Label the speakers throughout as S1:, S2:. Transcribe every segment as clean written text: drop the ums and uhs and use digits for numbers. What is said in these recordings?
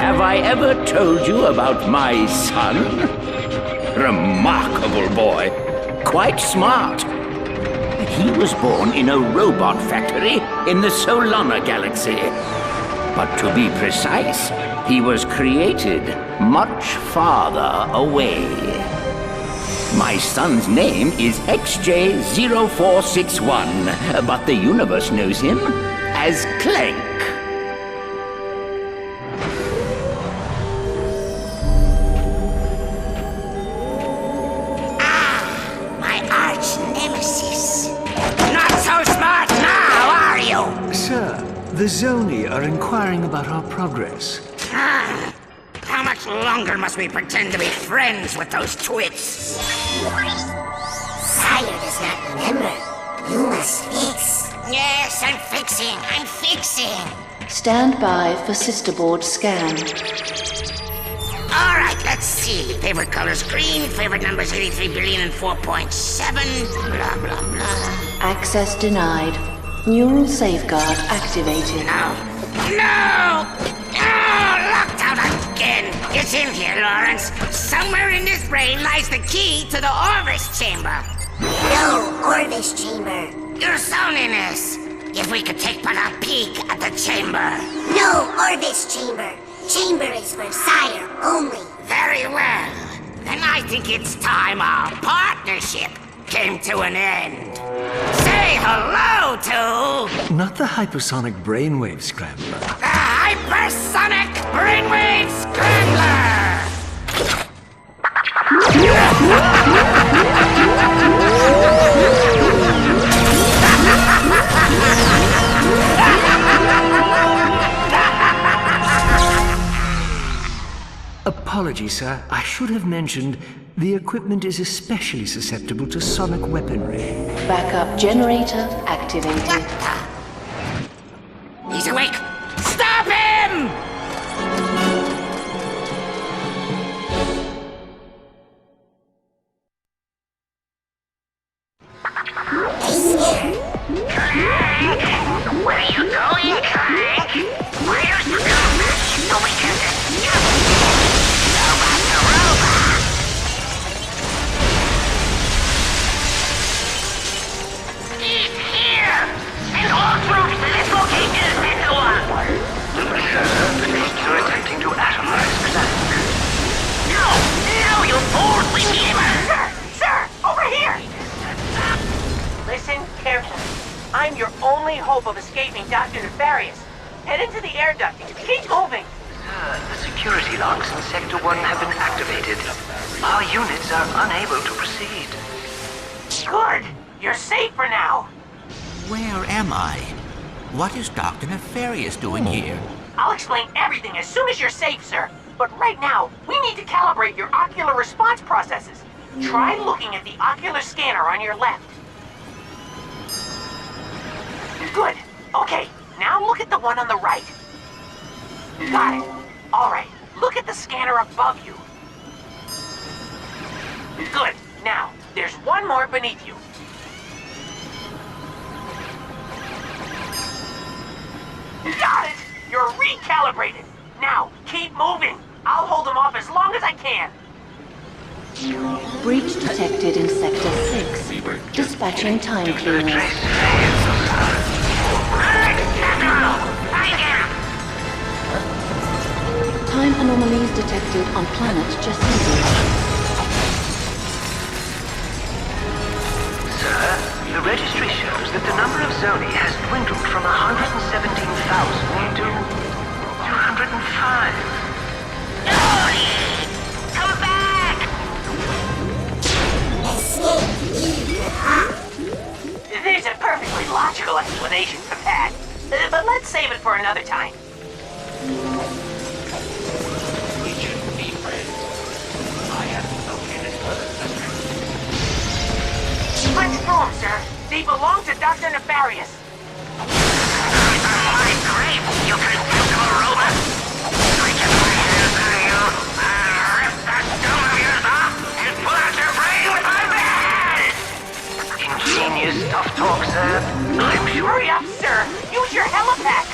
S1: Have I ever told you about my son? Remarkable boy. Quite smart. He was born in a robot factory in the Solana galaxy. But to be precise, he was created much farther away. My son's name is XJ0461, but the universe knows him as Clank.
S2: My arch nemesis. Not so smart now, are you?
S3: Sir, the Zoni are inquiring about our progress.
S2: How much longer must we pretend to be friends with those twits? Sire does not remember. You must fix. Yes, I'm fixing.
S4: Stand by for sisterboard scan.
S2: All right, let's see. Favorite color's green, favorite number's 83 billion and 4.7, blah, blah, blah.
S4: Access denied. Neural safeguard activated.
S2: No! Locked out again! It's in here, Lawrence. Somewhere in this brain lies the key to the Orvis chamber. No Orvis chamber. Your Zoniness. If we could take but a peek at the chamber. No Orvis chamber. Chamber is for Sire only. Very well. Then I think it's time our partnership came to an end. Say hello to...
S3: Not the hypersonic brainwave scrambler.
S2: The Hypersonic Brainwave Scrambler!
S3: Apologies, sir. I should have mentioned the equipment is especially susceptible to sonic weaponry.
S4: Backup generator activated.
S2: He's awake! Stop him! Clank! Where are you going, Clank? Where's the garbage so we can discuss robot to robot? He's here! And all troops dislocate this into one!
S5: You're attempting to atomize Clank.
S2: No, you fool! Leave me alone! Sir! Over here!
S6: Listen carefully. I'm your only hope of escaping Dr. Nefarious. Head into the air duct. Keep moving.
S5: Sir, the security locks in Sector 1 have been activated. Our units are unable to proceed.
S6: Good. You're safe for now.
S7: Where am I? What is Dr. Nefarious doing here?
S6: I'll explain everything as soon as you're safe, sir. But right now, we need to calibrate your ocular response processes. Try looking at the ocular scanner on your left. Good. Okay, now look at the one on the right. Got it. All right, look at the scanner above you. Good. Now, there's one more beneath you. Got it! You're recalibrated. Now, keep moving. I'll hold them off as long as I can.
S4: Breach detected in Sector 6. Dispatching time clearance. Time anomalies detected on planet Jacinto.
S5: Sir, the registry shows that the number of Zoni has dwindled from 117,000 to 205.
S2: Come back!
S6: There's a perfectly logical explanation for that. But let's save it for another time.
S1: We shouldn't be friends. I haven't located her.
S6: Let's through them, sir. They belong to Dr. Nefarious.
S2: My grave, you contemptible robot! I get my hands on you, I'll rip that dome of yours off and pull out your brain with my bed!
S5: Ingenious tough talk, sir. I'm sure.
S6: Hurry up, sir. Use your helipack.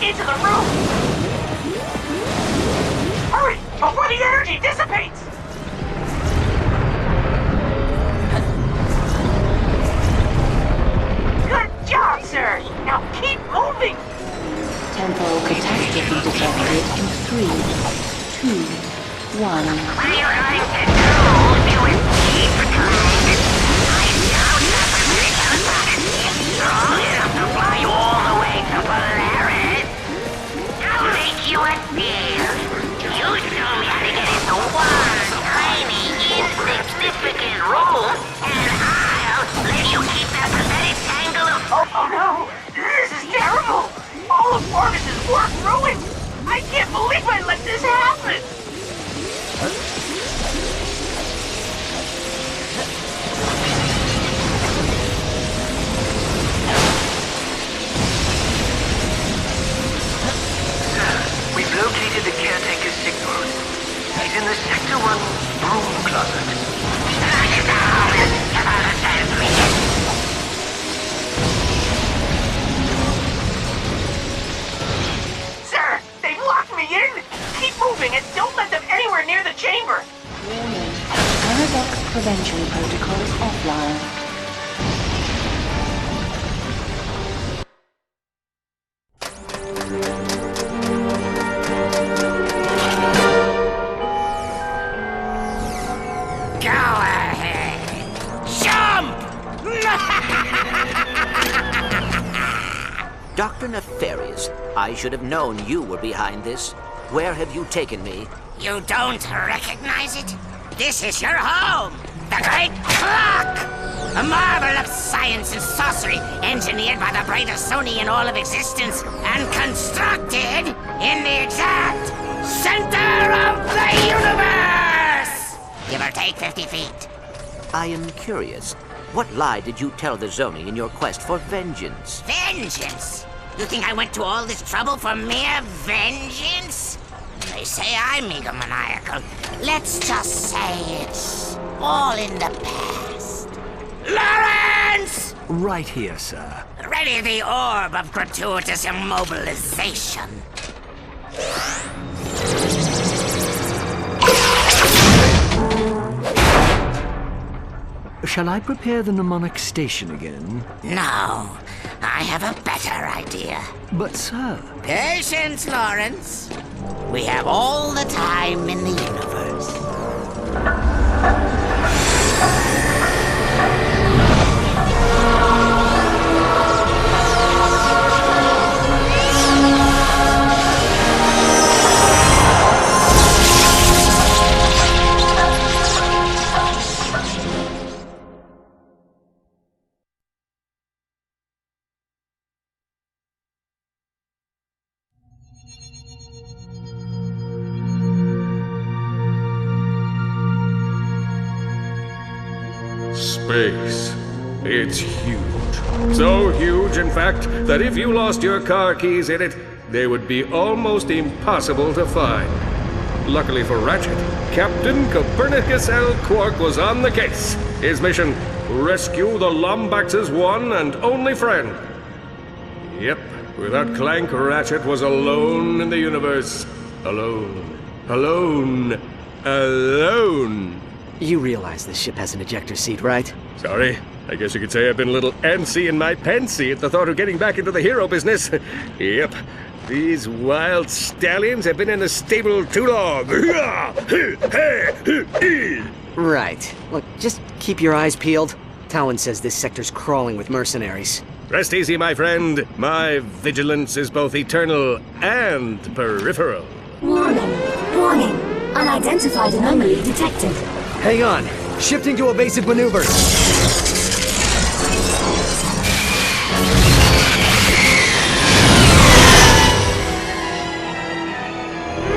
S6: into the room! Hurry, before the energy dissipates! Good job, sir! Now keep moving!
S4: Temporal catastrophe detected in 3, 2, 1.
S2: What are you going to do? You escape, Clank? I doubt that's a ridiculous fantasy. Strong enough to fly you all the way to Polaris. I'll make you a deal. You show me how to get into one tiny, insignificant room, and I'll let you keep that pathetic tangle of...
S6: Oh no! This is terrible! All of Orvis's work ruined! I can't believe I let this happen!
S5: We've located the caretaker's signal. He's in the Sector 1 broom closet.
S6: Sir, they've locked me in! Keep moving and don't let them anywhere near the chamber!
S4: Warning. Paradox prevention protocols offline.
S2: Go ahead. Jump!
S7: Dr. Nefarious, I should have known you were behind this. Where have you taken me?
S2: You don't recognize it? This is your home! The Great Clock! A marvel of science and sorcery, engineered by the brightest Sony in all of existence, and constructed in the exact center of the universe! Give or take 50 feet.
S7: I am curious. What lie did you tell the Zoni in your quest for vengeance?
S2: Vengeance? You think I went to all this trouble for mere vengeance? They say I'm egomaniacal. Let's just say it's all in the past. Lawrence!
S3: Right here, sir.
S2: Ready the orb of gratuitous immobilization.
S3: Shall I prepare the mnemonic station again?
S2: No, I have a better idea.
S3: But, sir...
S2: Patience, Lawrence. We have all the time in the universe.
S8: Space. It's huge. So huge, in fact, that if you lost your car keys in it, they would be almost impossible to find. Luckily for Ratchet, Captain Copernicus L. Quark was on the case. His mission, rescue the Lombax's one and only friend. Yep, without Clank, Ratchet was alone in the universe. Alone. Alone. Alone.
S9: You realize this ship has an ejector seat, right?
S8: Sorry. I guess you could say I've been a little antsy in my pantsy at the thought of getting back into the hero business. Yep. These wild stallions have been in the stable too long.
S9: Right. Look, just keep your eyes peeled. Talon says this sector's crawling with mercenaries.
S8: Rest easy, my friend. My vigilance is both eternal and peripheral.
S10: Warning. Warning. Unidentified anomaly detected.
S9: Hang on. Shifting to evasive maneuvers.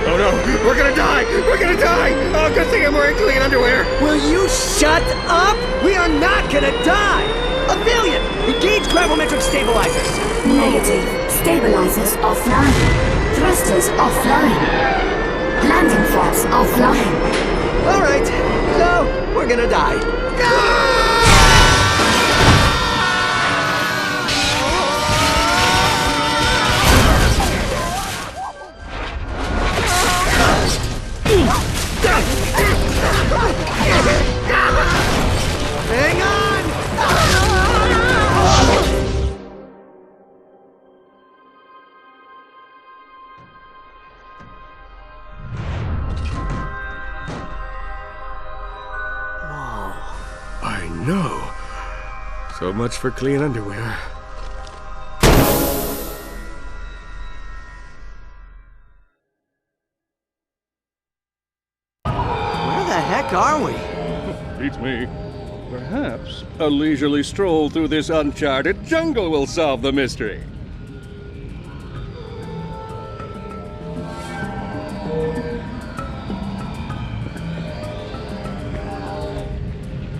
S8: Oh no, we're gonna die! We're gonna die! Oh, good thing I'm wearing clean underwear!
S9: Will you shut up? We are not gonna die! Aphelion, engage gravimetric stabilizers.
S10: Negative. Stabilizers offline. Thrusters offline. Landing flaps offline.
S9: All right, so we're gonna die.
S8: So much for clean underwear.
S9: Where the heck are we?
S8: Beats me. Perhaps a leisurely stroll through this uncharted jungle will solve the mystery.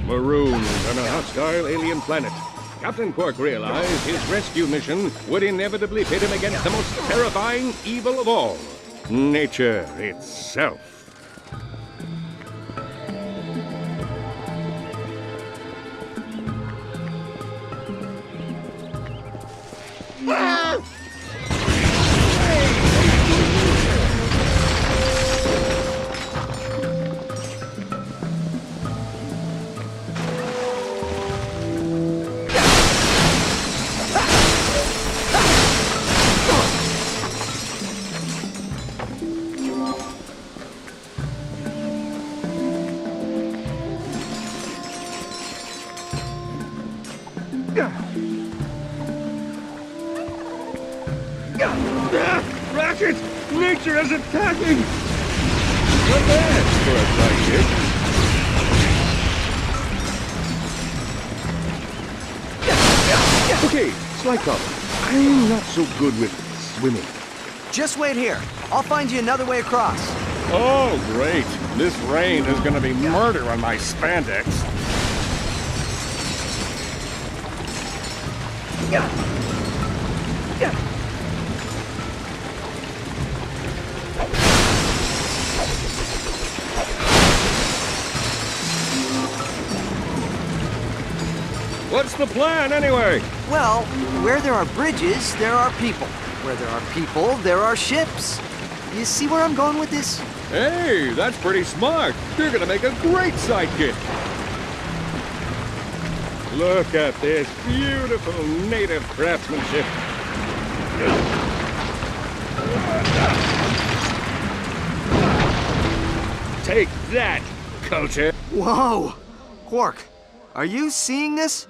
S8: Marooned on a hostile alien planet, Captain Quark realized his rescue mission would inevitably pit him against the most terrifying evil of all, nature itself. Ratchet! Nature is attacking! Not bad for a sidekick. Okay, slight problem. I'm not so good with swimming.
S9: Just wait here. I'll find you another way across.
S8: Oh, great. This rain is gonna be murder on my spandex. What's the plan, anyway?
S9: Well, where there are bridges, there are people. Where there are people, there are ships. You see where I'm going with this?
S8: Hey, that's pretty smart. You're gonna make a great sidekick. Look at this beautiful native craftsmanship. Take that, culture.
S9: Whoa! Quark, are you seeing this?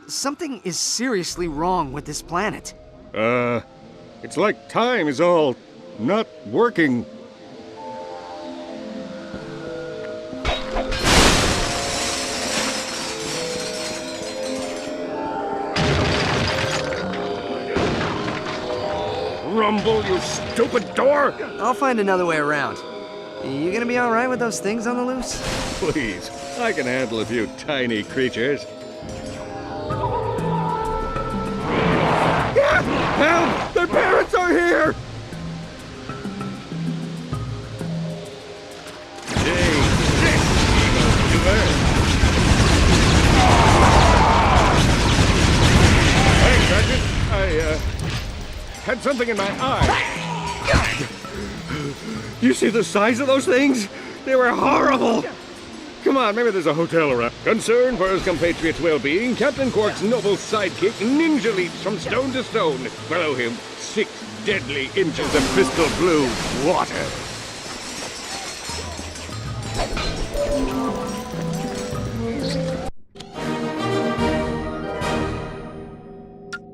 S9: Something is seriously wrong with this planet.
S8: It's like time is all not working. Rumble, you stupid door!
S9: I'll find another way around. You gonna be all right with those things on the loose?
S8: Please, I can handle a few tiny creatures. Help! Their parents are here! Hey, Ratchet, I had something in my eye. You see the size of those things? They were horrible! Come on, maybe there's a hotel around. Concerned for his compatriots' well-being, Captain Quark's noble sidekick ninja leaps from stone to stone. Below him, 6 deadly inches of crystal blue water.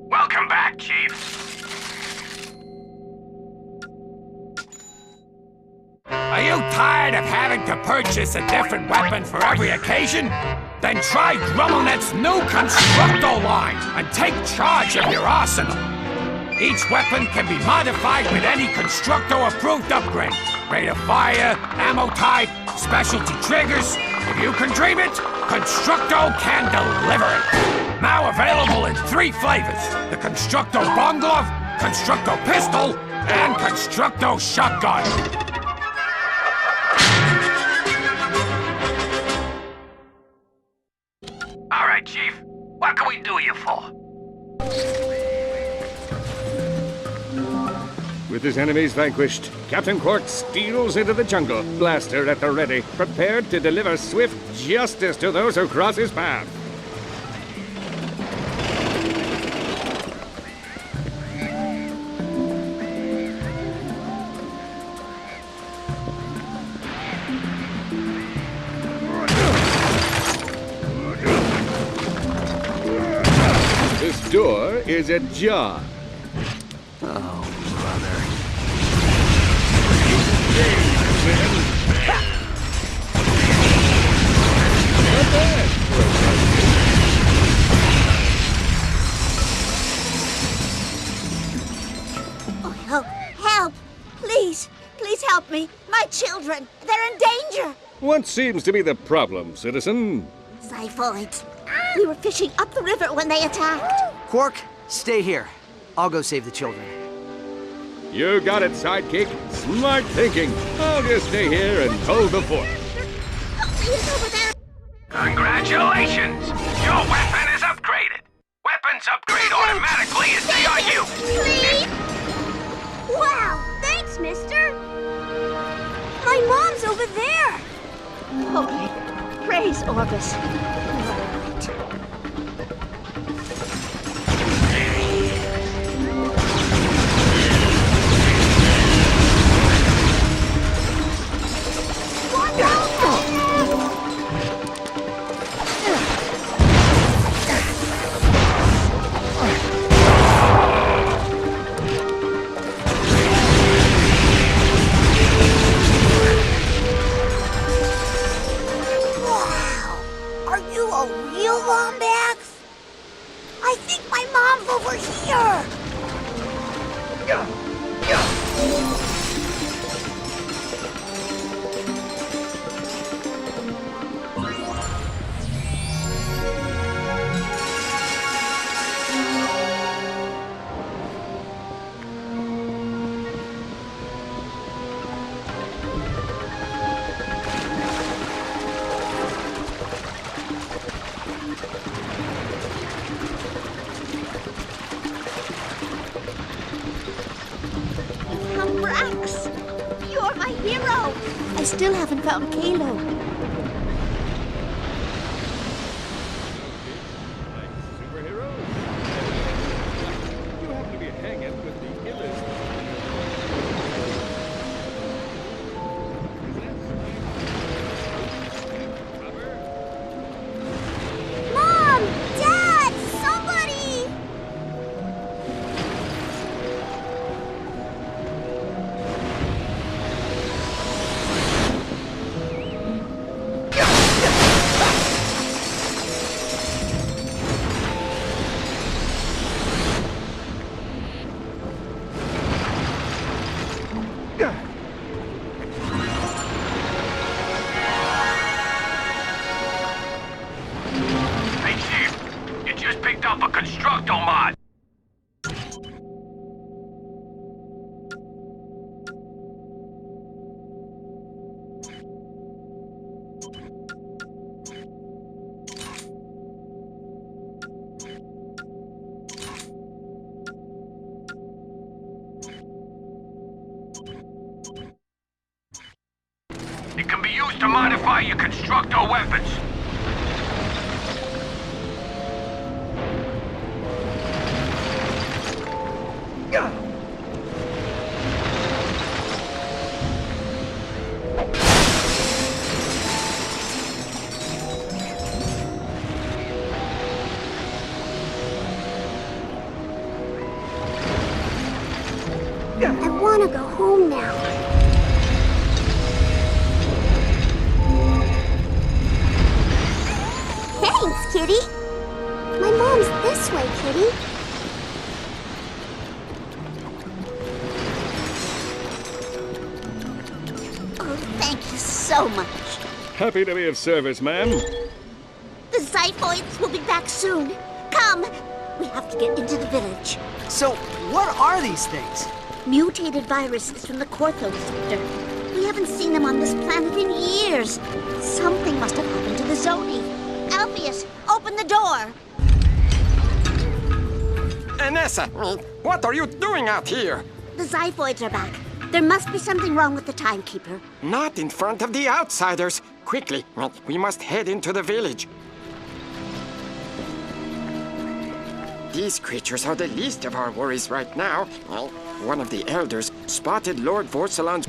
S6: Welcome back, Chief.
S11: Are you tired of having to purchase a different weapon for every occasion? Then try Grummelnet's new Constructo line and take charge of your arsenal. Each weapon can be modified with any Constructo-approved upgrade. Rate of fire, ammo type, specialty triggers. If you can dream it, Constructo can deliver it. Now available in 3 flavors. The Constructo Bomb Glove, Constructo Pistol, and Constructo Shotgun.
S6: All right, Chief. What can we do you for?
S8: With his enemies vanquished, Captain Quark steals into the jungle, blaster at the ready, prepared to deliver swift justice to those who cross his path. This door is ajar.
S3: Oh, brother.
S2: Oh, help! Please, please help me. My children, they're in danger.
S8: What seems to be the problem, citizen?
S2: Xiphoids. We were fishing up the river when they attacked.
S9: Quark, stay here. I'll go save the children.
S8: You got it, sidekick. Smart thinking. I'll just stay here and hold the fort.
S2: He's over there.
S11: Congratulations! Your weapon is upgraded. Weapons upgrade automatically as they are used.
S2: Please? Wow, thanks, mister. My mom's over there. Okay, praise Orbis. You're all right. I think my mom's over here! Brax! You're my hero! I still haven't found Kalo.
S8: Superhero? You happen to be hanging with the illest.
S2: Mom! Dad! Somebody!
S11: Hey, Chief, you just picked up a Constructo mod. It can be used to modify your Constructo weapons.
S2: I want to go home now. Thanks, Kitty. My mom's this way, Kitty. Oh, thank you so much.
S8: Happy to be of service, ma'am.
S2: The Xiphoids will be back soon. Come! We have to get into the village.
S9: So, what are these things?
S2: Mutated viruses from the Corthos sector. We haven't seen them on this planet in years. Something must have happened to the Zoni. Alpheus, open the door!
S12: Anessa, what are you doing out here?
S2: The Xiphoids are back. There must be something wrong with the timekeeper.
S12: Not in front of the outsiders. Quickly, we must head into the village. These creatures are the least of our worries right now. One of the elders spotted Lord Vorsalon's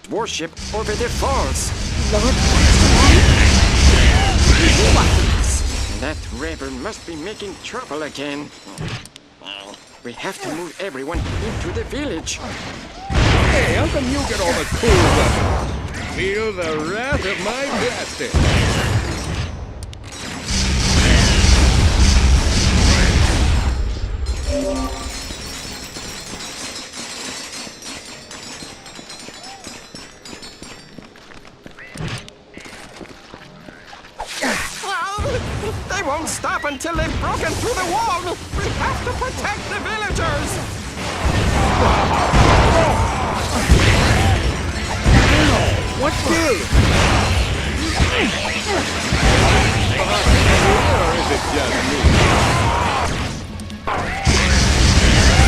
S12: warship over the falls.
S2: Lord Vorsalon? What is us?
S12: That rebel must be making trouble again. We have to move everyone into the village.
S8: Hey, how come you get all the cool weapons? Feel the wrath of my bastard.
S12: They won't stop until they've broken through the wall! We have to protect the villagers!
S8: What gives? Or is it just me?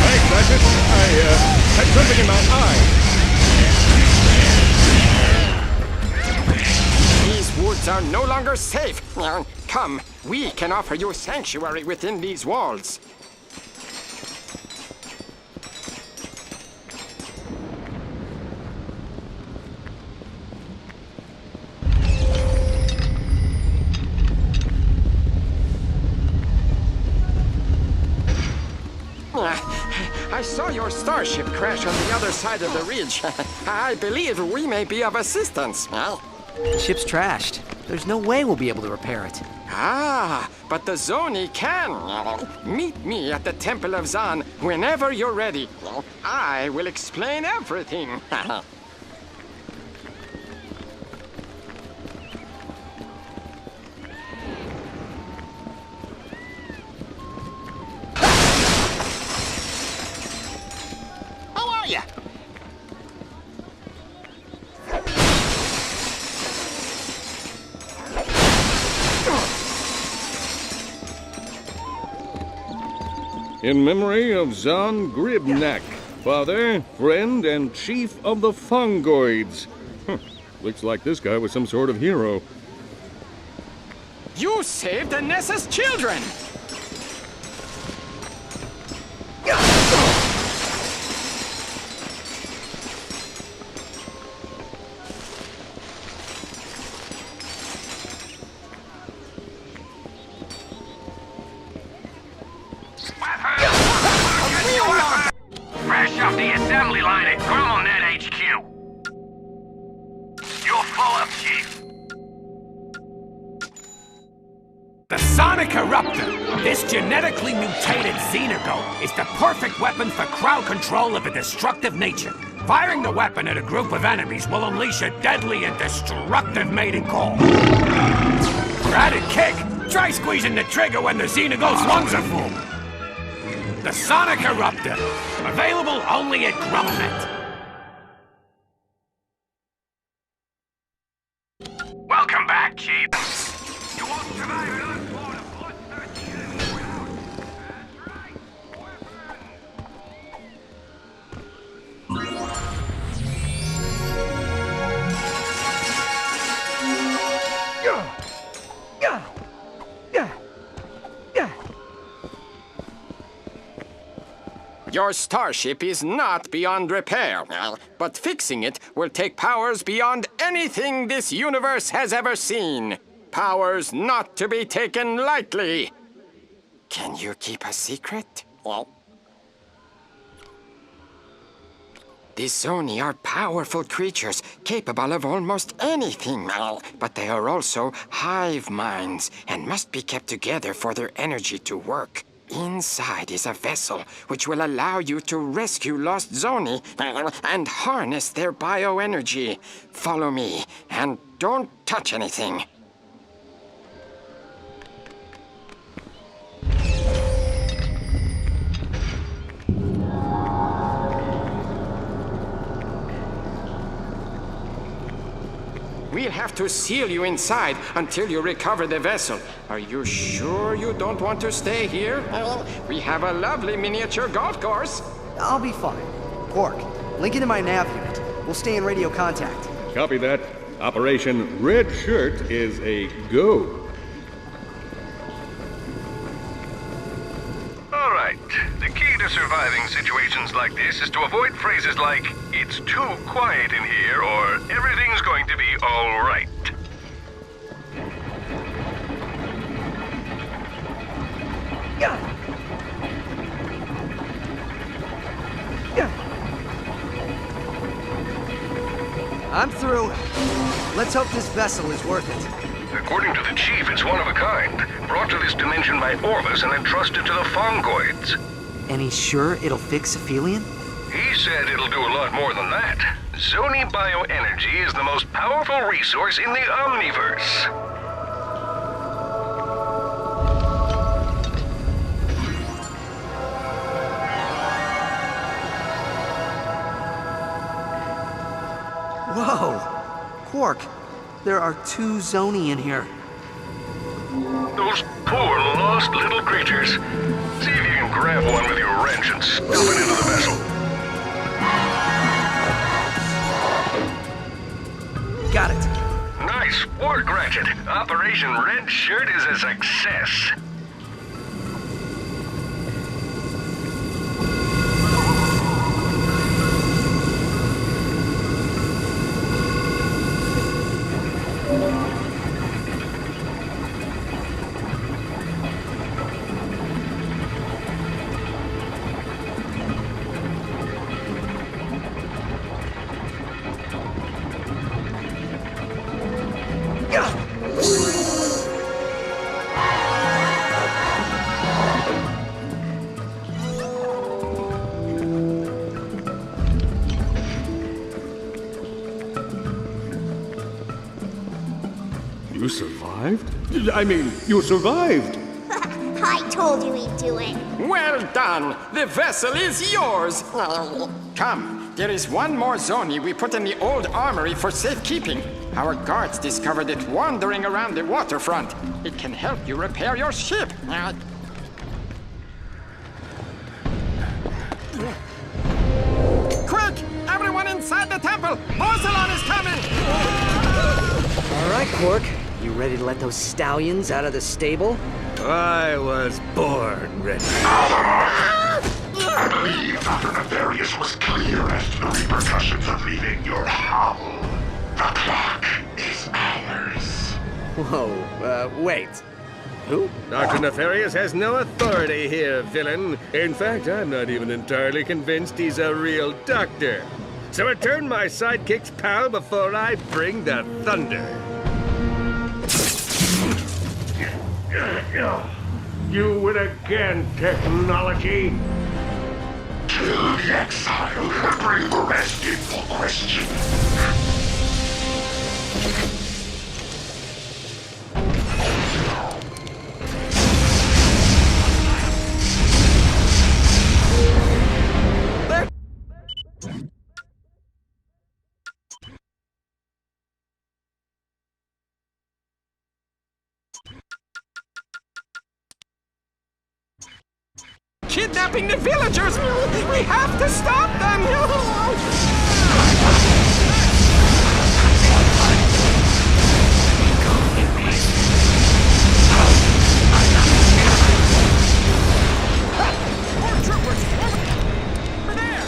S8: Hey, Ratchet, I had something in my eye.
S12: These woods are no longer safe. Come, we can offer you sanctuary within these walls. I saw your starship crash on the other side of the ridge. I believe we may be of assistance. Well,
S9: the ship's trashed. There's no way we'll be able to repair it.
S12: Ah, but the Zoni can. Meet me at the Temple of Zan whenever you're ready. I will explain everything.
S2: How are you?
S8: In memory of Zan Gribnak, father, friend, and chief of the Fungoids. Looks like this guy was some sort of hero.
S12: You saved the Nessus children!
S11: Fresh off the assembly line at GrommelNet HQ. You're full up, Chief. The Sonic Eruptor! This genetically mutated Xenogo is the perfect weapon for crowd control of a destructive nature. Firing the weapon at a group of enemies will unleash a deadly and destructive mating call. For added kick, try squeezing the trigger when the Xenogo's lungs are full. The Sonic Eruptor. Available only at GrommelNet. Welcome back, Chief. You won't survive another floor of bloodthirsty enemies. That's right.
S12: Your starship is not beyond repair, but fixing it will take powers beyond anything this universe has ever seen. Powers not to be taken lightly. Can you keep a secret? These Zoni are powerful creatures, capable of almost anything, but they are also hive minds and must be kept together for their energy to work. Inside is a vessel which will allow you to rescue lost Zoni and harness their bioenergy. Follow me and don't touch anything. We'll have to seal you inside until you recover the vessel. Are you sure you don't want to stay here? We have a lovely miniature golf course.
S9: I'll be fine. Quark, link into my nav unit. We'll stay in radio contact.
S8: Copy that. Operation Red Shirt is a go.
S11: All right. The key to surviving situations like this is to avoid phrases like, "It's too quiet in here," or "Everything's going to be all right."
S9: through. Let's hope this vessel is worth it.
S8: According to the chief, it's one of a kind. Brought to this dimension by Orvis and entrusted to the Fongoids.
S9: And he's sure it'll fix Aphelion?
S8: He said it'll do a lot more than that. Zoni bioenergy is the most powerful resource in the Omniverse.
S9: Whoa! Quark, there are 2 Zoni in here.
S8: Those poor lost little creatures. See if you can grab one with your wrench and stuff it into the vessel.
S9: Got it.
S8: Nice work, Ratchet. Operation Red Shirt is a success.
S13: You survived? I mean, you survived!
S2: I told you he'd do it.
S12: Well done! The vessel is yours! Come, there is one more Zoni we put in the old armory for safekeeping. Our guards discovered it wandering around the waterfront. It can help you repair your ship. Quick! Everyone inside the temple! Porcelain is coming!
S9: All right, Quark. You ready to let those stallions out of the stable?
S8: I was born ready.
S14: I believe Dr. Nefarious was clear as to the repercussions of leaving your hovel. The clock is ours.
S9: Whoa, wait. Who?
S8: Dr. Nefarious has no authority here, villain. In fact, I'm not even entirely convinced he's a real doctor. So return my sidekick's pal before I bring the thunder. You win again, technology.
S14: Kill the exile and bring the rest in for question.
S12: Kidnapping the villagers! We have to stop them!
S6: More troopers! Over there!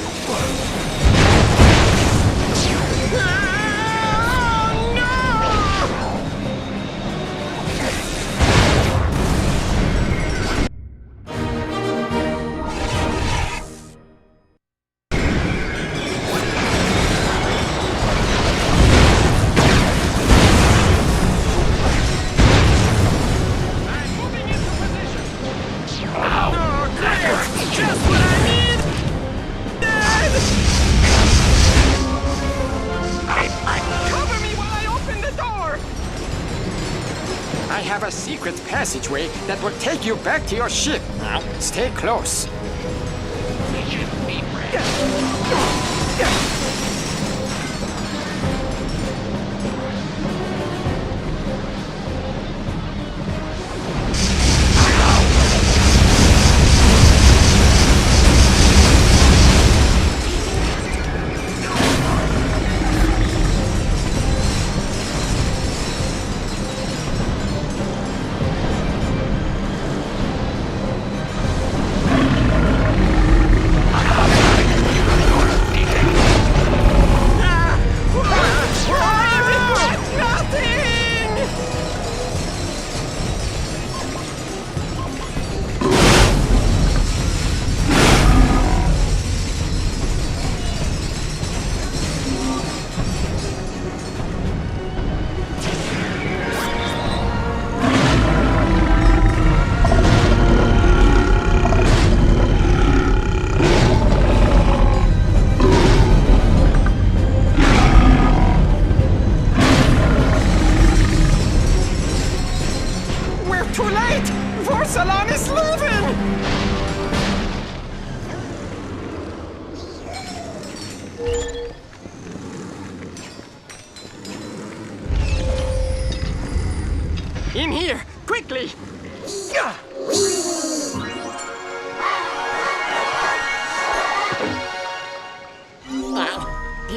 S12: I have a secret passageway that will take you back to your ship. Now, stay close.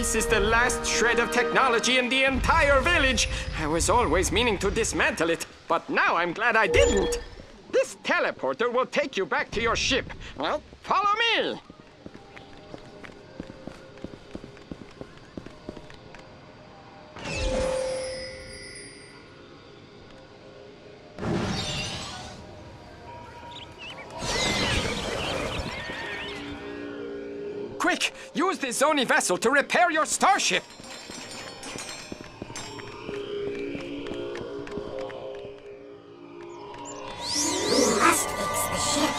S12: This is the last shred of technology in the entire village. I was always meaning to dismantle it, but now I'm glad I didn't. This teleporter will take you back to your ship. Well, follow me. Quick! Use this Zoni vessel to repair your starship!
S2: We must fix the ship.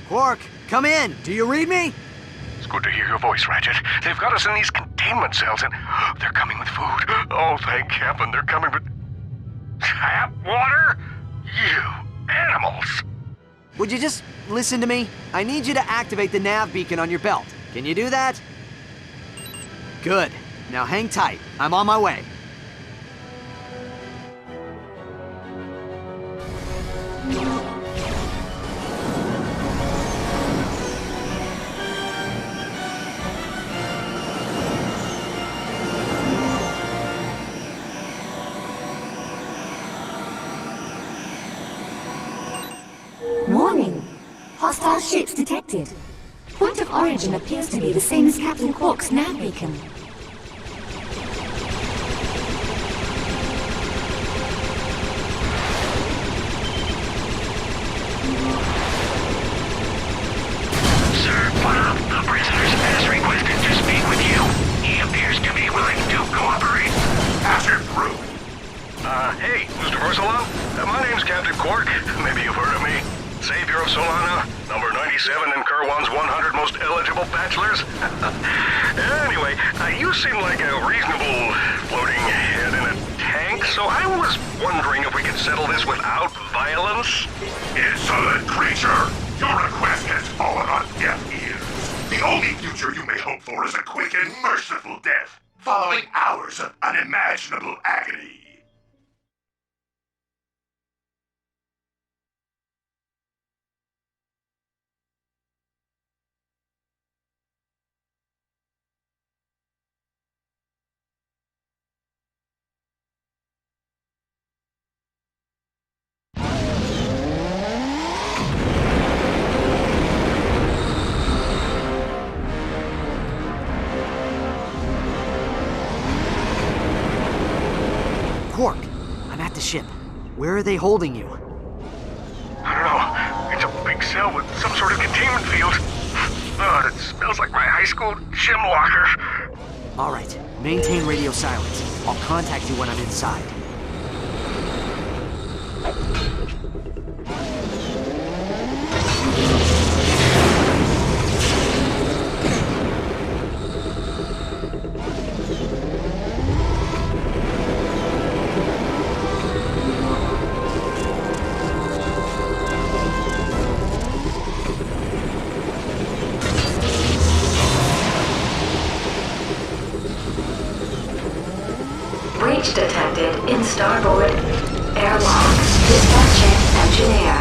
S9: Quark, come in! Do you read me?
S14: It's good to hear your voice, Ratchet. They've got us in these containment cells, and they're coming with food. Oh, thank heaven, they're coming with... tap water? You animals!
S9: Would you just listen to me? I need you to activate the nav beacon on your belt. Can you do that? Good. Now hang tight. I'm on my way.
S10: Warning! Hostile ships detected. Point of origin appears to be the same as Captain Quark's nav beacon.
S14: Sir, the prisoner has requested to speak with you. He appears to be willing to cooperate. Pass him through. Hey, Mr. Versalon. My name's Captain Quark. Maybe you've heard of me. Savior of Solana, number 97 in Kerwan's 100 most eligible bachelors. Anyway, you seem like a reasonable floating head in a tank, so I was wondering if we could settle this without violence? Insolent creature! Your request has fallen on deaf ears. The only future you may hope for is a quick and merciful death, following hours of unimaginable agony.
S9: Quark, I'm at the ship. Where are they holding you?
S14: I don't know. It's a big cell with some sort of containment field. It smells like my high school gym locker.
S9: All right, maintain radio silence. I'll contact you when I'm inside.
S10: Breach detected in starboard airlock. Dispatching engineer.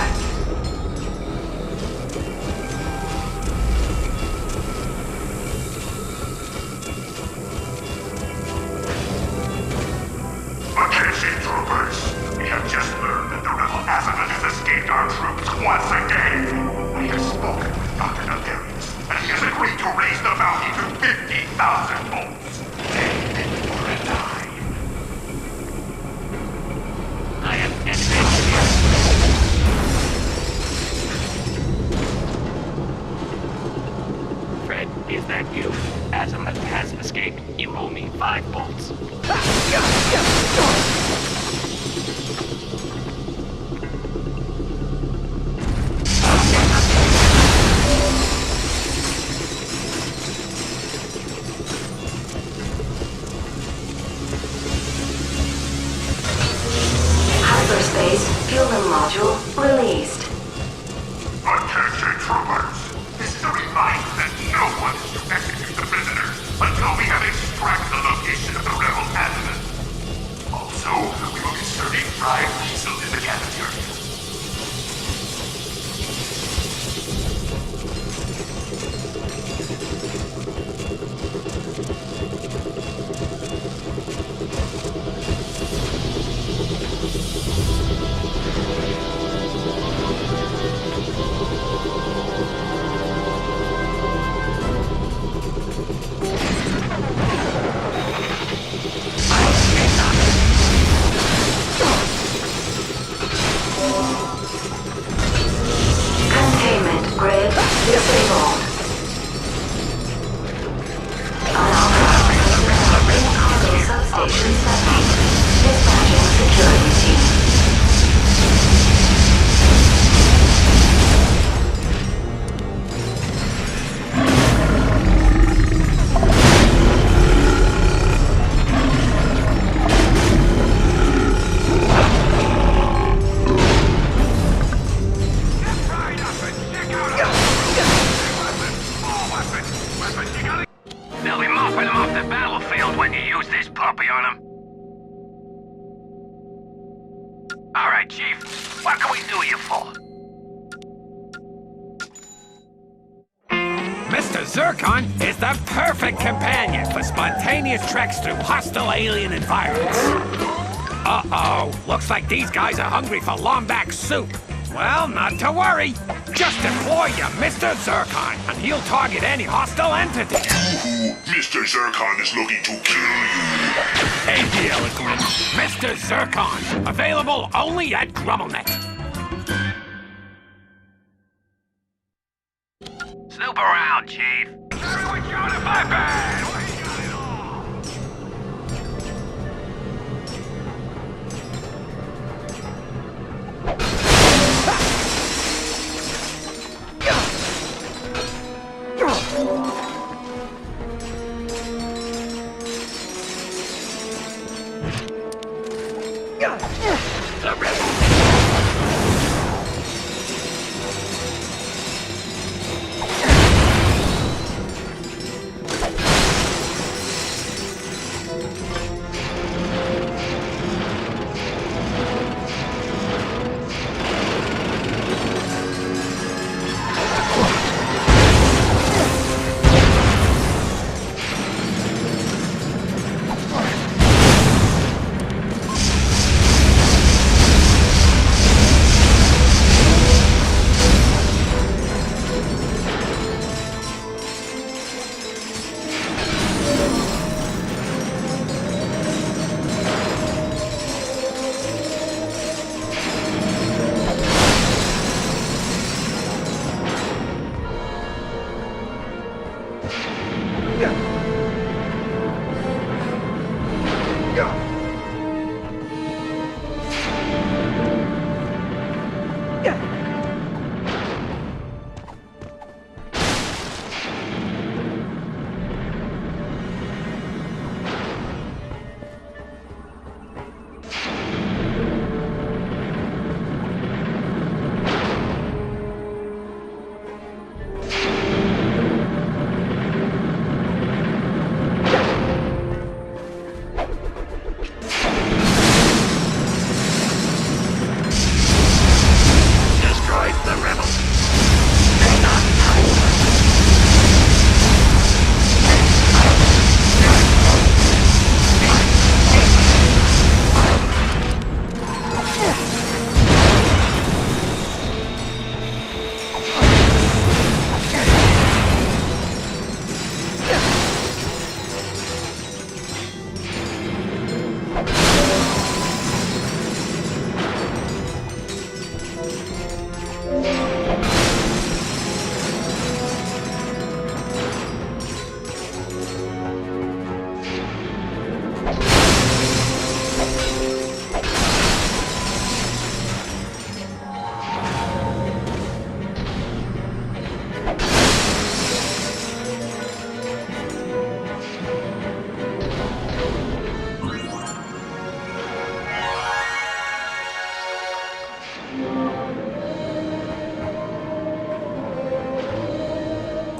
S14: saved our troops once again. I have spoken with Dr. Nefarious, and he has agreed to raise the bounty to 50,000 volts. Anything for a dime.
S11: I am engineer. Fred, is that you? Azimuth has escaped. You owe me 5 bolts.
S4: Hyperspace fuel module released.
S14: Attention troopers! This is a reminder that no one is to execute the prisoners until we have extracted the location of the rebel Azimuth. Also, we will be serving fried weasel in the cafeteria.
S4: Containment grid disabled. Unauthorized cargo substation setting. Dispatching security team.
S11: They'll be mopping him off the battlefield when you use this puppy on him. All right, Chief. What can we do you for? Mr. Zircon is the perfect companion for spontaneous treks through hostile alien environments. Uh-oh. Looks like these guys are hungry for Lombax soup. Well, not to worry. Just deploy your Mr. Zircon, and he'll target any hostile entity.
S14: Mr. Zircon is looking to kill you.
S11: Hey, the eloquent. Mr. Zircon. Available only at GrumbleNet. Snoop around, Chief. Everyone join in my band! What you got it all? The rebel.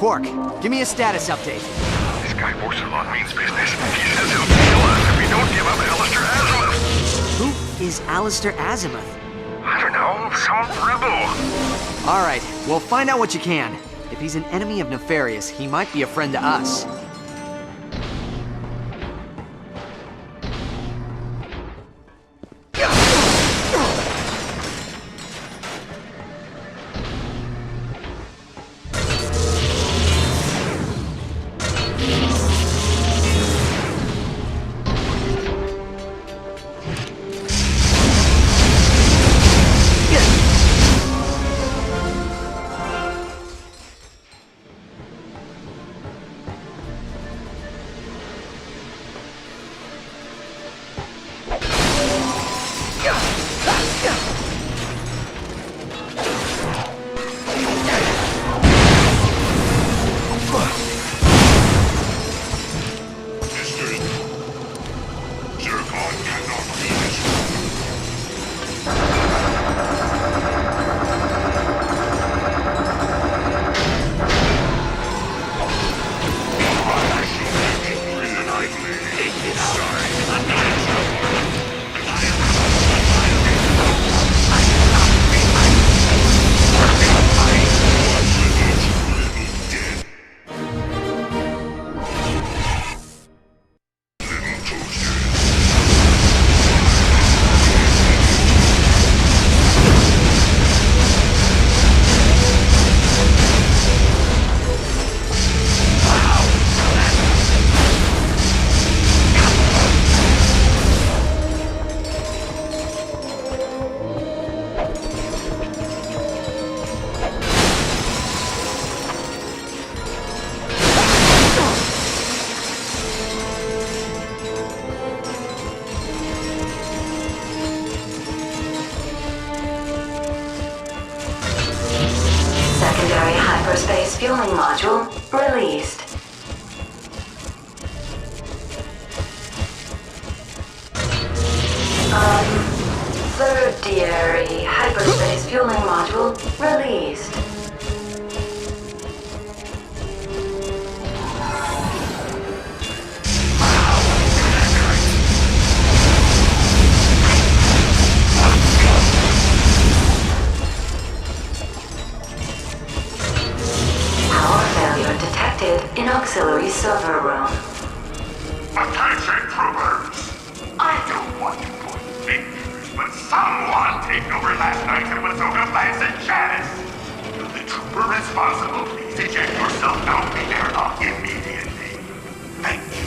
S9: Quark, give me a status update.
S14: This guy Borsalon means business. He says he'll kill us if we don't give up Alistair Azimuth.
S9: Who is Alistair Azimuth?
S14: I don't know, some rebel.
S9: Alright, well find out what you can. If he's an enemy of Nefarious, he might be a friend to us.
S4: Hyperspace fueling module released. Third hyperspace fueling module released. In auxiliary server room.
S14: Attention, troopers! I don't want to point fingers, but someone taken over last night's episode of Lance and Janice. Will the trooper responsible please eject yourself out of the airlock immediately? Thank you.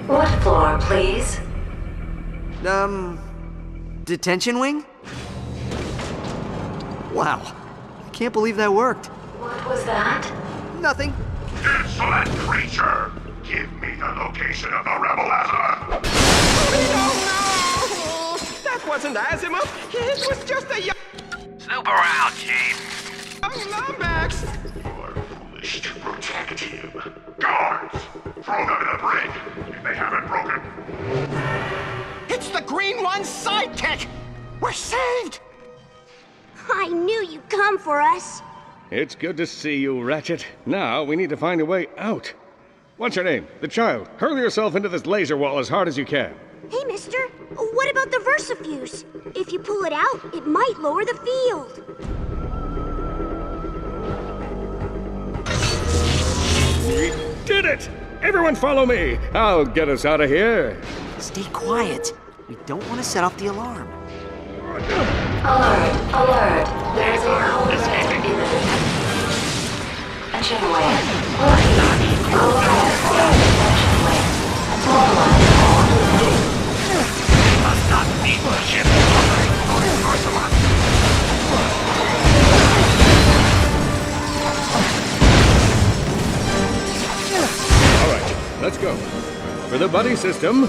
S4: What floor, please?
S9: Detention wing? Wow. I can't believe that worked.
S4: What was that?
S9: Nothing.
S14: Insolent creature! Give me the location of the rebel Azimuth!
S5: No! That wasn't Azimuth! It was just a young...
S14: Snoop around, Chief!
S5: Lumbax!
S14: You are foolish to protect him. Guards! Throw them in the brig, if they haven't broken.
S5: It's the Green One's sidekick! We're saved!
S15: I knew you'd come for us.
S8: It's good to see you, Ratchet. Now we need to find a way out. What's your name? The child. Hurl yourself into this laser wall as hard as you can.
S15: Hey, mister, what about the Versafuse? If you pull it out, it might lower the field.
S8: We did it! Everyone follow me! I'll get us out of here.
S9: Stay quiet. We don't want to set off the alarm.
S4: Alert! Alert! There's a code red in the detention wing. Repeat. Code red in the detention wing. Mobilize all units.
S14: Must not be ship.
S8: All right, let's go. For the buddy system.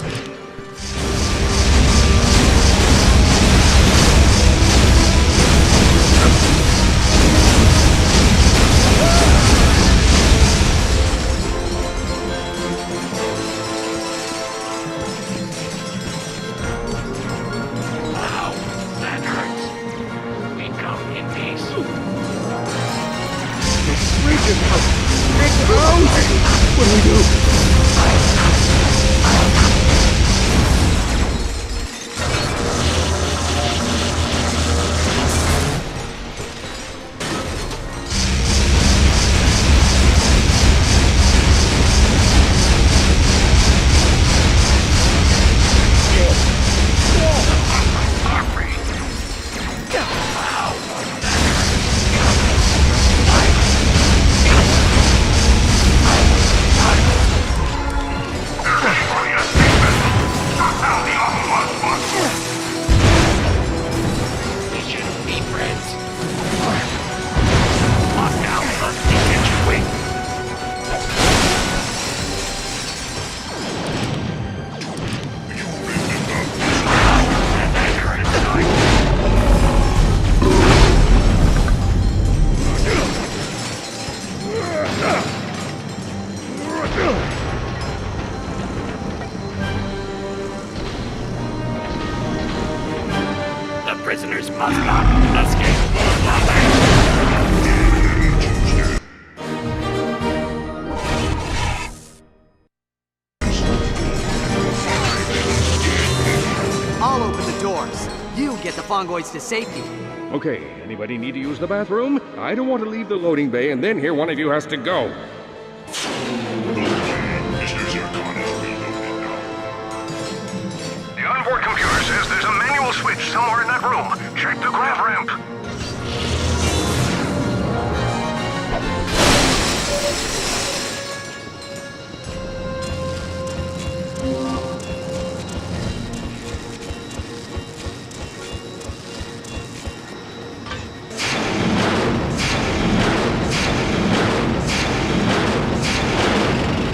S9: Fongoids to safety.
S8: Okay, anybody need to use the bathroom? I don't want to leave the loading bay and then hear one of you has to go.
S14: The onboard computer says there's a manual switch somewhere in that room. Check the grav ramp.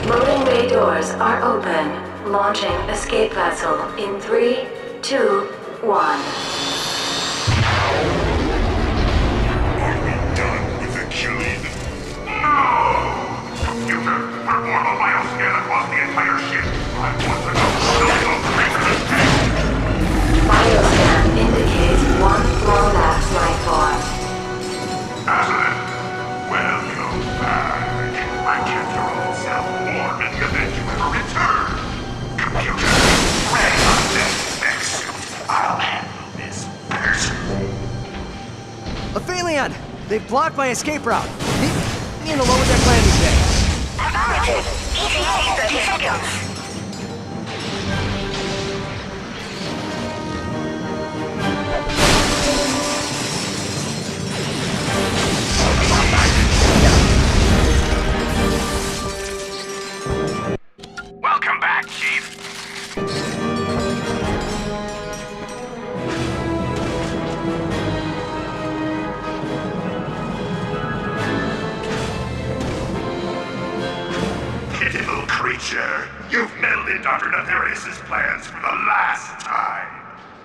S4: Loading bay doors are open. Launching escape vessel in 3, 2, 1.
S14: Are we done with the killing? Computer, perform a bioscan across the entire ship. I want to know.
S4: Bioscan indicates one long-lapse life form.
S14: Aslan, welcome back. I kept your old self warm in the event you ever return. Computer, ready on deck, X. I'll handle this first.
S9: Aphelion! They've blocked my escape route. Need to lower deck landing bay.
S2: Affirmative. ETA 30 seconds.
S14: Welcome back, Chief. Pitiful creature, you've meddled in Dr. Nefarious' plans for the last time.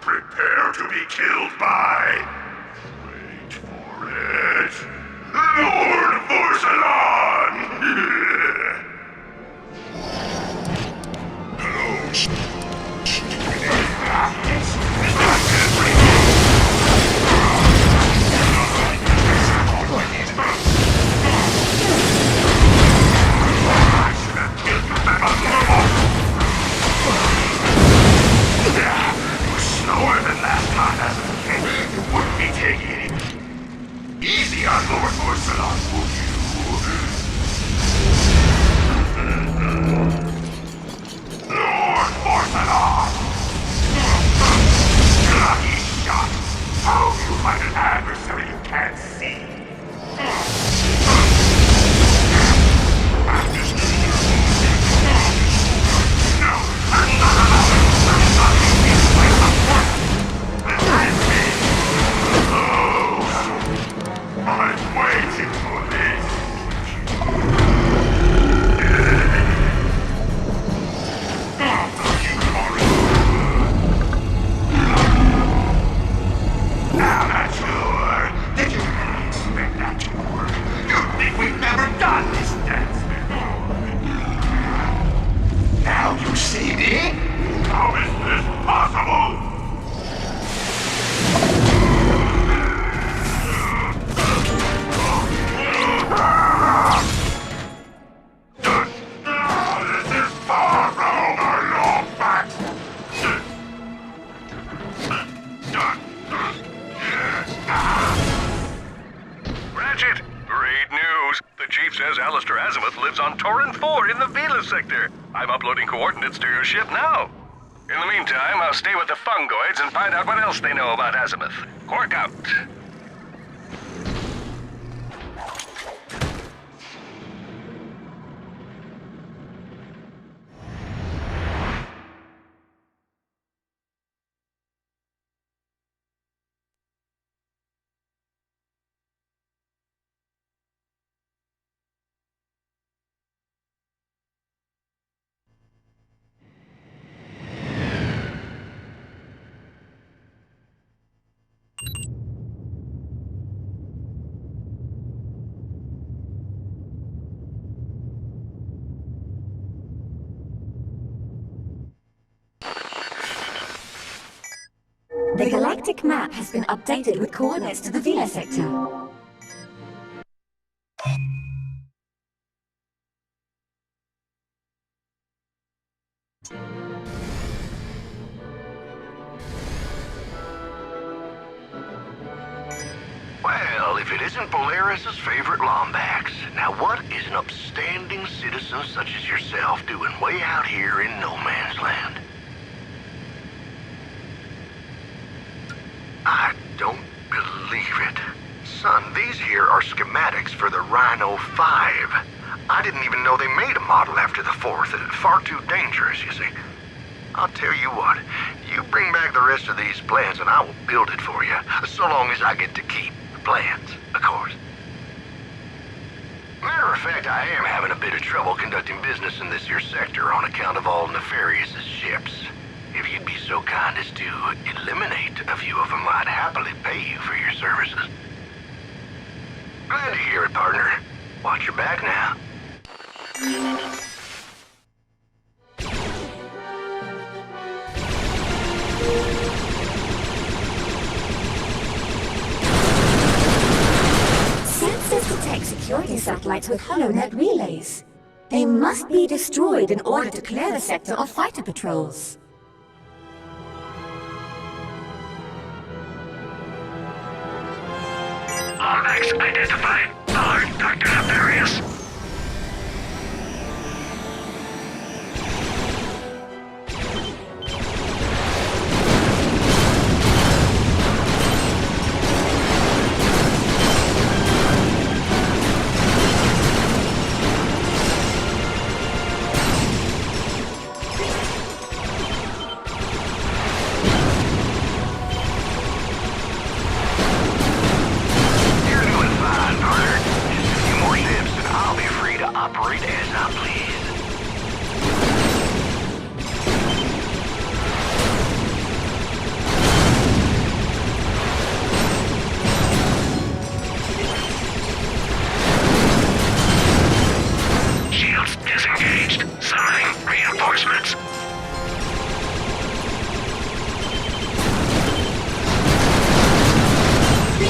S14: Prepare to be killed by... Wait for it... Lord Vorsalon! Slower than last time, Aslan. You wouldn't be taking it easy on Lord Vorsalon, would you? Lord Vorsalon! Lucky shot! How you find an adversary you can't see? No, I'm not allowed. I'm not being by support. I'm waiting for this. Now that's sure. Did you really expect that to work? You think we've never done this dance before? Now you see me? How is this possible? This is far from our long back. Ratchet, great news. The Chief says Alistair Azimuth lives on Torrent 4 in the Vela sector. I'm uploading coordinates to your ship now. In the meantime, I'll stay with the Fongoids and find out what else they know about Azimuth. Quark out.
S10: The galactic map has been updated with coordinates to the Vela sector.
S14: if it isn't Polaris's favorite Lombax. Now what is an upstanding citizen such as yourself doing way out here in no man's land? I don't believe it. Son, these here are schematics for the Rhino 5. I didn't even know they made a model after the 4th. Far too dangerous, you see. I'll tell you what, you bring back the rest of these plans and I will build it for you. So long as I get to keep the plans, of course. Matter of fact, I am having a bit of trouble conducting business in this here sector on account of all Nefarious's ships. If you'd be so kind as to eliminate a few of them, I'd happily pay you for your services. Glad to hear it, partner. Watch your back now.
S10: Sensors detect security satellites with HoloNet relays. They must be destroyed in order to clear the sector of fighter patrols.
S14: Onyx identified. Alert, Dr. Nefarious. Operate as I please. Shields disengaged. Summoning reinforcements. I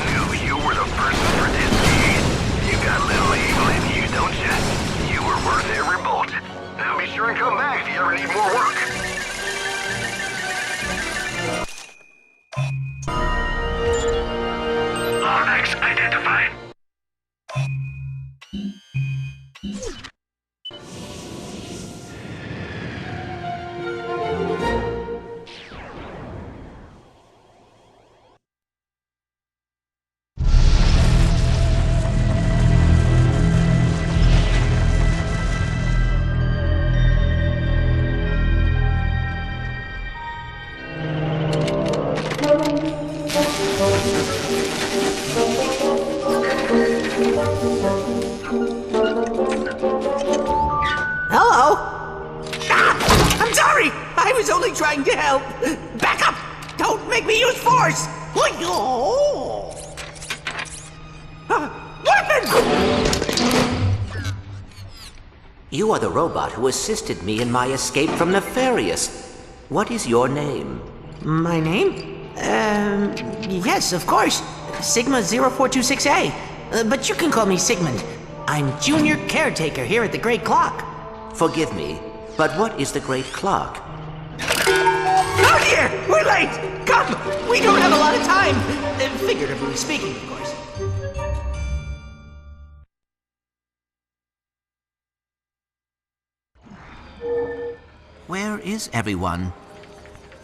S14: knew you were the person for this deed. You got a little evil in you, don't you? You were worth every bolt. Now be sure and come back if you ever need more work. Onyx identified.
S6: Hello? Ah! I'm sorry! I was only trying to help! Back up! Don't make me use force! Oh. Weapon!
S7: You are the robot who assisted me in my escape from Nefarious. What is your name?
S6: My name? Yes, of course. Sigma 0426A. But you can call me Sigmund. I'm junior caretaker here at the Great Clock.
S7: Forgive me, but what is the Great Clock?
S6: Oh dear! We're late! Come! We don't have a lot of time! Figuratively speaking, of course.
S7: Where is everyone?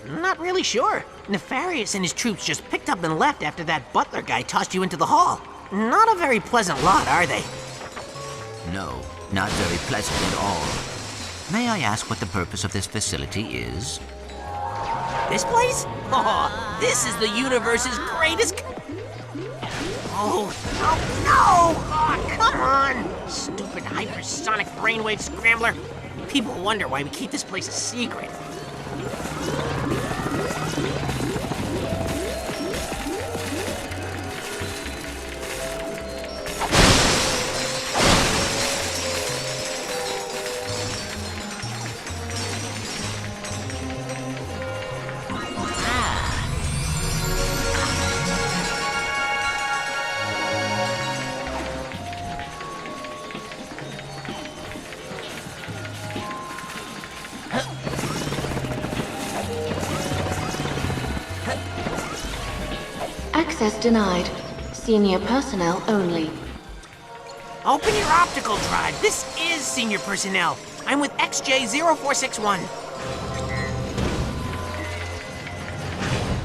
S6: Not really sure. Nefarious and his troops just picked up and left after that butler guy tossed you into the hall. Not a very pleasant lot, are they?
S7: No, not very pleasant at all. May I ask what the purpose of this facility is?
S6: This place? Oh, this is the universe's greatest... Oh, no! Oh, come on! Stupid hypersonic brainwave scrambler. People wonder why we keep this place a secret.
S10: Access denied.
S4: Senior personnel only.
S6: Open your optical drive. This is senior personnel. I'm with XJ0461.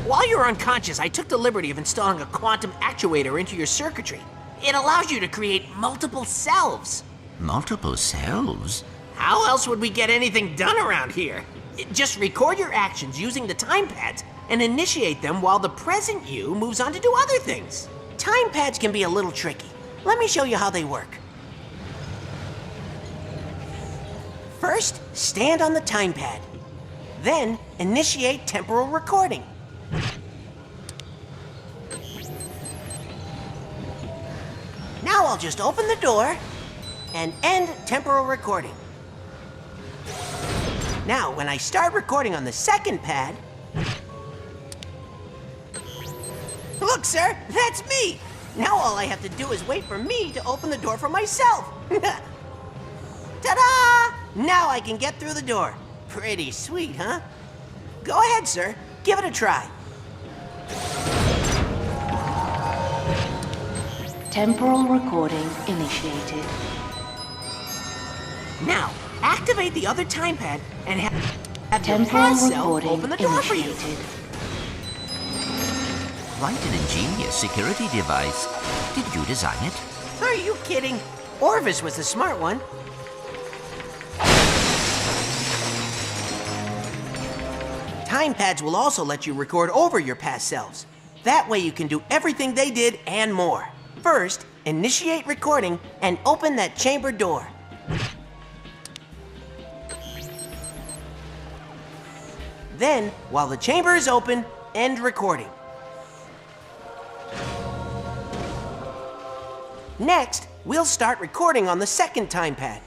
S6: While you were unconscious, I took the liberty of installing a quantum actuator into your circuitry. It allows you to create multiple selves.
S7: Multiple selves?
S6: How else would we get anything done around here? Just record your actions using the time pads and initiate them while the present you moves on to do other things. Time pads can be a little tricky. Let me show you how they work. First, stand on the time pad. Then, initiate temporal recording. Now I'll just open the door and end temporal recording. Now, when I start recording on the second pad... Look, sir, that's me! Now all I have to do is wait for me to open the door for myself. Ta-da! Now I can get through the door. Pretty sweet, huh? Go ahead, sir. Give it a try.
S4: Temporal recording initiated.
S6: Now, activate the other time pad and have your
S4: Temporal
S6: past self
S4: recording
S6: open the door for you.
S4: initiated.
S7: Quite an ingenious security device. Did you design it?
S6: Are you kidding? Orvis was the smart one. Time pads will also let you record over your past selves. That way you can do everything they did and more. First, initiate recording and open that chamber door. Then, while the chamber is open, end recording. Next, we'll start recording on the second time pad.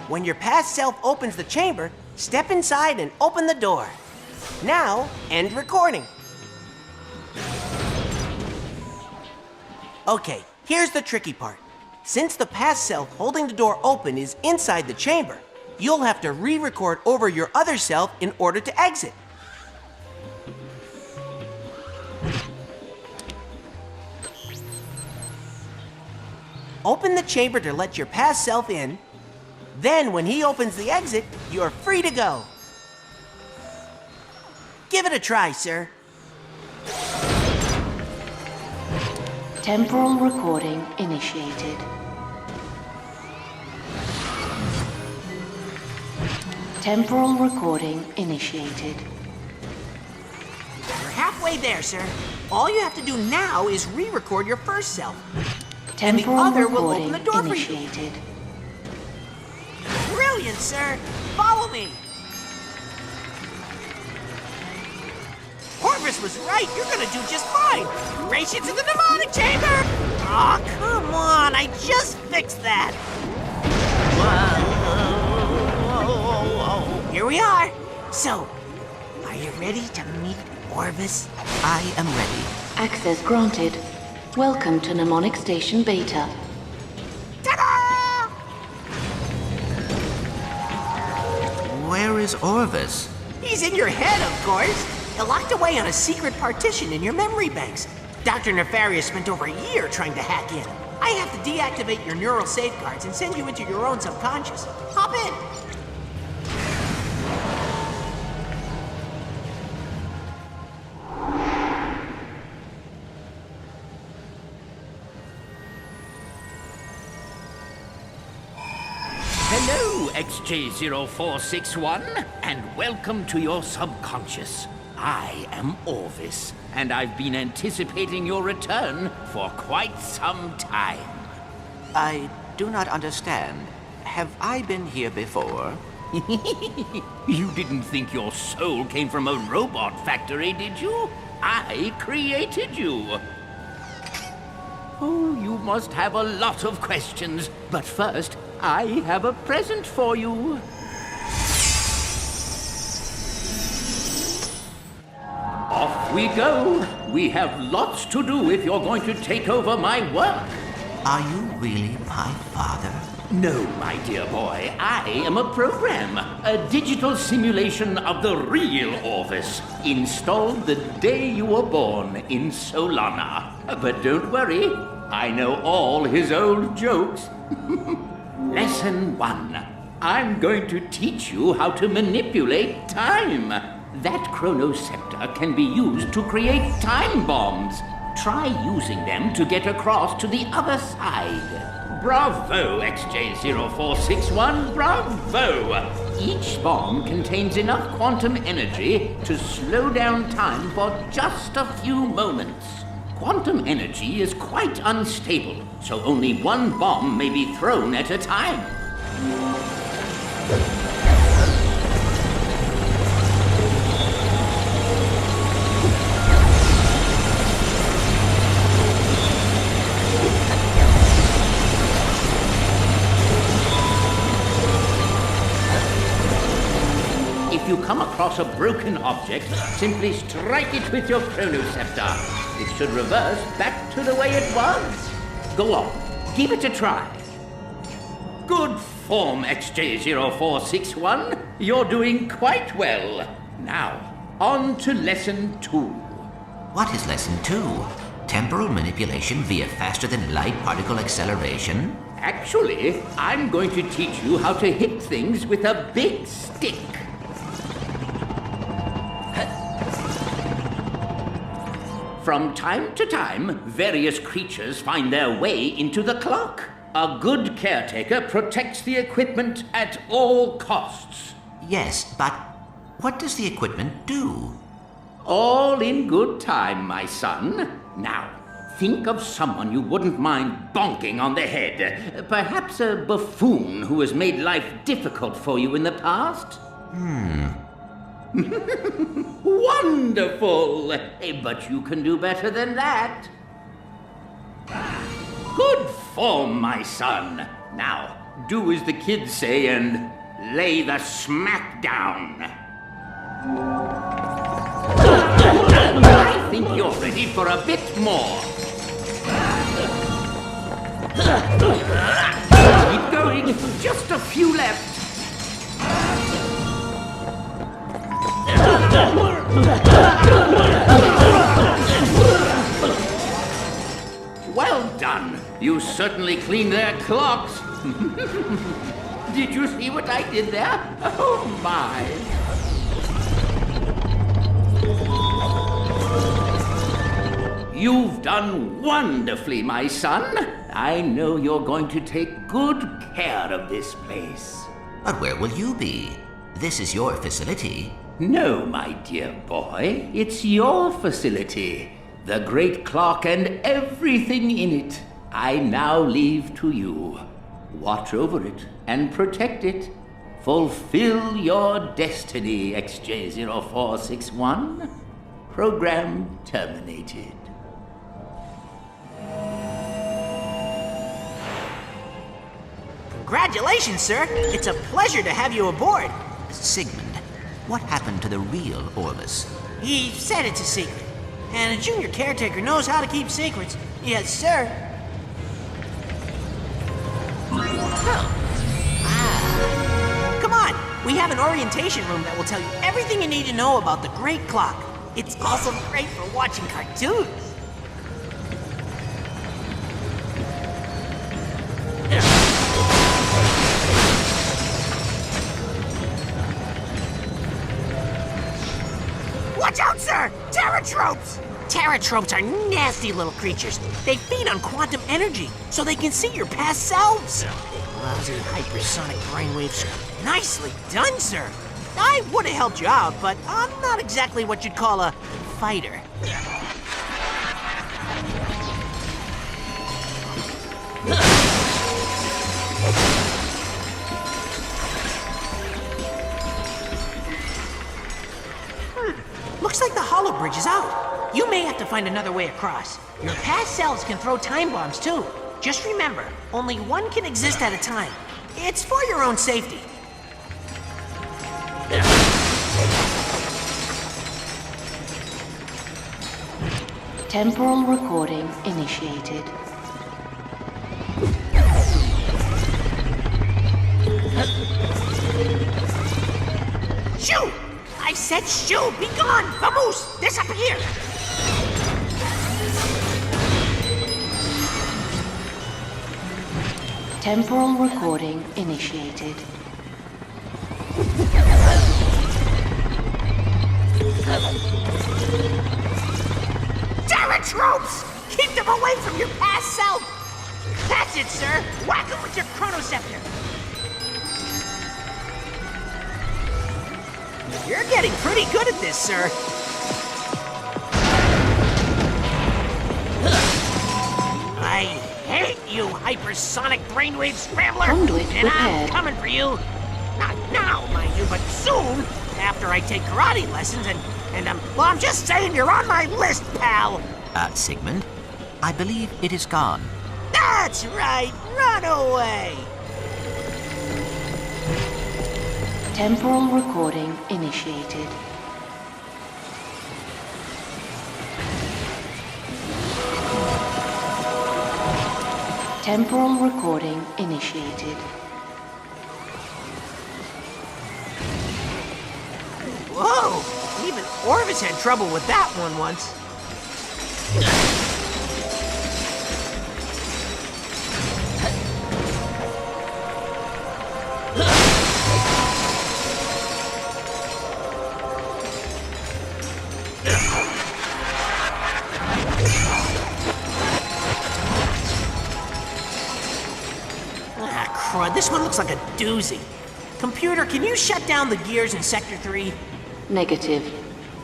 S6: When your past self opens the chamber, step inside and open the door. Now, end recording. Okay, here's the tricky part. Since the past self holding the door open is inside the chamber, you'll have to re-record over your other self in order to exit. Open the chamber to let your past self in. Then, when he opens the exit, you're free to go. Give it a try, sir.
S4: Temporal recording initiated. Temporal recording initiated.
S6: You're halfway there, sir. All you have to do now is re-record your first self.
S4: Temporal
S6: and the other will
S4: recording
S6: open the door
S4: initiated.
S6: for you. Brilliant, sir. Follow me. Orvis was right. You're gonna do just fine. Race into the mnemonic chamber. Aw, oh, come on. I just fixed that. Whoa. Here we are. So, are you ready to meet Orvis?
S7: I am ready.
S4: Access granted. Welcome to Mnemonic Station Beta.
S6: Ta-da!
S7: Where is Orvis?
S6: He's in your head, of course. Locked away on a secret partition in your memory banks. Dr. Nefarious spent over a year trying to hack in. I have to deactivate your neural safeguards and send you into your own subconscious. Hop in.
S1: Hello, XJ0461, and welcome to your subconscious. I am Orvis, and I've been anticipating your return for quite some time.
S7: I do not understand. Have I been here before?
S1: You didn't think your soul came from a robot factory, did you? I created you. Oh, you must have a lot of questions. But first, I have a present for you. Off we go. We have lots to do if you're going to take over my work.
S7: Are you really my father?
S1: No, my dear boy, I am a program, a digital simulation of the real Orvis, installed the day you were born in Solana. But don't worry, I know all his old jokes. Lesson 1. I'm going to teach you how to manipulate time. That chronoscepter can be used to create time bombs. Try using them to get across to the other side. Bravo, XJ0461, bravo! Each bomb contains enough quantum energy to slow down time for just a few moments. Quantum energy is quite unstable, so only one bomb may be thrown at a time. If you come across a broken object, simply strike it with your chronoscepter. It should reverse back to the way it was. Go on, give it a try. Good form, XJ0461. You're doing quite well. Now, on to lesson 2.
S7: What is lesson 2? Temporal manipulation via faster-than-light particle acceleration?
S1: Actually, I'm going to teach you how to hit things with a big stick. From time to time, various creatures find their way into the clock. A good caretaker protects the equipment at all costs.
S7: Yes, but what does the equipment do?
S1: All in good time, my son. Now, think of someone you wouldn't mind bonking on the head. Perhaps a buffoon who has made life difficult for you in the past? Wonderful! But you can do better than that. Good form, my son. Now, do as the kids say and lay the smack down. I think you're ready for a bit more. Keep going. Just a few left. Well done. You certainly cleaned their clocks. Did you see what I did there? Oh, my. You've done wonderfully, my son. I know you're going to take good care of this place.
S7: But where will you be? This is your facility.
S1: No, my dear boy. It's your facility. The great clock and everything in it, I now leave to you. Watch over it and protect it. Fulfill your destiny, XJ0461. Program terminated.
S6: Congratulations, sir. It's a pleasure to have you aboard.
S7: Sigmund, what happened to the real Orvis?
S6: He said it's a secret. And a junior caretaker knows how to keep secrets. Yes, sir. Come on! We have an orientation room that will tell you everything you need to know about the Great Clock. It's also great for watching cartoons. Watch out, sir! Terratropes! Terratropes are nasty little creatures. They feed on quantum energy, so they can see your past selves. Lousy hypersonic brainwaves. Nicely done, sir. I would have helped you out, but I'm not exactly what you'd call a fighter. Looks like the hollow bridge is out. You may have to find another way across. Your past selves can throw time bombs too. Just remember, only one can exist at a time. It's for your own safety.
S4: Temporal recording initiated.
S6: set, shoot! Be gone! Vamos! Disappear!
S4: Temporal recording initiated.
S6: Damn it, tropes! Keep them away from your past self! That's it, sir! Whack him with your chronoceptor! You're getting pretty good at this, sir. I hate you, hypersonic brainwave scrambler!
S4: Conduit
S6: and
S4: repaired.
S6: I'm coming for you! Not now, mind you, but soon, after I take karate lessons well, I'm just saying you're on my list, pal!
S7: Sigmund, I believe it is gone.
S6: That's right! Run away!
S4: Temporal recording initiated. Temporal recording initiated.
S6: Whoa! Even Orvis had trouble with that one once. Crud, this one looks like a doozy. Computer, can you shut down the gears in Sector 3?
S4: Negative,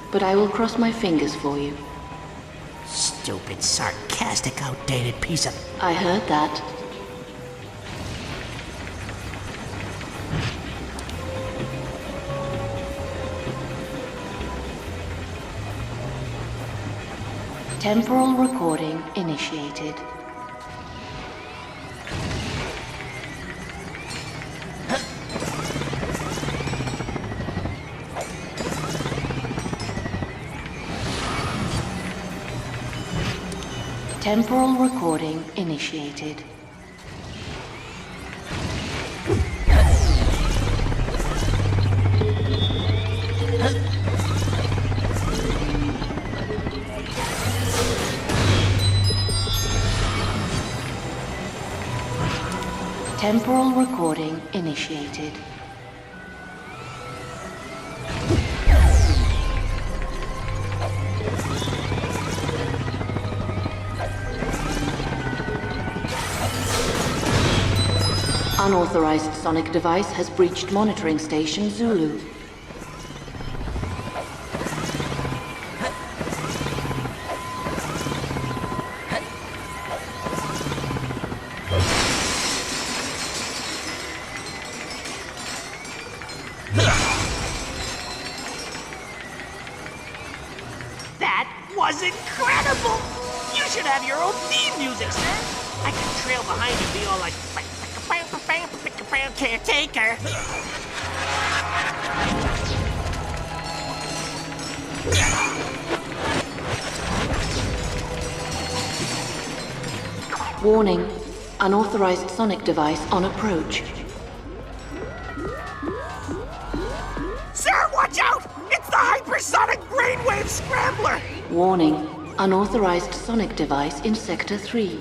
S4: but I will cross my fingers for you.
S6: Stupid, sarcastic, outdated piece of...
S4: I heard that. Temporal recording initiated. Temporal recording initiated. Temporal recording initiated. Unauthorized sonic device has breached monitoring station Zulu.
S6: That was incredible! You should have your own theme music, sir! I can trail behind and be all like... Caretaker!
S4: Warning. Unauthorized sonic device on approach.
S6: Sir, watch out! It's the hypersonic brainwave scrambler!
S4: Warning. Unauthorized sonic device in Sector 3.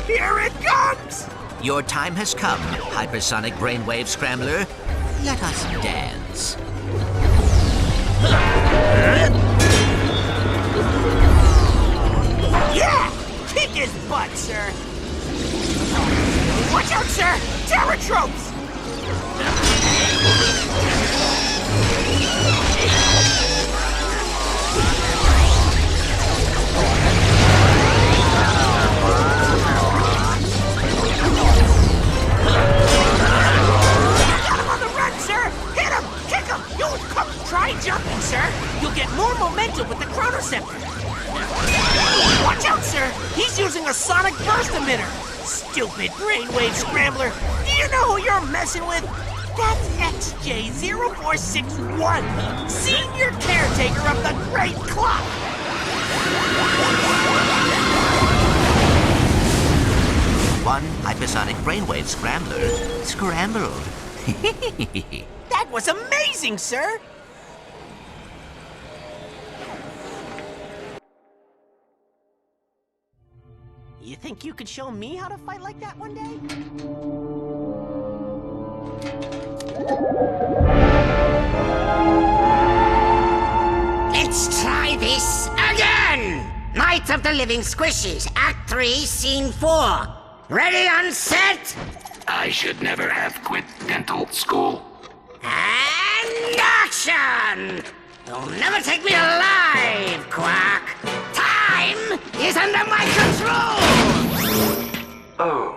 S6: Here it comes!
S7: Your time has come, hypersonic brainwave scrambler. Let us dance.
S6: Yeah! Kick his butt, sir! Watch out, sir! Terror tropes! Try jumping, sir. You'll get more momentum with the chronoceptor. Watch out, sir. He's using a sonic burst emitter. Stupid brainwave scrambler. Do you know who you're messing with? That's XJ0461, senior caretaker of the Great Clock.
S7: One hypersonic brainwave scrambler scrambled.
S6: That was amazing, sir! You think you could show me how to fight like that one day?
S2: Let's try this again! Night of the Living Squishies, Act 3, Scene 4. Ready on set?
S14: I should never have quit dental school.
S2: And action! You'll never take me alive, Quack! Time is under my control!
S3: Oh,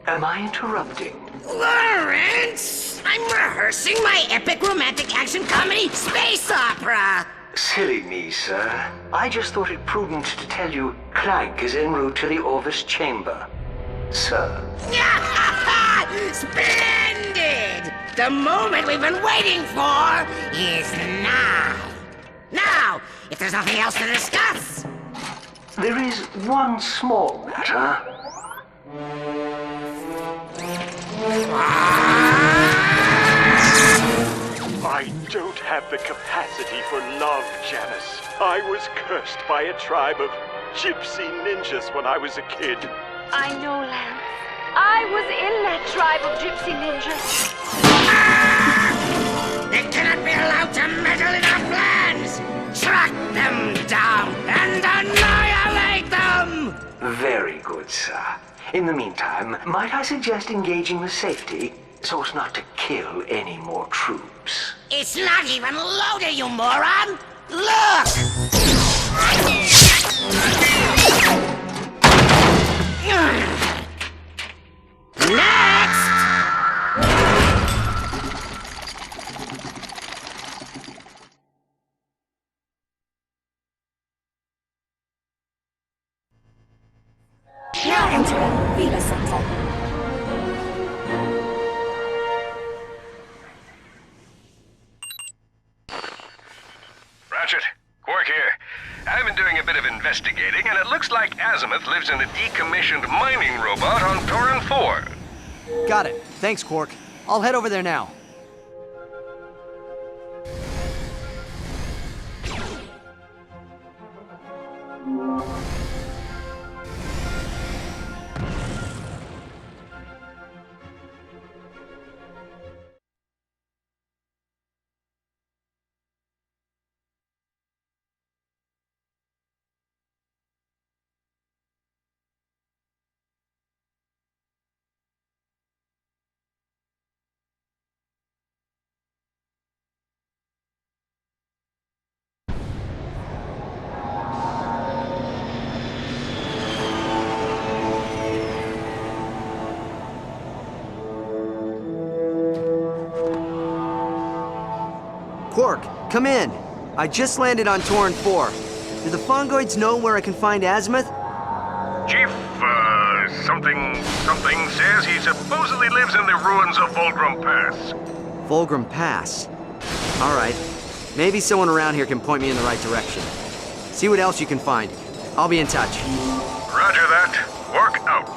S3: am I interrupting?
S2: Lawrence! I'm rehearsing my epic romantic action comedy space opera!
S3: Silly me, sir. I just thought it prudent to tell you Clank is en route to the Orvis chamber. Sir.
S2: Splendid! The moment we've been waiting for is now. Now, if there's nothing else to discuss.
S3: There is one small matter.
S16: I don't have the capacity for love, Janice. I was cursed by a tribe of gypsy ninjas when I was a kid.
S17: I know, Lance. I was in that tribe of gypsy ninjas.
S2: They cannot be allowed to meddle in our plans! Track them down and annihilate them!
S3: Very good, sir. In the meantime, might I suggest engaging the safety so as not to kill any more troops?
S2: It's not even loaded, you moron! Look! Next!
S10: Now entering Vila Center.
S14: Ratchet, Quark here. I've been doing a bit of investigating, and it looks like Azimuth lives in a decommissioned mining robot on Torin 4.
S9: Got it. Thanks, Quark. I'll head over there now. Quark, come in. I just landed on Torin 4. Do the Fongoids know where I can find Azimuth?
S14: Chief, something says he supposedly lives in the ruins of Fulgrim Pass.
S9: Fulgrim Pass. All right. Maybe someone around here can point me in the right direction. See what else you can find. I'll be in touch.
S14: Roger that. Work out.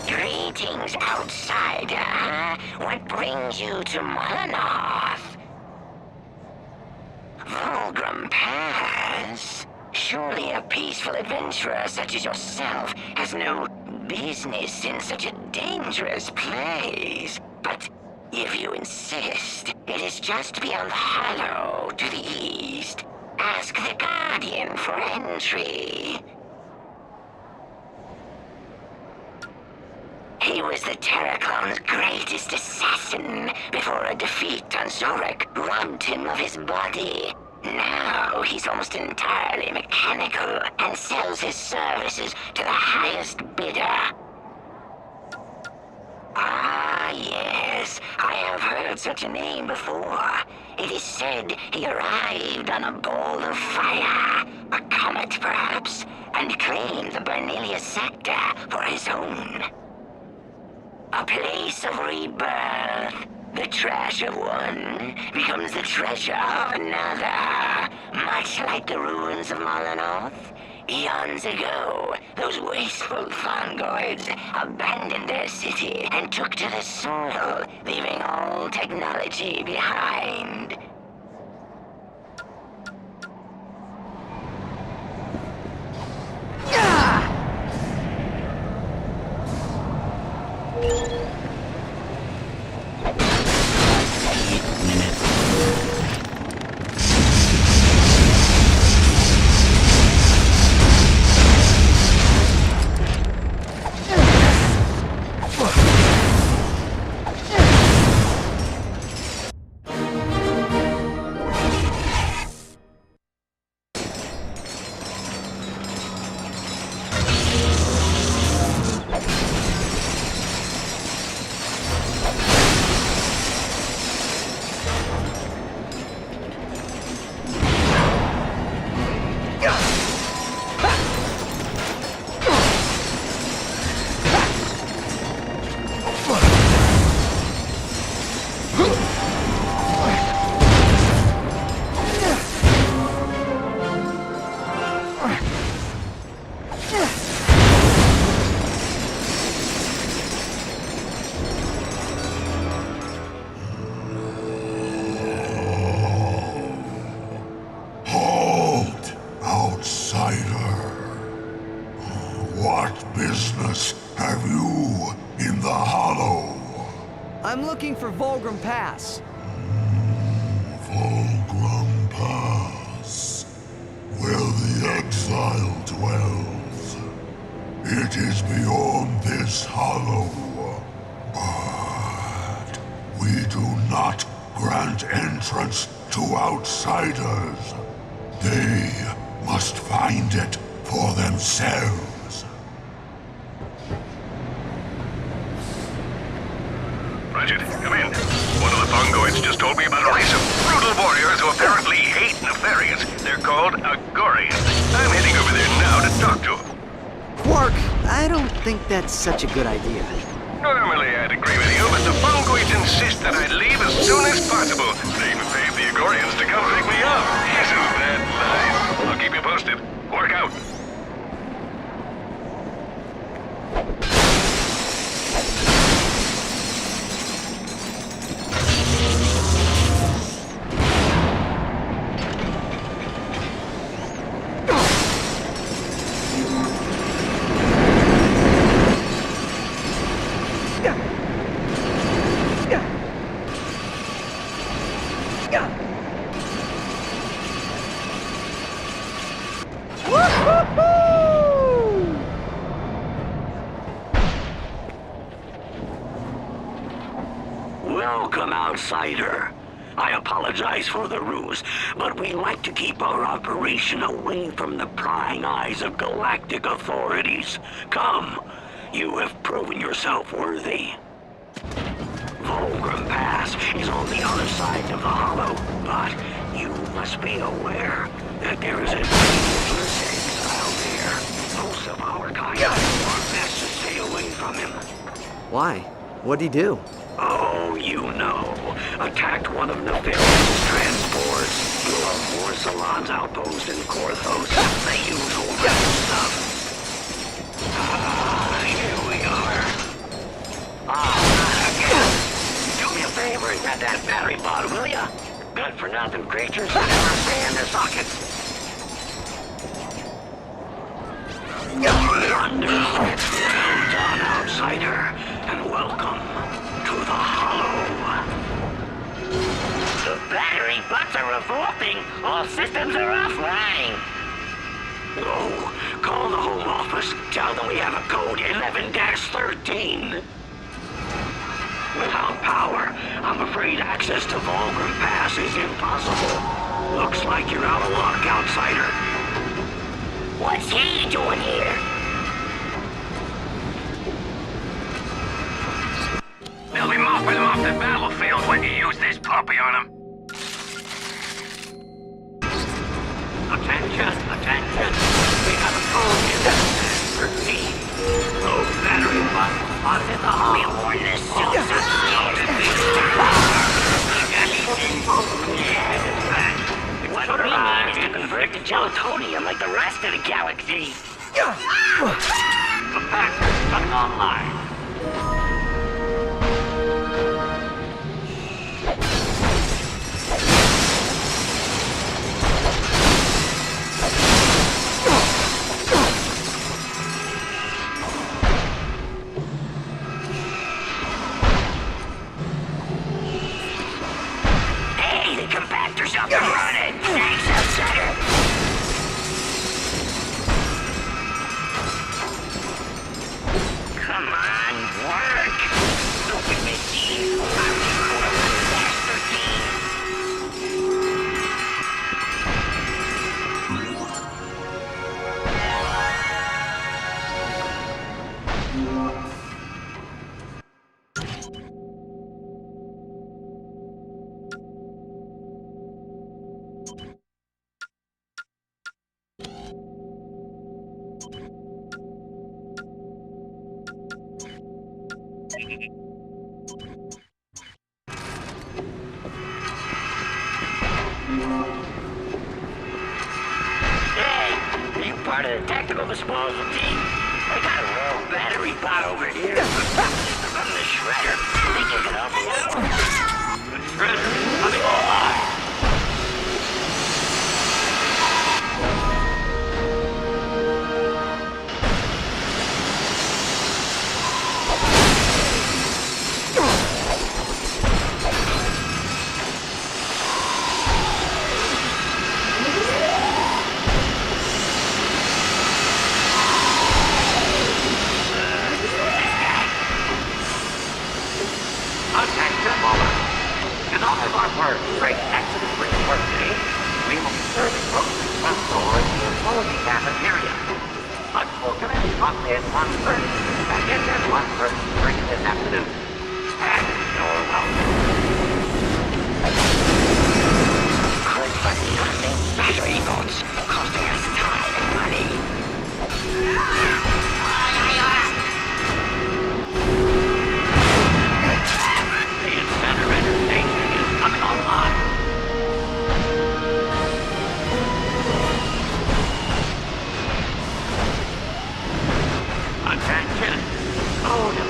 S2: Greetings, outsider. What brings you to Molinoff? Fulgrim Pass? Surely a peaceful adventurer such as yourself has no business in such a dangerous place. But if you insist, it is just beyond the hollow to the east. Ask the Guardian for entry. He was the Terraclone's greatest assassin before a defeat on Zorak robbed him of his body. Now he's almost entirely mechanical and sells his services to the highest bidder. Ah, yes, I have heard such a name before. It is said he arrived on a ball of fire, a comet perhaps, and claimed the Bernilius sector for his own. A place of rebirth. The trash of one becomes the treasure of another, much like the ruins of Molinoth. Eons ago, those wasteful Fongoids abandoned their city and took to the soil, leaving all technology behind.
S9: I'm looking for Volgrim Pass.
S18: Volgrim Pass, where the exile dwells. It is beyond this hollow, but we do not grant entrance to outsiders. They must find it for themselves.
S14: Ratchet, come in. One of the Fongoids just told me about a race of brutal warriors who apparently hate Nefarians. They're called Agorians. I'm heading over there now to talk to them.
S9: Quark, I don't think that's such a good idea.
S14: Normally I'd agree with you, but the Fongoids insist that I leave as soon as possible. They even paid the Agorians to come pick me up. Isn't that nice? I'll keep you posted. Work out.
S1: Welcome, outsider. I apologize for the ruse, but we like to keep our operation away from the prying eyes of galactic authorities. Come, you have proven yourself worthy. Volgrim Pass is on the other side of the hollow, but you must be aware that there is a dangerous exile there. Most of our kind are best to stay away from him.
S9: Why? What'd he do?
S1: Oh, you know. Attacked one of Nefarious' transports. Blew up Morsalon's outpost in Korthos. The usual stuff. Here we are. Not again. Do me a favor and grab that battery pod, will ya? Good-for-nothing creatures that never stay in their sockets. Wonderful. Well done, outsider. And welcome to the hollow. The battery butts are revolting. All systems are offline. Oh, call the home office. Tell them we have a code 11-13. Without power, I'm afraid access to Volgrim Pass is impossible. Looks like you're out of luck, outsider.
S2: What's he doing here?
S14: They'll be mopping off the battlefield when you use copy on him.
S1: Attention, attention. We have a code in Sector 13. No battery box spotted in the hall. We warn this suit What we need is to convert to gelatonium like the rest of the galaxy. The factory's coming online. Hey, the compactor's up and running. Thanks, outsider. Come on, work! Stupid machine! I'm Master Hey, you part of the technical disposal team? I got a raw battery pot over here. From the shredder. Think you can help me out? The shredder? Coming online. Right next to the Green Workday, we will be serving roasted console in the Apology cafeteria. Lunch will commence promptly at 1:30. Back in at 1:30 this afternoon. And you're welcome. Good for nothing battery votes, costing us time and money. The incinerator station is coming online. Attention! Code 11.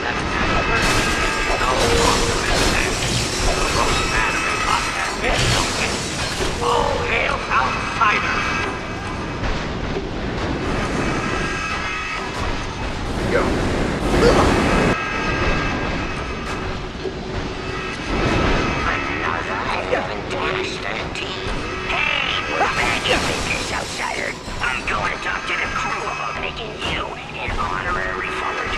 S1: No longer business. The road battery box has been broken. All hail outsiders! Hey, we're back in business, outsider. I'm going to talk to the crew about making you an honorary forward.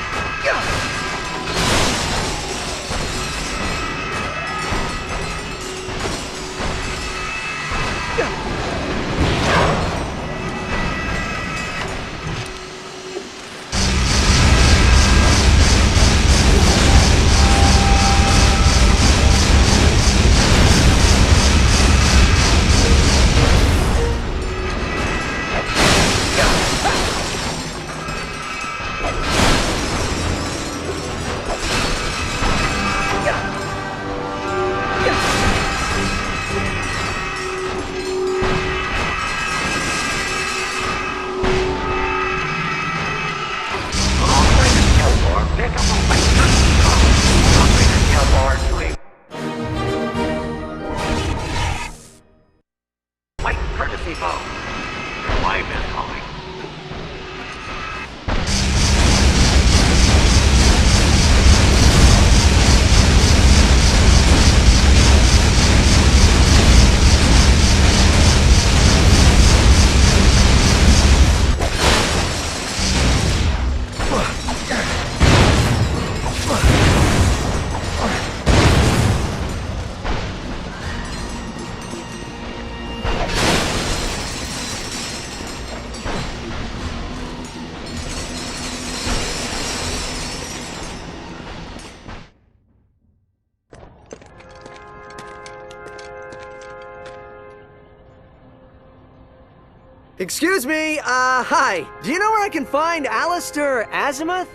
S9: Excuse me, hi. Do you know where I can find Alistair Azimuth?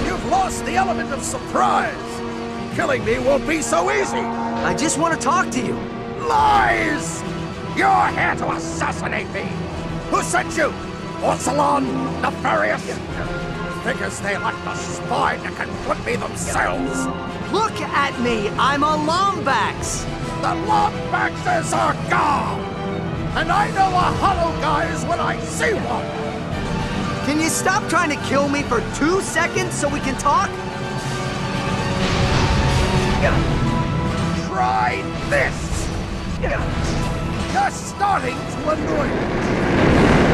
S11: You've lost the element of surprise. Killing me won't be so easy.
S9: I just want to talk to you.
S11: Lies! You're here to assassinate me. Who sent you? Orsalon? Nefarious? Figures they lack the spine to confront me themselves.
S9: Look at me! I'm a Lombax!
S11: The Lombaxes are gone! And I know a hollow guys when I see one!
S9: Can you stop trying to kill me for 2 seconds so we can talk?
S11: Try this! You're starting to annoy me!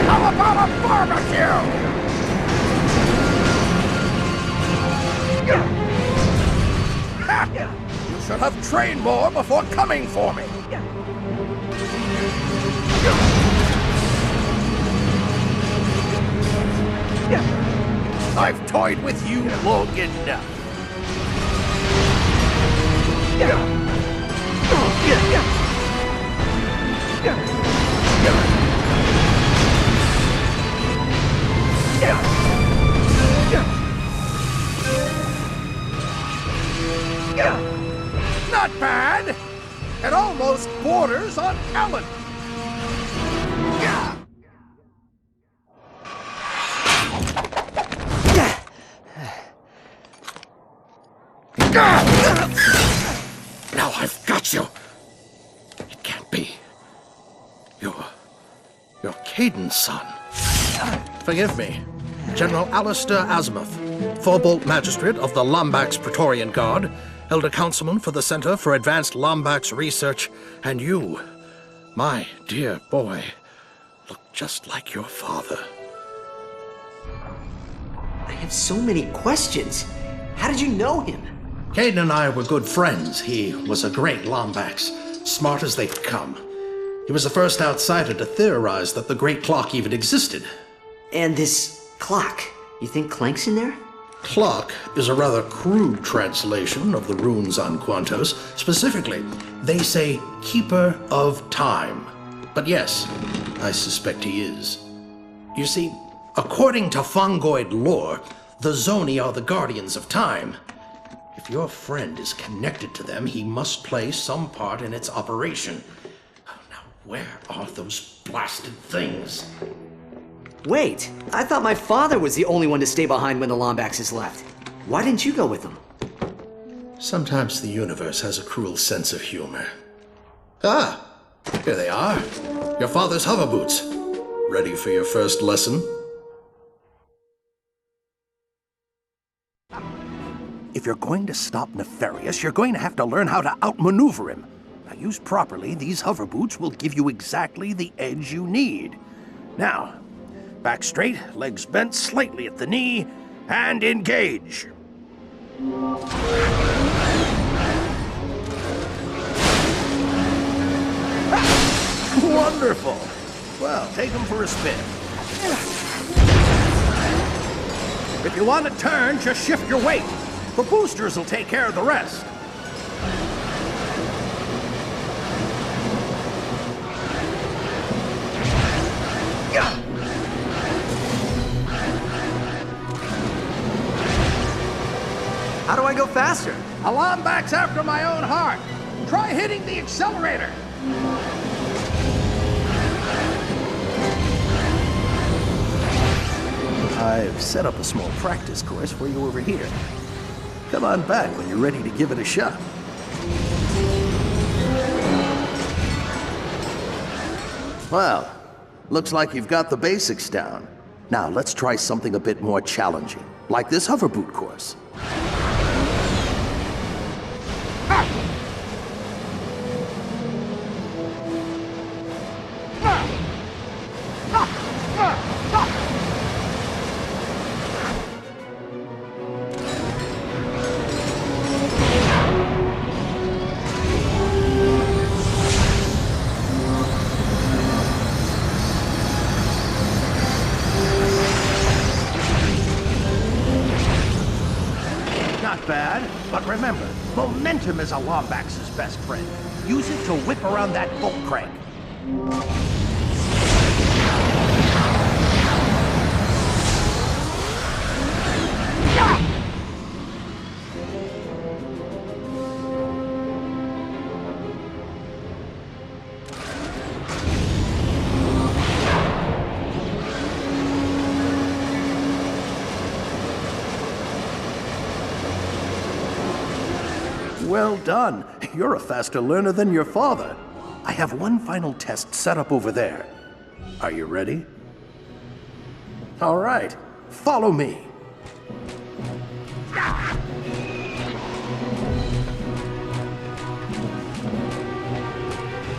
S11: How about a barbecue? You should have trained more before coming for me! I've toyed with you long enough. Not bad! It almost borders on talent! Now I've got you! It can't be. You're Caden's son.
S19: Forgive me. General Alistair Azimuth, Forbolt Magistrate of the Lombax Praetorian Guard, Elder Councilman for the Center for Advanced Lombax Research, and you, my dear boy, look just like your father.
S9: I have so many questions. How did you know him?
S19: Caden and I were good friends. He was a great Lombax, smart as they could come. He was the first outsider to theorize that the Great Clock even existed.
S9: And this clock, you think Clank's in there?
S19: Clock is a rather crude translation of the runes on Quantos. Specifically, they say Keeper of Time. But yes, I suspect he is. You see, according to Fungoid lore, the Zoni are the guardians of time. If your friend is connected to them, he must play some part in its operation. Now, where are those blasted things?
S9: Wait, I thought my father was the only one to stay behind when the Lombaxes left. Why didn't you go with them?
S19: Sometimes the universe has a cruel sense of humor. Ah, here they are. Your father's hover boots. Ready for your first lesson?
S11: If you're going to stop Nefarious, you're going to have to learn how to outmaneuver him. Now, used properly, these hover boots will give you exactly the edge you need. Now, back straight, legs bent slightly at the knee, and engage. Wonderful. Well, take him for a spin. If you want to turn, just shift your weight. The boosters will take care of the rest.
S9: How do I go faster?
S11: A Lombax after my own heart. Try hitting the accelerator. I've set up a small practice course for you over here. Come on back when you're ready to give it a shot. Well, looks like you've got the basics down. Now let's try something a bit more challenging, like this hover boot course.
S20: bad, but remember, momentum is a Lombax's best friend. Use it to whip around that bolt crank. Well done. You're a faster learner than your father. I have one final test set up over there. Are you ready? All right, follow me.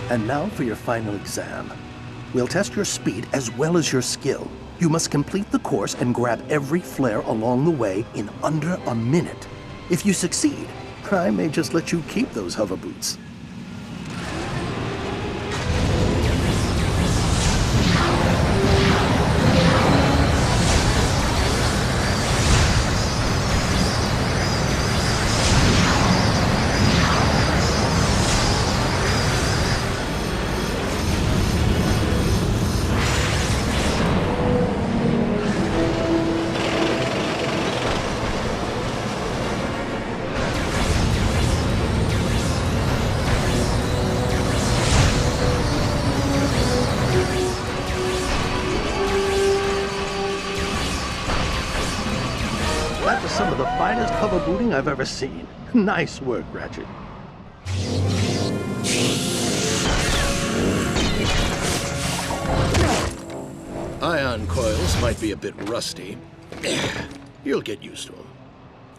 S20: And now for your final exam. We'll test your speed as well as your skill. You must complete the course and grab every flare along the way in under a minute. If you succeed, I may just let you keep those hover boots. That was some of the finest hover booting I've ever seen. Nice work, Ratchet.
S19: Ion coils might be a bit rusty. You'll get used to them.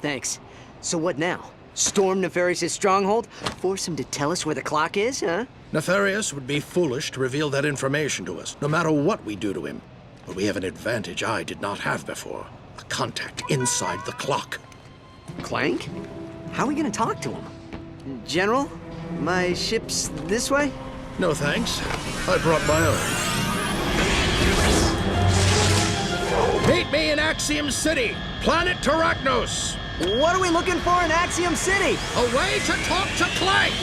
S9: Thanks. So what now? Storm Nefarious' stronghold? Force him to tell us where the clock is, huh?
S19: Nefarious would be foolish to reveal that information to us, no matter what we do to him. But we have an advantage I did not have before. A contact inside the clock.
S9: Clank? How are we gonna talk to him? General, my ship's this way?
S19: No thanks. I brought my own. Meet me in Axiom City, planet Terragnos.
S9: What are we looking for in Axiom City?
S19: A way to talk to Clank!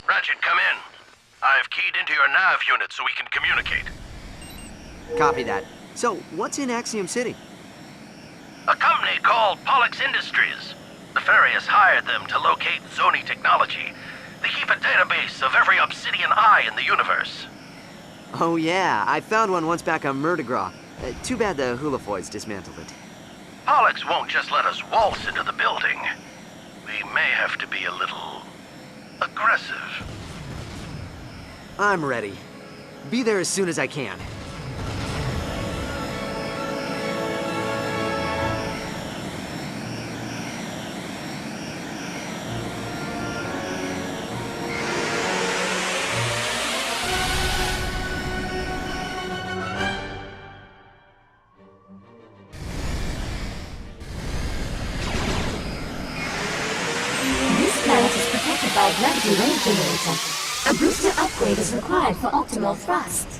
S14: Ratchet, come in. I've keyed into your nav unit so we can communicate.
S9: Copy that. So, what's in Axiom City?
S14: A company called Pollux Industries. Nefarious hired them to locate Zoni technology. They keep a database of every obsidian eye in the universe.
S9: Oh yeah, I found one once back on Murdegraw. Too bad the Hulafoids dismantled it.
S14: Pollux won't just let us waltz into the building. We may have to be a little aggressive.
S9: I'm ready. Be there as soon as I can.
S10: simulator. A booster upgrade is required for optimal thrust.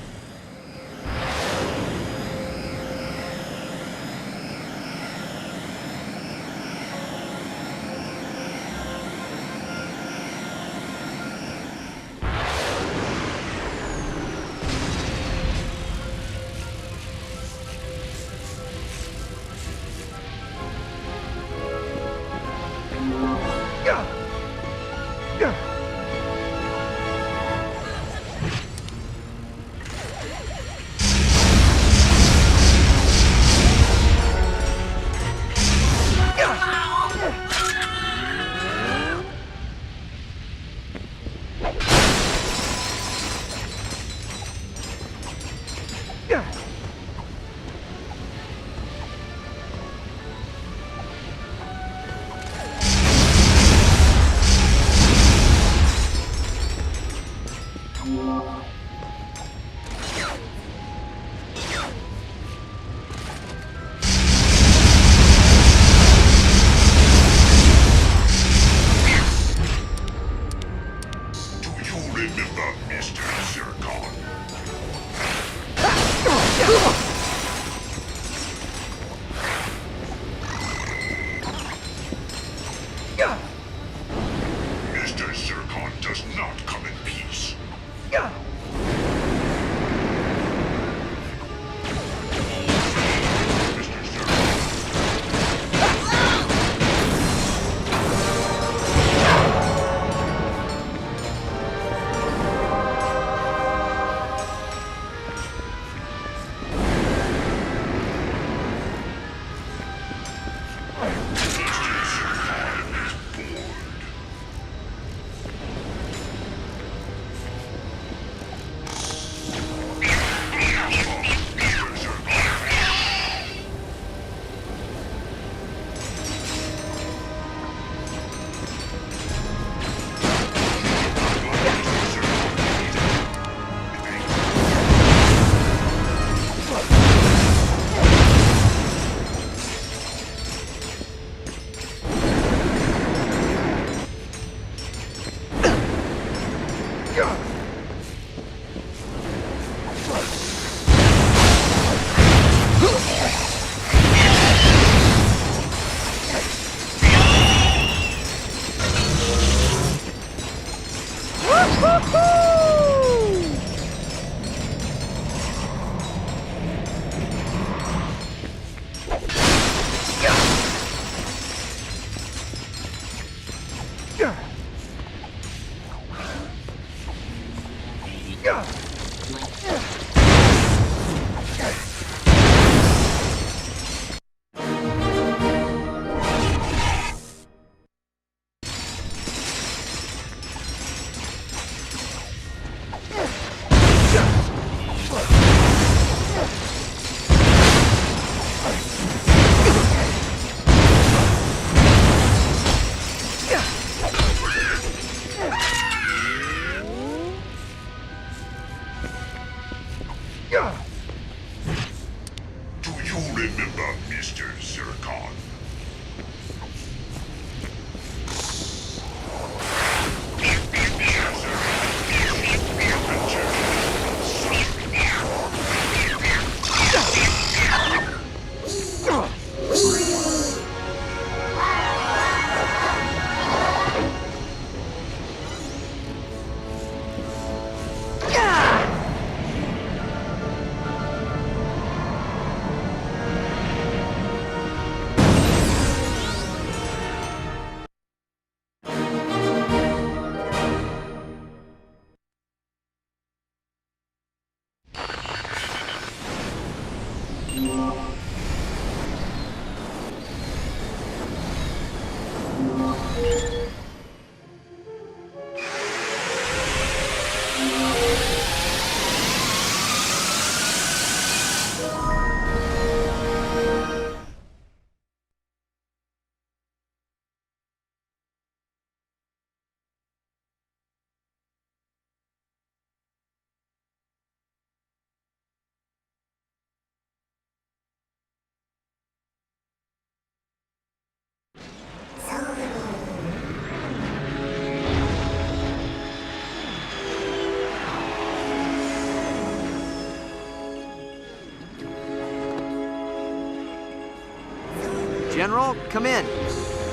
S9: General, come in.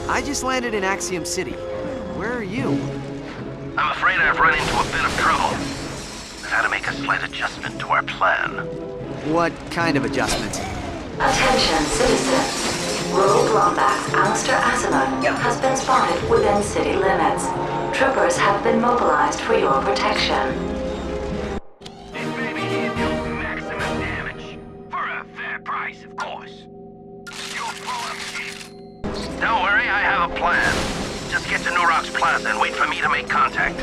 S9: I just landed in Axiom City. Where are you?
S14: I'm afraid I've run into a bit of trouble. I've had to make a slight adjustment to our plan.
S9: What kind of adjustment?
S4: Attention, citizens. Rogue Lombax Alistair Asimov has been spotted within city limits. Troopers have been mobilized for your protection.
S14: This baby here deals maximum damage. For a fair price, of course. You'll pull up, Chief. Don't worry, I have a plan. Just get to Nurok's Plaza and wait for me to make contact.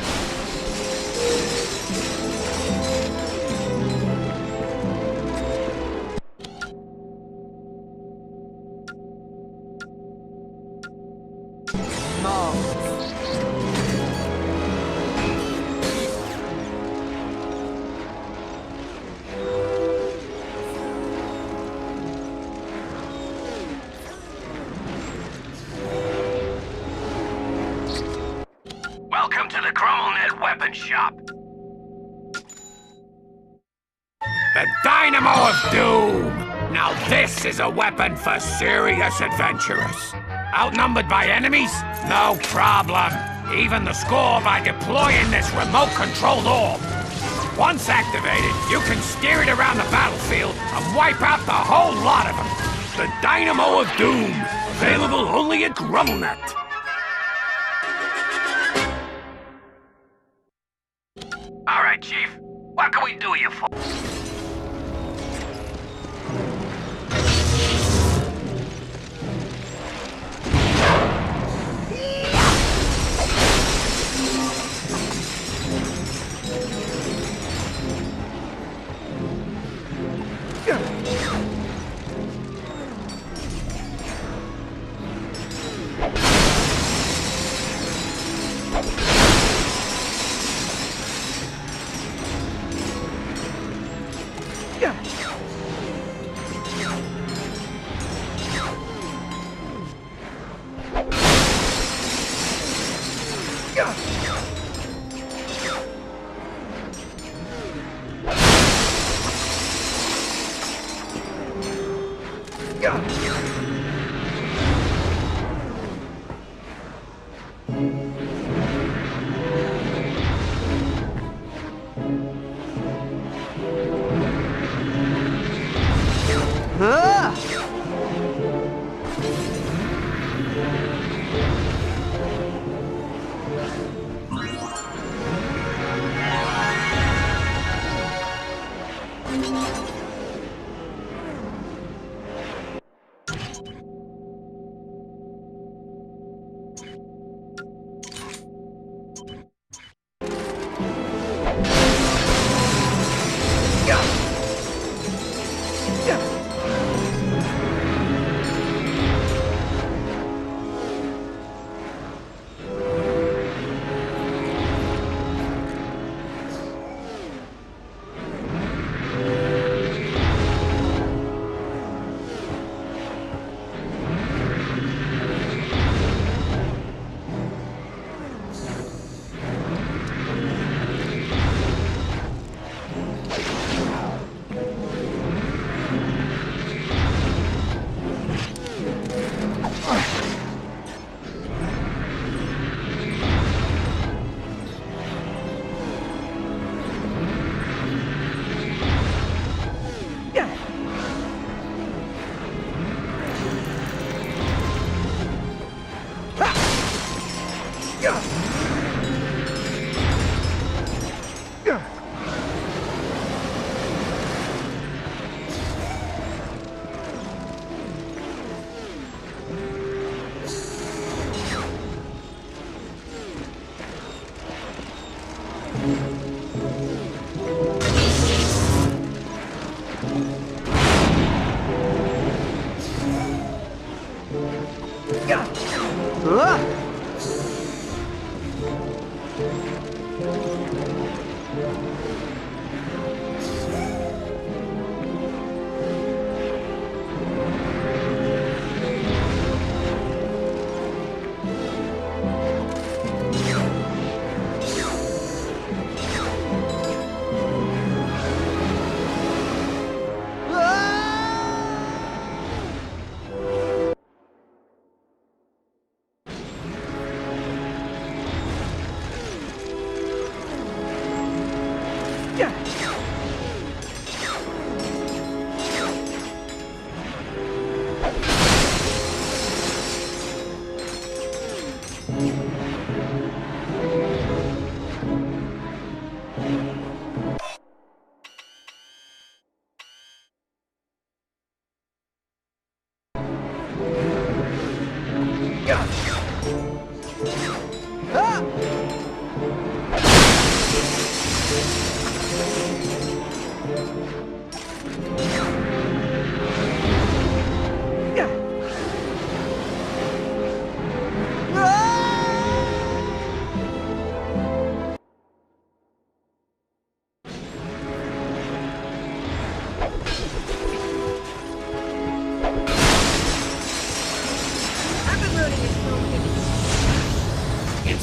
S14: Welcome to the ChromoNet weapon shop.
S11: The Dynamo of Doom! Now this is a weapon for serious adventurers. Outnumbered by enemies? No problem. Even the score by deploying this remote-controlled orb. Once activated, you can steer it around the battlefield and wipe out the whole lot of them. The Dynamo of Doom. Available only at ChromoNet.
S14: All right, Chief. What can we do you for?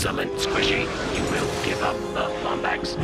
S14: Excellent, Squishy. You will give up the Lombax.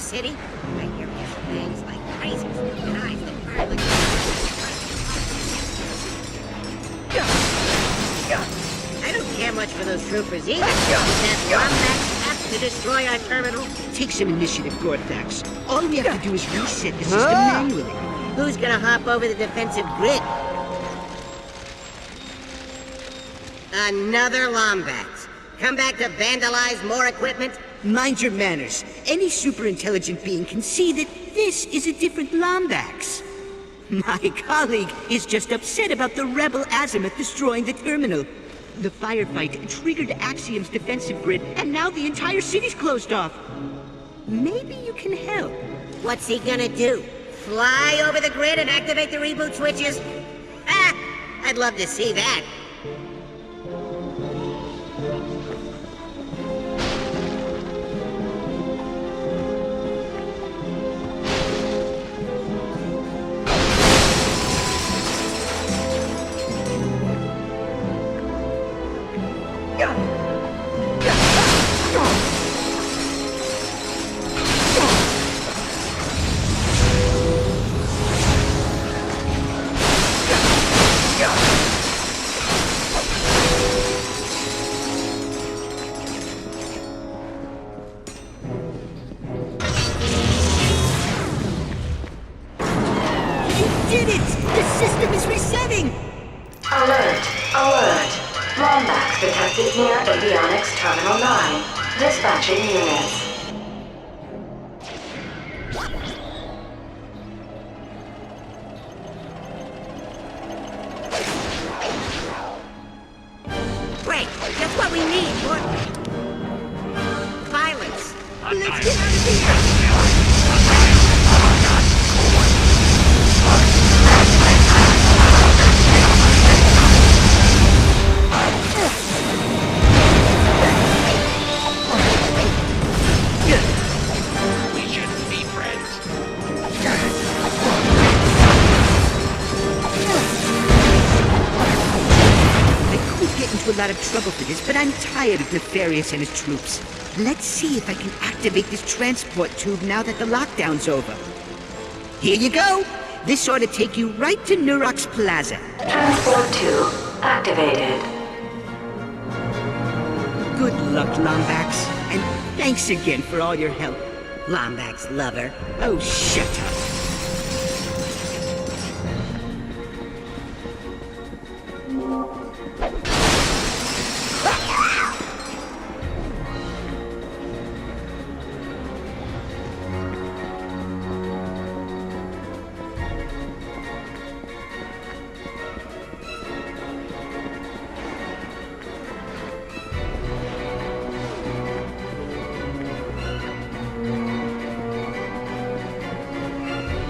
S6: City? I hear things like crazy and eyes that burn like... I don't care much for those troopers either. That Lombax have to destroy our terminal.
S21: Take some initiative, Gorthax. All we have to do is reset the system manually.
S6: Who's gonna hop over the defensive grid? Another Lombax. Come back to vandalize more equipment?
S21: Mind your manners. Any super-intelligent being can see that this is a different Lombax. My colleague is just upset about the rebel Azimuth destroying the terminal. The firefight triggered Axiom's defensive grid, and now the entire city's closed off. Maybe you can help.
S6: What's he gonna do? Fly over the grid and activate the reboot switches? Ah! I'd love to see that.
S4: Detected near Avionics Terminal 9. Dispatching units.
S6: Great! That's what we need, more... pilots! Let's get out of here!
S21: A lot of trouble for this, but I'm tired of Nefarious and his troops. Let's see if I can activate this transport tube now that the lockdown's over. Here you go! This ought to take you right to Nurox Plaza.
S4: Transport tube activated.
S21: Good luck, Lombax, and thanks again for all your help.
S6: Lombax lover.
S21: Oh, shut up.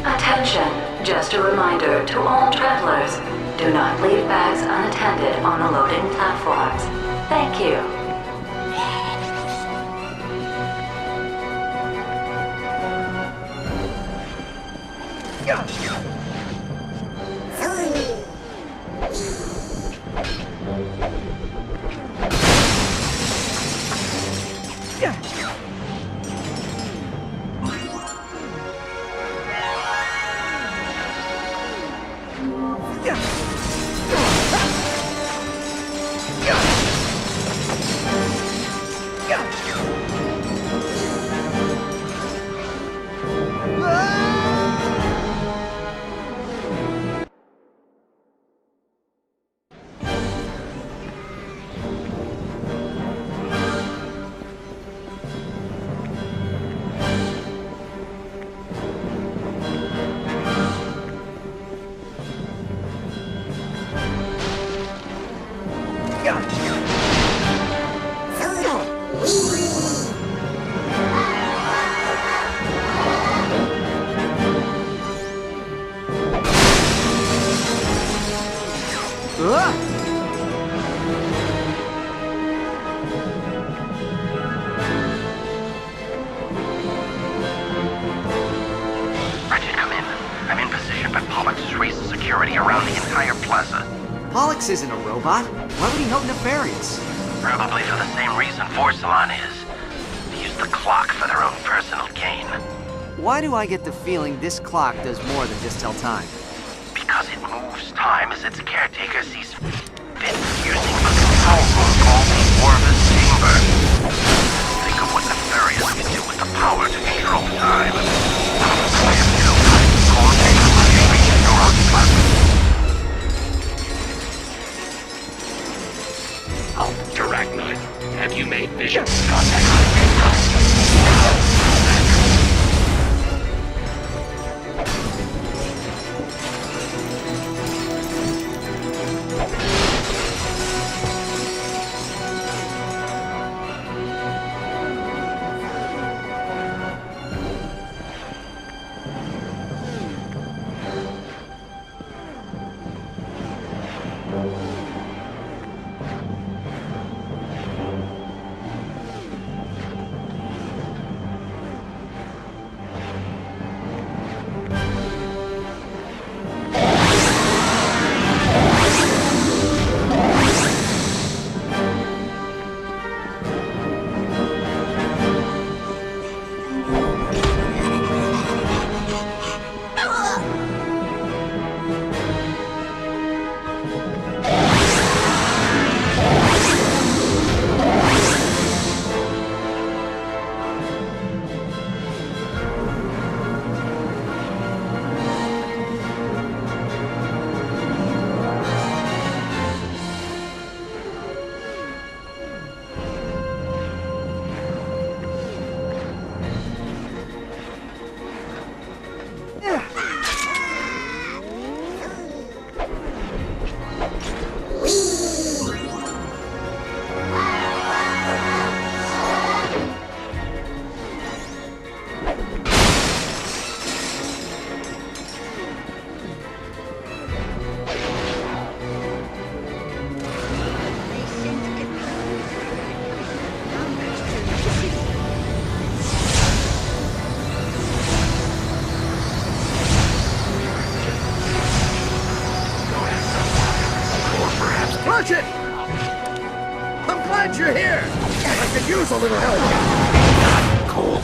S4: Attention, just a reminder to all travelers, do not leave bags unattended on the loading platforms. Thank you.
S9: Pollux isn't a robot. Why would he help Nefarious?
S13: Probably for the same reason Forsalon is. To use the clock for their own personal gain.
S9: Why do I get the feeling this clock does more than just tell time?
S13: Because it moves time as its caretaker sees fit, using the control room called the Orvis Chamber. Think of what Nefarious can do with the power to control time.
S14: Arachnid, have you made vision contact?
S19: Ratchet! I'm glad you're here! I could use a little help!
S14: Cool.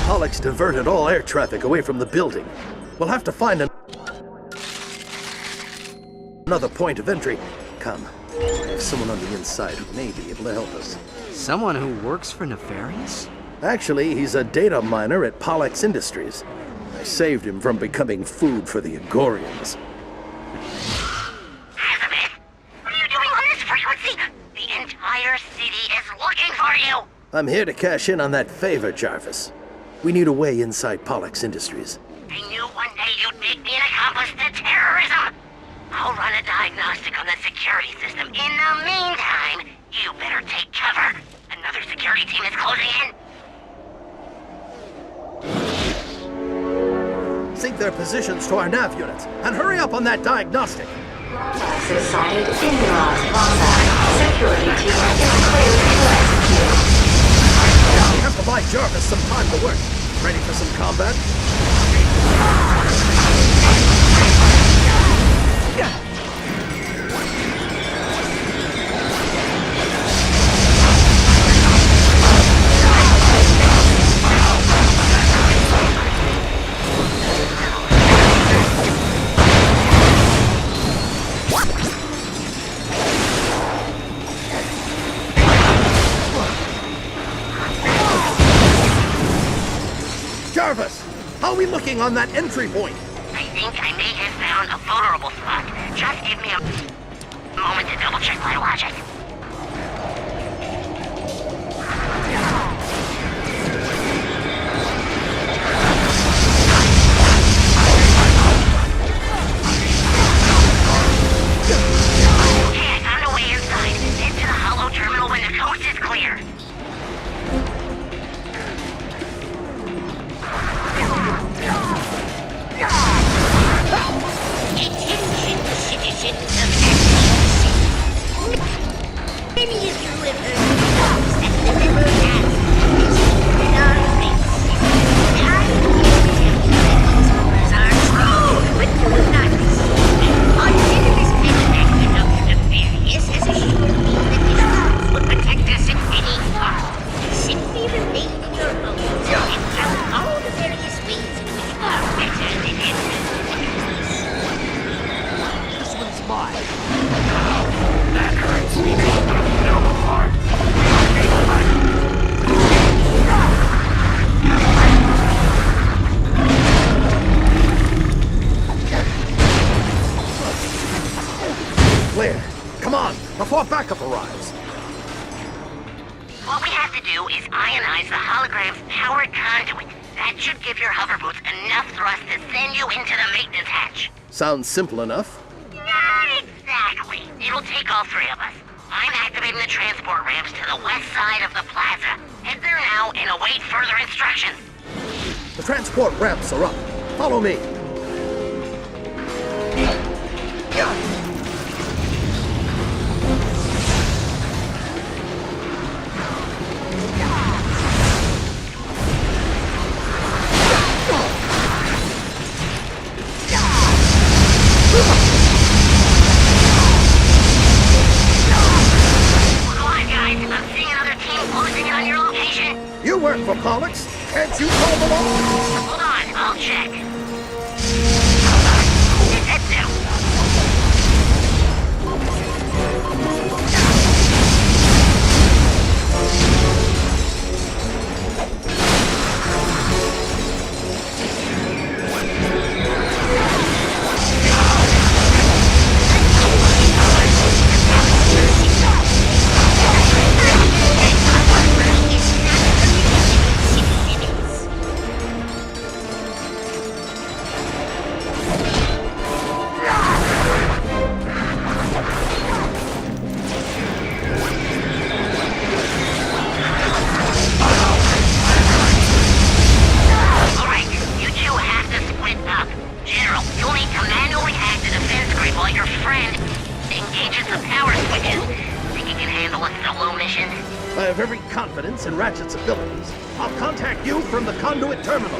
S20: Pollux diverted all air traffic away from the building. We'll have to find another point of entry. Come. There's someone on the inside who may be able to help us.
S9: Someone who works for Nefarious?
S20: Actually, he's a data miner at Pollux Industries. I saved him from becoming food for the Agorians.
S2: Azabeth, what are you doing on this frequency? The entire city is looking for you!
S20: I'm here to cash in on that favor, Jarvis. We need a way inside Pollux Industries.
S2: I knew one day you'd make me an accomplice to terrorism! I'll run a diagnostic on the security system. In the meantime, you better take cover. Another security team is closing in.
S20: Sync their positions to our nav units, and hurry up on that diagnostic!
S4: Access sighted in Ross Plaza. Security team is cleared to execute.
S20: We have to buy Jarvis some time to work. Ready for some combat? Jarvis, how are we looking on that entry point?
S2: I think I may have found a vulnerable spot. Just give me a moment to double check my logic. Okay, I found a way inside. Head to the hollow terminal when the coast is clear. Attention, citizens of
S20: backup arrives.
S2: What we have to do is ionize the hologram's powered conduit. That should give your hover boots enough thrust to send you into the maintenance hatch.
S20: Sounds simple enough.
S2: Not exactly. It'll take all three of us. I'm activating the transport ramps to the west side of the plaza. Head there now and await further instructions.
S20: The transport ramps are up. Follow me. You work for Pollux. Can't you call them all?
S2: Hold on, I'll check. It's now.
S20: I have every confidence in Ratchet's abilities. I'll contact you from the conduit terminal.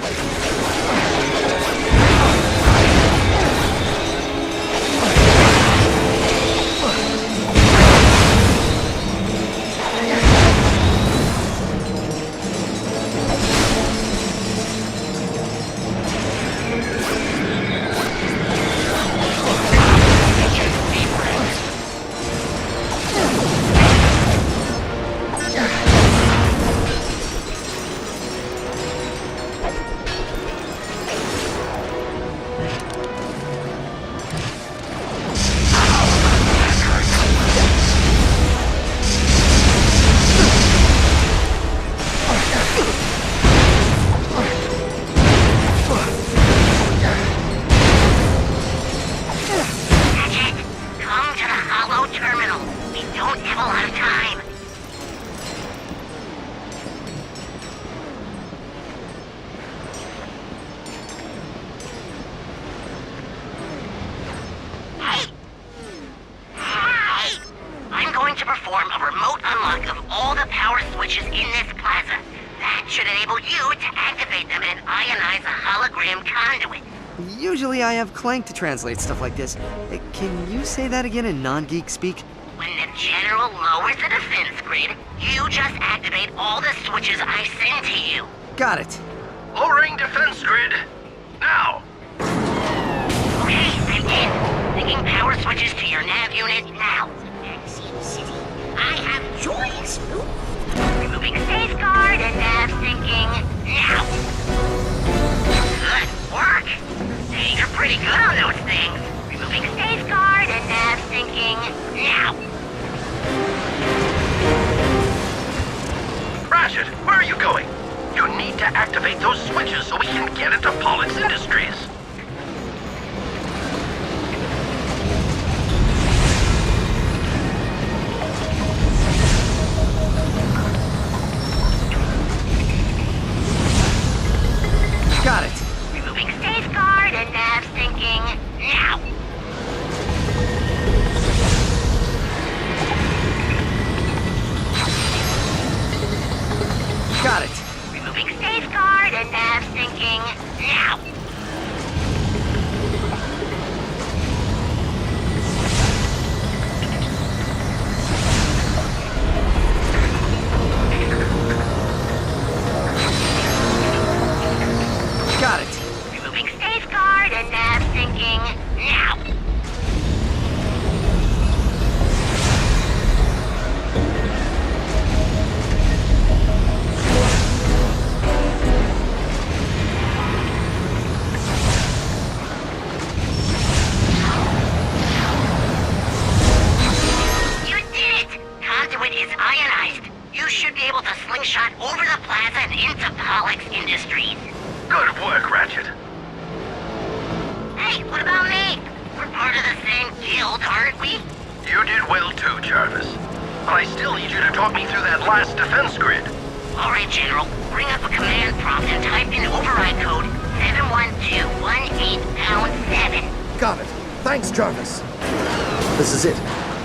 S9: Usually I have Clank to translate stuff like this. Can you say that again in non-geek speak?
S2: When the General lowers the defense grid, you just activate all the switches I send to you.
S9: Got it.
S13: Lowering defense grid. Now.
S2: Okay, I'm in. Linking power switches to your nav unit now. Axiom City. I have choice. Removing safeguard and nav syncing now. Good work. Hey, you're pretty good on those things. Removing safeguard and nav syncing now.
S13: Ratchet, where are you going? You need to activate those switches so we can get into Pollux Industries.
S9: Got it.
S2: Removing safeguard and nav syncing now.
S9: Got it.
S2: Removing safeguard and nav syncing now.
S9: Got it.
S2: Removing safeguard and nav syncing now. shot over the plaza and into Pollock's Industries.
S13: Good work, Ratchet.
S2: Hey, what about me? We're part of the same guild, aren't we?
S13: You did well too, Jarvis. But I still need you to talk me through that last defense grid.
S2: All right, General. Bring up a command prompt and type in override code 71218#7.
S20: Got it. Thanks, Jarvis. This is it.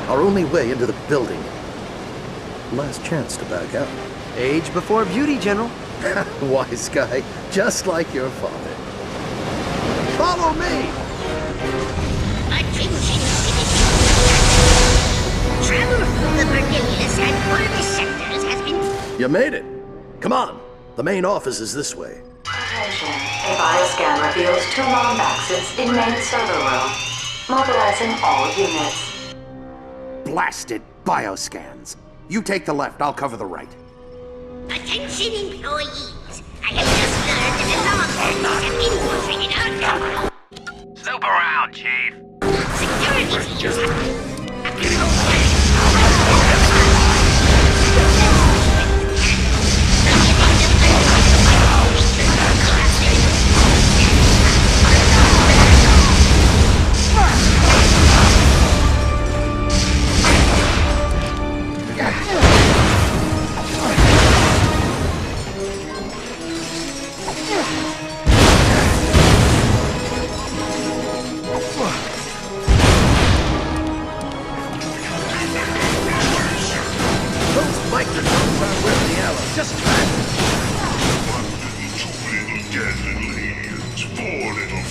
S20: Our only way into the building. Last chance to back out.
S9: Age before beauty, General.
S20: Wise guy, just like your father. Follow me!
S2: Attention, citizens. Travel through the Bernilius and Orvis sectors has been...
S20: You made it. Come on. The main office is this way.
S4: Attention. A bioscan reveals 2 Lombaxes in main server room. Mobilizing all units.
S12: Blasted bioscans. You take the left, I'll cover the right.
S2: Attention, employees. I have just learned that the Lombaxes have infiltrated our company.
S13: Snoop around, Chief.
S2: Security teams have...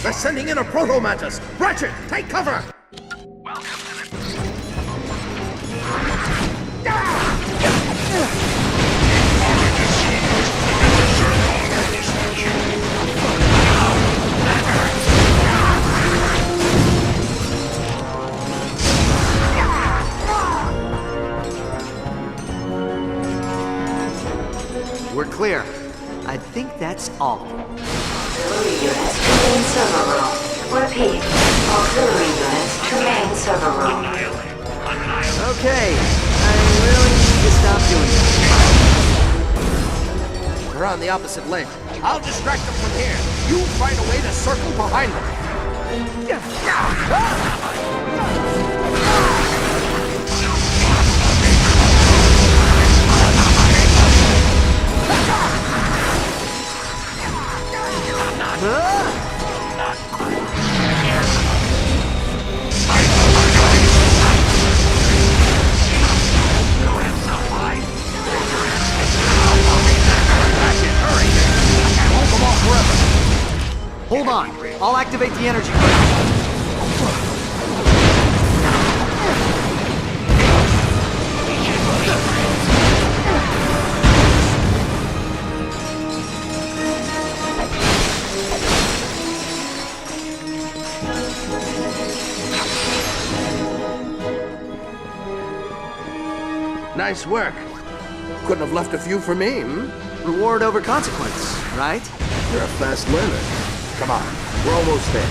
S20: They're sending in a proto-mantis! Ratchet, take cover!
S9: We're clear. I think that's all.
S4: Auxiliary units to main server room. Repeat. Auxiliary units to main server room.
S9: Okay, I really need to stop doing this.
S12: They're on the opposite lane. I'll distract them from here. You find a way to circle behind them.
S9: Hold on. I'll activate the energy.
S12: Nice work. Couldn't have left a few for me, hmm?
S9: Reward over consequence, right?
S20: You're a fast learner.
S12: Come on, we're almost there.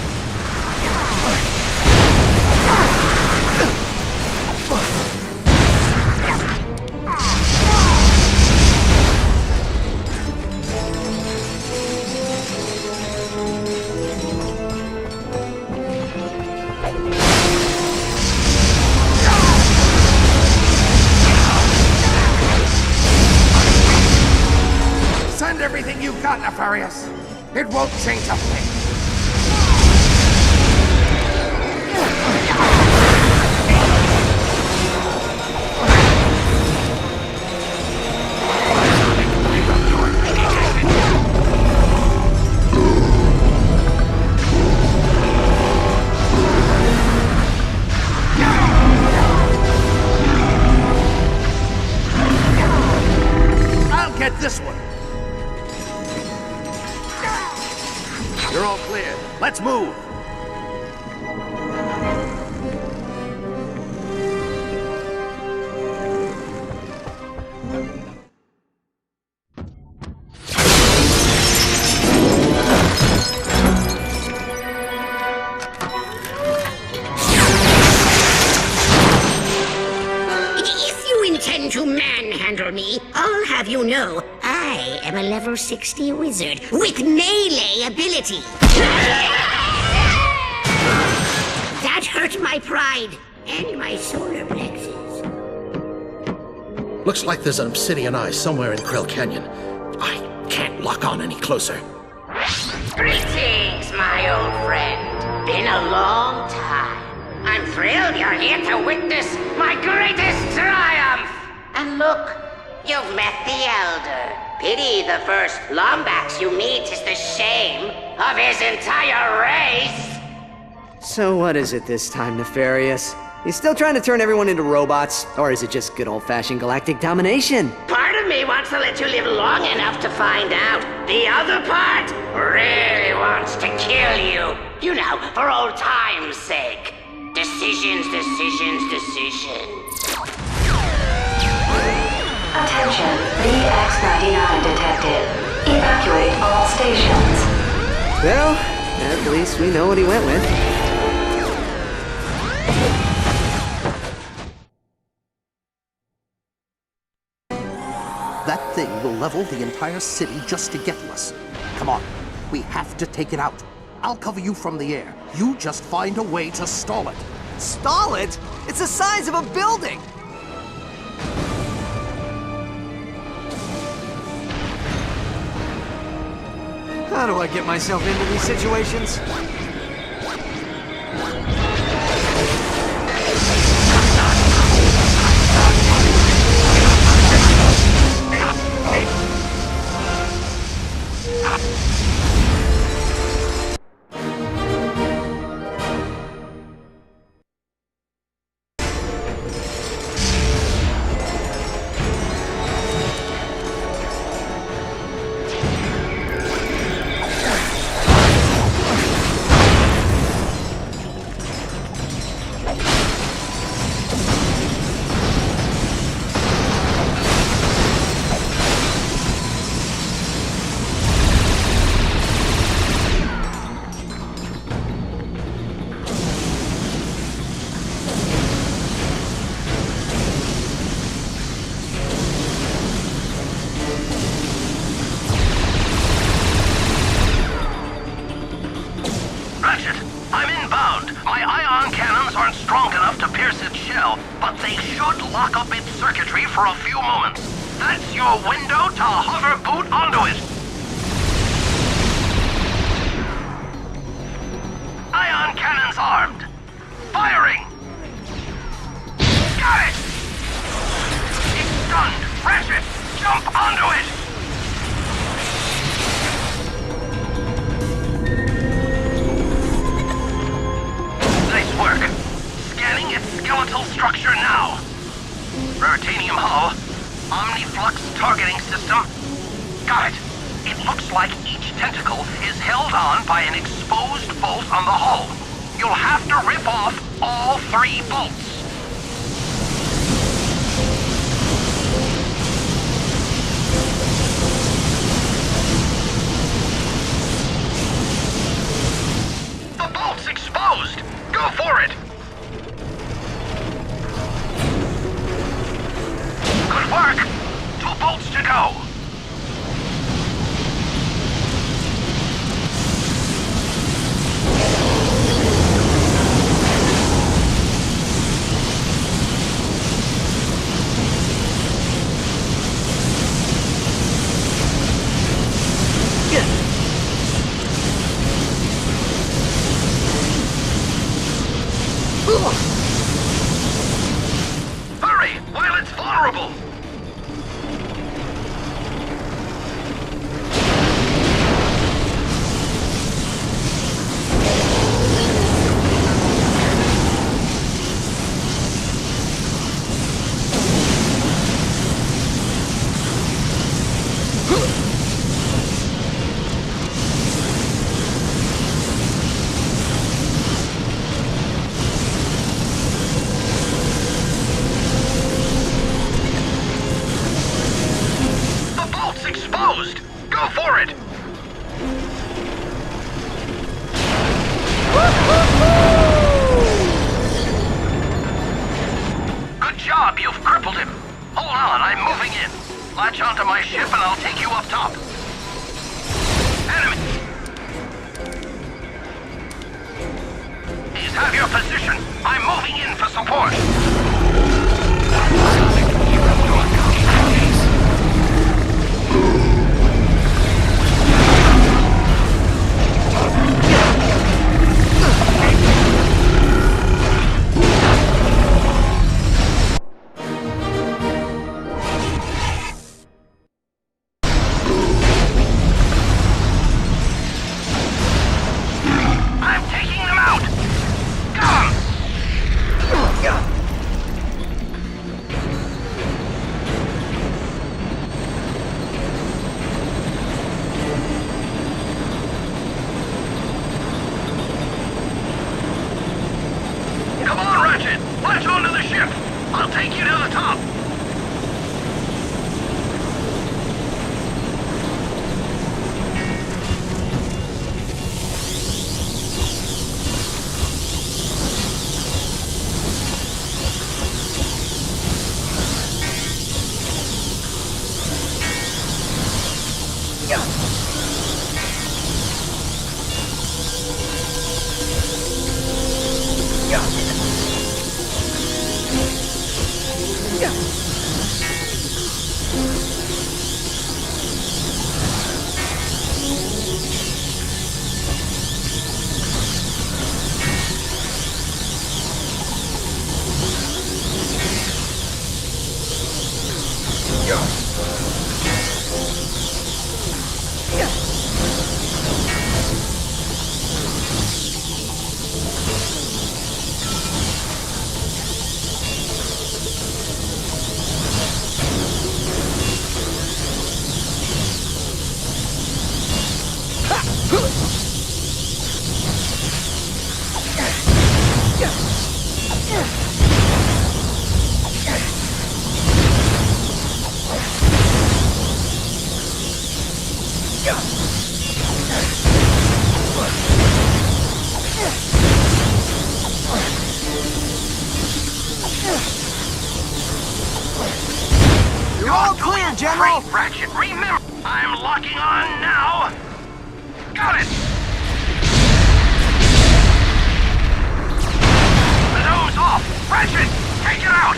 S12: Send everything you've got, Nefarious. It won't change a thing. I'll get this one. You're all clear. Let's move.
S2: If you intend to manhandle me, I'll have you know I am a level 60 wizard with melee ability. That hurt my pride and my solar plexus.
S19: Looks like there's an obsidian eye somewhere in Krill Canyon. I can't lock on any closer.
S2: Greetings, my old friend. Been a long time. I'm thrilled you're here to witness my greatest triumph. And look, you've met the Elder. Pity the first Lombax you meet is the shame of his entire race.
S9: So what is it this time, Nefarious? You still trying to turn everyone into robots? Or is it just good old-fashioned galactic domination?
S2: Part of me wants to let you live long enough to find out. The other part really wants to kill you. You know, for old time's sake. Decisions, decisions, decisions.
S4: Attention, VX-99 detected. Evacuate all stations.
S9: Well, at least we know what he went with.
S20: That thing will level the entire city just to get to us. Come on, we have to take it out. I'll cover you from the air. You just find a way to stall it.
S9: Stall it? It's the size of a building! How do I get myself into these situations?
S13: Ratchet, I'm inbound. My ion cannons aren't strong enough to pierce its shell, but they should lock up its circuitry for a few moments. That's your window to hover boot onto it. Ion cannons armed. Firing. Got it! It's stunned. Ratchet, jump onto it! Nice work. Scanning its skeletal structure now. Veritanium hull. Omniflux targeting system. Got it. It looks like each tentacle is held on by an exposed bolt on the hull. You'll have to rip off all 3 bolts. The bolt's exposed. Go for it. Good work. 2 bolts to go. Hurry, while it's vulnerable! Exposed! Go for it! Good job, you've crippled him. Hold on, I'm moving in. Latch onto my ship and I'll take you up top. Enemy! Please have your position. I'm moving in for support. I'm taking them out! Come! Come on, Ratchet! Latch onto the ship! I'll take you to the top!
S9: You're all clear, General!
S13: Great, Ratchet, remember! I'm locking on now! Got it! The dome's off! Ratchet, take it out!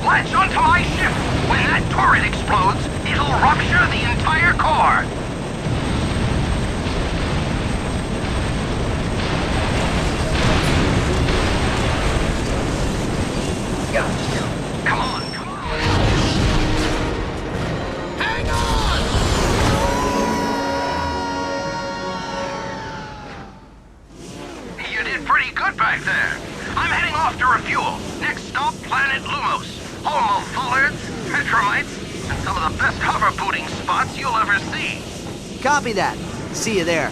S13: Latch onto my ship! When that turret explodes, it'll rupture the entire core! Come on, come on! Hang on! You did pretty good back there. I'm heading off to refuel. Next stop, planet Lumos. Home of Fullards, Petromites, and some of the best hover booting spots you'll ever see.
S9: Copy that. See you there.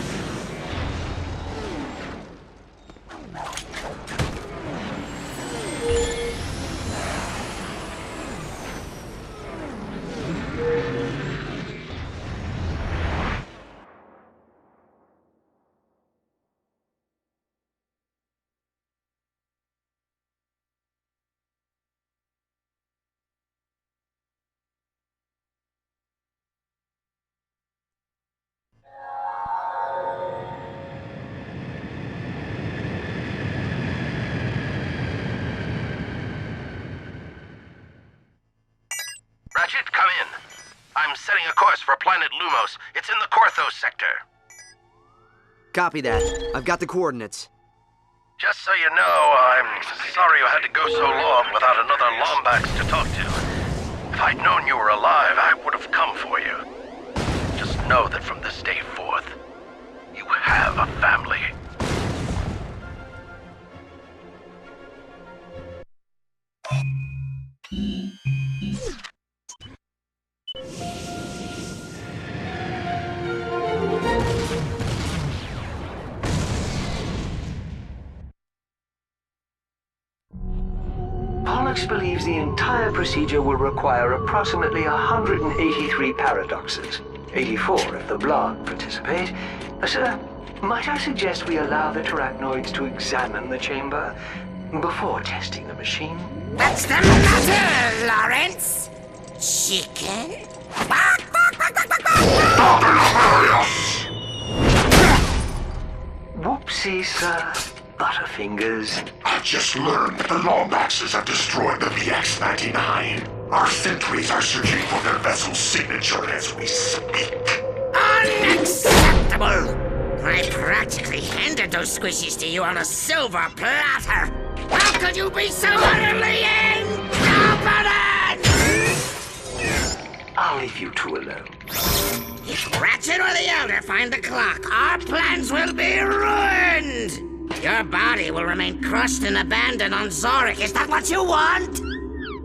S13: Ratchet, come in. I'm setting a course for planet Lumos. It's in the Korthos sector.
S9: Copy that. I've got the coordinates.
S13: Just so you know, I'm sorry you had to go so long without another Lombax to talk to. If I'd known you were alive, I would have come for you. know that from this day forth, you have a family.
S3: Pollux believes the entire procedure will require approximately 183 paradoxes. 84 if the blog participate. Sir, might I suggest we allow the Terrachnoids to examine the chamber before testing the machine?
S2: What's the matter, Lawrence? Chicken?
S3: Whoopsie, sir. Butterfingers.
S18: I just learned the Lombaxes have destroyed the VX-99. Our sentries are searching for their vessel's signature as we speak.
S2: Unacceptable! I practically handed those squishies to you on a silver platter! How could you be so utterly incompetent?
S3: I'll leave you two alone.
S2: If Ratchet or the Elder find the clock, our plans will be ruined! Your body will remain crushed and abandoned on Zorik. Is that what you want?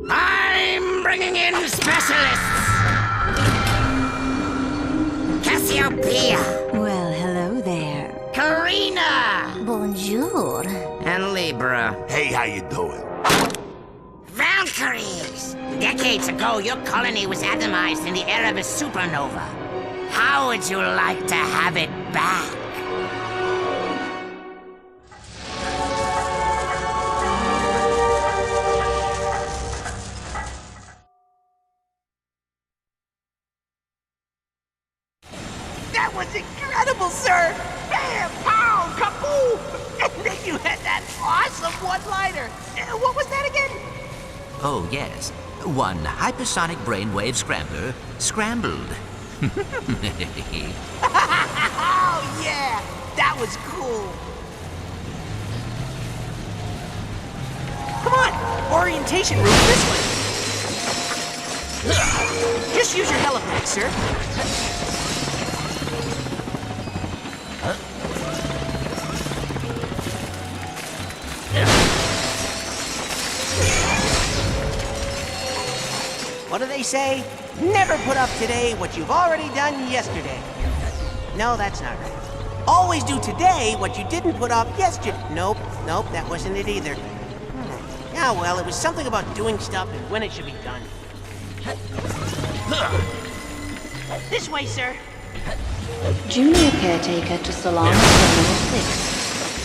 S2: I'm bringing in specialists! Cassiopeia!
S10: Well, hello there.
S2: Karina!
S10: Bonjour.
S2: And Libra.
S12: Hey, how you doing?
S2: Valkyries! Decades ago, your colony was atomized in the era of a supernova. How would you like to have it back?
S6: That was incredible, sir! Bam! Pow! Kaboom! And then you had that awesome one-liner! What was that again?
S7: Oh, yes. One hypersonic brainwave scrambler scrambled.
S6: Oh, yeah! That was cool! Come on! Orientation room this way! Just use your helipad, sir. What do they say? Never put up today what you've already done yesterday. No, that's not right. Always do today what you didn't put up yesterday. Nope, that wasn't it either. Yeah, well, it was something about doing stuff and when it should be done. This way, sir.
S4: Junior caretaker to Solana Terminal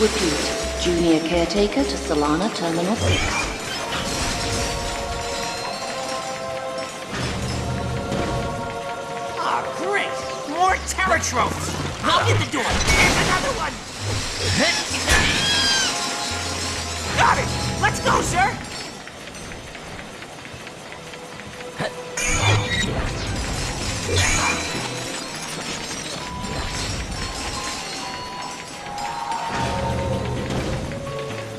S4: 6. Repeat, Junior caretaker to Solana Terminal 6.
S6: More terror tropes! I'll get the door! There's another one! Got it! Let's go, sir!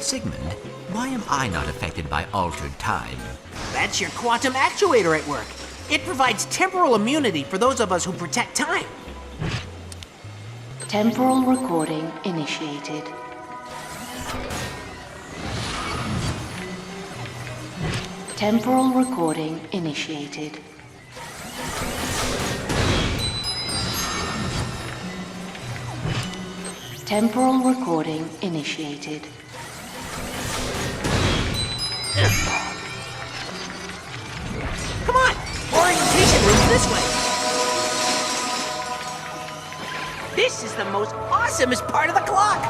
S7: Sigmund, why am I not affected by altered time?
S6: That's your quantum actuator at work. It provides temporal immunity for those of us who protect time.
S4: Temporal recording initiated. Temporal recording initiated. Temporal recording initiated.
S6: Come on! Orientation room's this way. This is the most awesomest part of the clock.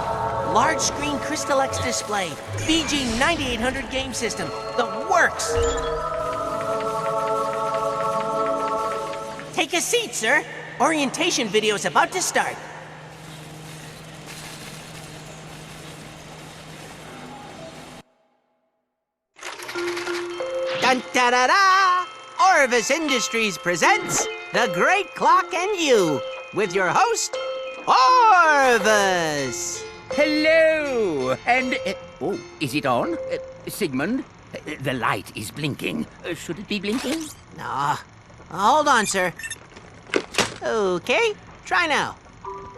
S6: Large screen Crystal X display, VG 9800 game system, the works. Take a seat, sir. Orientation video's about to start. Dun-da-da-da! Orvis Industries presents The Great Clock and You, with your host, Orvis!
S1: Hello! And, oh, is it on? Sigmund, the light is blinking. Should it be blinking?
S6: Hold on, sir. Okay, try now.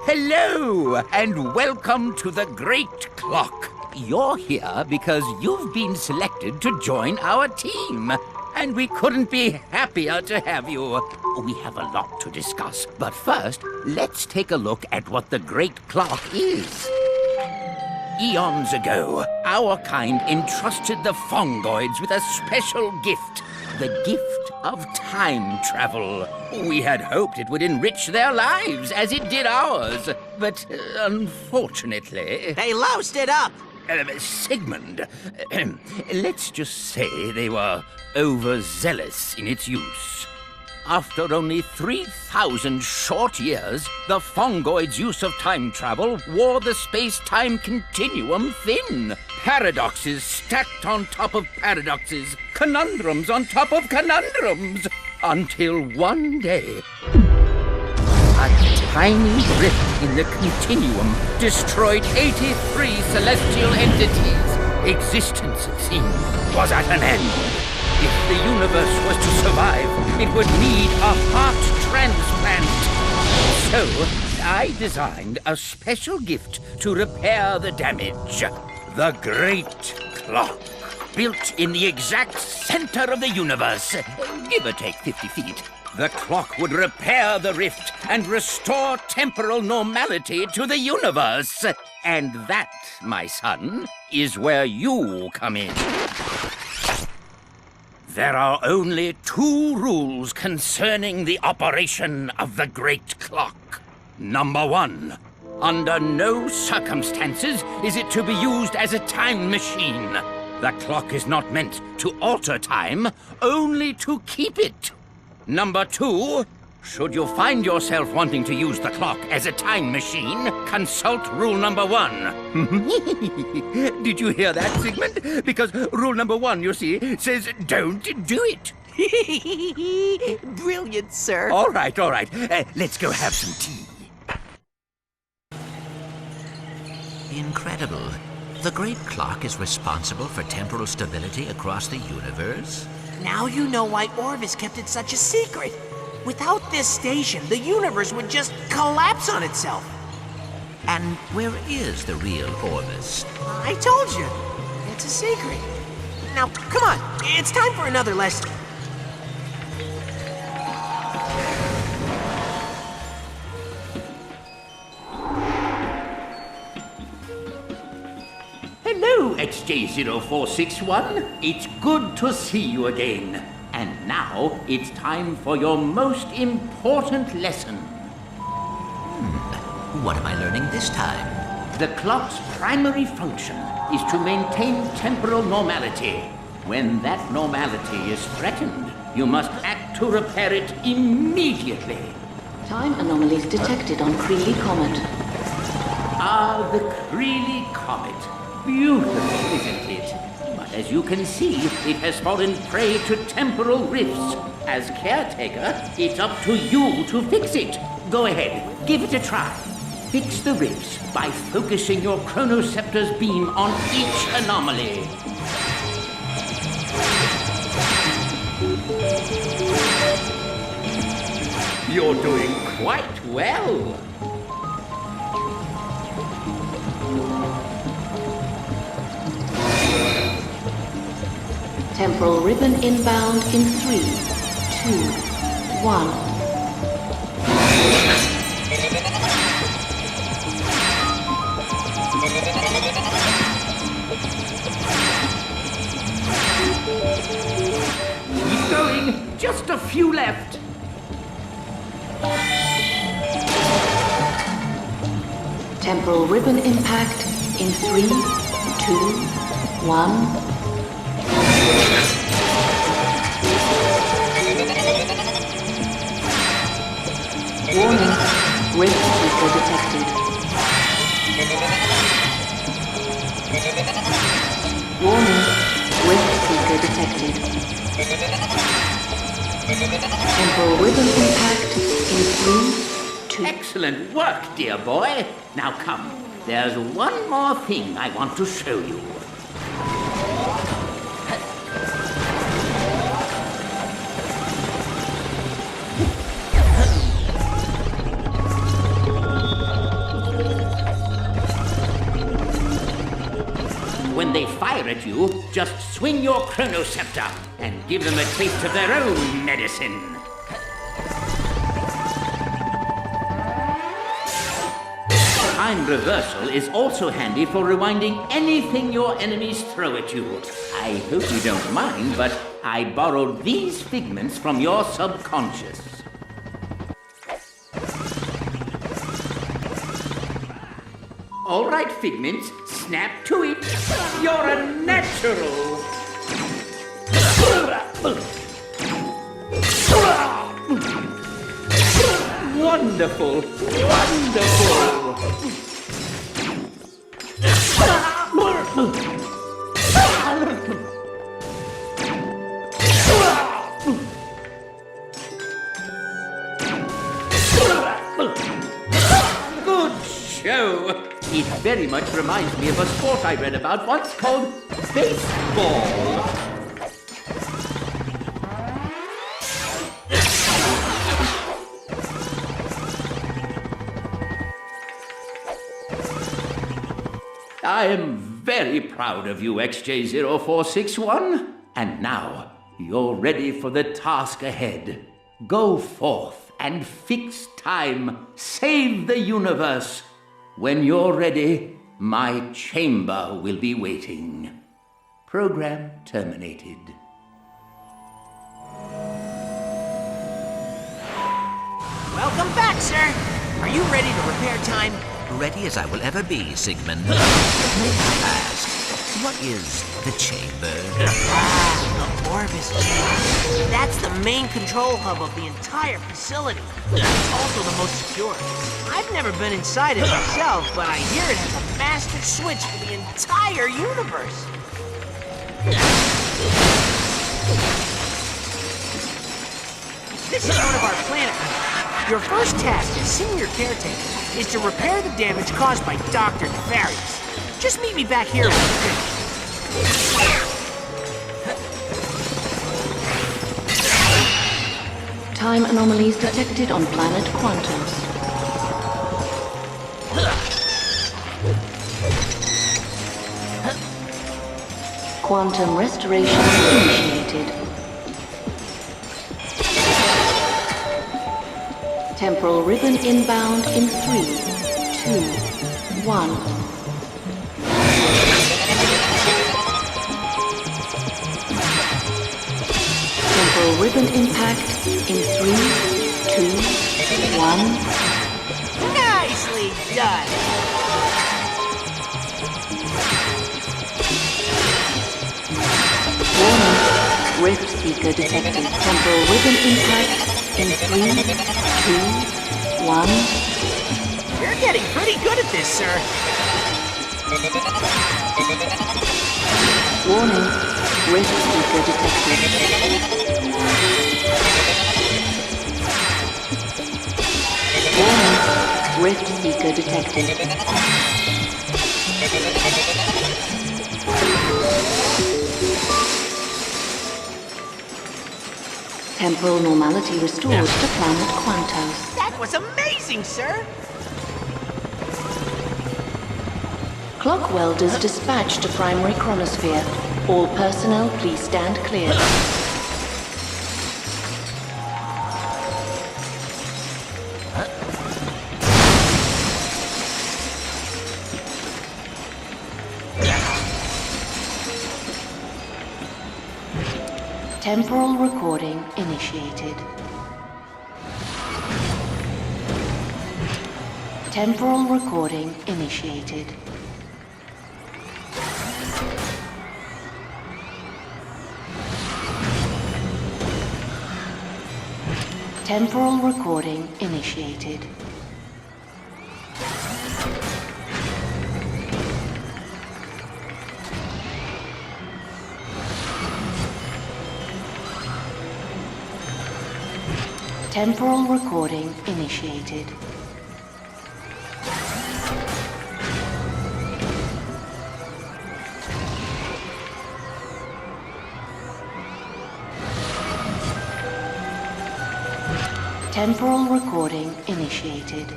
S1: Hello, and welcome to the Great Clock. You're here because you've been selected to join our team. And we couldn't be happier to have you. We have a lot to discuss, but first, let's take a look at what the Great Clock is. Eons ago, our kind entrusted the Fongoids with a special gift. The gift of time travel. We had hoped it would enrich their lives as it did ours. But unfortunately...
S6: They loused it up!
S1: Sigmund, let's just say they were overzealous in its use. After only 3,000 short years, the Fongoids' use of time travel wore the space-time continuum thin. Paradoxes stacked on top of paradoxes, conundrums on top of conundrums, until one day, a tiny rift in the continuum destroyed 83 celestial entities. Existence, it seemed, was at an end. If the universe was to survive, it would need a heart transplant. So, I designed a special gift to repair the damage. The Great Clock. Built in the exact center of the universe, give or take 50 feet. The clock would repair the rift and restore temporal normality to the universe. And that, my son, is where you come in. There are only 2 rules concerning the operation of the Great Clock. Number 1, under no circumstances is it to be used as a time machine. The clock is not meant to alter time, only to keep it. Number 2, should you find yourself wanting to use the clock as a time machine, consult rule number 1. Did you hear that, Sigmund? Because rule number 1, you see, says don't do it.
S6: Brilliant, sir.
S1: All right. Let's go have some tea.
S7: Incredible. The Great Clock is responsible for temporal stability across the universe?
S6: Now you know why Orvis kept it such a secret. Without this station, the universe would just collapse on itself.
S7: And where is the real Orvis?
S6: I told you. It's a secret. Now, come on. It's time for another lesson.
S1: Hello, XJ0461. It's good to see you again. And now it's time for your most important lesson.
S7: What am I learning this time?
S1: The clock's primary function is to maintain temporal normality. When that normality is threatened, you must act to repair it immediately.
S4: Time anomalies detected on Creely Comet.
S1: Ah, the Creely Comet. Beautiful, isn't it? But as you can see, it has fallen prey to temporal rifts. As caretaker, it's up to you to fix it. Go ahead, give it a try. Fix the rifts by focusing your chronoceptor's beam on each anomaly. You're doing quite well.
S4: Temporal ribbon inbound in 3, 2, 1.
S1: Keep going. Just a few left.
S4: Temporal ribbon impact in 3, 2, 1. Warning, rift seeker detected. Warning, rift seeker detected. Temporal ribbon impact in 3, 2...
S1: Excellent work, dear boy. Now come, there's one more thing I want to show you. fire at you, just swing your chronoscepter and give them a taste of their own medicine. Time reversal is also handy for rewinding anything your enemies throw at you. I hope you don't mind, but I borrowed these figments from your subconscious. All right, Figments, snap to it. You're a natural. Wonderful, wonderful. Good show. It very much reminds me of a sport I read about once called baseball. I am very proud of you, XJ0461. And now, you're ready for the task ahead. Go forth and fix time. Save the universe. When you're ready, my chamber will be waiting. Program terminated.
S6: Welcome back, sir. Are you ready to repair time?
S7: Ready as I will ever be, Sigmund. May I ask, what is the chamber?
S6: The Orbis chamber. That's the main control hub of the entire facility. It's also the most secure. I've never been inside it myself, but I hear it has a master switch for the entire universe. This is one of our planet members. Your first task as senior caretaker is to repair the damage caused by Dr. Nefarious. Just meet me back here when you're finished.
S4: Time anomalies detected on planet Quantos. Quantum restoration initiated. Temporal ribbon inbound in 3, 2, 1. Temporal ribbon impact in 3, 2, 1.
S6: Nicely done!
S4: Warning, rift seeker detected. Temporal ribbon impact in 3, 2, 1.
S6: You're getting pretty good at this, sir.
S4: Warning, rift seeker detected. Warning, rift seeker detected. Temporal normality restored to planet Quantos.
S6: That was amazing, sir!
S4: Clock welders dispatched to primary chronosphere. All personnel, please stand clear. Temporal recording initiated. Temporal recording initiated. Temporal recording initiated. Temporal recording initiated. Temporal recording initiated.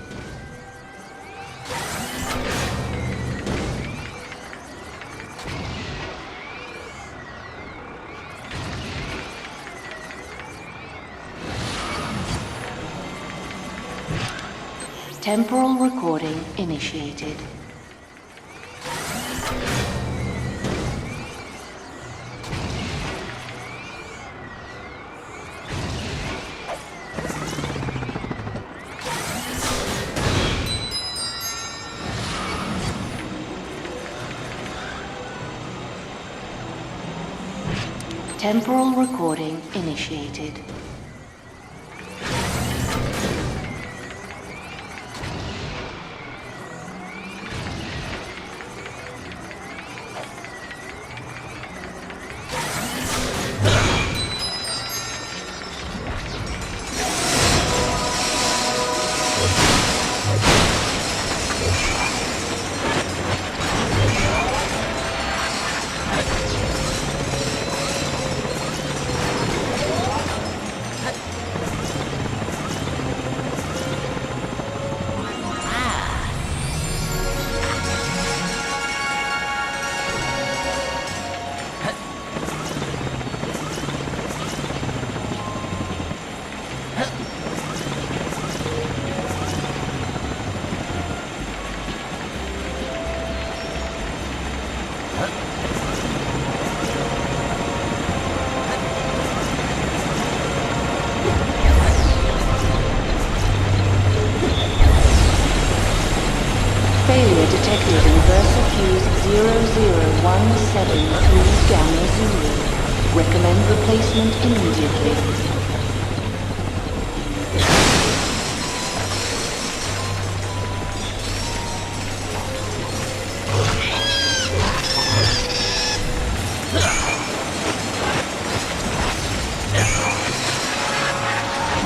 S4: Temporal recording initiated. Temporal recording initiated. Failure detected in VersaFuse 00173 Gamma Zulu. Recommend replacement immediately.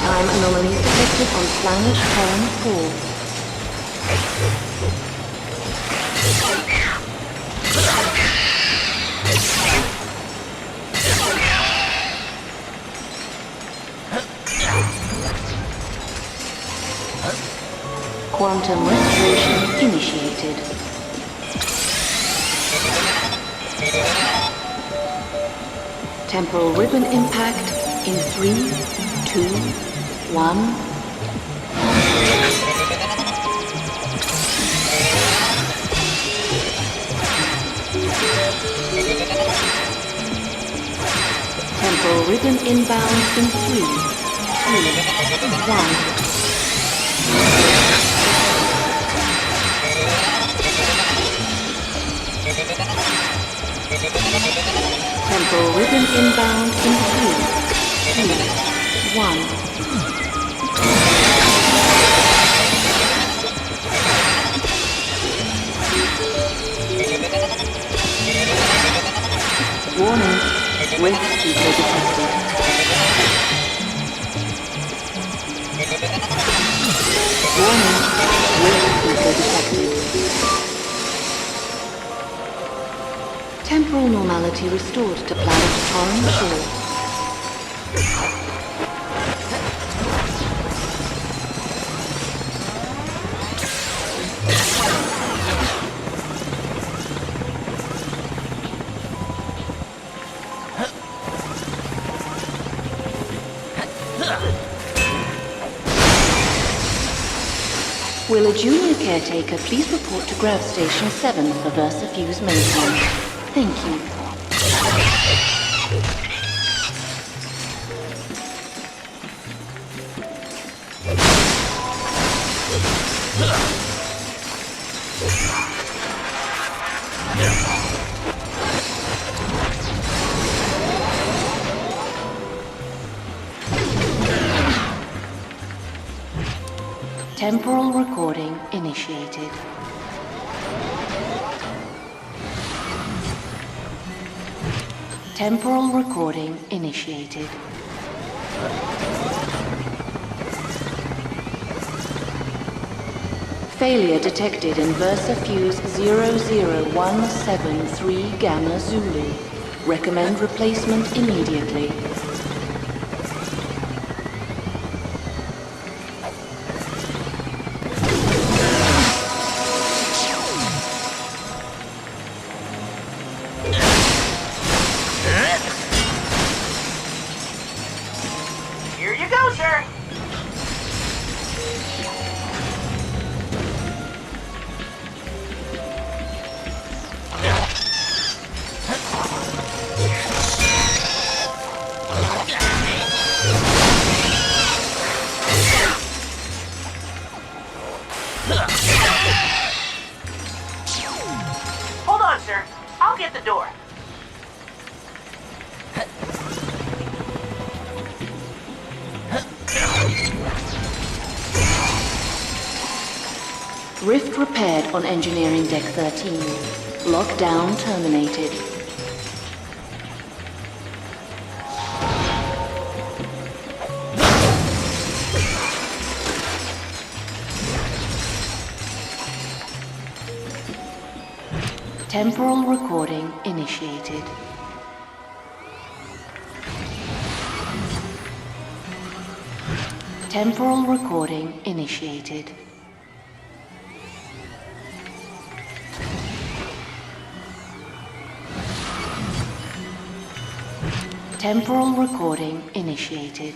S4: Time anomalies detected on planet Terran 4. Quantum restoration initiated. Temporal ribbon impact in 3, 2, 1. Temporal ribbon inbound in 3, 2, 1. Temporal ribbon inbound in 3, 2, 1. Warning, rift seeker detected. Warning, rift seeker detected. Temporal normality restored to planet Torren 4. Will a junior caretaker please report to Grav Station 7 for VersaFuse maintenance? Thank you. Temporal recording initiated. Temporal recording initiated. Failure detected in VersaFuse 00173 Gamma Zulu. Recommend replacement immediately.
S6: Hold on, sir. I'll get the door.
S4: Rift repaired on Engineering Deck 13. Lockdown terminated. Temporal recording initiated. Temporal recording initiated. Temporal recording initiated.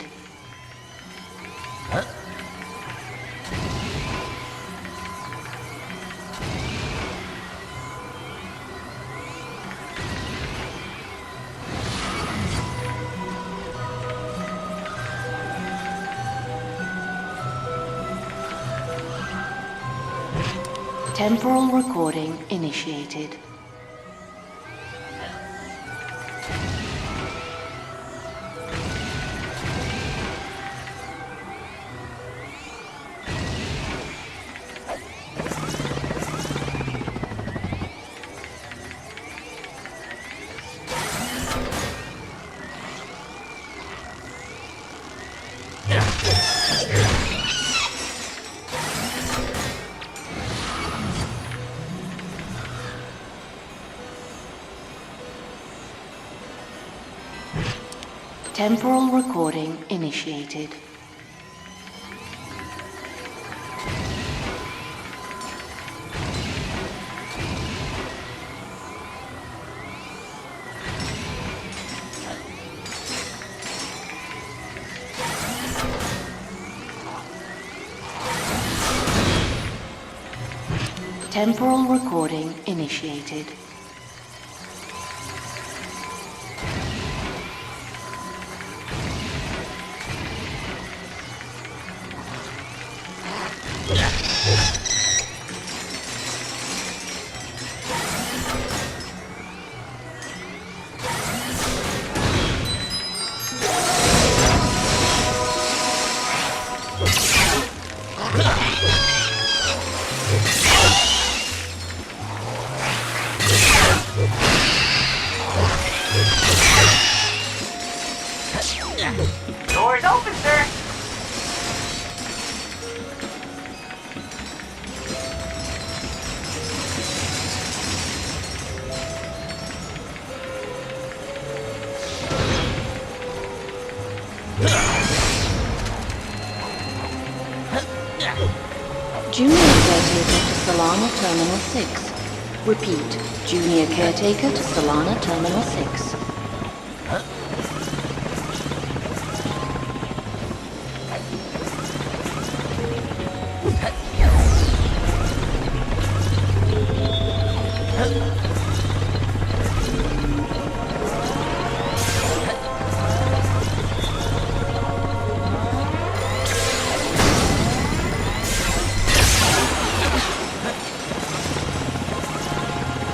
S4: Temporal recording initiated. Temporal recording initiated. Temporal recording initiated.
S6: Door's open, sir.
S4: Junior Caretaker to Solana Terminal 6. Repeat, Junior Caretaker to Solana Terminal 6.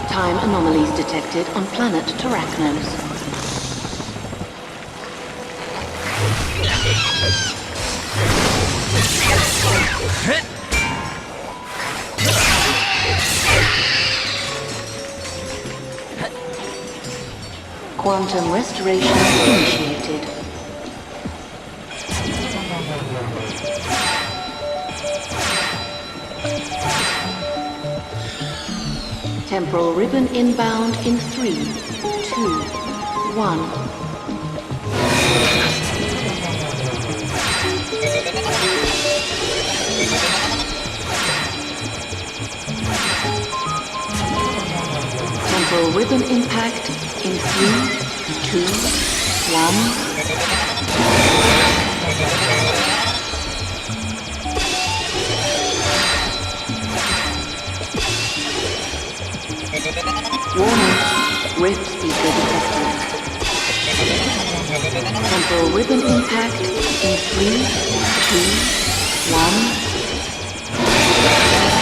S4: Time anomalies detected on planet Terrachnos. Quantum restoration initiated. Temporal ribbon inbound in 3, 2, 1. Temporal ribbon impact in 3, 2, 1. Warning, rift seeker detected. Temporal ribbon impact in 3, 2, 1.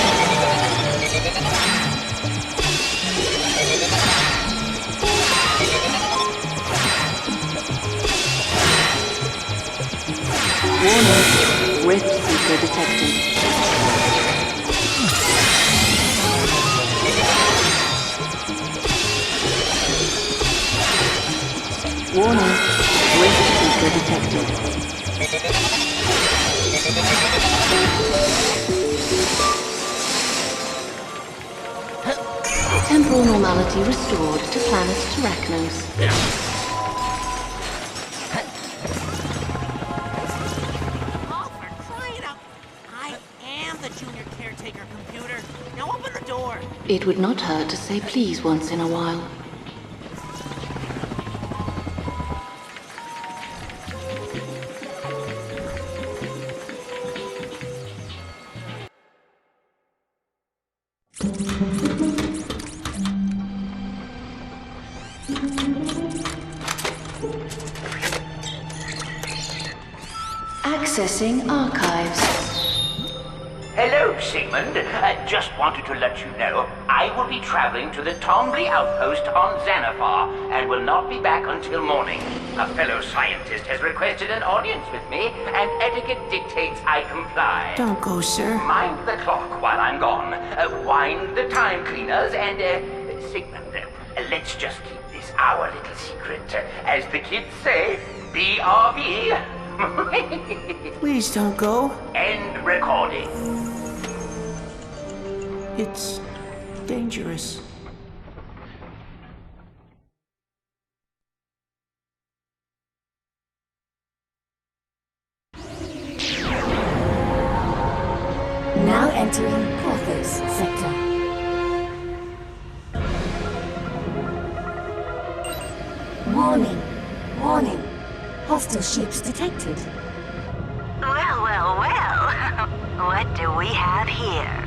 S4: detected. Warning, risk seeker detected. Temporal normality restored to planet Terrachnos.
S6: Oh, for crying out! I am the junior caretaker computer. Now open the door.
S4: It would not hurt to say please once in a while. Accessing archives.
S1: Hello, Sigmund. Just wanted to let you know I will be traveling to the Tombly outpost on Xanathar and will not be back until morning. A fellow scientist has requested an audience with me, and etiquette dictates I comply.
S6: Don't go, sir.
S1: Mind the clock while I'm gone. Wind the time cleaners, and, Sigmund, let's just keep this our little secret. As the kids say, BRB.
S6: Please don't go.
S1: End recording.
S6: It's dangerous.
S10: Now entering Porthos sector. Warning. Warning. Hostile ships detected.
S5: Well, well, well. What do we have here?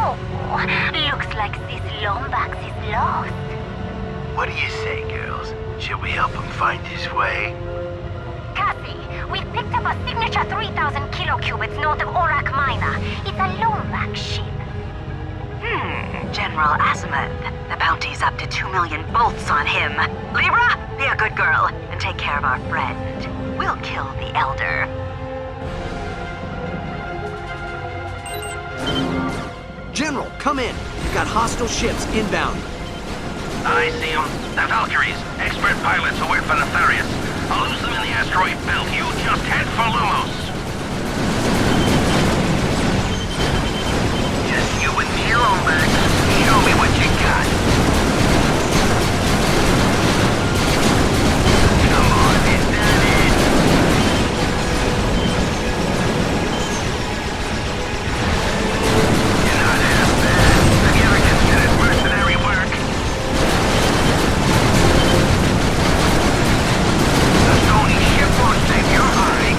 S5: Oh, looks like this Lombax is lost.
S13: What do you say, girls? Should we help him find his way?
S15: Cassie, we picked up a signature 3,000 kilocubits north of Orak Minor. It's a Lombax ship.
S5: General Azimuth. The bounty's up to 2 million bolts on him. Libra, be a good girl and take care of our friend. We'll kill the Elder.
S9: General, come in. We've got hostile ships inbound.
S13: I see them. The Valkyries, expert pilots who work for Nefarious. I'll lose them in the asteroid belt. You just head for Lumos. Just you and me alone, Max. Show me what you got. Come on, is that it? You're not half bad. Have you ever considered mercenary work? The Sony ship won't save your hide.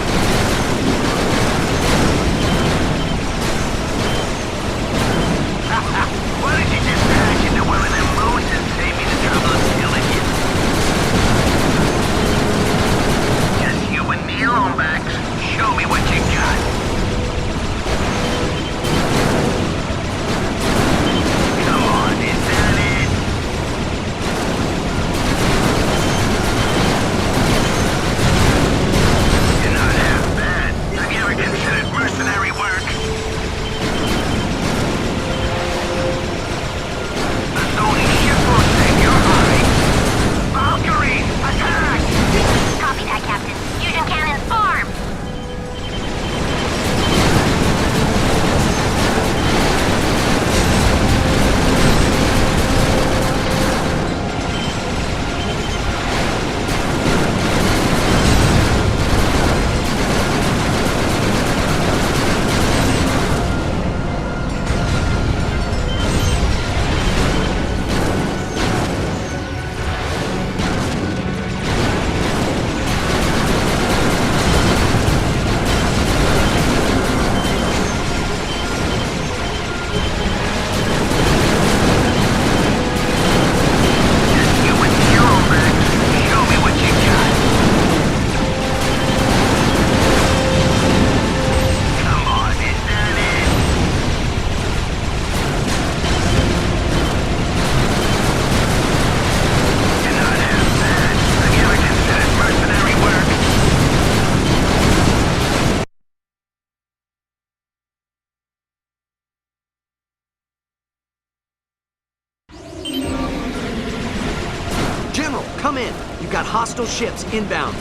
S9: Come in. You've got hostile ships inbound.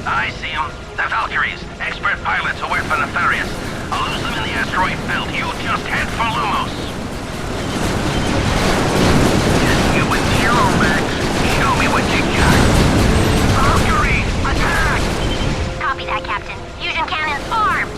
S13: I see them. The Valkyries, expert pilots who work for Nefarious. I'll lose them in the asteroid belt. You just head for Lumos. Just you with zero max. Show me what you got. Valkyries, attack!
S15: Copy that, Captain. Fusion cannons armed!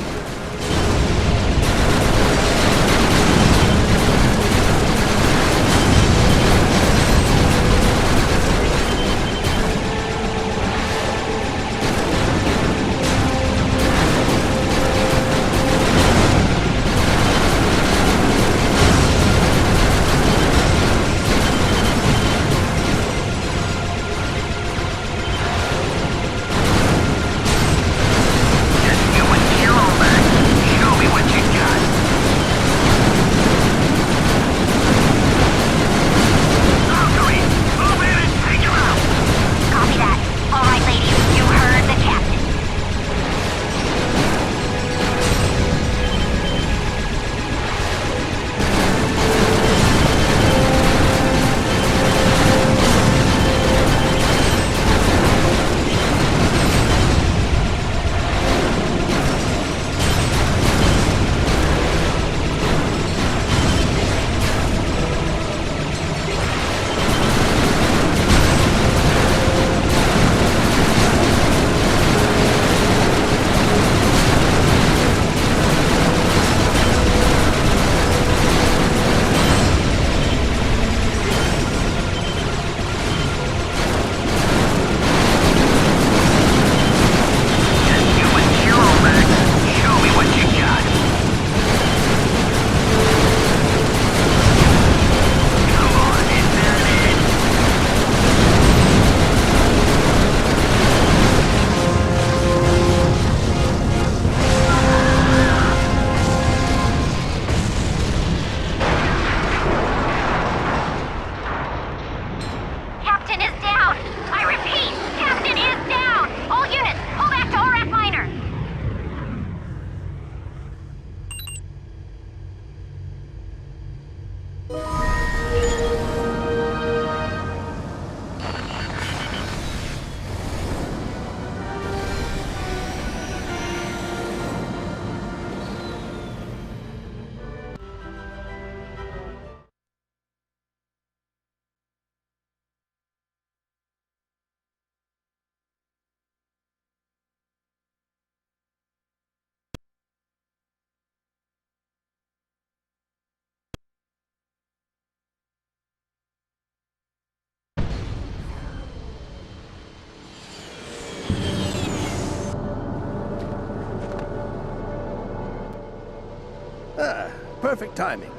S20: Perfect timing.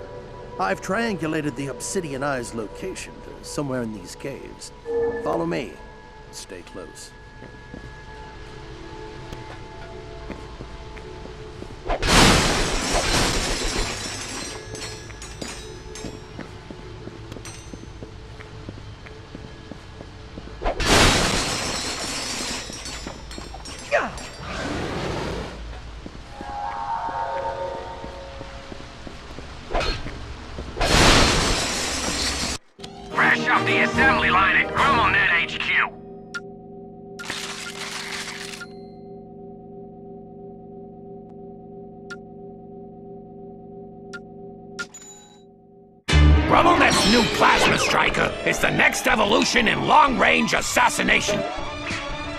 S20: I've triangulated the Obsidian Eye's location to somewhere in these caves. Follow me. Stay close.
S13: Fresh off the assembly line at GrummelNet HQ.
S11: GrummelNet's new Plasma Striker is the next evolution in long-range assassination.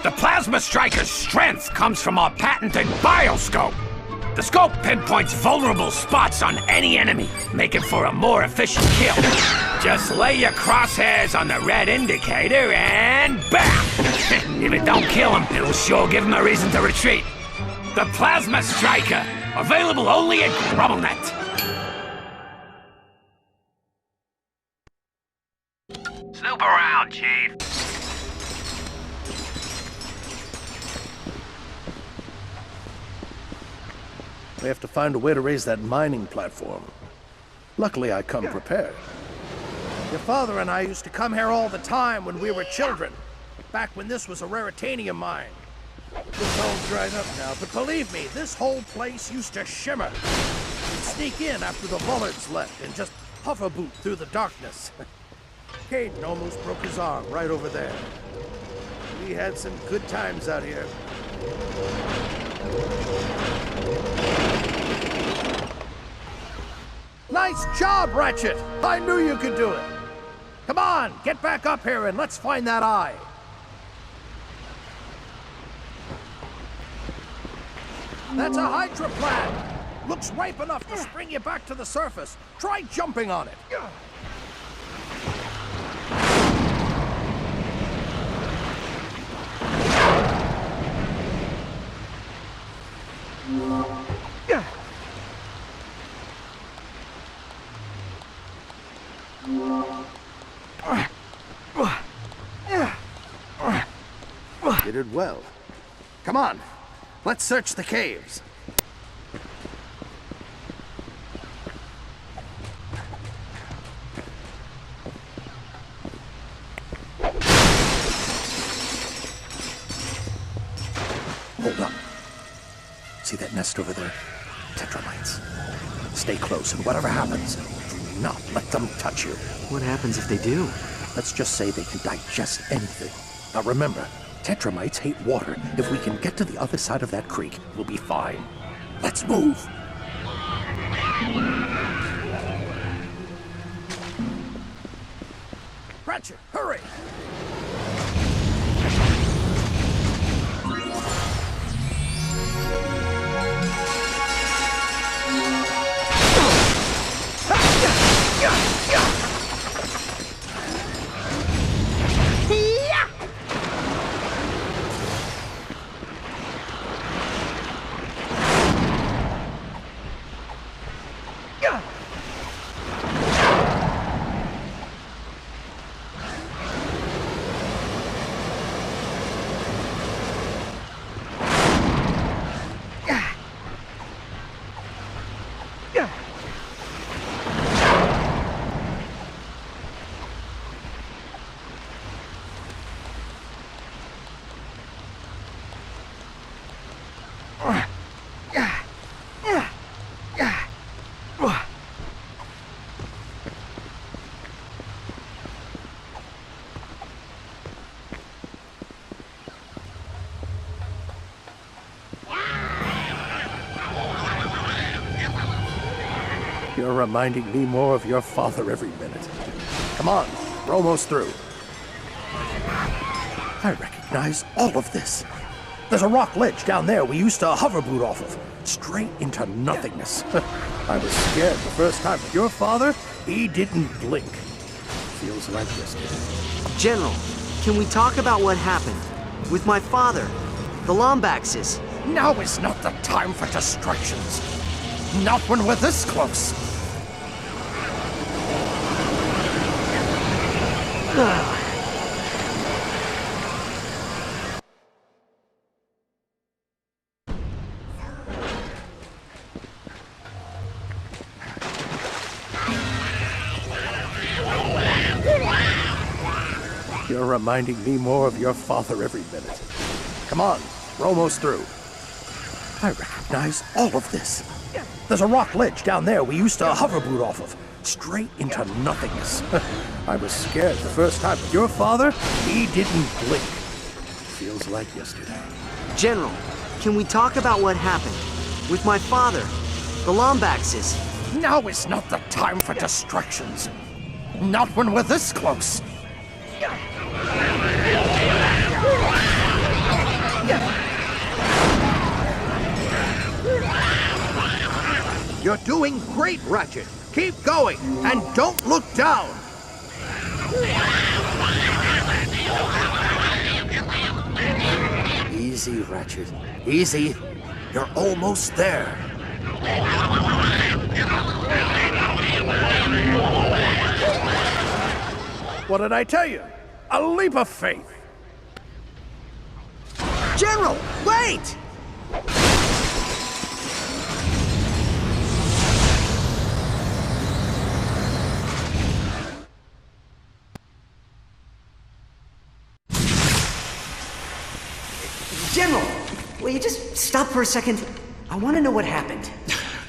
S11: The Plasma Striker's strength comes from our patented Bioscope. The scope pinpoints vulnerable spots on any enemy, making for a more efficient kill. Just lay your crosshairs on the red indicator and bam! If it don't kill him, it'll sure give him a reason to retreat. The Plasma Striker, available only at GrummelNet.
S13: Snoop around, Chief.
S20: We have to find a way to raise that mining platform. Luckily, I come prepared.
S12: Your father and I used to come here all the time when we were children, back when this was a raritanium mine. It's all dried up now, but believe me, this whole place used to shimmer. We'd sneak in after the Bullards left and just puff a boot through the darkness. Caden almost broke his arm right over there. We had some good times out here. Nice job, Ratchet! I knew you could do it! Come on, get back up here and let's find that eye. That's a hydroplan! Looks ripe enough to spring you back to the surface. Try jumping on it. You did well. Come on, let's search the caves. Hold up. See that nest over there? Tetramites. Stay close, and whatever happens, do not let them touch you.
S9: What happens if they do?
S12: Let's just say they can digest anything. Now remember, tetramites hate water. If we can get to the other side of that creek, we'll be fine. Let's move! Ratchet, hurry! You're reminding me more of your father every minute. Come on, we're almost through. I recognize all of this. There's a rock ledge down there we used to hoverboard off of. Straight into nothingness. I was scared the first time, but your father, he didn't blink. Feels like yesterday.
S9: General, can we talk about what happened? With my father, the Lombaxes.
S12: Now is not the time for distractions. Not when we're this close. You're reminding me more of your father every minute. Come on, we're almost through. I recognize all of this. There's a rock ledge down there we used to hoverboard off of. Straight into nothingness. I was scared the first time, but your father, he didn't blink. Feels like yesterday.
S9: General, can we talk about what happened? With my father, the Lombaxes.
S12: Now is not the time for distractions. Not when we're this close. You're doing great, Ratchet. Keep going, and don't look down. Easy, Ratchet. Easy. You're almost there. What did I tell you? A leap of faith.
S9: General, wait! General, will you just stop for a second? I want to know what happened.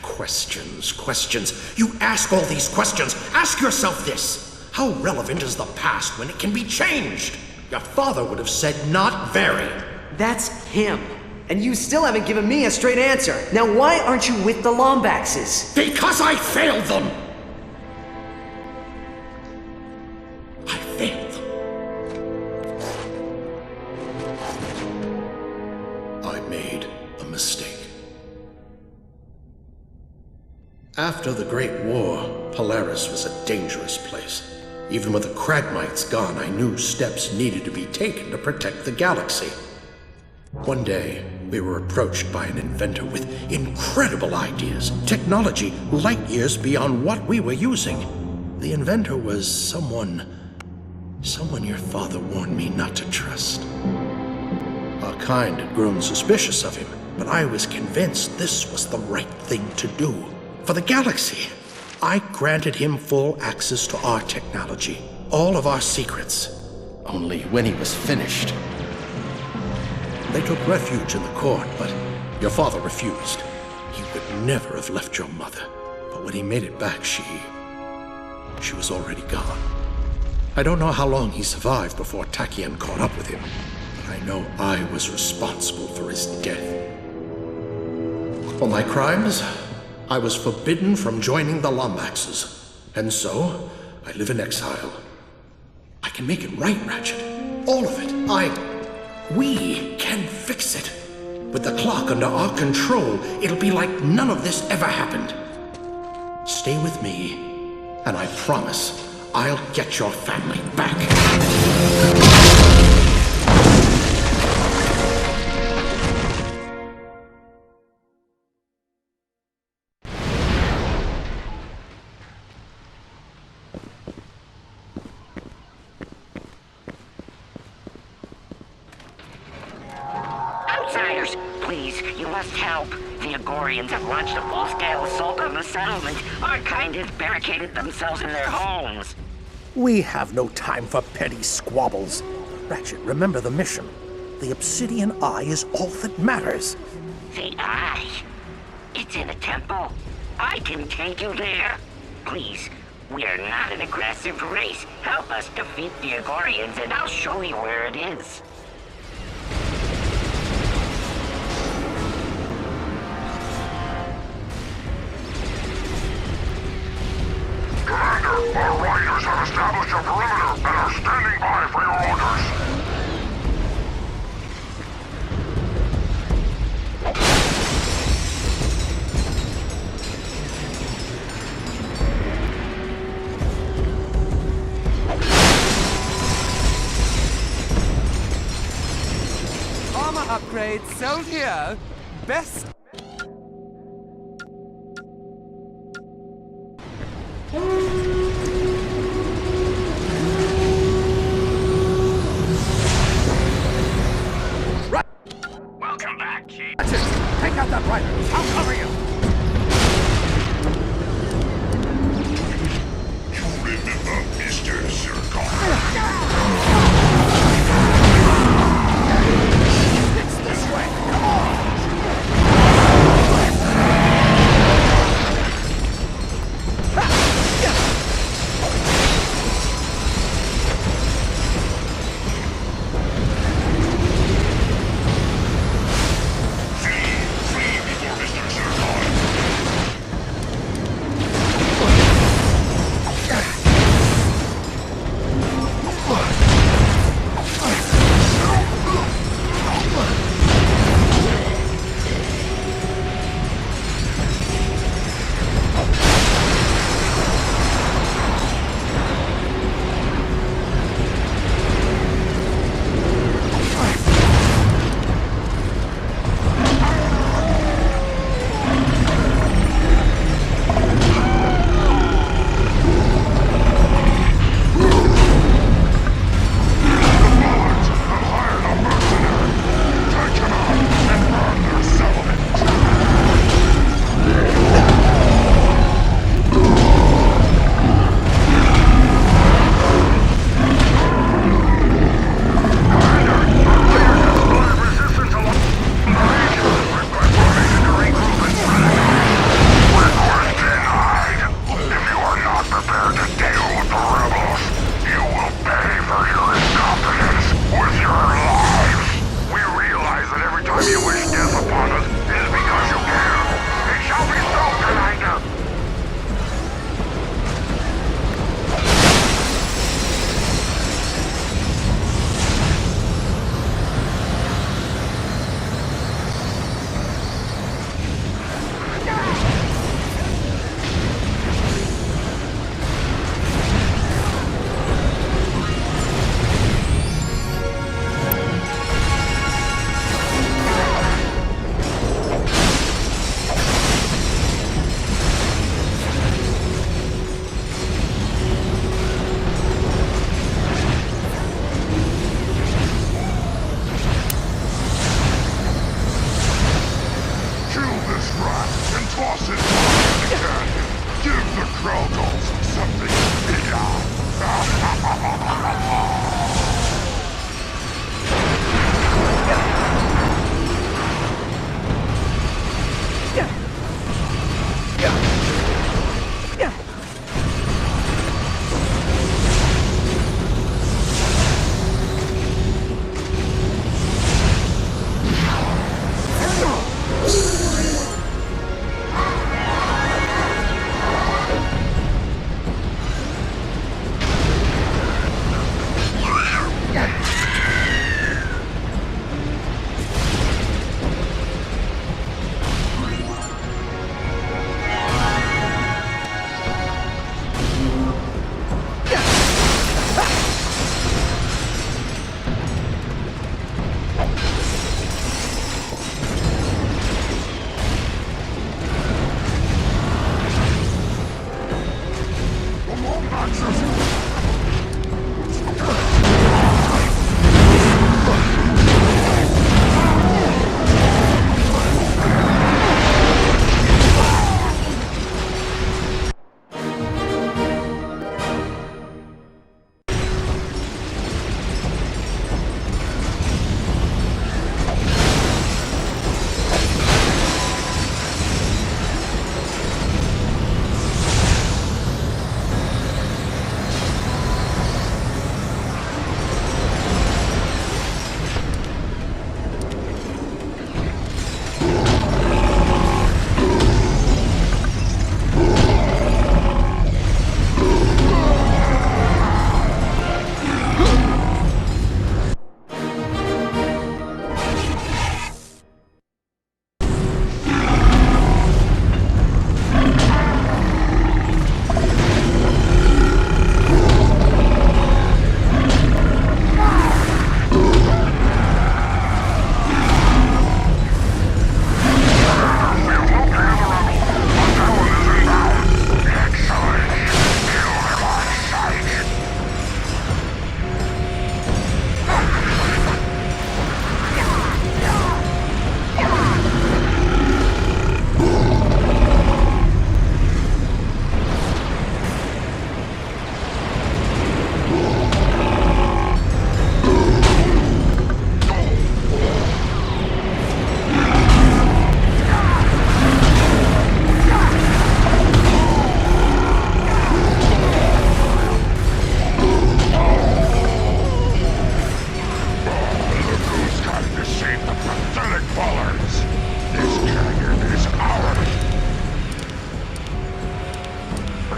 S19: Questions. You ask all these questions. Ask yourself this. How relevant is the past when it can be changed? Your father would have said not very.
S9: That's him. And you still haven't given me a straight answer. Now why aren't you with the Lombaxes?
S19: Because I failed them! I failed them. I made a mistake. After the Great War, Polaris was a dangerous place. Even with the Cragmites gone, I knew steps needed to be taken to protect the galaxy. One day, we were approached by an inventor with incredible ideas, technology light years beyond what we were using. The inventor was someone your father warned me not to trust. Our kind had grown suspicious of him, but I was convinced this was the right thing to do. For the galaxy, I granted him full access to our technology, all of our secrets. Only when he was finished, they took refuge in the court, but your father refused. He would never have left your mother. But when he made it back, she was already gone. I don't know how long he survived before Tachyon caught up with him, but I know I was responsible for his death. For my crimes, I was forbidden from joining the Lombaxes, and so I live in exile. I can make it right, Ratchet. All of it. We can fix it. With the clock under our control, it'll be like none of this ever happened. Stay with me, and I promise I'll get your family back.
S2: Outsiders, please, you must help. The Agorians have launched a full-scale assault on the settlement. Our kind has barricaded themselves in their homes.
S12: We have no time for petty squabbles. Ratchet, remember the mission. The Obsidian Eye is all that matters.
S2: The Eye? It's in a temple. I can take you there. Please, we are not an aggressive race. Help us defeat the Agorians, and I'll show you where it is.
S18: Commander, our riders have established a perimeter and are standing by for your orders.
S8: Armor upgrades sold here. Best.
S11: Welcome back, Chief.
S12: Ratchet, take out that rider. I'll cover you.
S18: You remember Mr. Zircon?
S12: It's this way. Come on.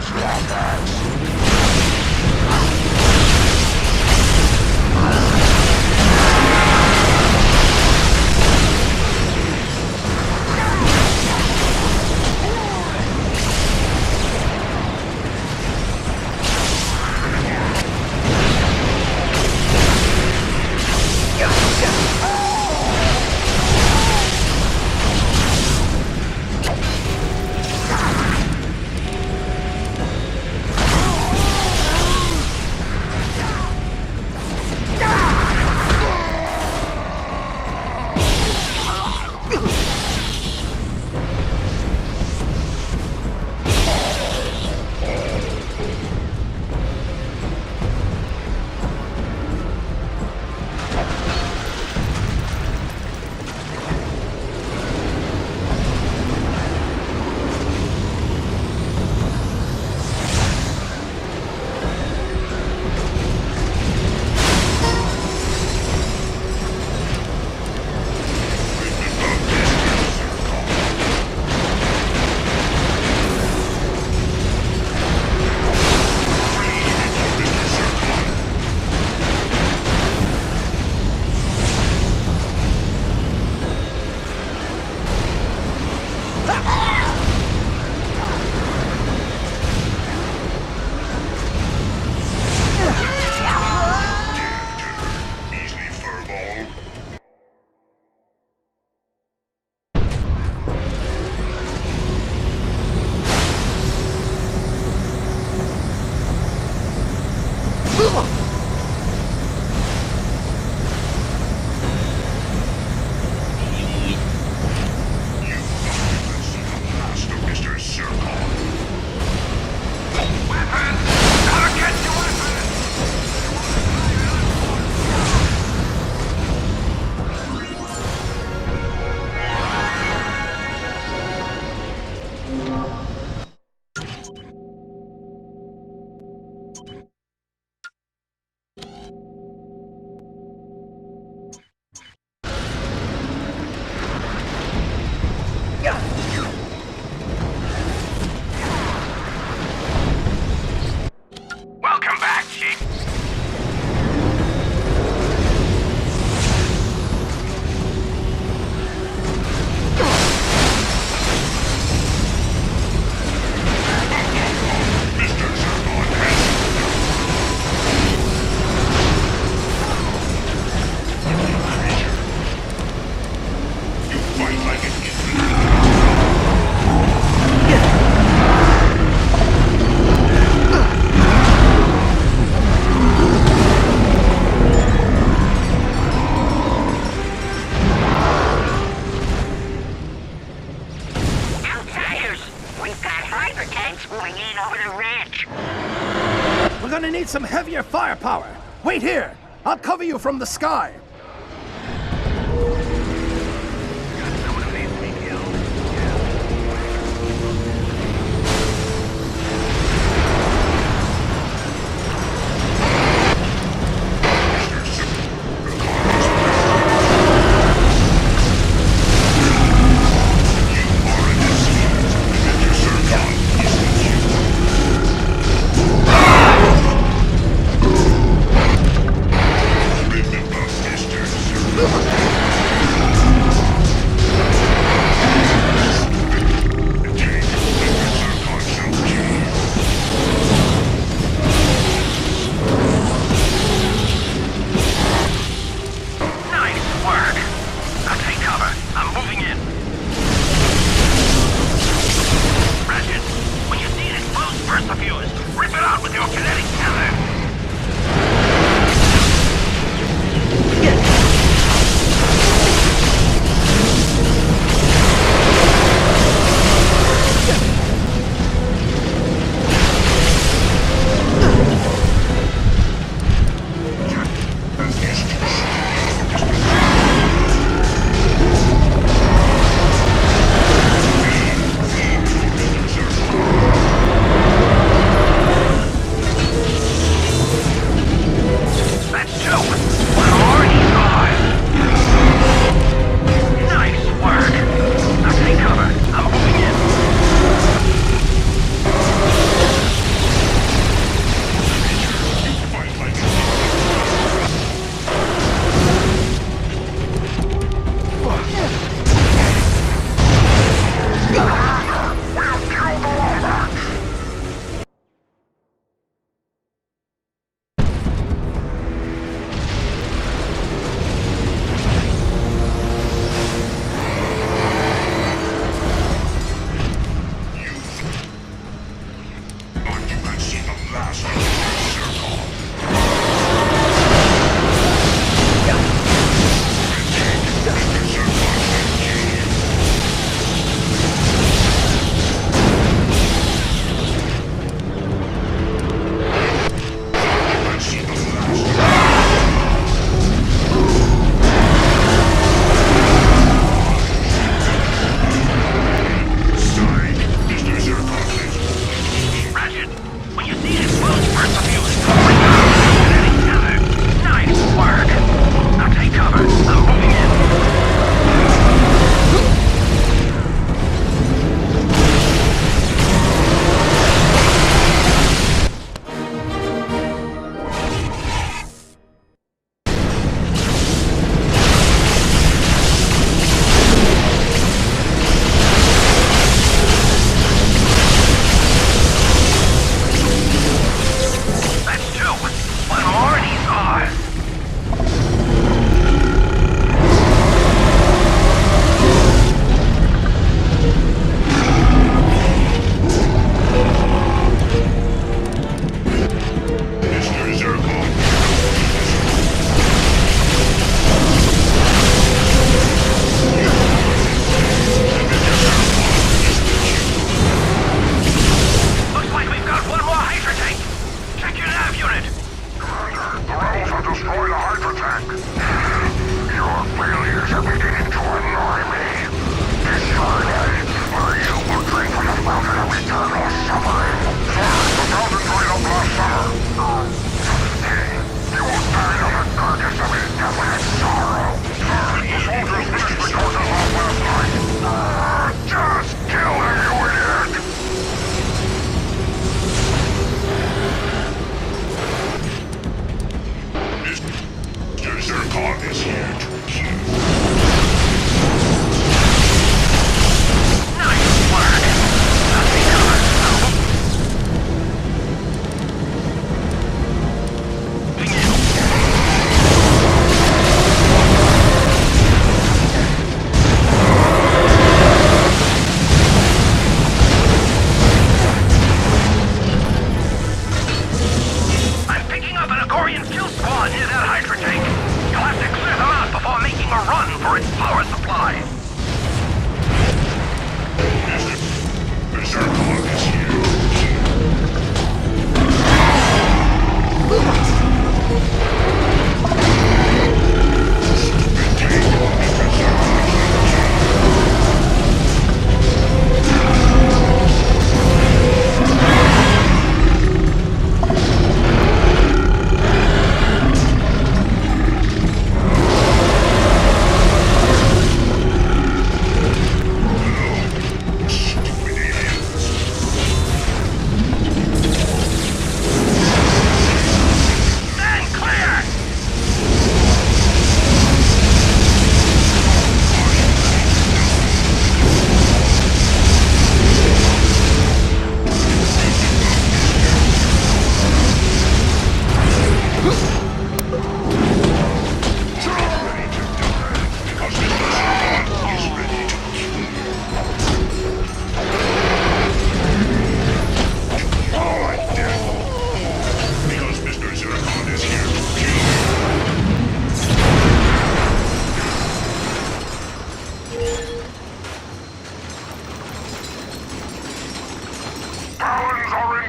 S18: Those Lombax!
S13: Welcome back, Chief.
S12: We're gonna need some heavier firepower. Wait here. I'll cover you from the sky.
S18: Remember,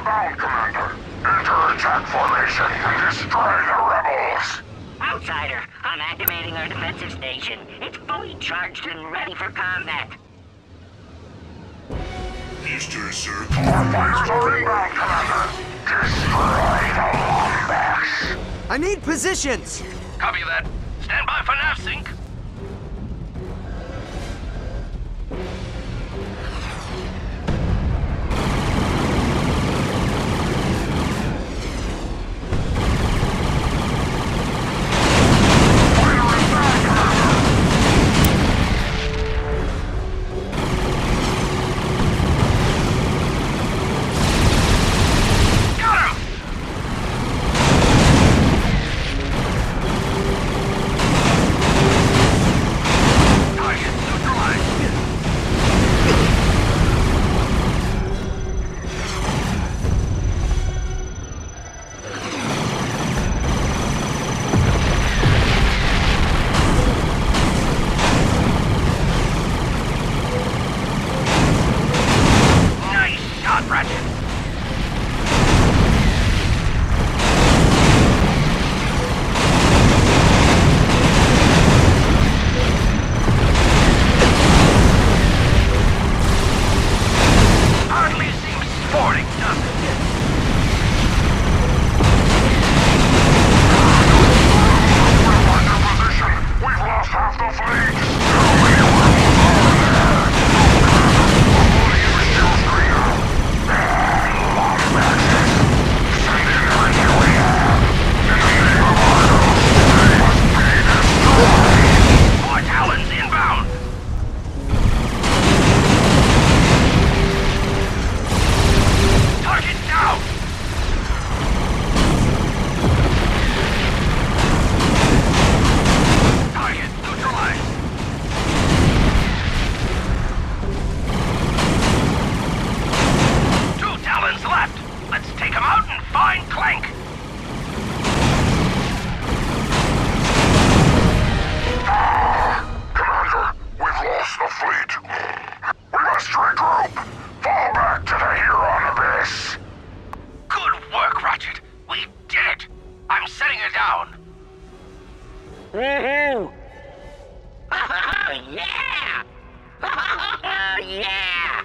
S18: inbound, Commander. Enter attack formation and destroy the rebels.
S2: Outsider, I'm activating our defensive station. It's fully charged and ready for combat.
S18: Mr. Sir, Starfighters are inbound, Commander. Destroy the Lombax.
S9: I need positions!
S14: Copy that. Stand by for nav sync. Ratchet! Hardly seems sporting, does it?
S18: We're under position. We've lost half the fleet. Too many rebels over there. Only in the shield screener. Lombaxes. Send in everything we have. In the name of Argos, they must be destroyed.
S14: More Talons inbound! Target down! Target neutralized! Two Talons left! Let's take them out and find Clank!
S18: Commander, we've lost the fleet. We must regroup. Fall back to the Huron Abyss.
S14: Good work, Ratchet! We did it! I'm setting it down!
S2: Woohoo! Oh, yeah! Oh, yeah!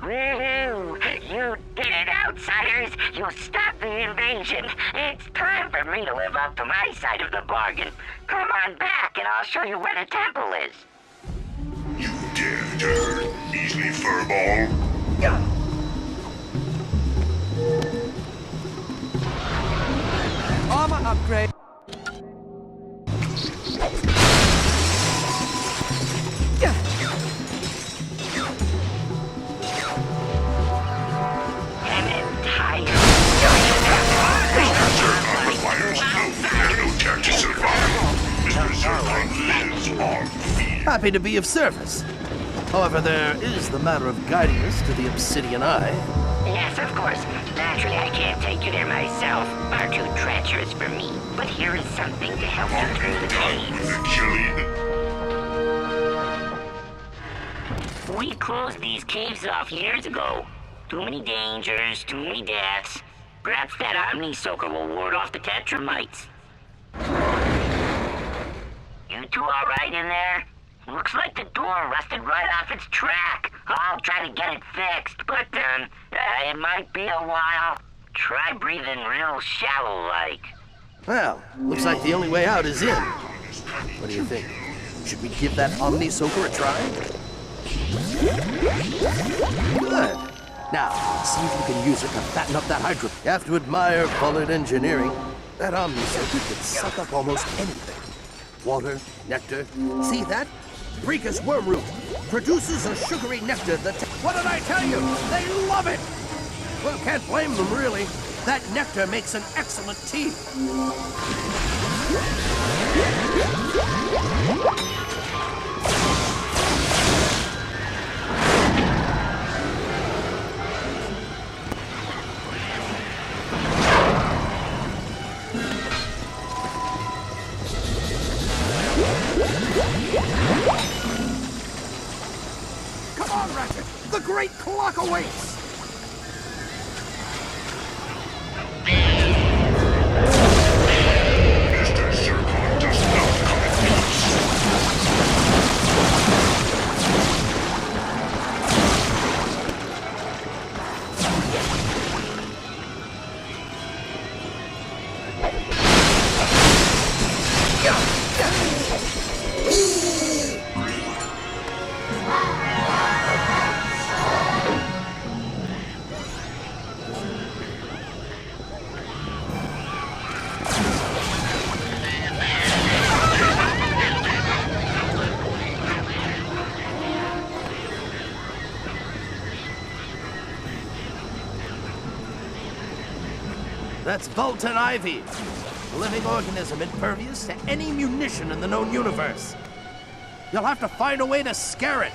S2: Woohoo! You did it, outsiders! You stopped the invasion! It's time for me to live up to my side of the bargain. Come on back and I'll show you where the temple is.
S18: You dare to hurt measly furball?
S8: Armor upgrade.
S2: An entire...
S18: Fires have no tech to survive. Mr. Zircon lives on fear.
S20: Happy to be of service. However, there is the matter of guiding us to the Obsidian Eye.
S2: Yes, of course. Naturally, I can't take you there myself. Far too treacherous for me. But here is something to help you through the caves. We closed these caves off years ago. Too many dangers, too many deaths. Perhaps that Omni Soaker will ward off the Tetramites. You two all right in there? Looks like the door rusted right off its track. I'll try to get it fixed, but it might be a while. Try breathing real shallow-like.
S20: Well, looks like the only way out is in. What do you think? Should we give that Omni Soaker a try? Good. Now, see if you can use it to fatten up that Hydra. You have to admire Bullard engineering. That Omni Soaker can suck up almost anything. Water, nectar. See that? Brika's wormroot produces a sugary nectar that...
S12: What did I tell you? They love it! Well, can't blame them, really. That nectar makes an excellent tea. Come on, Ratchet! The great clock awaits! That's Vulcan Ivy, a living organism impervious to any munition in the known universe. You'll have to find a way to scare it.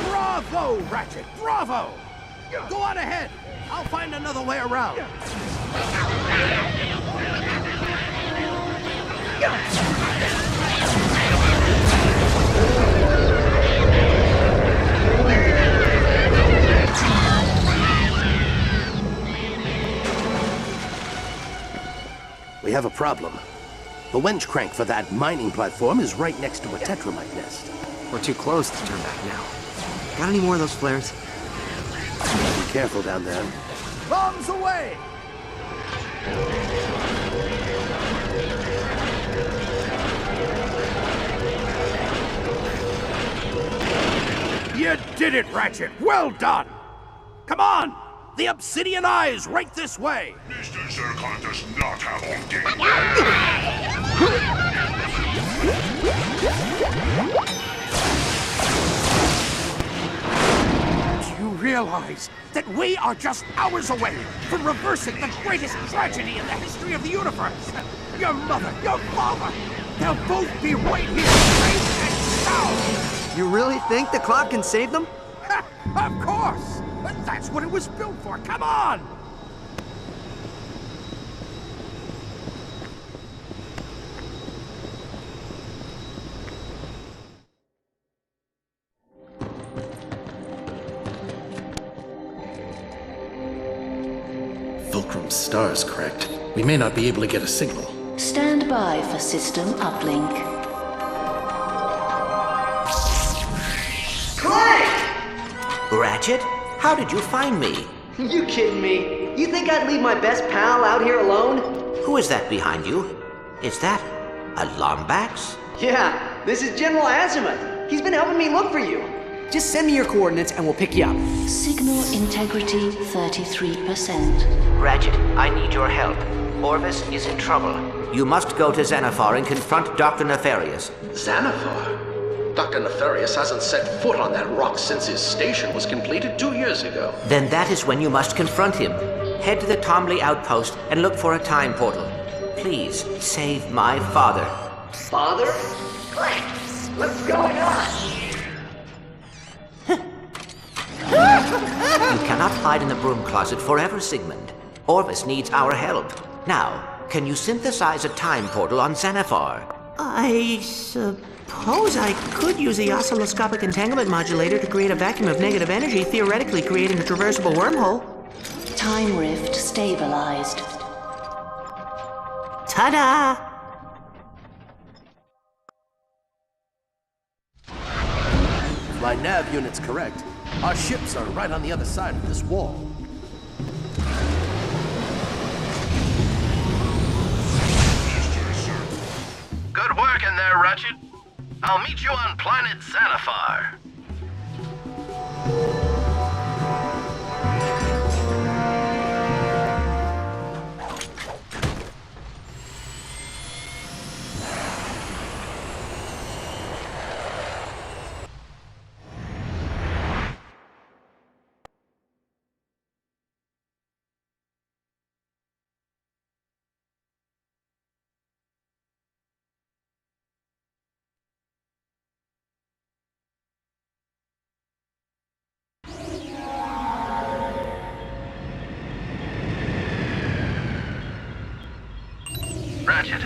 S12: Bravo, Ratchet! Bravo! Go on ahead. I'll find another way around.
S20: We have a problem. The winch crank for that mining platform is right next to a tetramite nest.
S9: We're too close to turn back now. Got any more of those flares?
S20: Be careful down there.
S12: Bombs away! You did it, Ratchet! Well done! Come on! The obsidian eye's right this way!
S18: Mr. Zircon does not have all day.
S12: Do you realize that we are just hours away from reversing the greatest tragedy in the history of the universe? Your mother, your father, they'll both be right here, safe and sound!
S9: You really think the clock can save them?
S12: Of course! That's what it was built for. Come on!
S19: Fulcrum's star's cracked. We may not be able to get a signal.
S4: Stand by for system uplink.
S9: Clank!
S7: Ratchet? How did you find me?
S9: You kidding me? You think I'd leave my best pal out here alone?
S7: Who is that behind you? Is that a Lombax?
S9: Yeah, this is General Azimuth. He's been helping me look for you. Just send me your coordinates and we'll pick you up.
S4: Signal integrity 33%.
S7: Ratchet, I need your help. Orvis is in trouble. You must go to Xanathar and confront Dr. Nefarious.
S19: Xanathar? Dr. Nefarious hasn't set foot on that rock since his station was completed 2 years ago.
S7: Then that is when you must confront him. Head to the Tomley outpost and look for a time portal. Please, save my father.
S9: Father? Clank, what's going on?
S7: You cannot hide in the broom closet forever, Sigmund. Orvis needs our help. Now, can you synthesize a time portal on Xanathar? I suppose I could use the oscilloscopic entanglement modulator to create a vacuum of negative energy, theoretically creating a traversable wormhole.
S4: Time rift stabilized.
S7: Ta-da!
S20: If my nav unit's correct, our ships are right on the other side of this wall.
S13: Good work in there, Ratchet. I'll meet you on planet Xanathar. Ratchet,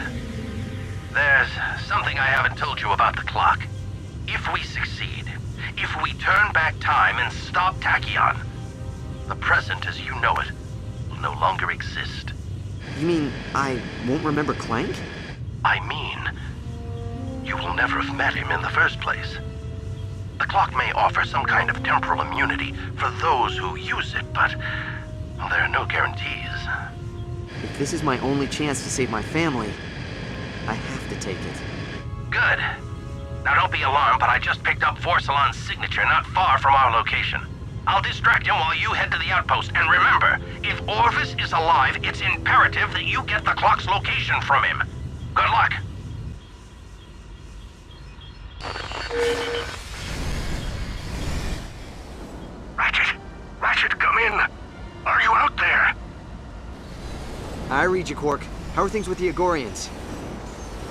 S13: there's something I haven't told you about the clock. If we succeed, if we turn back time and stop Tachyon, the present as you know it will no longer exist.
S9: You mean I won't remember Clank?
S13: I mean, you will never have met him in the first place. The clock may offer some kind of temporal immunity for those who use it, but well, there are no guarantees.
S9: If this is my only chance to save my family, I have to take it.
S13: Good. Now don't be alarmed, but I just picked up Vorsalon's signature not far from our location. I'll distract him while you head to the outpost, and remember, if Orvis is alive, it's imperative that you get the clock's location from him.
S14: Good luck. Ratchet, come in. Are you out there?
S9: I read you, Quark. How are things with the Agorians?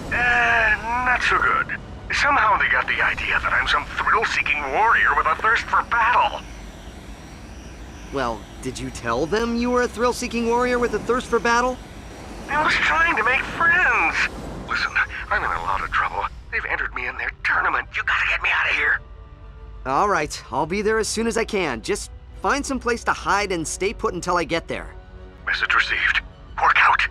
S14: Not so good. Somehow they got the idea that I'm some thrill-seeking warrior with a thirst for battle.
S9: Well, did you tell them you were a thrill-seeking warrior with a thirst for battle?
S14: I was trying to make friends. Listen, I'm in a lot of trouble. They've entered me in their tournament. You gotta get me out of here.
S9: All right, I'll be there as soon as I can. Just find some place to hide and stay put until I get there.
S14: Message received. Work out.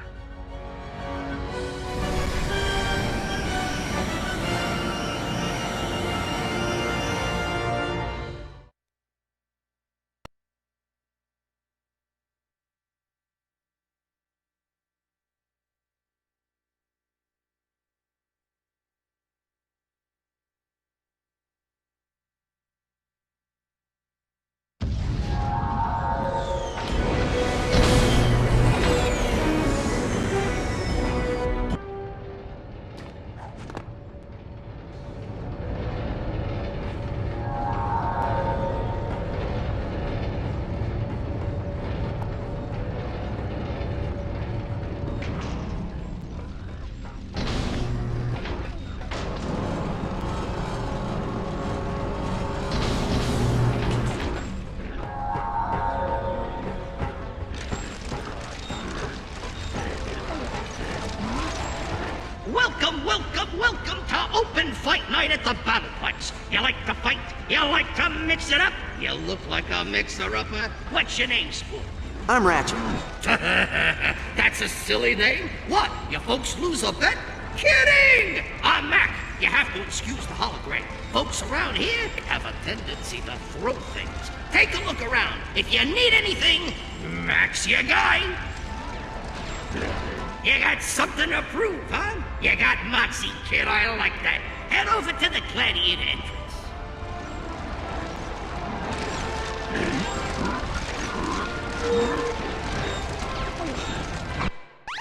S16: Welcome to Open Fight Night at the Battle Pots. You like to fight? You like to mix it up? You look like a mixer-upper. What's your name, Spoon?
S9: I'm Ratchet.
S16: That's a silly name. What? You folks lose a bet? Kidding! I'm Mac. You have to excuse the hologram. Folks around here have a tendency to throw things. Take a look around. If you need anything, Mac's your guy. You got something to prove, huh? You got moxie, kid. I like that. Head over to the Gladiator entrance.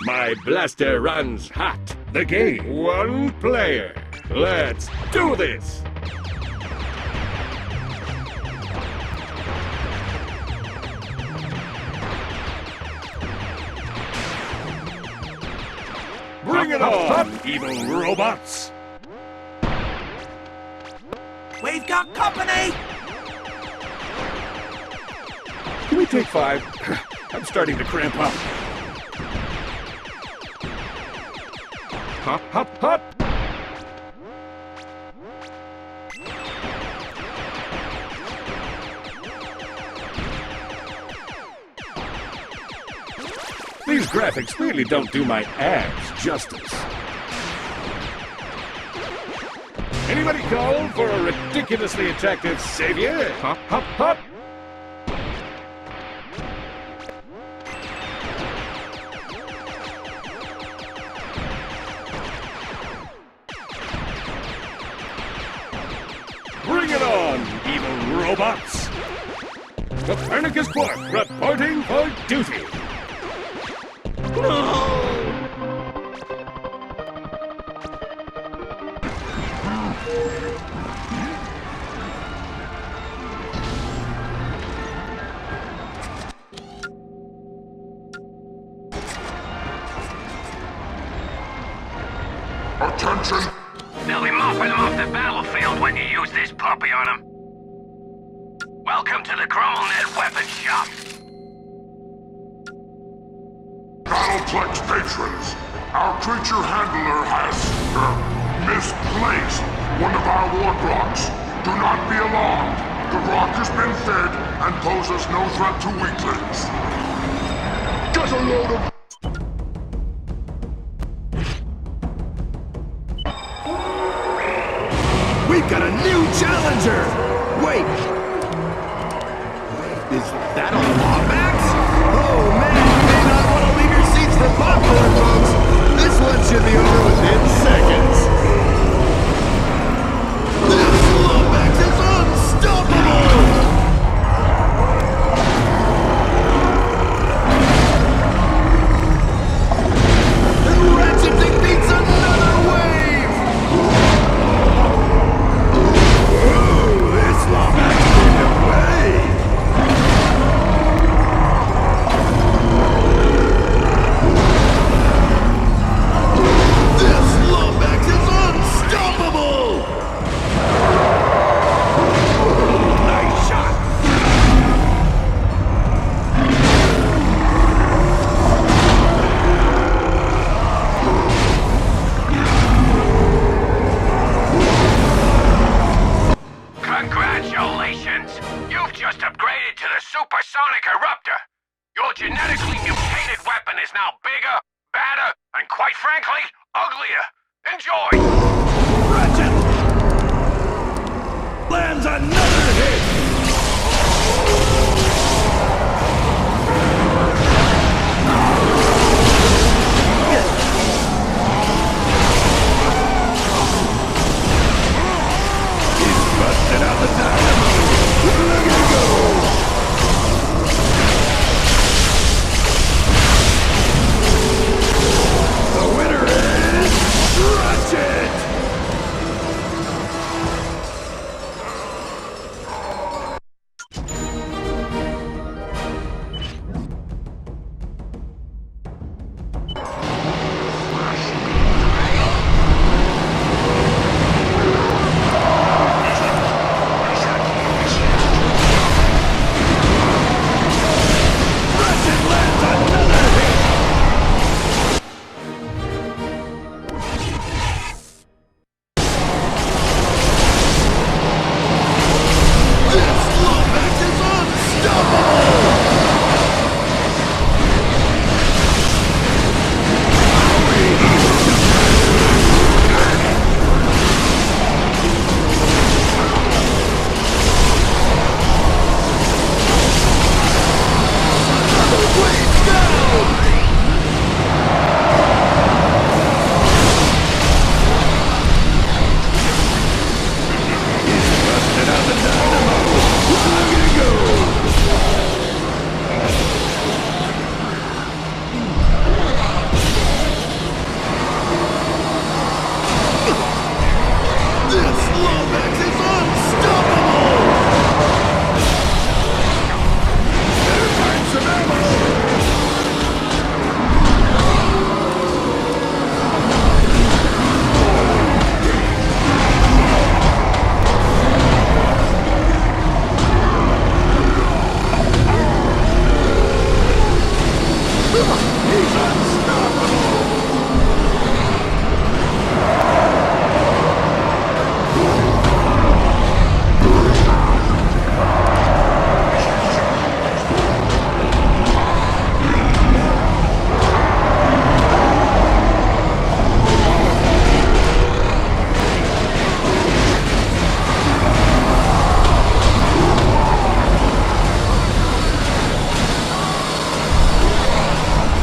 S11: My blaster runs hot. The game, one player. Let's do this! Bring it on, evil robots!
S6: We've got company!
S11: Can we take 5? I'm starting to cramp up. Hop, hop, hop! These graphics really don't do my abs justice. Anybody call for a ridiculously attractive savior? Hop, hop, hop! Bring it on, evil robots! Copernicus Quark reporting for duty! No!
S18: Attention!
S13: They'll be mopping them off the battlefield when you use this puppy on them. Welcome to the ChromoNet Weapon Shop.
S18: Battleplex patrons, our creature handler has, misplaced one of our warp rocks. Do not be alarmed. The rock has been fed and poses no threat to weaklings. Get a load of...
S22: We've got a new challenger! Wait! Is that a Lombax? Oh man, you may not want to leave your seats for popcorn, folks! This one should be over within seconds! This Lombax is unstoppable! And Ratchet defeats another
S13: now bigger, badder, and quite frankly, uglier. Enjoy!
S22: Ratchet! Lands another hit! Busted out the dynamo! Look at it go! The winner is Ratchet!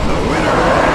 S22: The winner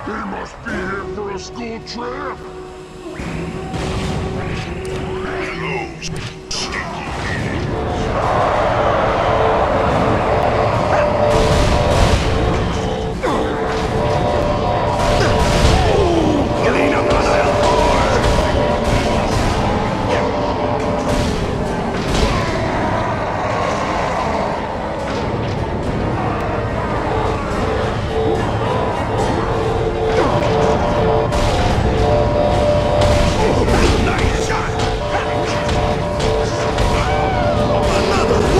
S18: They must be here for a school trip. Hello,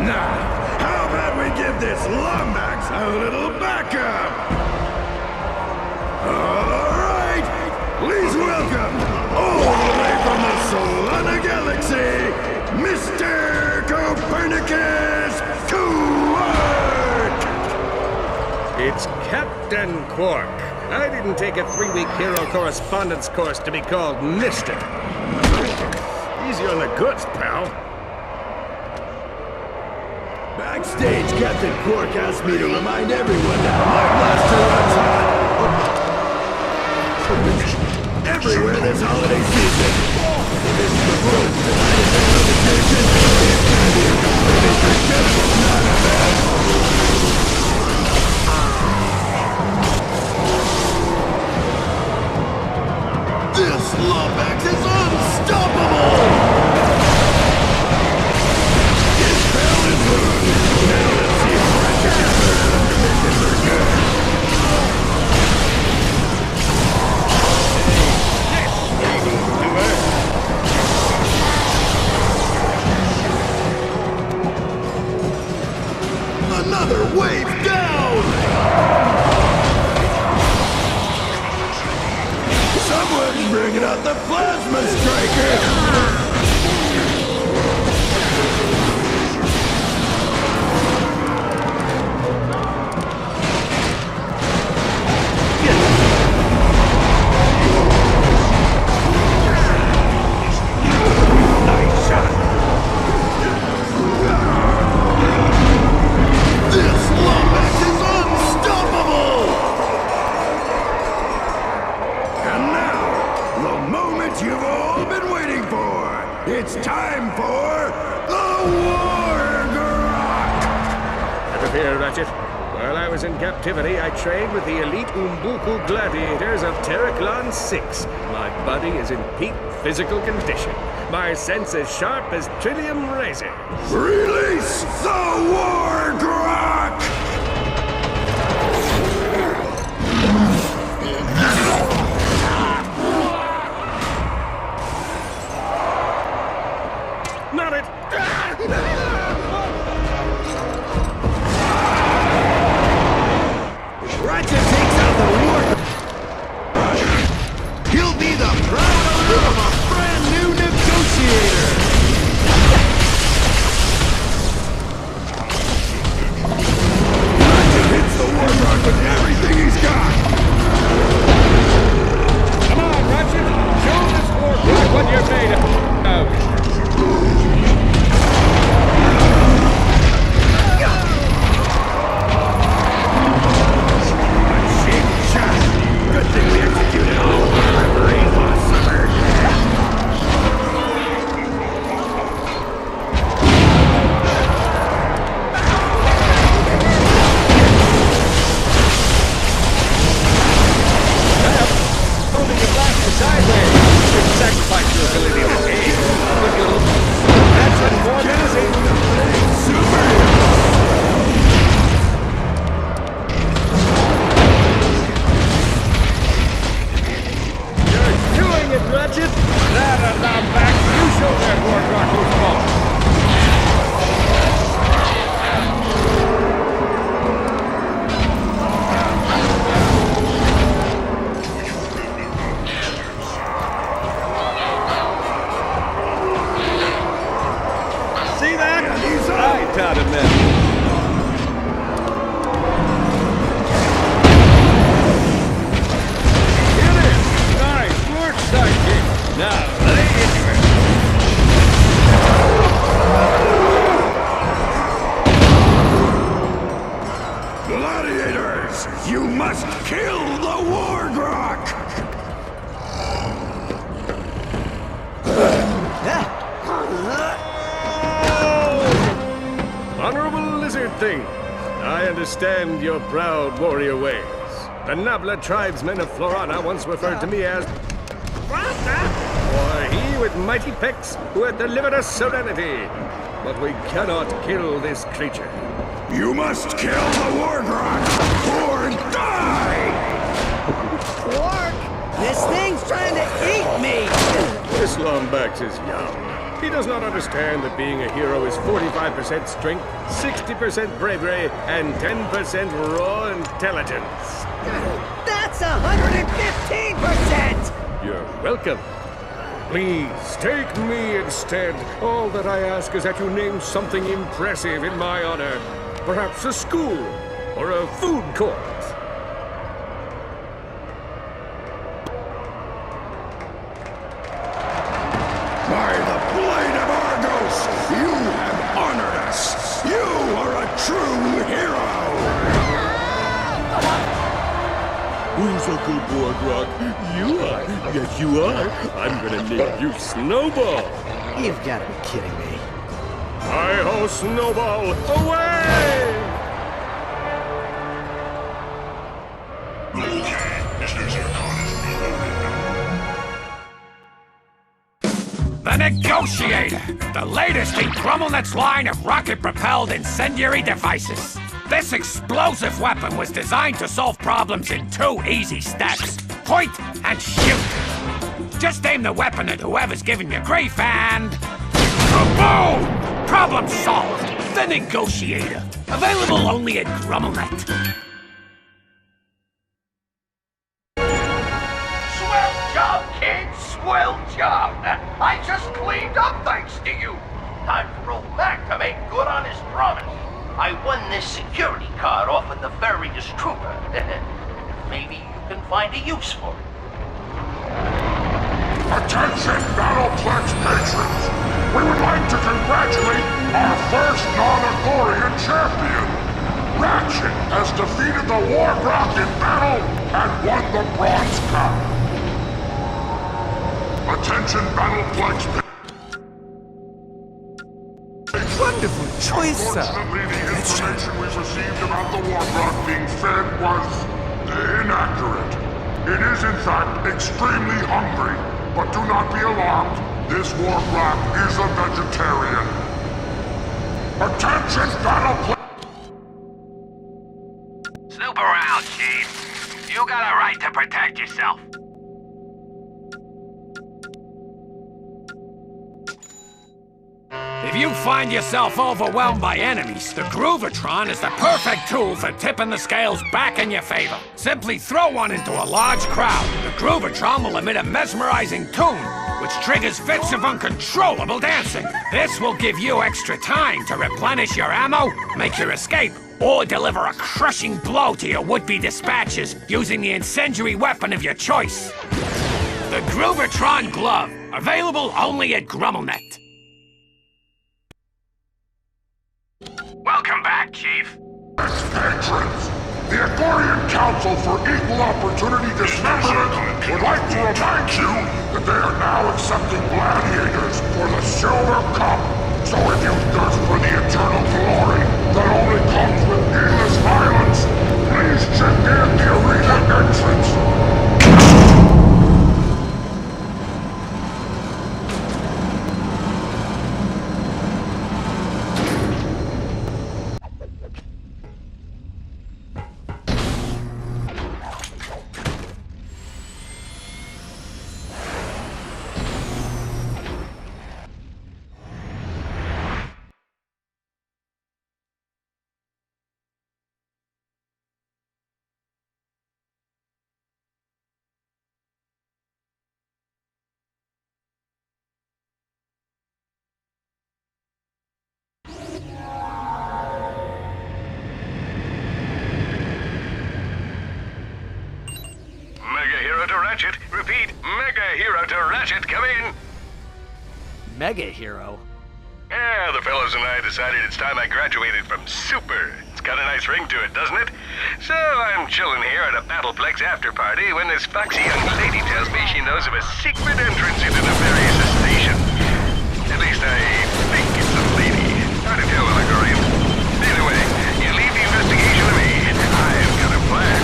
S22: Now, how about we give this Lombax a little backup? Alright, please welcome, all the way from the Solana Galaxy, Mr. Copernicus Quark!
S14: It's Captain Quark. I didn't take a 3-week hero correspondence course to be called Mister. Easy on the goods, pal.
S22: Backstage, Captain Quark asked me to remind everyone that my blaster runs hot everywhere this holiday season. This is the proof that I didn't know the station. Mr. General's not a man. This Lombax is unstoppable! His bell is ruined. Now let's see if Ratchet can learn on the mission for good. Another wave down! Someone's bringing out the plasma striker! This Lombax is unstoppable! And now, the moment you've all been waiting for! It's time for the War Grok!
S14: Never fear, Ratchet. While I was in captivity, I trained with the elite Umbuku gladiators of Terraclon 6. My body is in peak physical condition. My sense as sharp as trillium razors.
S22: Release the War Grok!
S14: Not it!
S22: Ratchet takes out the War Grok! He'll be the proud owner of a brand new negotiator! Ratchet hits the War Grok with everything he's got!
S14: Come on, Ratchet! Show this War Grok what you're made of!
S22: Good thing we executed all of our referees last summer.
S14: Holding your blaster sideways! Should sacrifice your ability to aim. That's what more busy! Doing it, Ratchet! That and I'm back. You show that War Grok who's boss. See that? I taught him that. Get it! Nice work, sidekick. Now, lay into it.
S22: Gladiators, you must kill the War Grok!
S14: Honorable lizard thing, I understand your proud warrior ways. The Nabla tribesmen of Florana once referred to me as Rasta, or he with mighty pecs who had delivered us serenity. But we cannot kill this creature.
S22: You must kill the War Grok or die!
S9: Quark! This thing's trying to eat me!
S14: This Lombax is young.
S17: He does not understand that being a hero is 45% strength, 60% bravery, and 10% raw intelligence.
S9: That's 115%!
S17: You're welcome. Please, take me instead. All that I ask is that you name something impressive in my honor. Perhaps a school or a food court.
S22: By the blade of Argos, you have honored us! You are a true hero!
S17: Who's a good boy, Brock? You are. Yes, you are. I'm gonna name you Snowball.
S9: You've got to be kidding me.
S17: Hi-ho, Snowball! Away!
S11: The Negotiator! The latest in GrumbleNet's line of rocket-propelled incendiary devices. This explosive weapon was designed to solve problems in 2 easy steps. Point and shoot. Just aim the weapon at whoever's giving you grief and... Boom! Problem solved! The Negotiator. Available only at GrumbleNet.
S14: Swell job, kids! Swell job! I just cleaned up thanks to you. Time for old Mac to make good on his promise. I won this security card off of the various trooper. Maybe you can find a use for it.
S18: Attention, Battleplex patrons! We would like to congratulate our first non-Agorian champion! Ratchet has defeated the Wargrock in battle and won the Bronze Cup! Attention, Battleplex patrons!
S8: Wonderful choice, sir.
S18: Unfortunately, the information we received about the Wargrock being fed was inaccurate. It is, in fact, extremely hungry. But do not be alarmed. This Wargrock is a vegetarian. Attention, Battleplex!
S13: Snoop around, Chief. You got a right to protect yourself.
S11: If you find yourself overwhelmed by enemies, the Groovatron is the perfect tool for tipping the scales back in your favor. Simply throw one into a large crowd. The Groovatron will emit a mesmerizing tune, which triggers fits of uncontrollable dancing. This will give you extra time to replenish your ammo, make your escape, or deliver a crushing blow to your would-be dispatchers using the incendiary weapon of your choice. The Groovatron Glove, available only at GrumbleNet.
S13: Welcome back, Chief.
S18: Patrons, the Agorian Council for Equal Opportunity Dismemberment would like to remind you that they are now accepting gladiators for the Silver Cup. So if you thirst for the eternal glory that only comes with endless violence, please check in the arena entrance.
S14: Hero to Ratchet. Repeat, Mega Hero to Ratchet. Come in.
S9: Mega Hero?
S14: Yeah, the fellows and I decided it's time I graduated from Super. It's got a nice ring to it, doesn't it? So I'm chilling here at a Battleplex after party when this foxy young lady tells me she knows of a secret entrance into Nefarious Station. At least I think it's a lady. Hard to tell with Agorian. Either way, you leave the investigation to me. I've got a plan.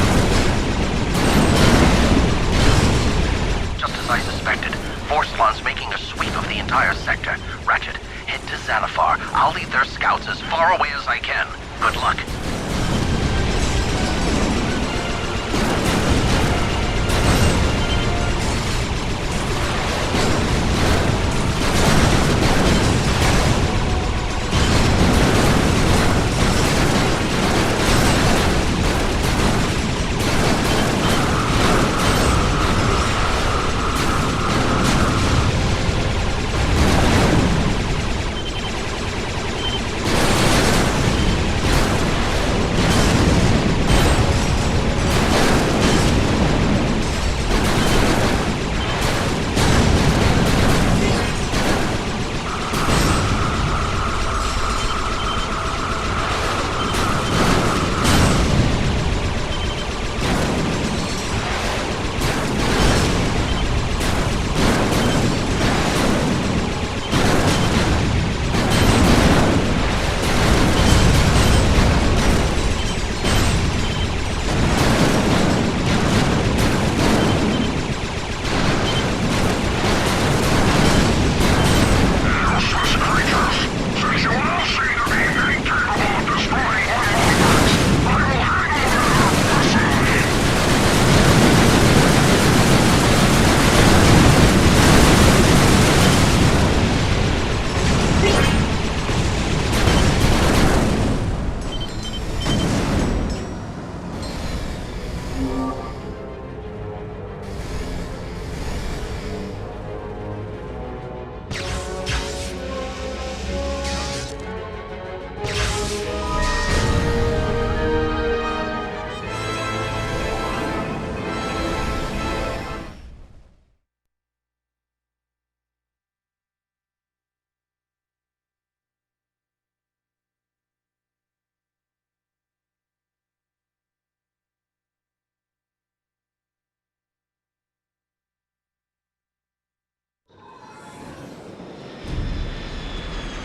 S13: Just as I suspected, Force One's making a sweep of the entire sector. Ratchet, head to Xanathar. I'll lead their scouts as far away as I can. Good luck.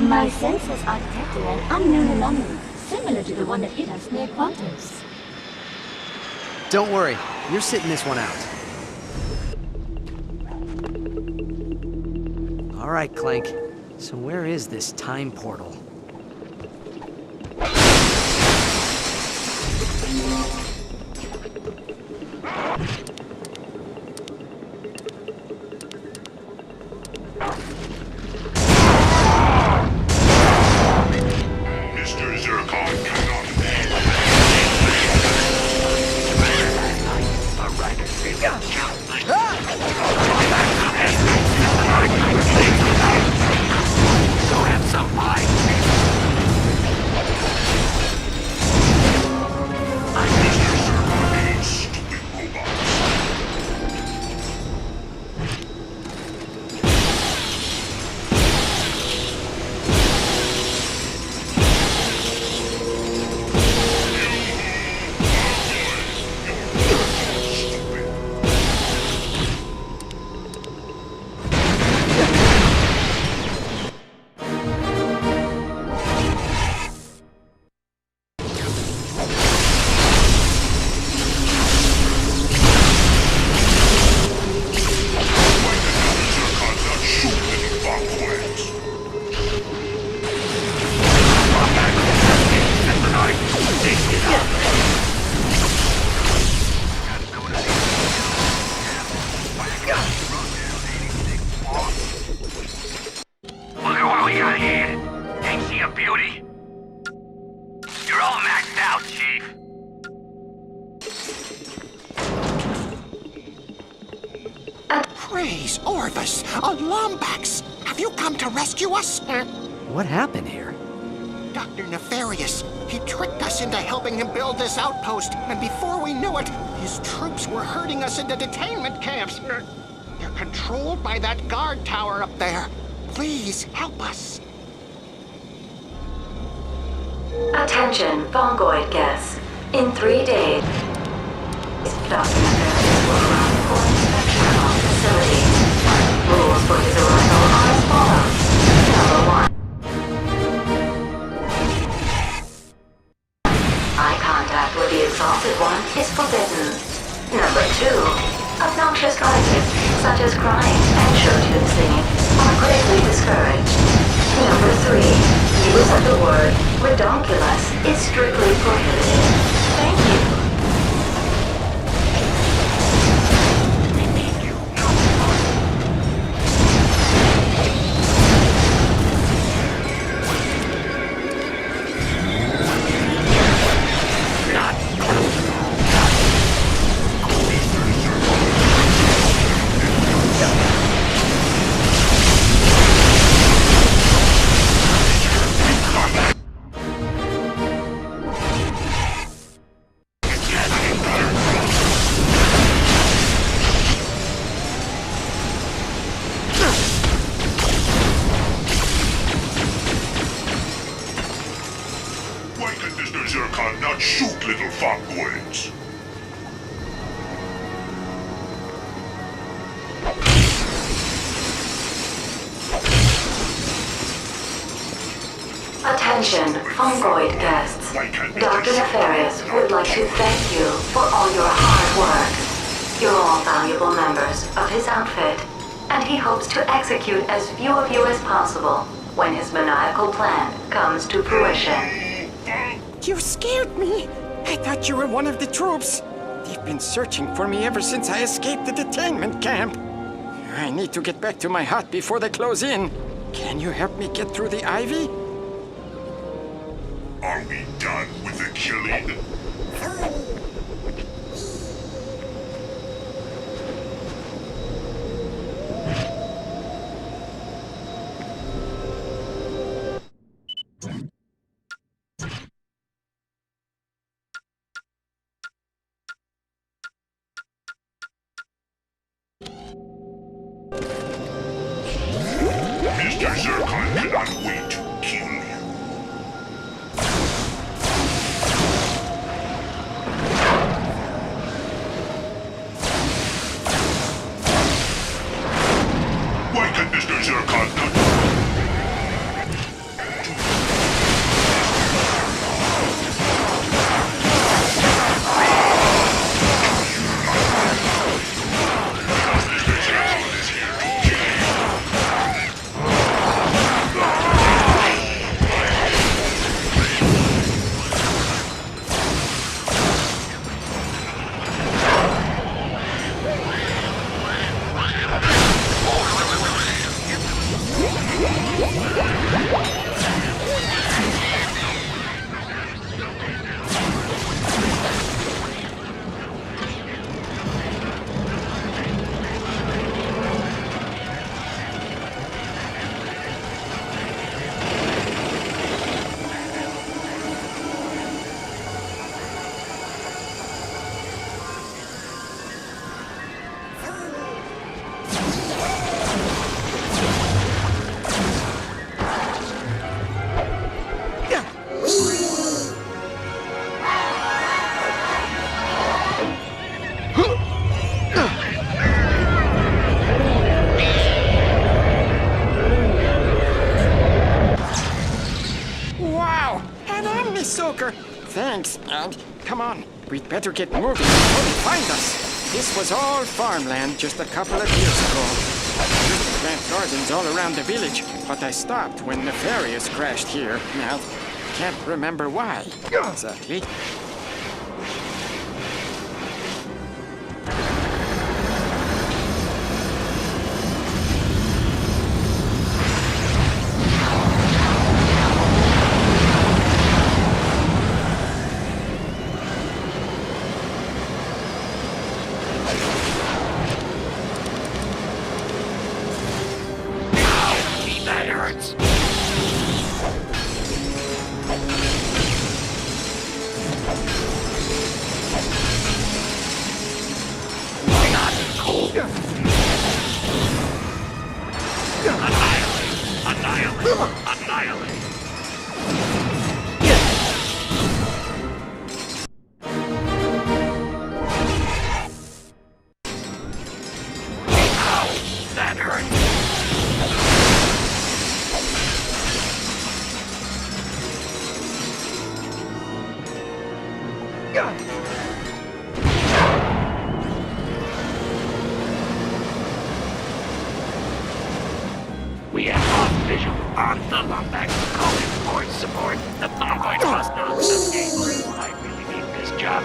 S10: My sensors are detecting an unknown anomaly, similar to the one that hit us near Quantos.
S9: Don't worry, you're sitting this one out. All right, Clank. So where is this time portal?
S18: Mr. Zircon cannot
S13: Go have some pie. Look at what we got here. Ain't she a beauty? You're all maxed out, Chief.
S3: Praise Orvis! A Lombax! Have you come to rescue us?
S9: What happened here?
S3: Dr. Nefarious. He tricked us into helping him build this outpost, and before we knew it, his troops were herding us into detainment camps. They're controlled by that guard tower up there. Please, help us.
S4: Attention, Fongoid guests. In 3 days, Dr. Nefarious will arrive for inspection of the facility. Rules for his arrival are as follows. Number 1. Eye contact with the exalted one is forbidden. Number 2. Obnoxious noises, such as crying and show-tune singing, are greatly discouraged. Number 3. Use of the word redonkulous is strictly prohibited. Thank you.
S18: Why can Mr. Zircon not shoot little fongoids?
S4: Attention, Fongoid guests. Dr. Nefarious would like to thank you for all your hard work. You're all valuable members of his outfit, and he hopes to execute as few of you as possible when his maniacal plan comes to fruition.
S3: You scared me. I thought you were one of the troops. They've been searching for me ever since I escaped the detainment camp. I need to get back to my hut before they close in. Can you help me get through the ivy?
S18: Are we done with the killing? Mr. Zircon cannot wait to kill you.
S1: Right on, Miss Soaker. Thanks, and come on. We'd better get moving before they find us. This was all farmland just a couple of years ago. Used to plant gardens all around the village, but I stopped when Nefarious crashed here. Now, can't remember why exactly.
S14: That hurts. Not cool. Annihilate. Ow, that hurts. We have lost visual on the Lumbex. Calling for support. The Bomboid must not escape. I really need this job.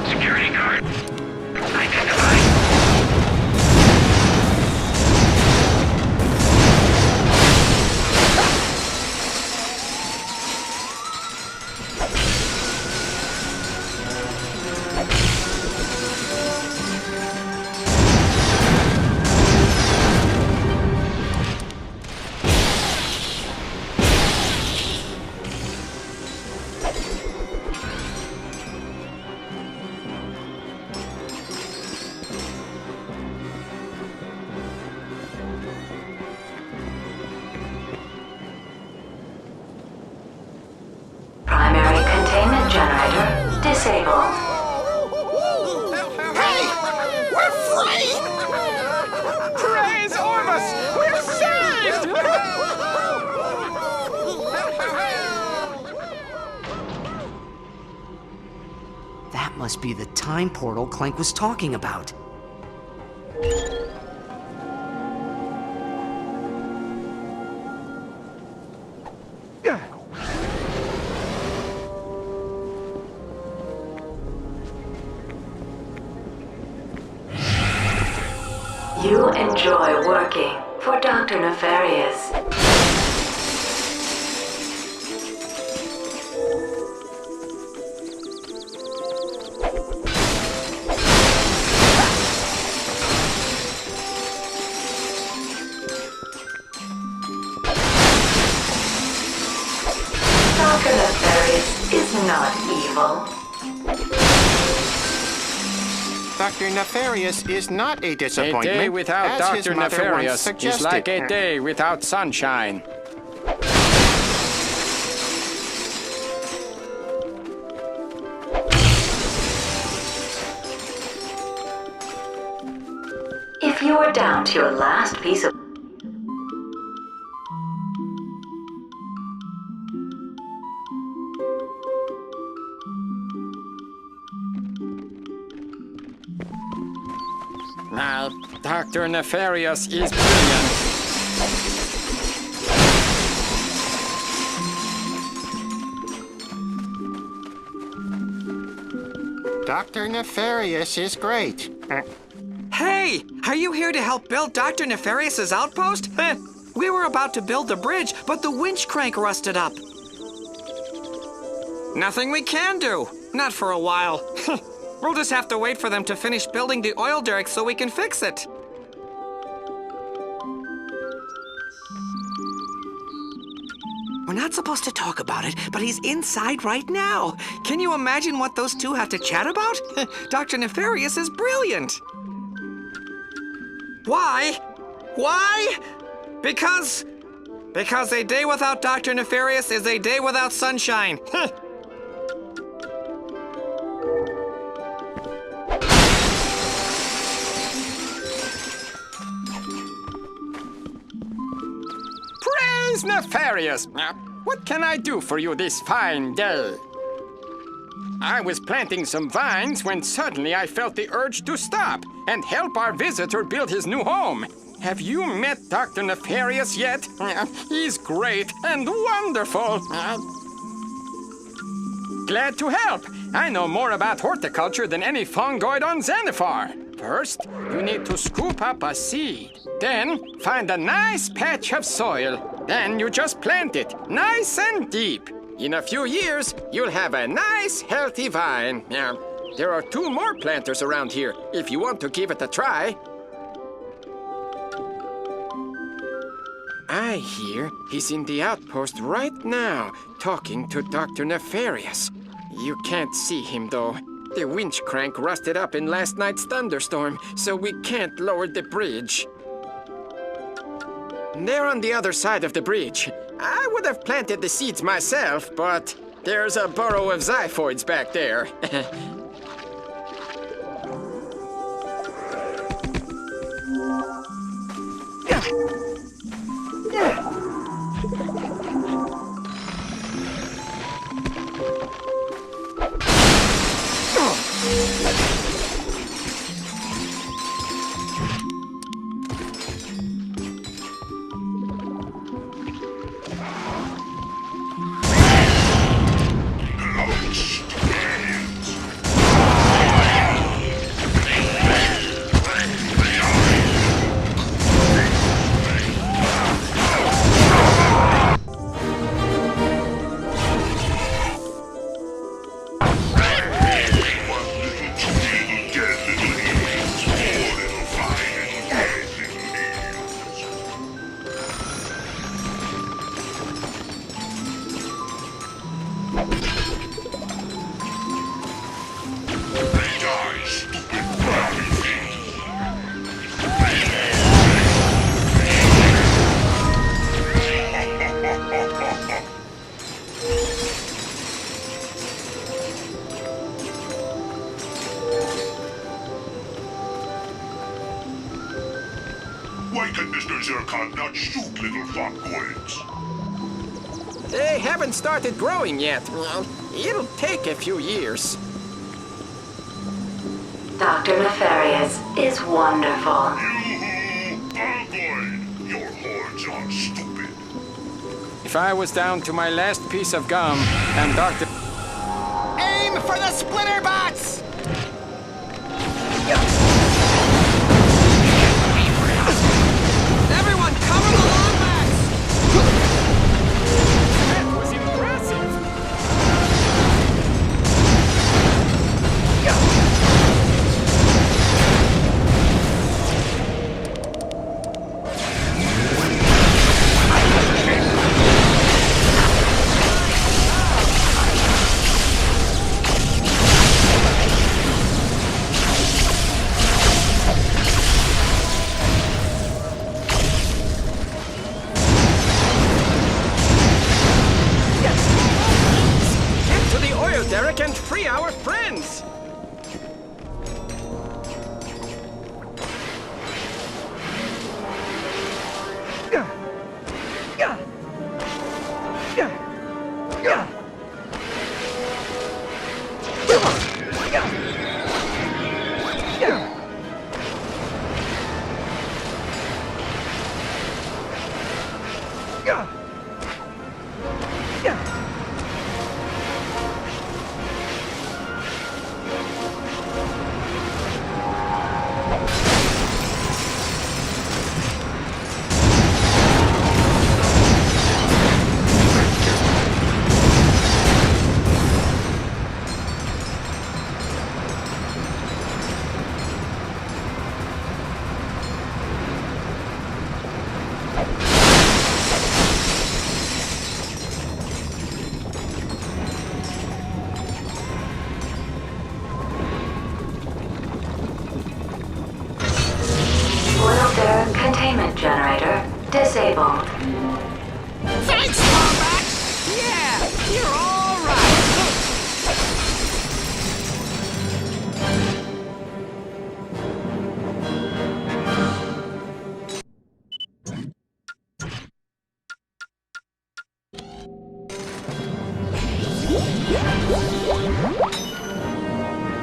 S14: Security guard. Identified.
S4: Primary containment generator disabled.
S1: Hey! We're free! Praise Ormus! We're saved!
S9: That must be the time portal Clank was talking about.
S4: You enjoy working for Dr. Nefarious. Dr. Nefarious is not evil.
S3: Dr. Nefarious is not a disappointment.
S1: A day without
S3: as his
S1: Dr.
S3: mother once
S1: Nefarious is
S3: suggested.
S1: like a day without sunshine.
S4: If you are down to your last piece of
S1: Now, Dr. Nefarious is brilliant.
S3: Dr. Nefarious is great.
S21: Hey! Are you here to help build Dr. Nefarious's outpost? We were about to build the bridge, but the winch crank rusted up. Nothing we can do. Not for a while. We'll just have to wait for them to finish building the oil derrick so we can fix it. We're not supposed to talk about it, but he's inside right now. Can you imagine what those two have to chat about? Dr. Nefarious is brilliant. Why? Why? Because a day without Dr. Nefarious is a day without sunshine.
S1: Greetings, Nefarious. What can I do for you this fine day? I was planting some vines when suddenly I felt the urge to stop and help our visitor build his new home. Have you met Dr. Nefarious yet? He's great and wonderful. Glad to help. I know more about horticulture than any fungoid on Xanathar. First, you need to scoop up a seed. Then, find a nice patch of soil. Then you just plant it, nice and deep. In a few years, you'll have a nice, healthy vine. There are 2 more planters around here, if you want to give it a try. I hear he's in the outpost right now, talking to Dr. Nefarious. You can't see him, though. The winch crank rusted up in last night's thunderstorm, so we can't lower the bridge. They're on the other side of the bridge. I would have planted the seeds myself, but there's a burrow of xiphoids back there.
S18: Why can Mr. Zircon not shoot little fungoids?
S1: They haven't started growing yet. It'll take a few years.
S4: Dr. Nefarious is wonderful.
S18: Fungoid! Your horns are stupid.
S1: If I was down to my last piece of gum, and Dr.
S3: Aim for the splitter bots!
S1: Everyone, cover the long backs! That was impressive! Derek, and free our friends!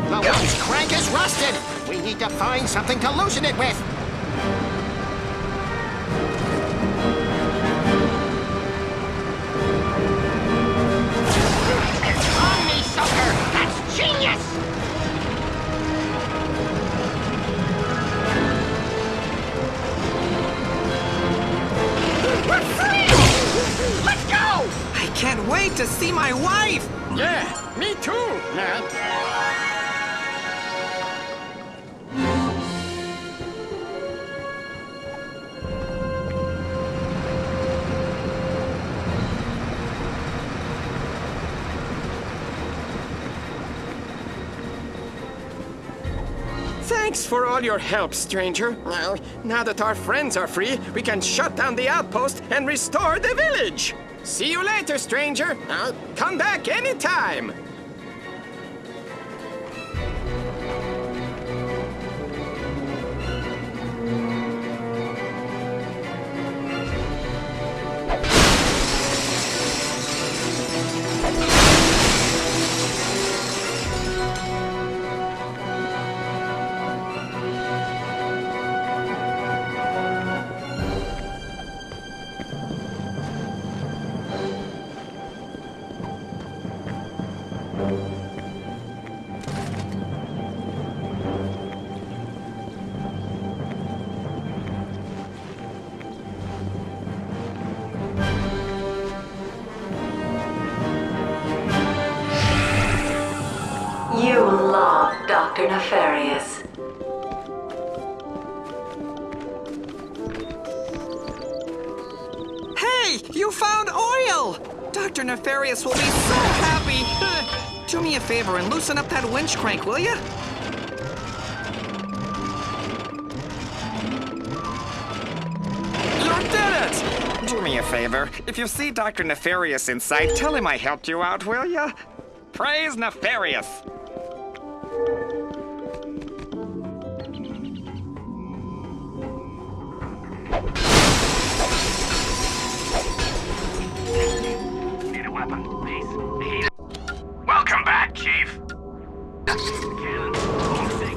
S3: The winch crank is rusted! We need to find something to loosen it with!
S2: It's on me, sucker! That's genius! We're free! Let's go!
S21: I can't wait to see my wife!
S1: Yeah, me too, Nat. Thanks for all your help, stranger. Well, now that our friends are free, we can shut down the outpost and restore the village. See you later, stranger. I'll come back anytime.
S4: You love Dr. Nefarious.
S21: Hey, you found oil! Dr. Nefarious will be so happy. Do me a favor and loosen up that winch crank, will ya?
S5: You did it! Do me a favor. If you see Dr. Nefarious inside, tell him I helped you out, will ya? Praise Nefarious!
S14: Need a weapon, please. Welcome back, Chief. Cannon, homesick.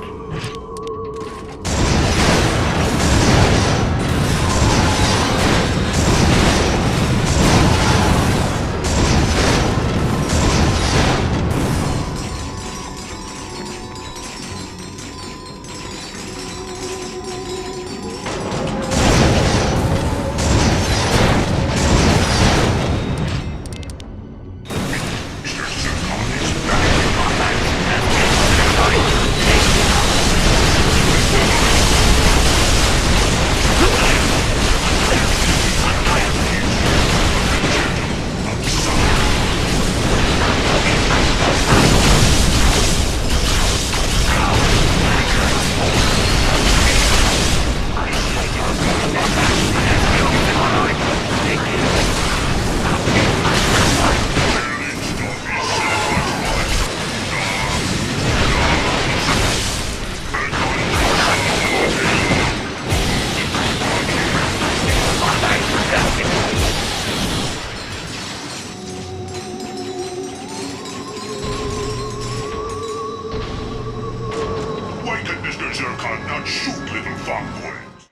S18: Why did Mr. Zircon not shoot little Thongquins?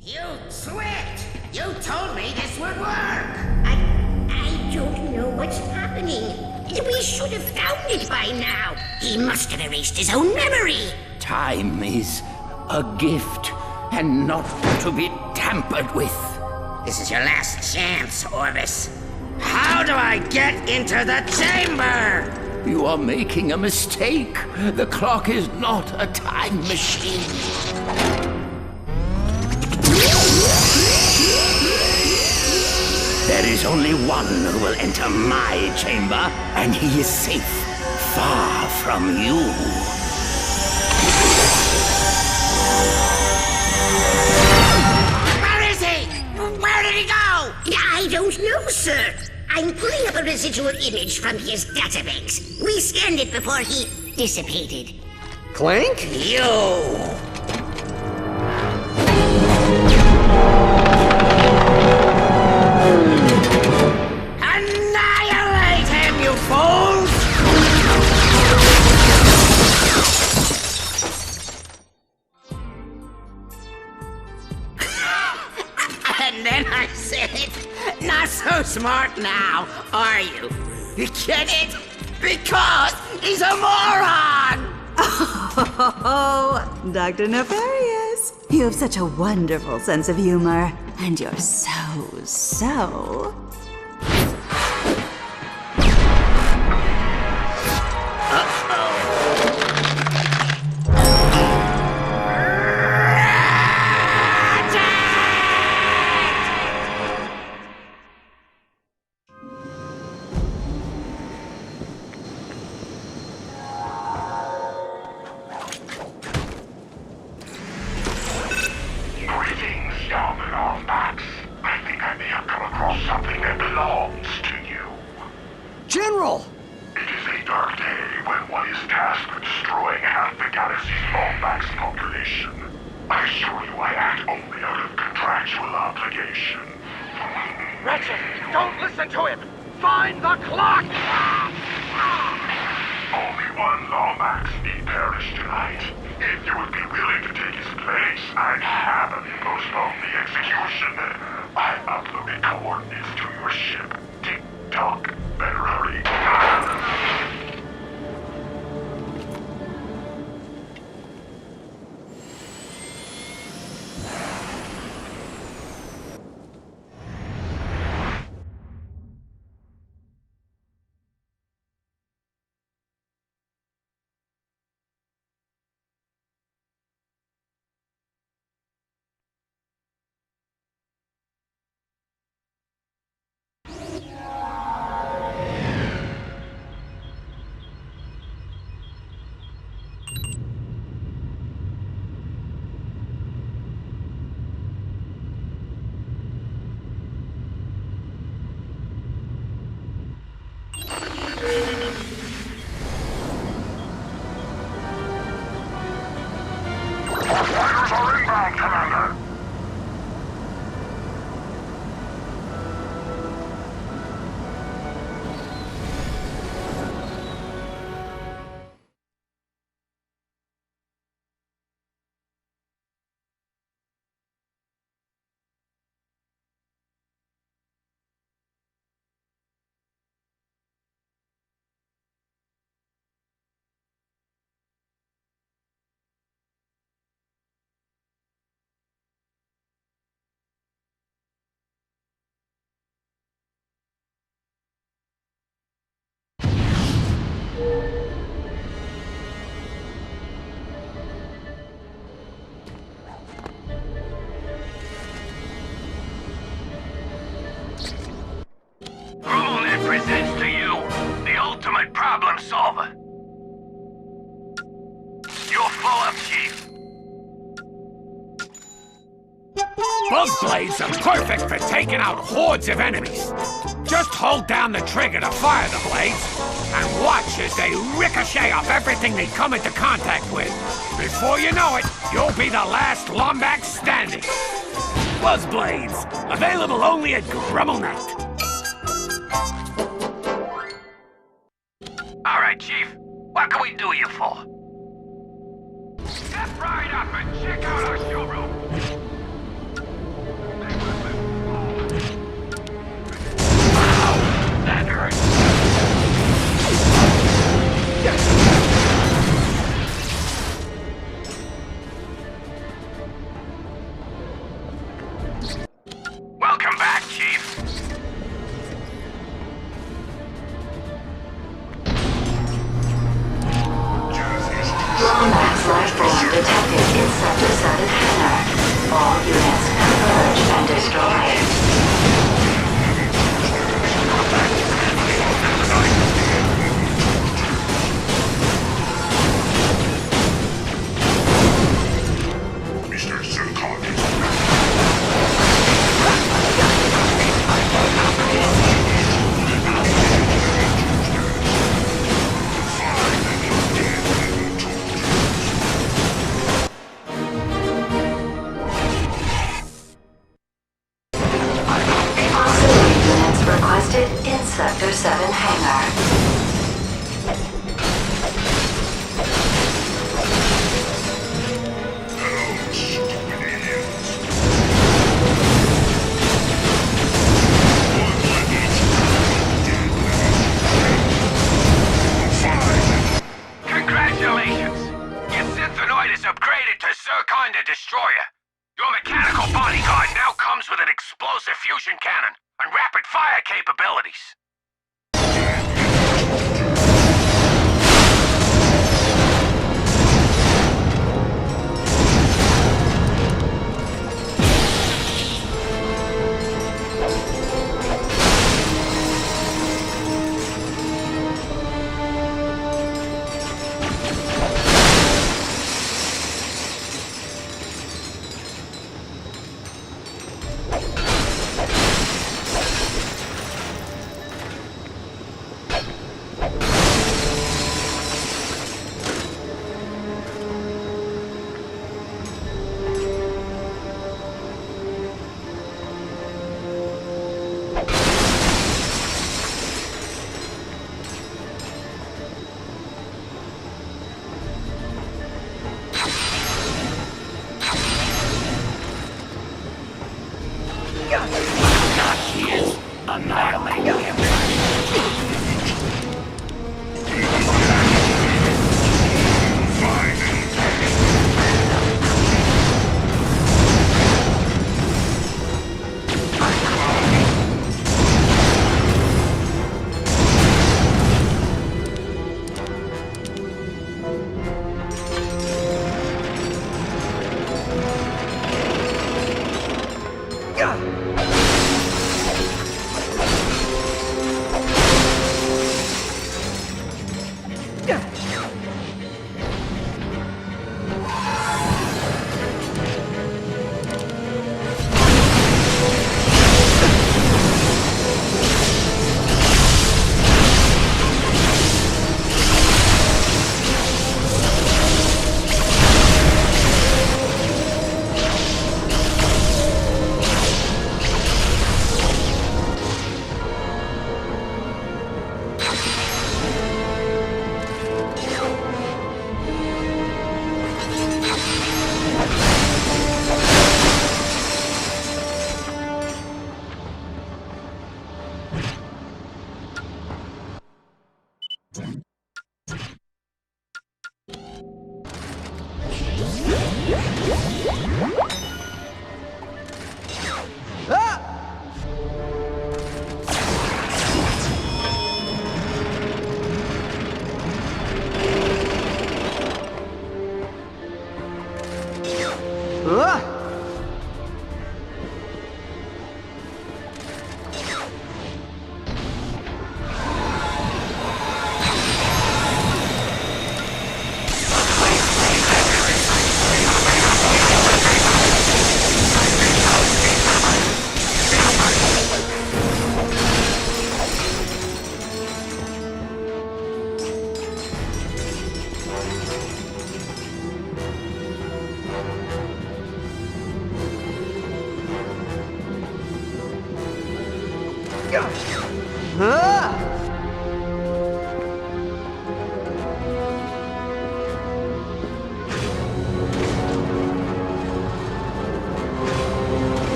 S2: You tricked! You told me this would work! I don't know what's happening. We should have found it by now. He must have erased his own memory.
S15: Time is a gift and not to be tampered with.
S2: This is your last chance, Orvis. How do I get into the chamber?
S15: You are making a mistake. The clock is not a time machine. There is only one who will enter my chamber, and he is safe, far from you.
S2: Where is he? Where did he go? I don't know, sir. I'm pulling up a residual image from his database. We scanned it before he dissipated.
S9: Clank?
S2: You! Annihilate him, you fools! smart now, are you? You get it? Because he's a moron!
S12: Oh, Dr. Nefarious, you have such a wonderful sense of humor, and you're so...
S18: Greetings, young Lombax. I think I may have come across something that belongs to you.
S9: General!
S18: It is a dark day when one is tasked with destroying half the galaxy's Lombax population. I assure you I act only out of contractual obligation.
S14: Ratchet, don't listen to him! Find the clock!
S18: Only one Lombax need perish tonight. If you would be willing to take his place, I'd happily postpone the execution. I've uploaded coordinates to your ship. Tick-tock. Better hurry. Fighters are inbound, Commander.
S14: Roland presents to you the ultimate problem solver. You're full up, Chief. Buzzblades are perfect for taking out hordes of enemies. Just hold down the trigger to fire the blades, and watch as they ricochet off everything they come into contact with. Before you know it, you'll be the last Lombax standing. Buzzblades, available only at GrumbleNet. All right, Chief. What can we do you for? Step right up and check out our showroom. Ow! That hurt. Welcome back, Chief.
S4: Lombax life form detected in Sector 7 hangar. All units converge and destroy.
S18: Mr. Zircon is
S4: Requested in
S11: find a destroyer. Your mechanical bodyguard now comes with an explosive fusion cannon and rapid-fire capabilities.
S15: Annihilate him.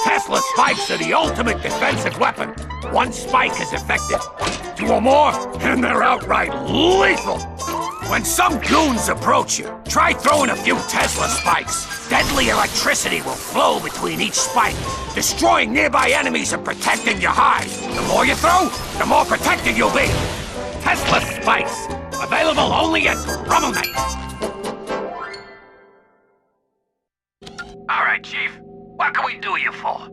S11: Tesla spikes are the ultimate defensive weapon. One spike is effective. 2 or more, and they're outright lethal. When some goons approach you, try throwing a few Tesla spikes. Deadly electricity will flow between each spike, destroying nearby enemies and protecting your hive. The more you throw, the more protected you'll be. Tesla spikes, available only at RumbleNet. All right, Chief. What can we do you for?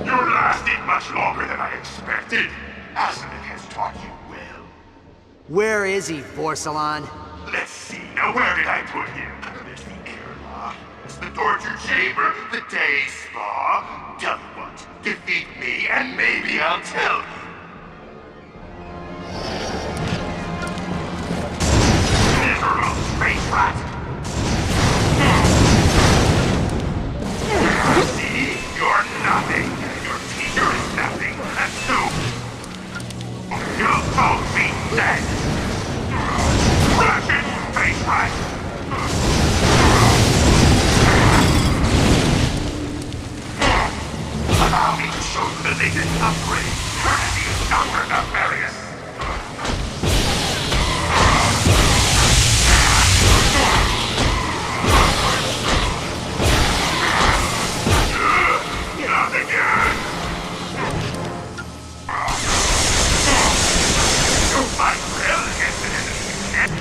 S18: You lasted much longer than I expected. Arsenic has taught you well.
S9: Where is he, Forsalon?
S18: Let's see, now where did I put him? There's the airlock, there's the torture chamber, the day spa. Tell you what, defeat me and maybe I'll tell you. Miserable space rat! See, you're nothing. Your teacher is nothing, and soon you'll both be dead. Ratchet, space rat!
S14: Allow me to show you the latest upgrade, courtesy of Dr. Nefarious. Not again! You might well get it.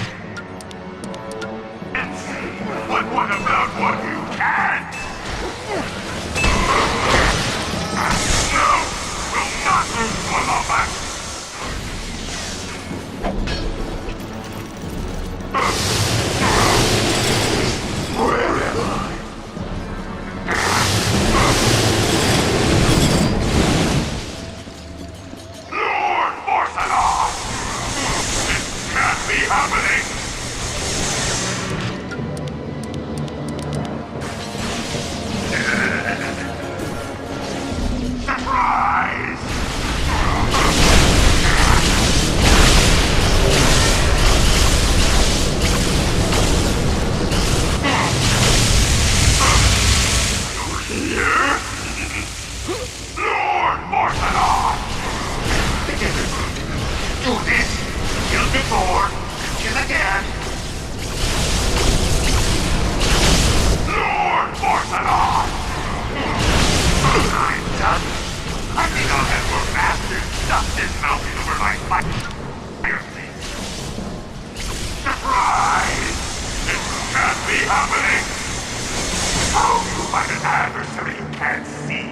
S14: But what about what you can? No! Will not swallow back! Where am I? Lord Orthodox! This can't be happening! Surprise! Here? Lord Orthodox! Do this! Kill before! Kill again! Lord Orthodox! I'm done. I think I'll have your bastard stuff this mountain over my fireplace. Surprise! This can't be happening! How do you find an adversary you can't see?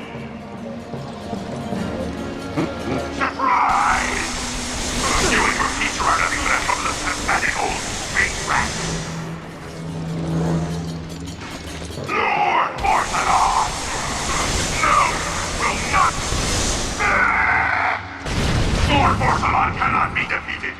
S14: Surprise! You and your teacher are nothing left from the pathetic old space rat. Lord Orthodox! No! Will not! Lord Orthodox cannot be defeated!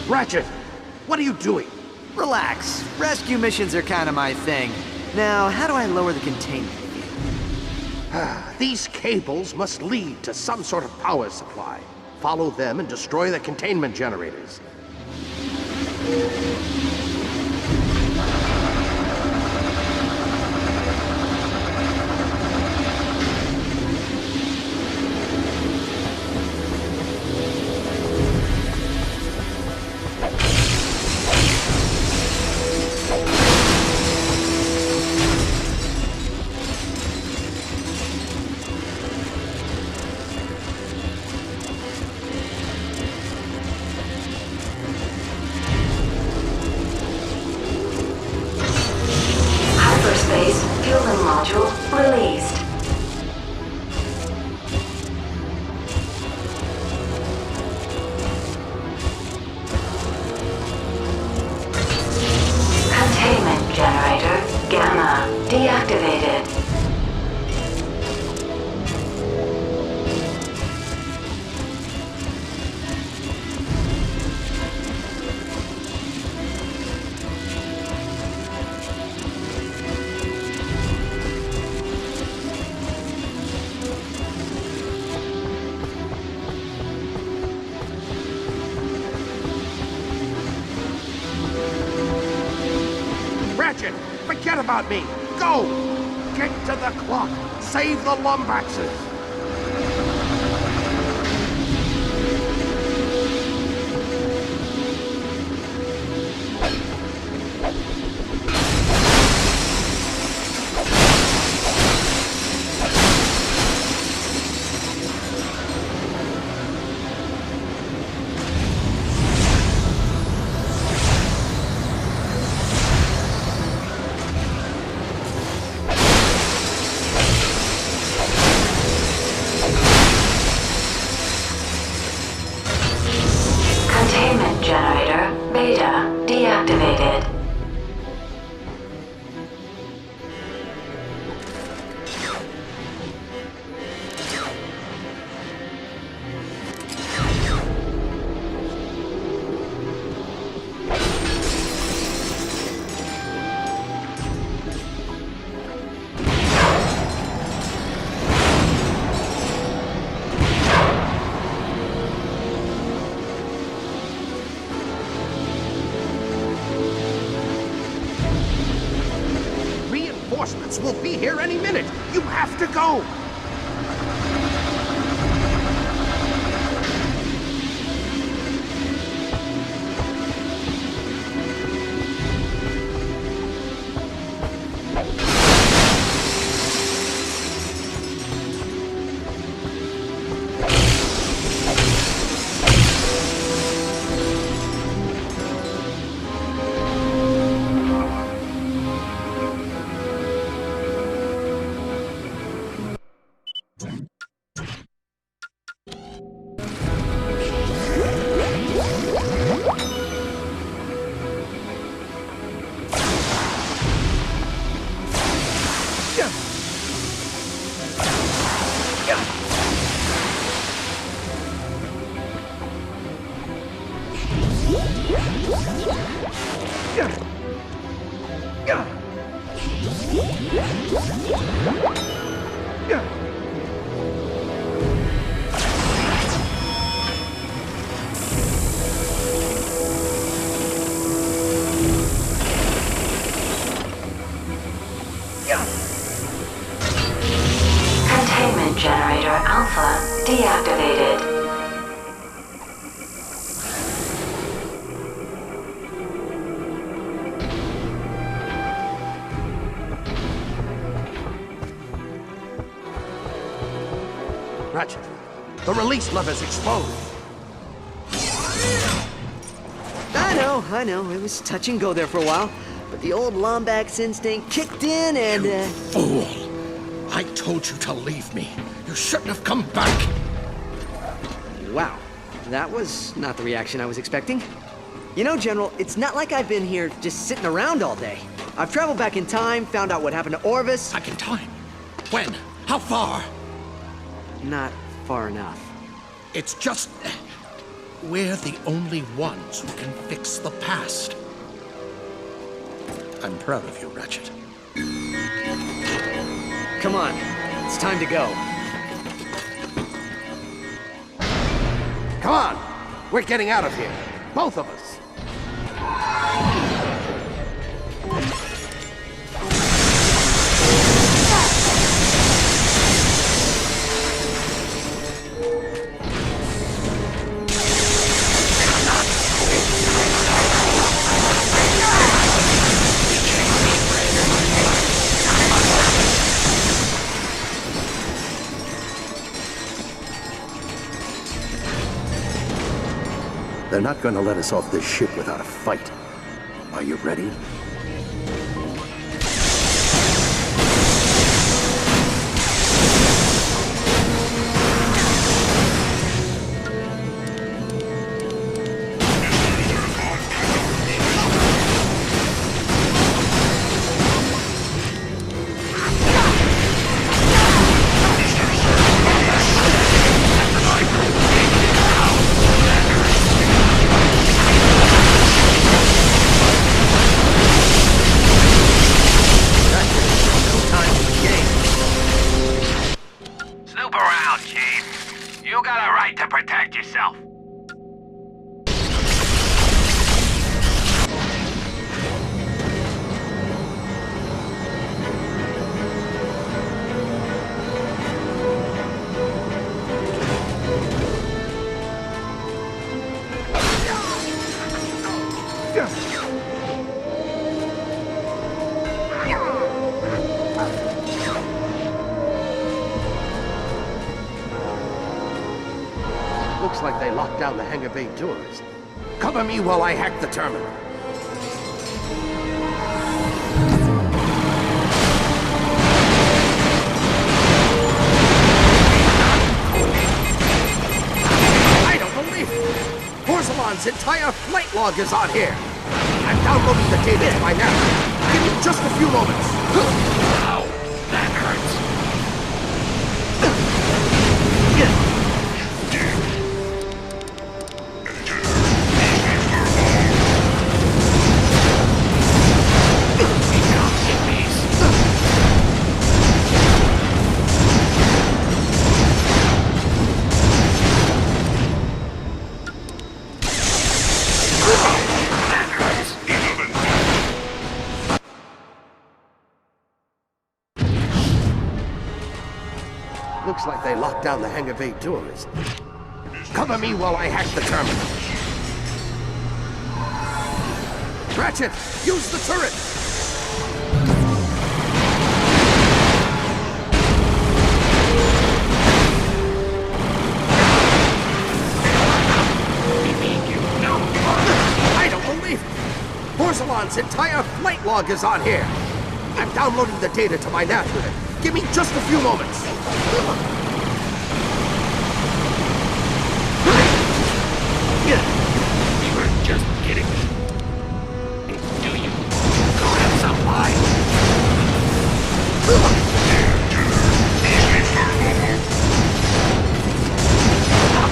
S9: Ratchet, what are you doing? Relax. Rescue missions are kind of my thing. Now, how do I lower the containment?
S20: These cables must lead to some sort of power supply. Follow them and destroy the containment generators.
S4: Hyperspace fueling module released. Containment generator Gamma deactivated.
S20: Ratchet, forget about me. Go! Get to the clock. Save the Lombaxes.
S3: Reinforcements will be here any minute. You have to go.
S4: Containment generator Alpha deactivated.
S3: Ratchet, the release lever's exposed.
S9: I know. It was touch and go there for a while. But the old Lombax instinct kicked in and,
S3: Fool! I told you to leave me. You shouldn't have come back.
S9: Wow. That was not the reaction I was expecting. You know, General, it's not like I've been here just sitting around all day. I've traveled back in time, found out what happened to Orvis.
S3: Back in time? When? How far?
S9: Not far enough.
S3: It's just... we're the only ones who can fix the past. I'm proud of you, Ratchet.
S9: Come on, it's time to go.
S3: Come on! We're getting out of here. Both of us.
S20: They're not going to let us off this ship without a fight. Are you ready?
S11: You got a right to protect yourself.
S3: Looks like they locked down the Hangar Bay doors. Cover me while I hack the terminal. I don't believe it! Porzellan's entire flight log is on here! I'm downloading the data by now. Give me just a few moments.
S11: Ow! That hurts.
S20: Looks like they locked down the hangar bay doors. Cover me while I hack the terminal. Ratchet, use the turret! I don't believe it! Borsalon's entire flight log is on here! I'm downloading the data to my nav unit. Give me just a few moments.
S14: You were just kidding me. Do you? Go have some pie.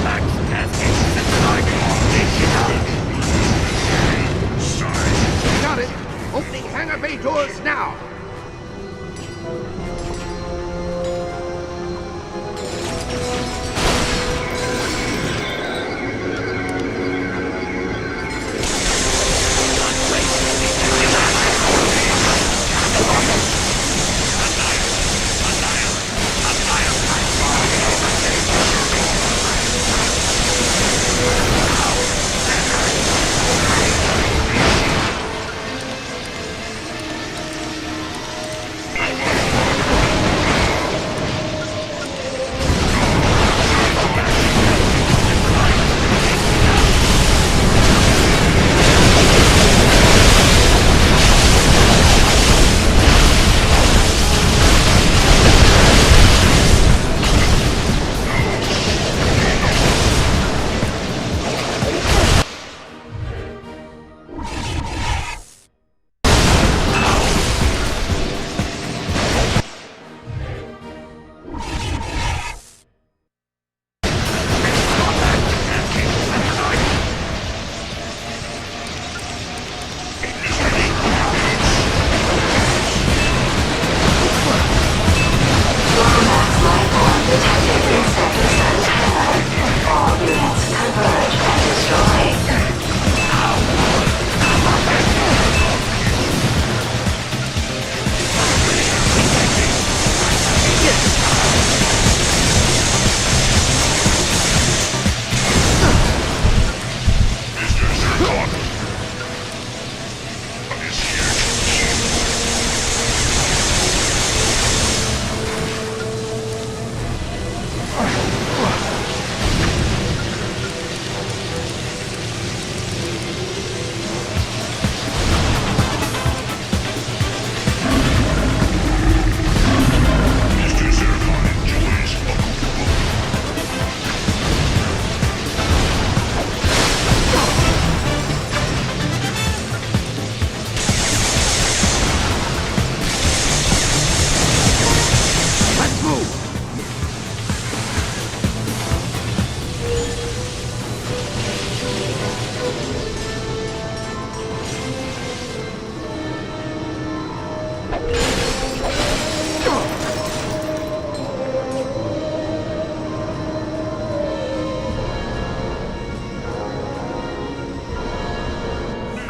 S14: Max
S20: Got it. Opening hangar bay doors now.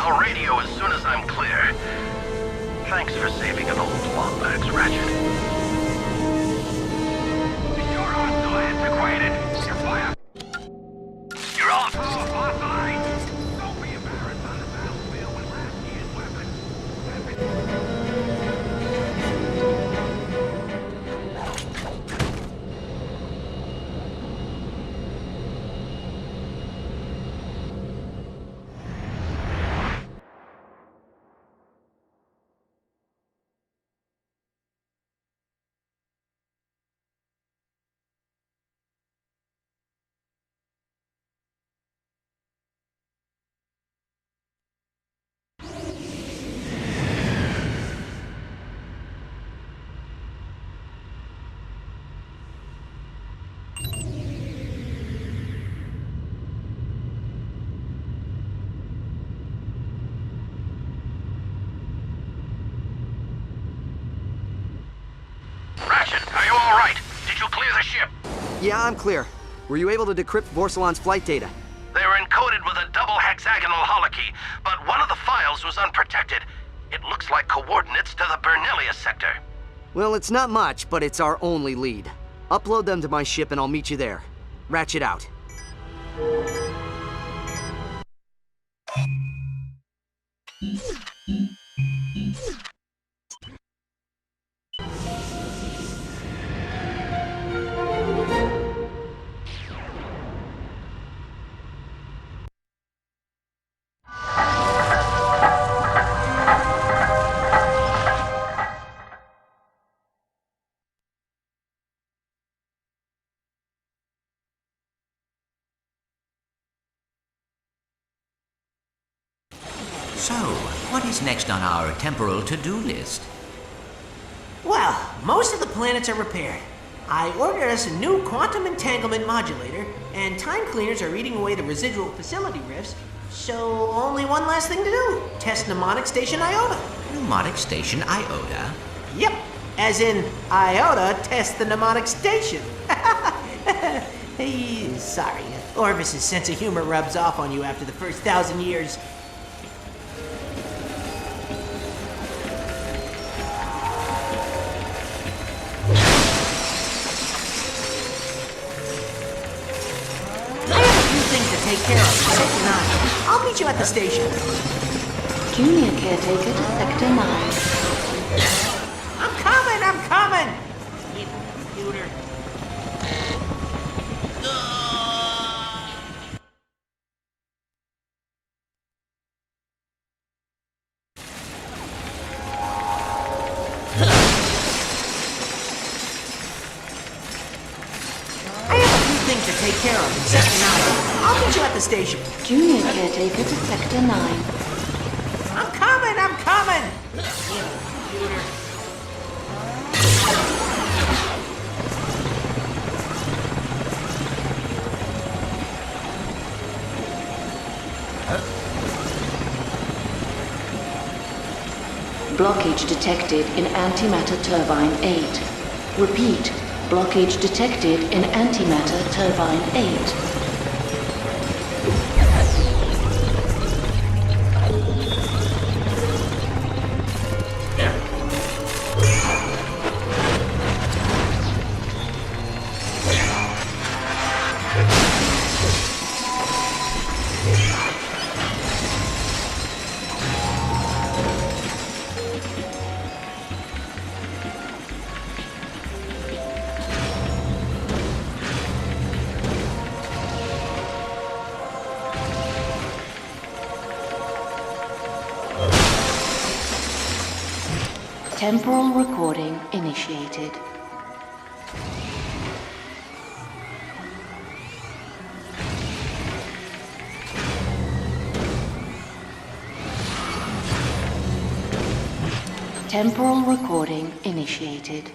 S13: I'll radio as soon as I'm clear. Thanks for saving an old Wombat's Ratchet.
S14: You're on, so antiquated. You're fired. You're off. Oh, boss line. Don't be embarrassed on the battlefield with last year's weapons.
S13: Ratchet, are you all right? Did you clear the ship?
S9: Yeah, I'm clear. Were you able to decrypt Borsalon's flight data?
S13: They were encoded with a double hexagonal holokey, but one of the files was unprotected. It looks like coordinates to the Bernelius sector.
S9: Well, it's not much, but it's our only lead. Upload them to my ship and I'll meet you there. Ratchet out.
S7: So, what is next on our temporal to-do list?
S6: Well, most of the planets are repaired. I ordered us a new quantum entanglement modulator, and time cleaners are eating away the residual facility rifts, so only one last thing to do. Test Mnemonic Station Iota.
S7: Mnemonic Station Iota?
S6: Yep, as in Iota test the mnemonic station. Hey, sorry, Orvis's sense of humor rubs off on you after the first 1,000 years. Take care of Sector 9. I'll meet you at the station.
S4: Junior caretaker to Sector 9.
S6: I'm coming! Computer. I have a few things to take care of in Sector 9. I'll meet you at the station.
S4: Junior caretaker to Sector 9.
S6: I'm coming! Computer.
S4: Blockage detected in antimatter turbine 8. Repeat, blockage detected in antimatter turbine 8. Temporal recording initiated. Temporal recording initiated.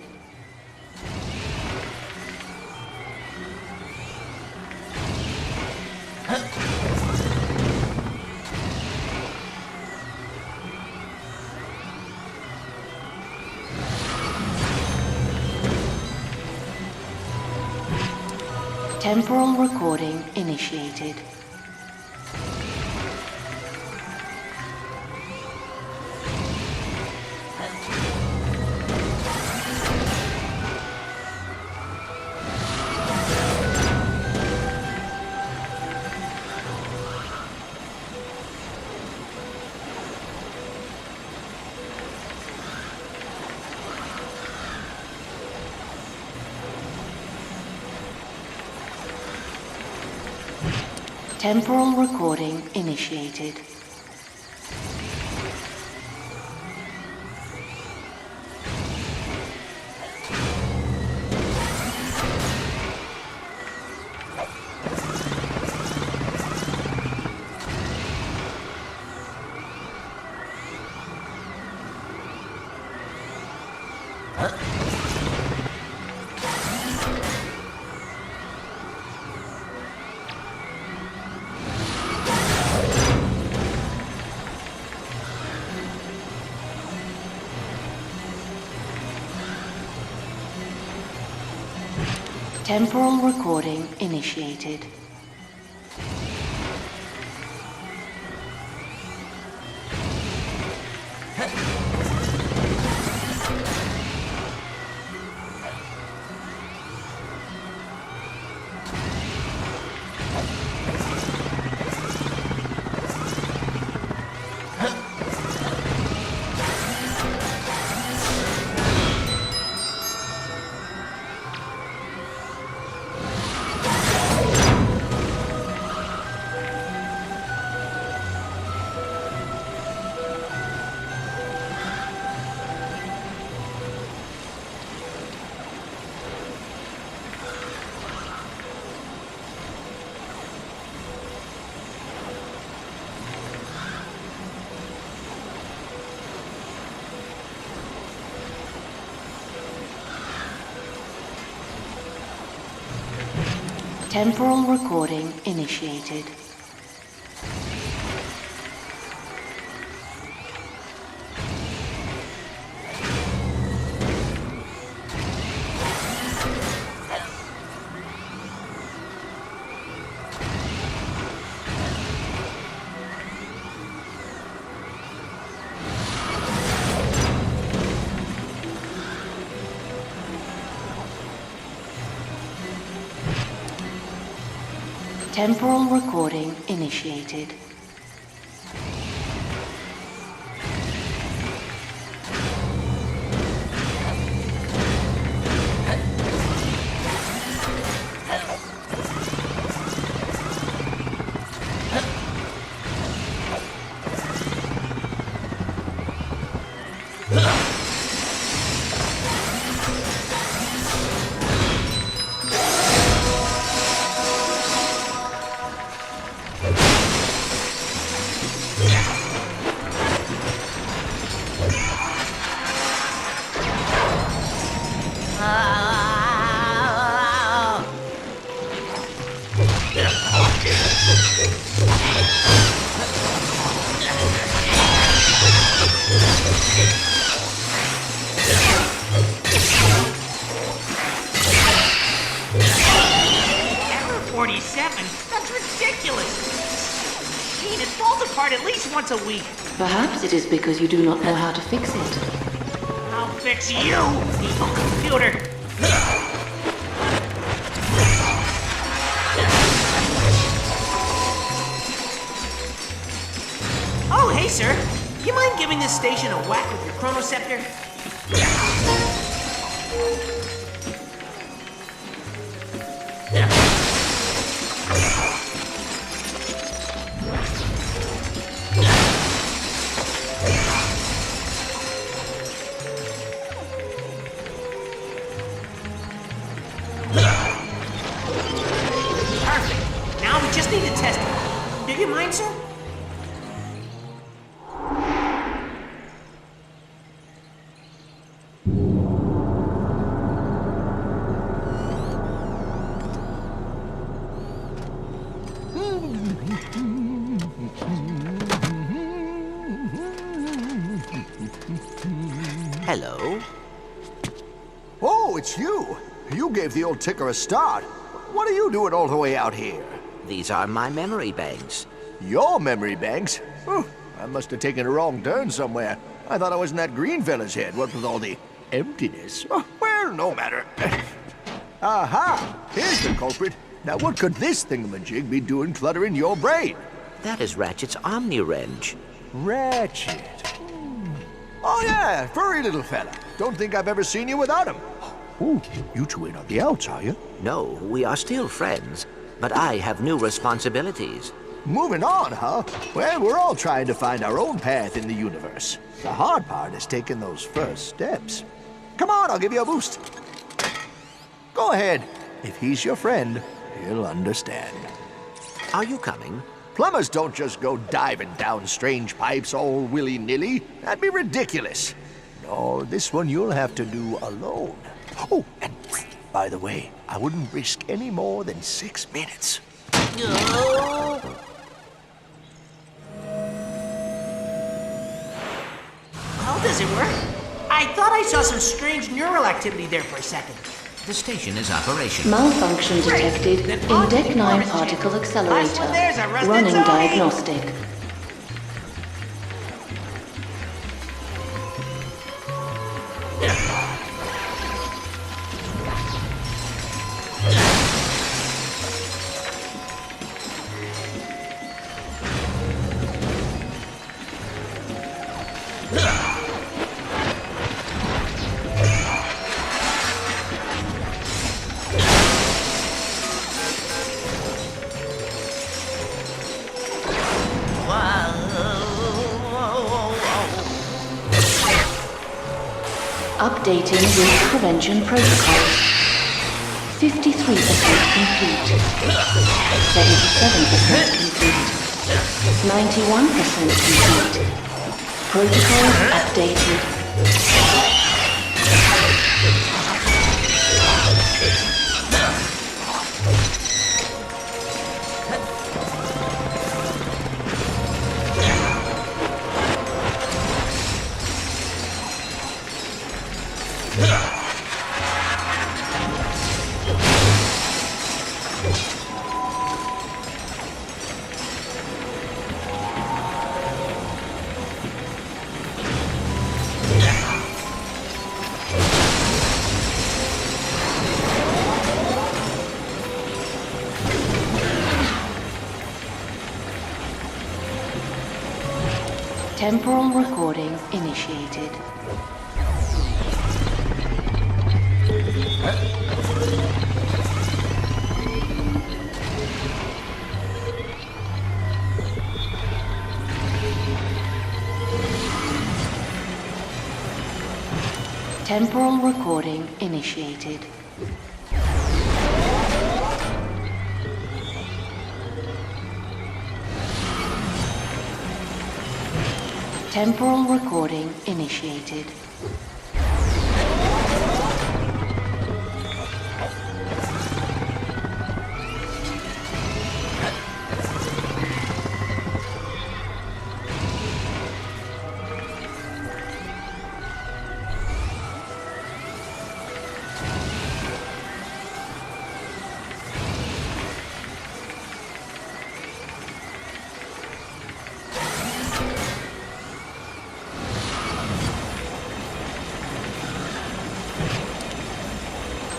S4: Temporal recording initiated. Temporal recording initiated. Temporal recording initiated. Temporal recording initiated. Temporal recording initiated.
S6: Error 47? That's ridiculous! Machine, it falls apart at least once a week.
S4: Perhaps it is because you do not know how to fix it.
S6: I'll fix you, evil computer! Oh, hey, sir. You mind giving this station a whack with your chronoscepter? Perfect. Now we just need to test it. Do you mind, sir?
S16: Hello?
S22: Oh, it's you. You gave the old ticker a start. What are you doing all the way out here?
S16: These are my memory banks.
S22: Your memory banks? Oh, I must have taken a wrong turn somewhere. I thought I was in that green fella's head, what with all the emptiness. Oh, well, no matter. Aha! Here's the culprit. Now what could this thingamajig be doing cluttering your brain?
S16: That is Ratchet's Omni-Wrench.
S22: Ratchet. Oh yeah, furry little fella. Don't think I've ever seen you without him. Ooh, you two ain't on the outs, are you?
S16: No, we are still friends, but I have new responsibilities.
S22: Moving on, huh? Well, we're all trying to find our own path in the universe. The hard part is taking those first steps. Come on, I'll give you a boost. Go ahead. If he's your friend, he'll understand.
S16: Are you coming?
S22: Plumbers don't just go diving down strange pipes all willy-nilly. That'd be ridiculous. No, this one you'll have to do alone. Oh, and by the way, I wouldn't risk any more than 6 minutes.
S6: How does it work? I thought I saw some strange neural activity there for a second.
S7: The station is operational.
S4: Malfunction detected in Deck 9 particle accelerator. Running diagnostic. Updating risk prevention protocol. 53% complete. 77% complete. 91% complete. Protocol updated. Temporal recording initiated. Temporal recording initiated. Temporal recording initiated.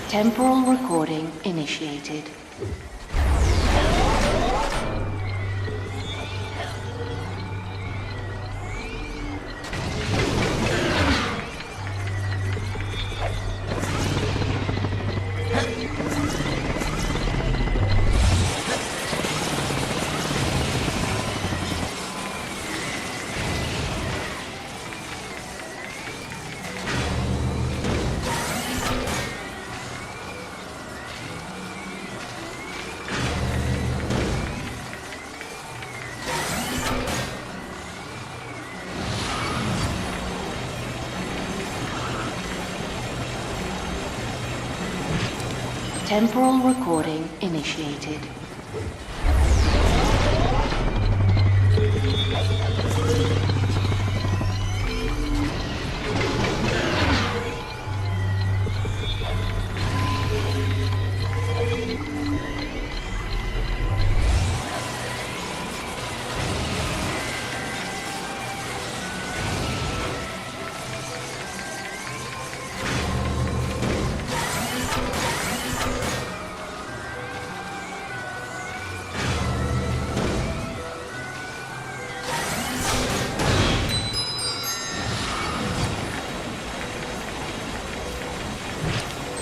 S4: Temporal recording initiated. Temporal recording initiated.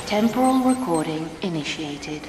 S4: Temporal recording initiated.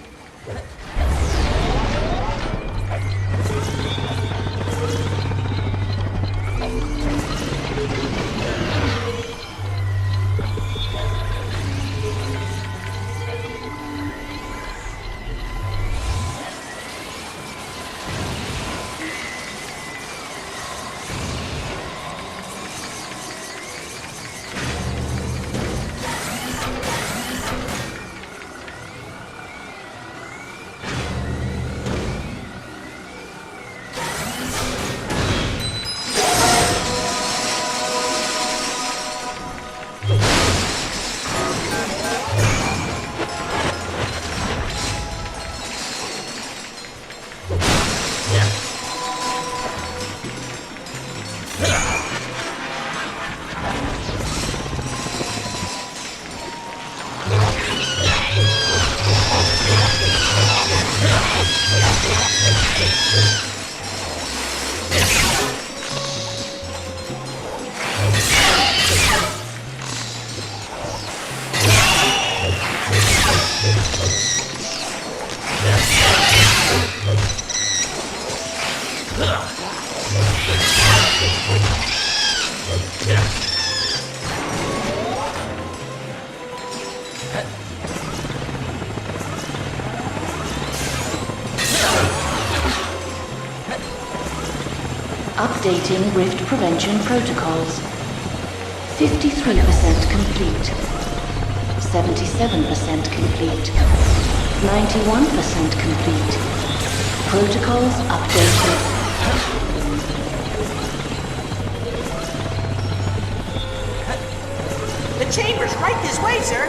S4: Updating rift prevention protocols. 53% complete. 77% complete. 91% complete. Protocols updated.
S6: The chamber's right this way, sir.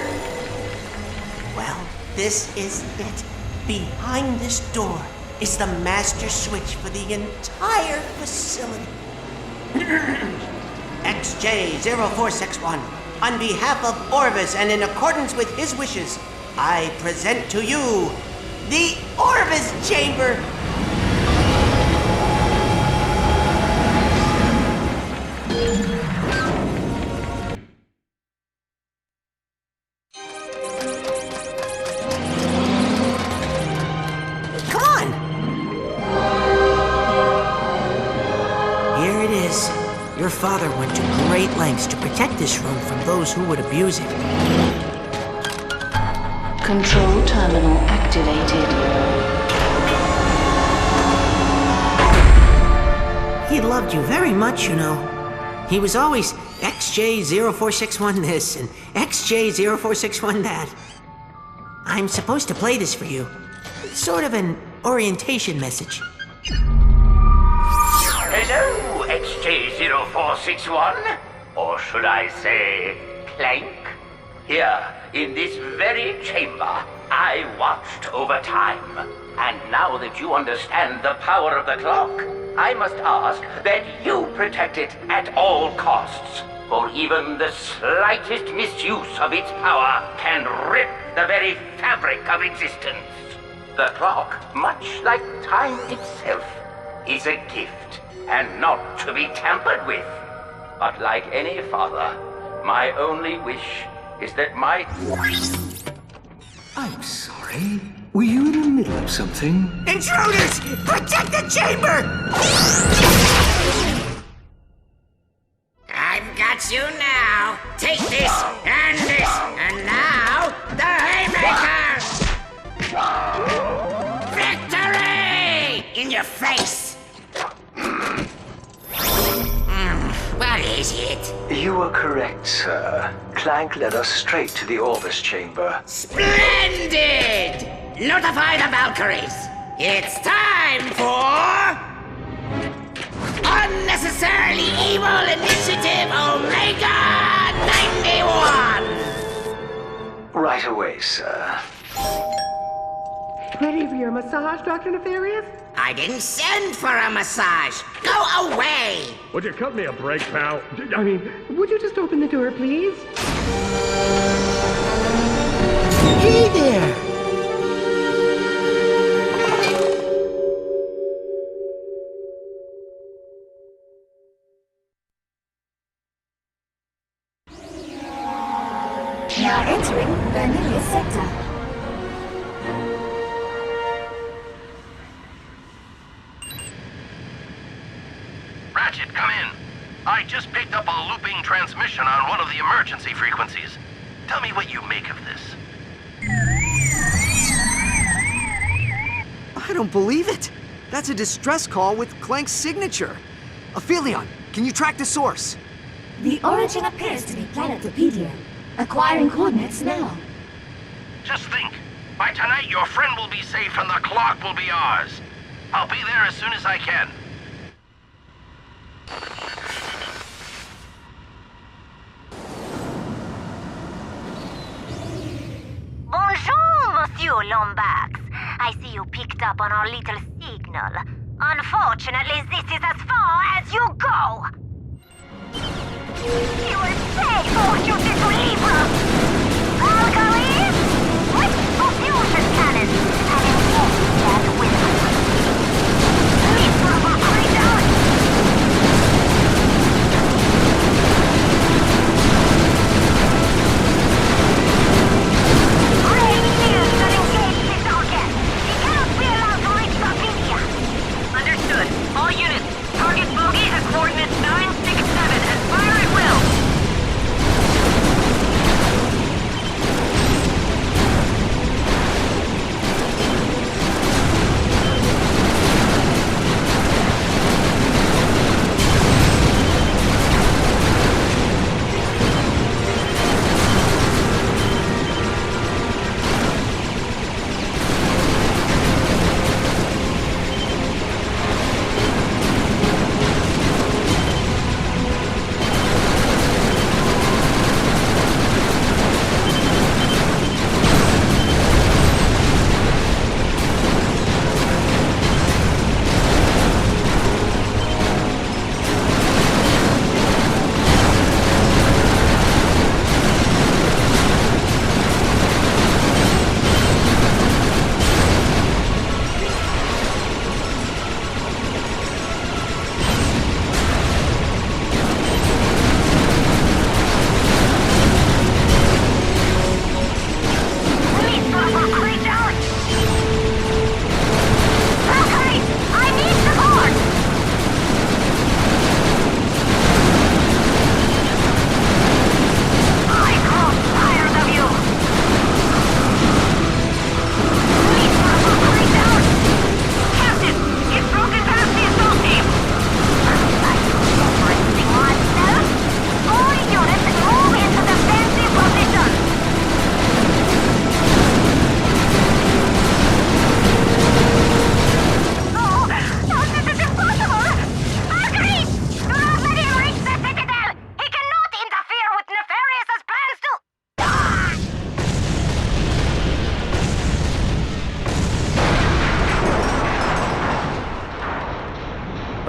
S6: Well, this is it. Behind this door is the master switch for the entire facility. XJ0461, on behalf of Orvis and in accordance with his wishes, I present to you the Orvis Chamber. Your father went to great lengths to protect this room from those who would abuse it.
S4: Control terminal activated.
S6: He loved you very much, you know. He was always XJ0461 this and XJ0461 that. I'm supposed to play this for you. It's sort of an orientation message.
S15: Hello, XJ0461? Or should I say, Clank? Here, in this very chamber, I watched over time. And now that you understand the power of the clock, I must ask that you protect it at all costs. For even the slightest misuse of its power can rip the very fabric of existence. The clock, much like time itself, is a gift and not to be tampered with. But like any father, my only wish is that my...
S8: I'm sorry. Were you in the middle of something?
S6: Intruders! Protect the chamber!
S2: I've got you now. Take this, and now the haymaker! Victory! In your face! What is it?
S17: You were correct, sir. Clank led us straight to the Orvis chamber.
S2: Splendid! Notify the Valkyries. It's time for... Unnecessarily Evil Initiative Omega 91!
S17: Right away, sir.
S19: Ready for your massage, Dr. Nefarious?
S2: I didn't send for a massage. Go away!
S14: Would you cut me a break, pal?
S19: I mean, would you just open the door, please?
S21: Hey there!
S10: Now entering Vanilla Sector.
S13: Ratchet, come in. I just picked up a looping transmission on one of the emergency frequencies. Tell me what you make of this.
S9: I don't believe it. That's a distress call with Clank's signature. Aphelion, can you track the source?
S10: The origin appears to be Planetopedia. Acquiring coordinates now.
S13: Just think. By tonight, your friend will be safe and the clock will be ours. I'll be there as soon as I can.
S23: Bonjour, Monsieur Lombax. I see you picked up on our little signal. Unfortunately, this is as far as you go. You will say, Fortune to Libra! Valkyries! With fusion cannons and that whistle. Libra will create Rain shields that engage the target. It cannot be allowed to reach Rapidia. Understood. All units, target bogey at coordinates 9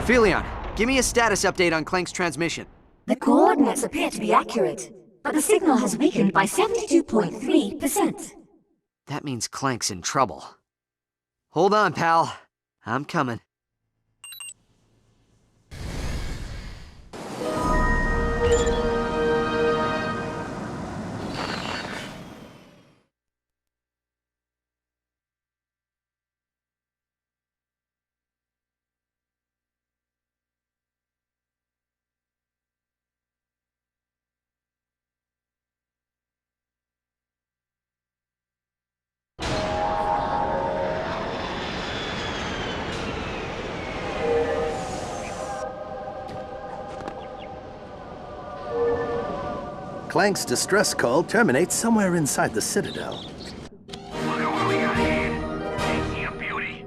S9: Philion, give me a status update on Clank's transmission.
S10: The coordinates appear to be accurate, but the signal has weakened by 72.3%.
S9: That means Clank's in trouble. Hold on, pal. I'm coming.
S20: Clank's distress call terminates somewhere inside the Citadel.
S14: Look at what we got here. Ain't she a beauty?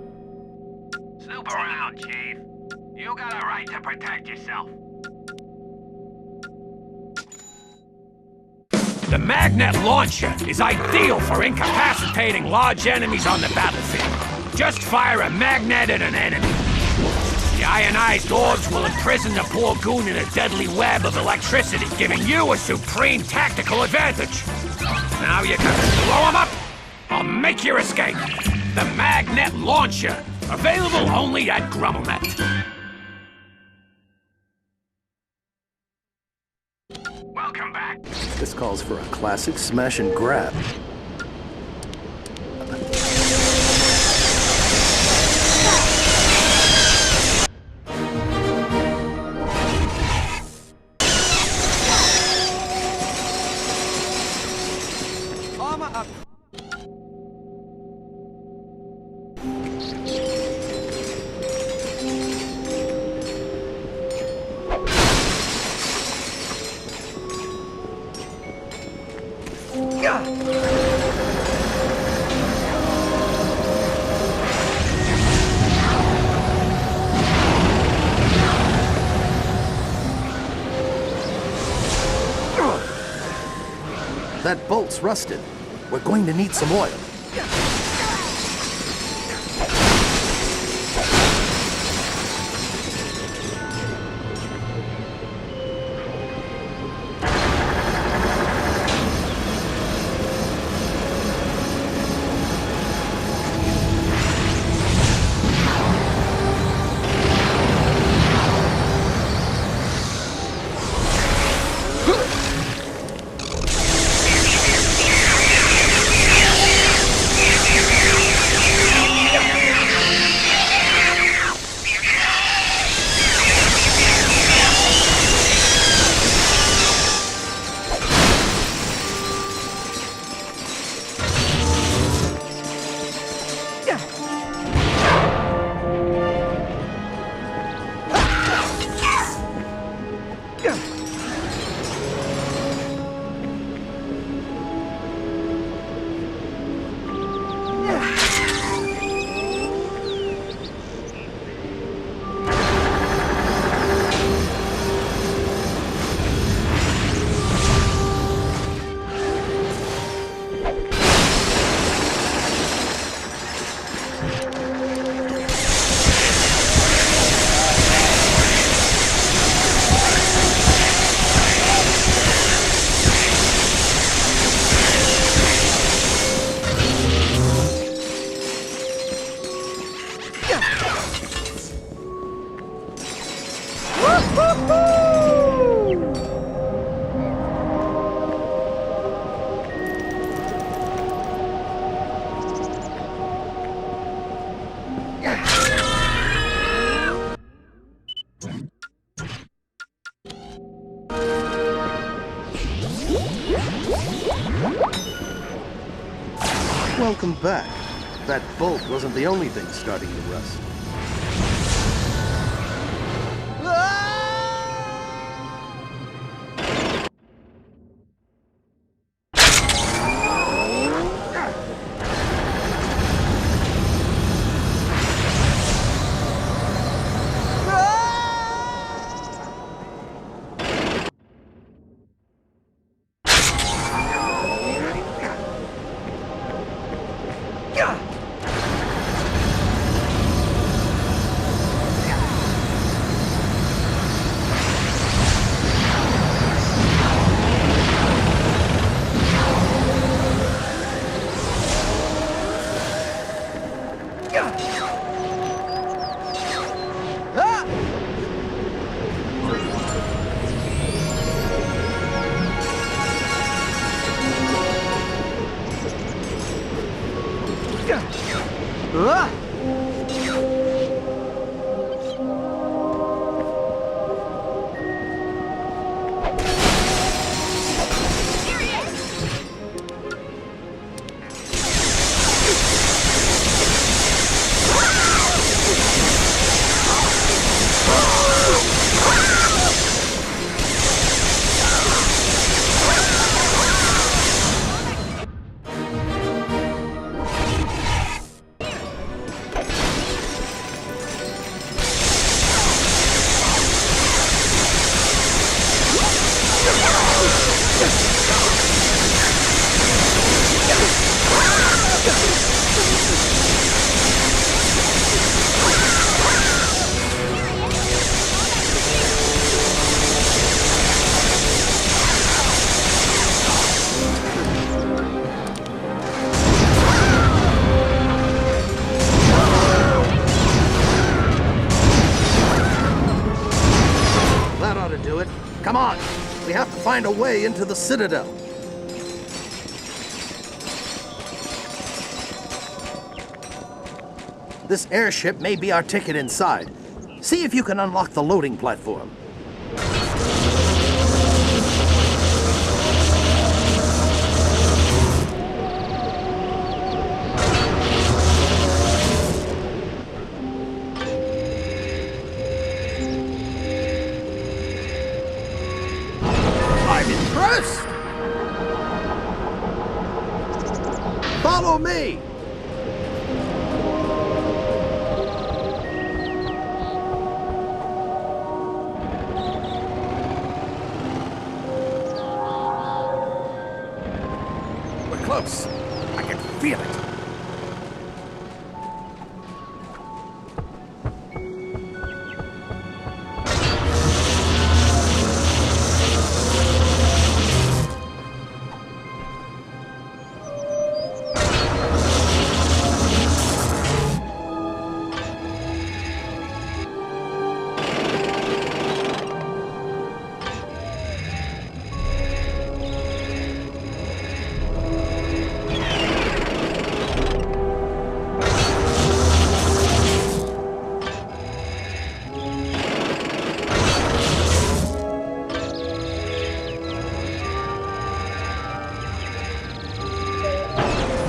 S14: Snoop around, Chief. You got a right to protect yourself.
S11: The magnet launcher is ideal for incapacitating large enemies on the battlefield. Just fire a magnet at an enemy. The ionized orbs will imprison the poor goon in a deadly web of electricity, giving you a supreme tactical advantage. Now you can blow them up or make your escape. The magnet launcher, available only at GrumbleNet.
S14: Welcome back.
S20: This calls for a classic smash and grab.
S9: Armor up.
S20: That bolt's rusted. We're going to need some oil. Welcome back. That bolt wasn't the only thing starting to rust. That ought to do it. Come on. We have to find a way into the Citadel. This airship may be our ticket inside. See if you can unlock the loading platform. I'm impressed! Follow me! We're close. I can feel it.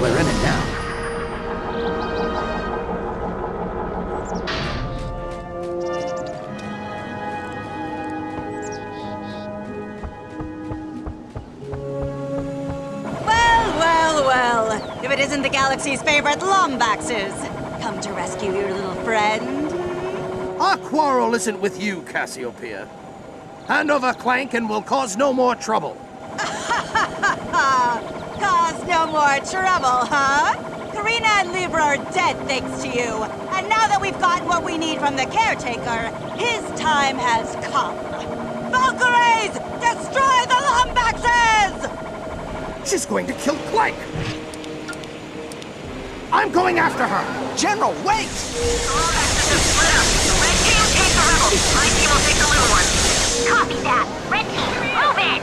S20: We're in it now.
S1: Well, if it isn't the galaxy's favorite Lombaxes, come to rescue your little friend.
S20: Our quarrel isn't with you, Cassiopeia. Hand over Clank and we'll cause no more trouble.
S1: Cause no more trouble, huh? Karina and Libra are dead thanks to you. And now that we've gotten what we need from the caretaker, his time has come. Valkyries! Destroy the Lombaxes!
S20: She's going to kill Clank! I'm going after her!
S9: General, wait!
S23: Red team, take the rebels. My team will take the little one. Copy that. Red team, move it!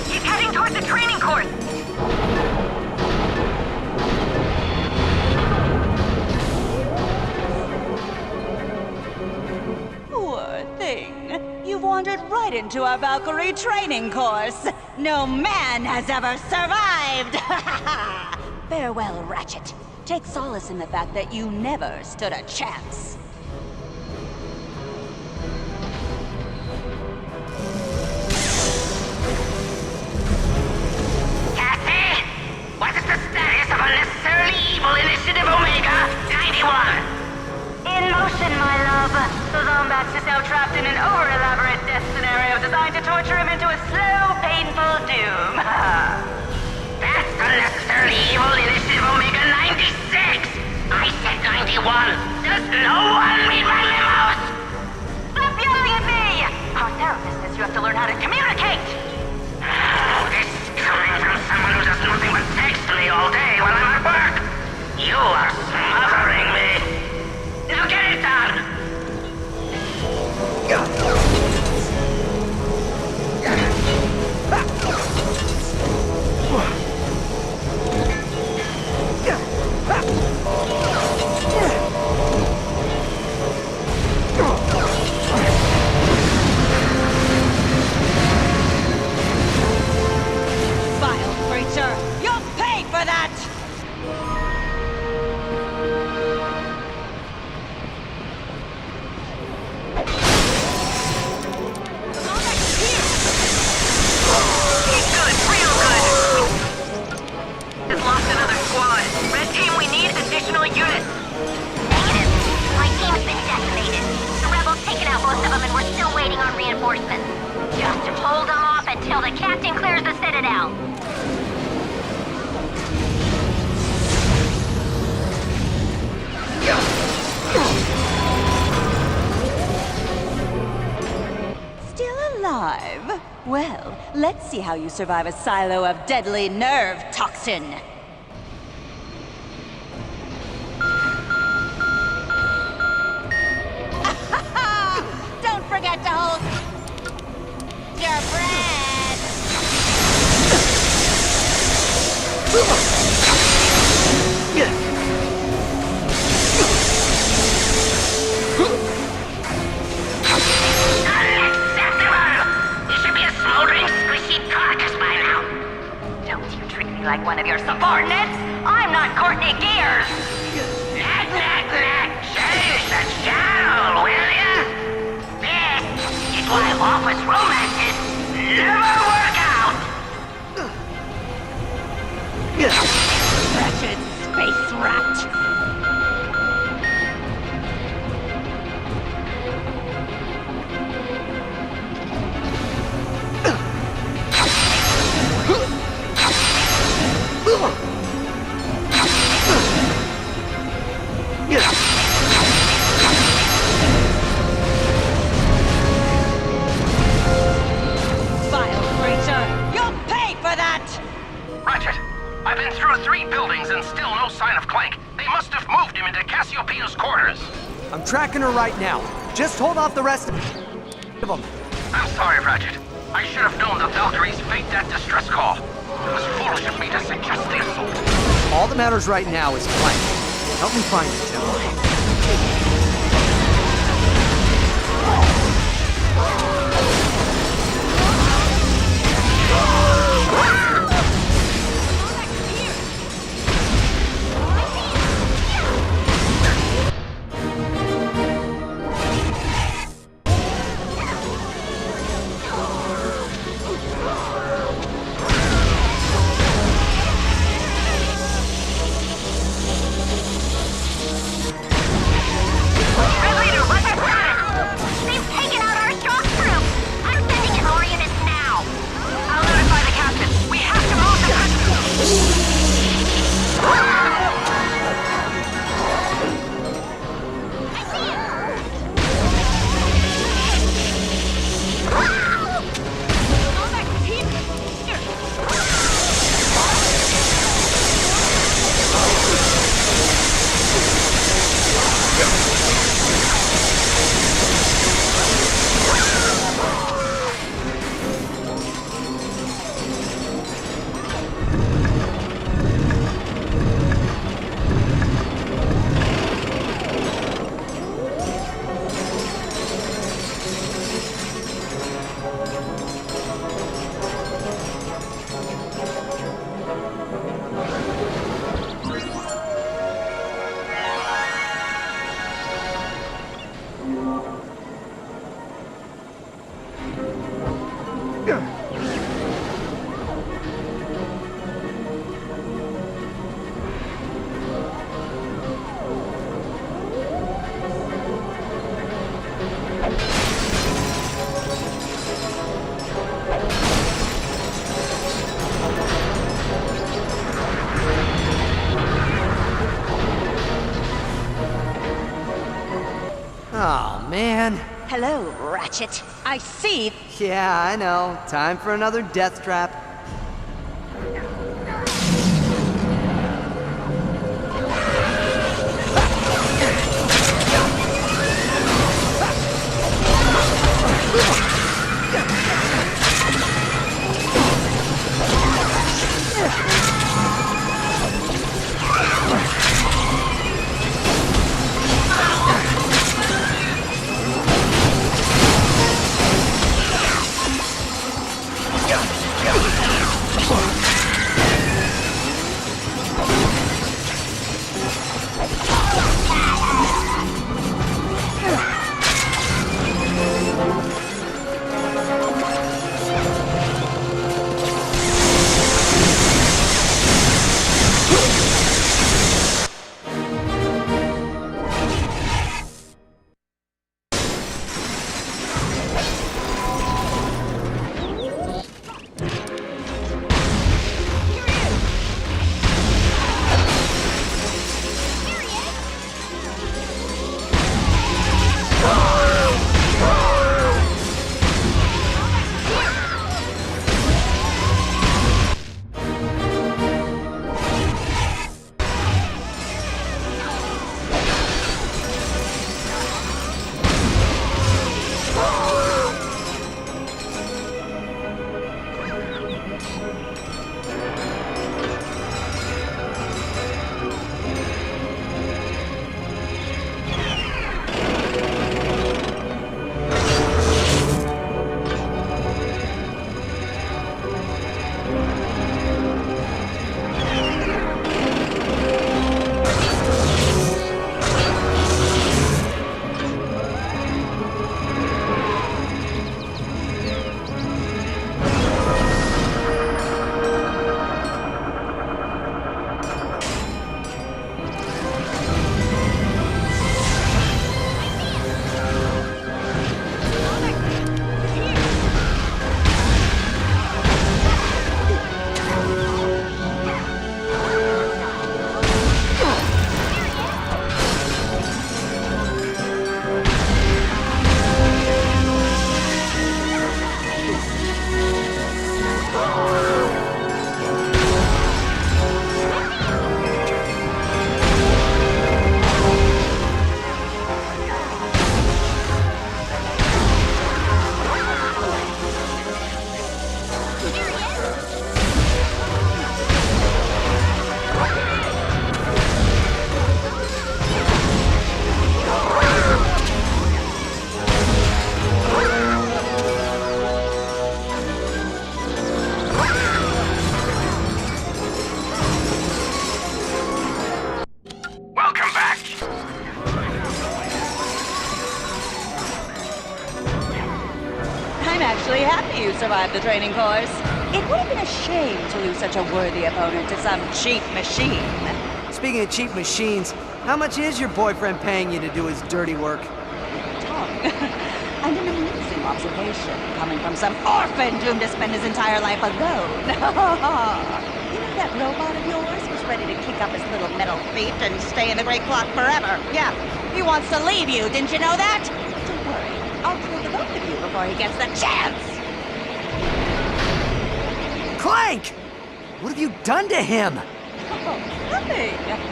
S23: He's heading towards the training course.
S1: Poor thing. You've wandered right into our Valkyrie training course. No man has ever survived! Farewell, Ratchet. Take solace in the fact that you never stood a chance.
S2: the status of unnecessarily evil Initiative Omega 91?
S23: In motion, my love. The Lombax is now trapped in an over-elaborate death scenario designed to torture him into a slow, painful doom.
S2: That's unnecessarily evil Initiative Omega 96! I said 91! Does no one read my memos?
S23: Stop yelling at me! Our therapist says you have to learn how to communicate!
S2: This is coming from someone who does nothing but text me all day while I'm at work! You are smothering me! Now get it done!
S1: Vile creature! You'll pay for that!
S23: He's good, real good! Has lost another squad. Red team, we need additional units. Negative. My team's been decimated. The rebels taken out most of them and we're still waiting on reinforcements. Just hold them off until the captain clears the citadel.
S1: Still alive? Well, let's see how you survive a silo of deadly nerve toxin. Don't forget to hold your breath.
S2: Unacceptable! You should be a smoldering, squishy carcass by now.
S23: Don't you treat me like one of your subordinates? I'm not Courtney Gears!
S2: Nat, change the channel, will ya? This is why office romances never work out!
S1: Wretched space rat. Vile creature! You'll pay for that!
S13: Ratchet, I've been through 3 buildings and still no sign of Clank. They must have moved him into Cassiopeia's quarters.
S9: I'm tracking her right now. Just hold off the rest of them.
S13: I'm sorry, Ratchet. I should have known the Valkyries faked that distress call. It was foolish of me to suggest this.
S9: All that matters right now is Clank. Help me find it, General. Oh, man.
S1: Hello, Ratchet. I see.
S9: Yeah, I know. Time for another death trap.
S1: Survived the training course. It would have been a shame to lose such a worthy opponent to some cheap machine.
S9: Speaking of cheap machines, how much is your boyfriend paying you to do his dirty work?
S1: Tom, and an amusing observation coming from some orphan doomed to spend his entire life alone. You know that robot of yours was ready to kick up his little metal feet and stay in the Great Clock forever. Yeah, he wants to leave you, didn't you know that? Don't worry, I'll kill the both of you before he gets the chance.
S9: Clank! What have you done to him?
S1: Oh, nothing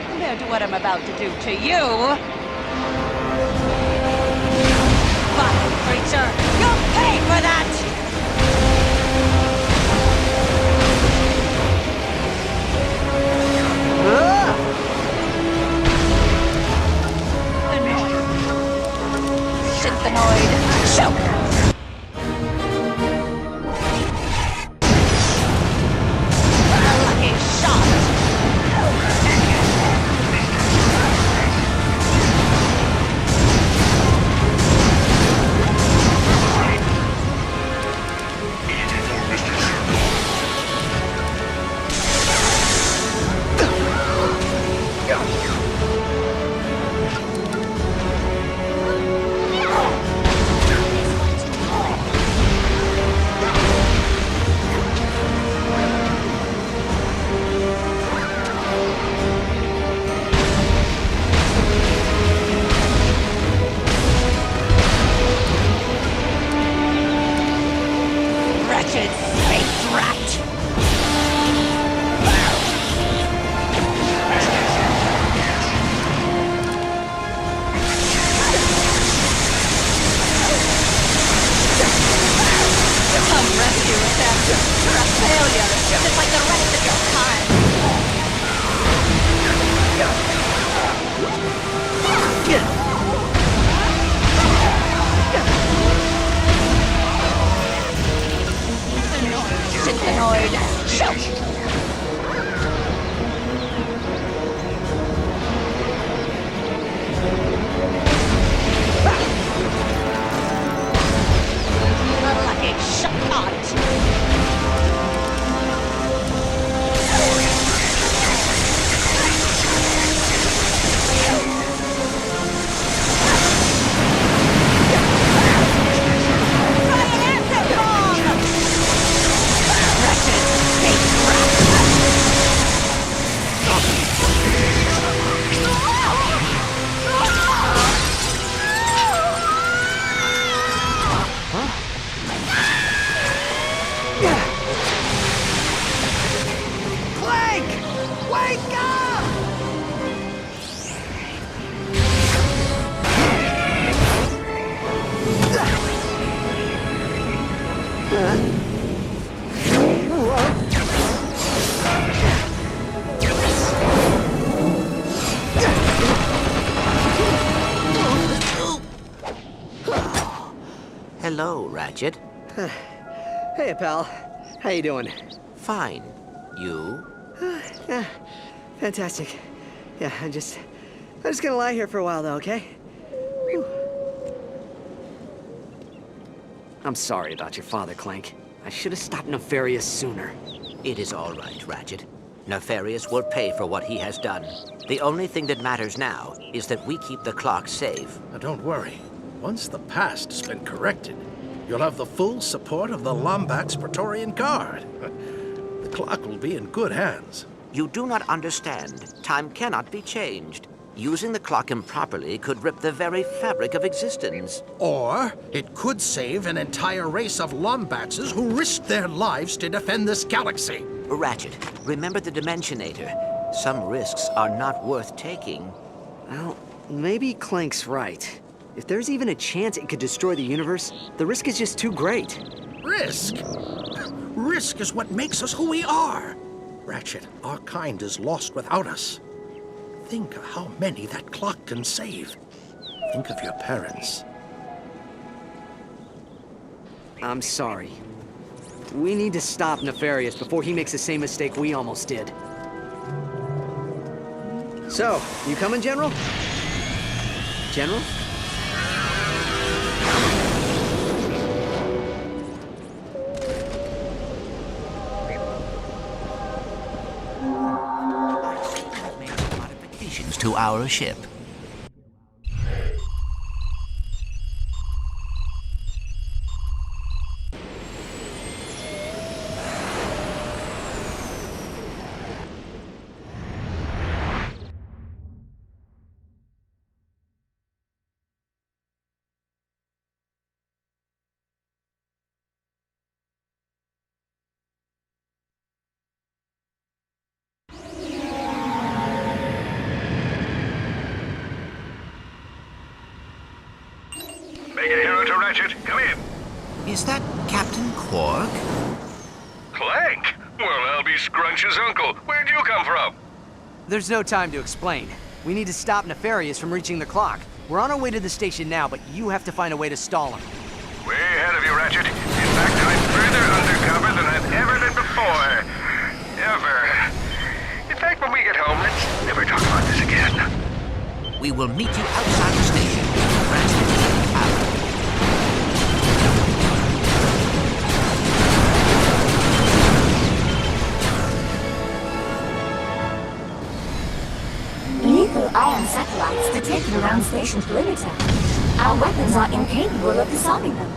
S1: compared to what I'm about to do to you. Vile creature, you'll pay for that! Synthenoid choke! just like the rest of your time. Cyclinoid, shoot! Lucky shot!
S21: Clank! Wake up!
S16: Hello, Ratchet.
S9: Hey, pal. How you doing?
S16: Fine. You?
S9: Yeah, fantastic. Yeah, I'm just gonna lie here for a while, though, okay? Whew. I'm sorry about your father, Clank. I should have stopped Nefarious sooner.
S16: It is all right, Ratchet. Nefarious will pay for what he has done. The only thing that matters now is that we keep the clock safe.
S20: Now, don't worry. Once the past has been corrected, you'll have the full support of the Lombax Praetorian Guard. The clock will be in good hands.
S16: You do not understand. Time cannot be changed. Using the clock improperly could rip the very fabric of existence.
S20: Or it could save an entire race of Lombaxes who risked their lives to defend this galaxy.
S16: Ratchet, remember the Dimensionator. Some risks are not worth taking.
S9: Well, maybe Clank's right. If there's even a chance it could destroy the universe, the risk is just too great.
S20: Risk? Risk is what makes us who we are. Ratchet, our kind is lost without us. Think of how many that clock can save. Think of your parents.
S9: I'm sorry. We need to stop Nefarious before he makes the same mistake we almost did. So, you coming, General? General?
S7: To our ship.
S14: Make it hero to Ratchet. Come in.
S7: Is that Captain Quark?
S14: Clank? Well, I'll be Scrunch's uncle. Where'd you come from?
S9: There's no time to explain. We need to stop Nefarious from reaching the clock. We're on our way to the station now, but you have to find a way to stall him.
S14: Way ahead of you, Ratchet. In fact, I'm further undercover than I've ever been before. Ever. In fact, when we get home, let's never talk about this again.
S7: We will meet you outside the station.
S10: Lethal ion satellites detected around station perimeter. Our weapons are incapable of disarming them.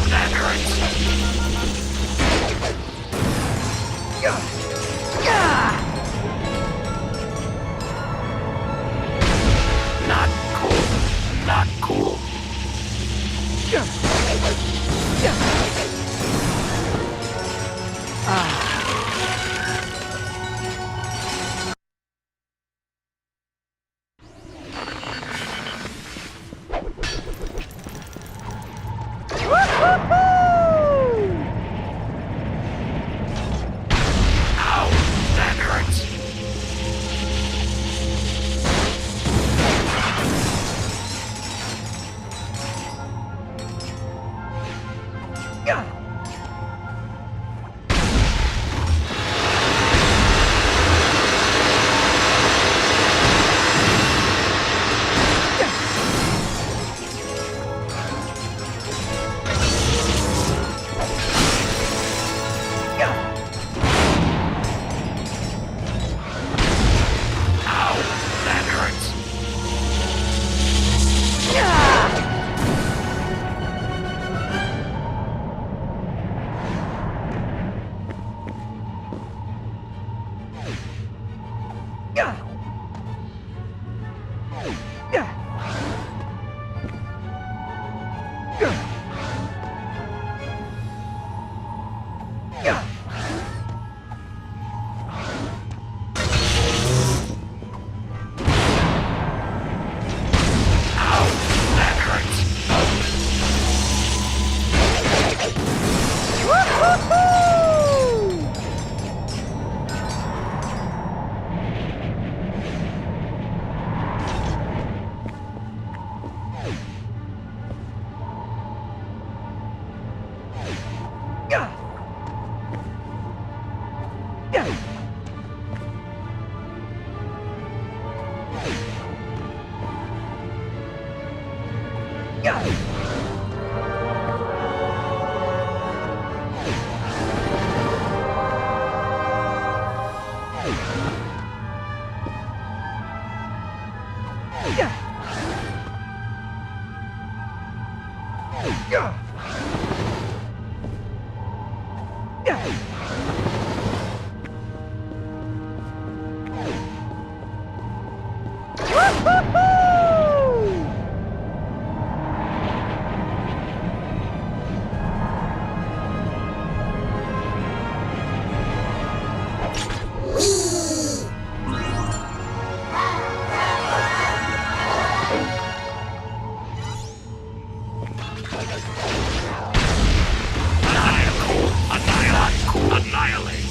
S14: That hurt. cool. Ow, that hurts. Ow, that hurts. Ow, that hurts. Annihilate.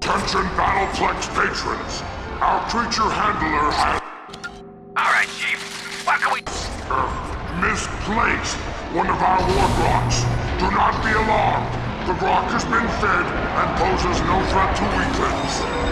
S5: Attention Battleplex patrons! Our creature handler has...
S14: Alright, Chief. What can we...
S5: misplaced one of our warglocks. Do not be alarmed. The rock has been fed and poses no threat to weaklings.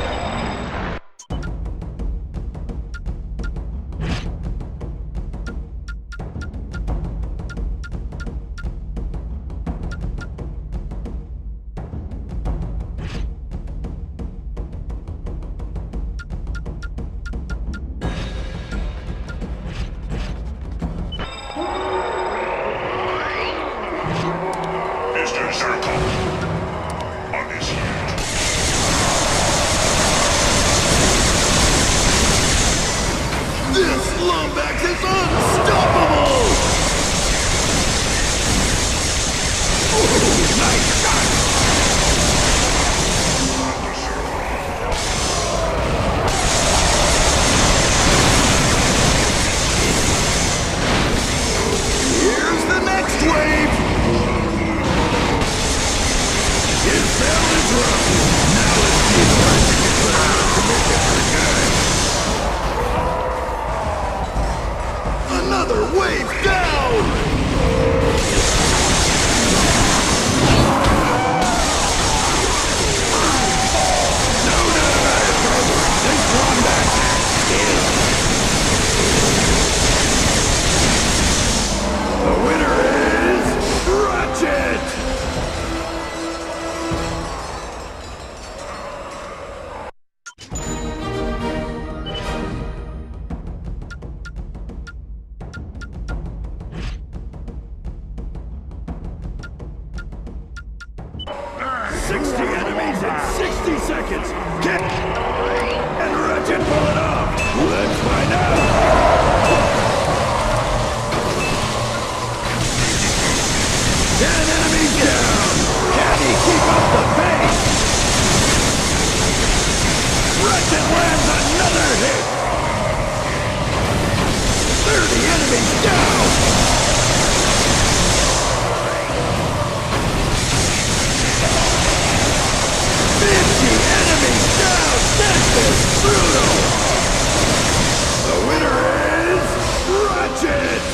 S5: Another wave down! The winner is Ratchet! 60 enemies in 60 seconds! Get... And Ratchet pull it off! Let's find out! 10 enemies down! Can he keep up the pace? Ratchet lands another hit! 30 enemies down! Enemies down! This is brutal! The winner is Ratchet!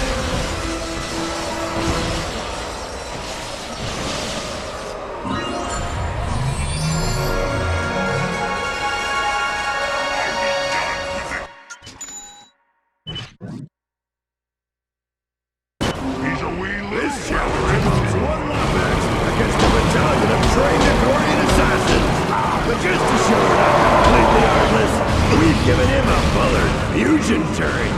S5: He's a wee This challenge involves one Lomax against a battalion of trained Ithorian assassins. But just to show we're not completely armless, we've given him a Bullard fusion turret.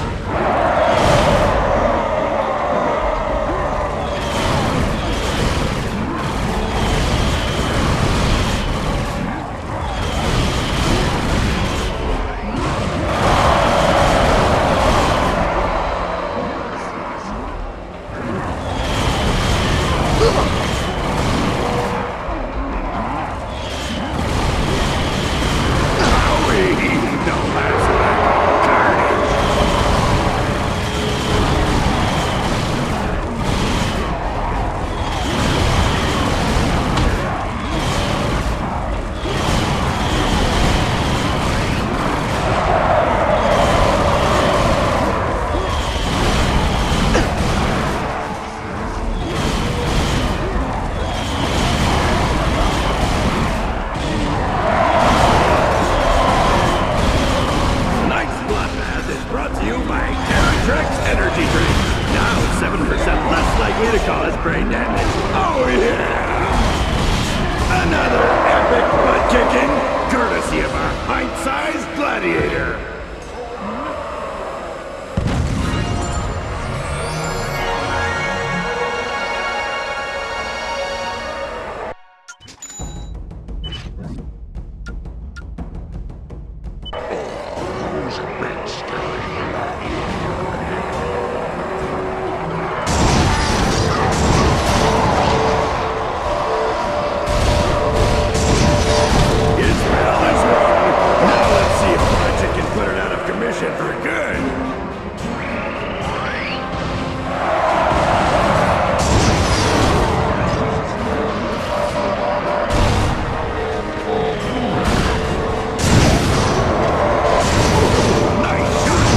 S5: Nice shot!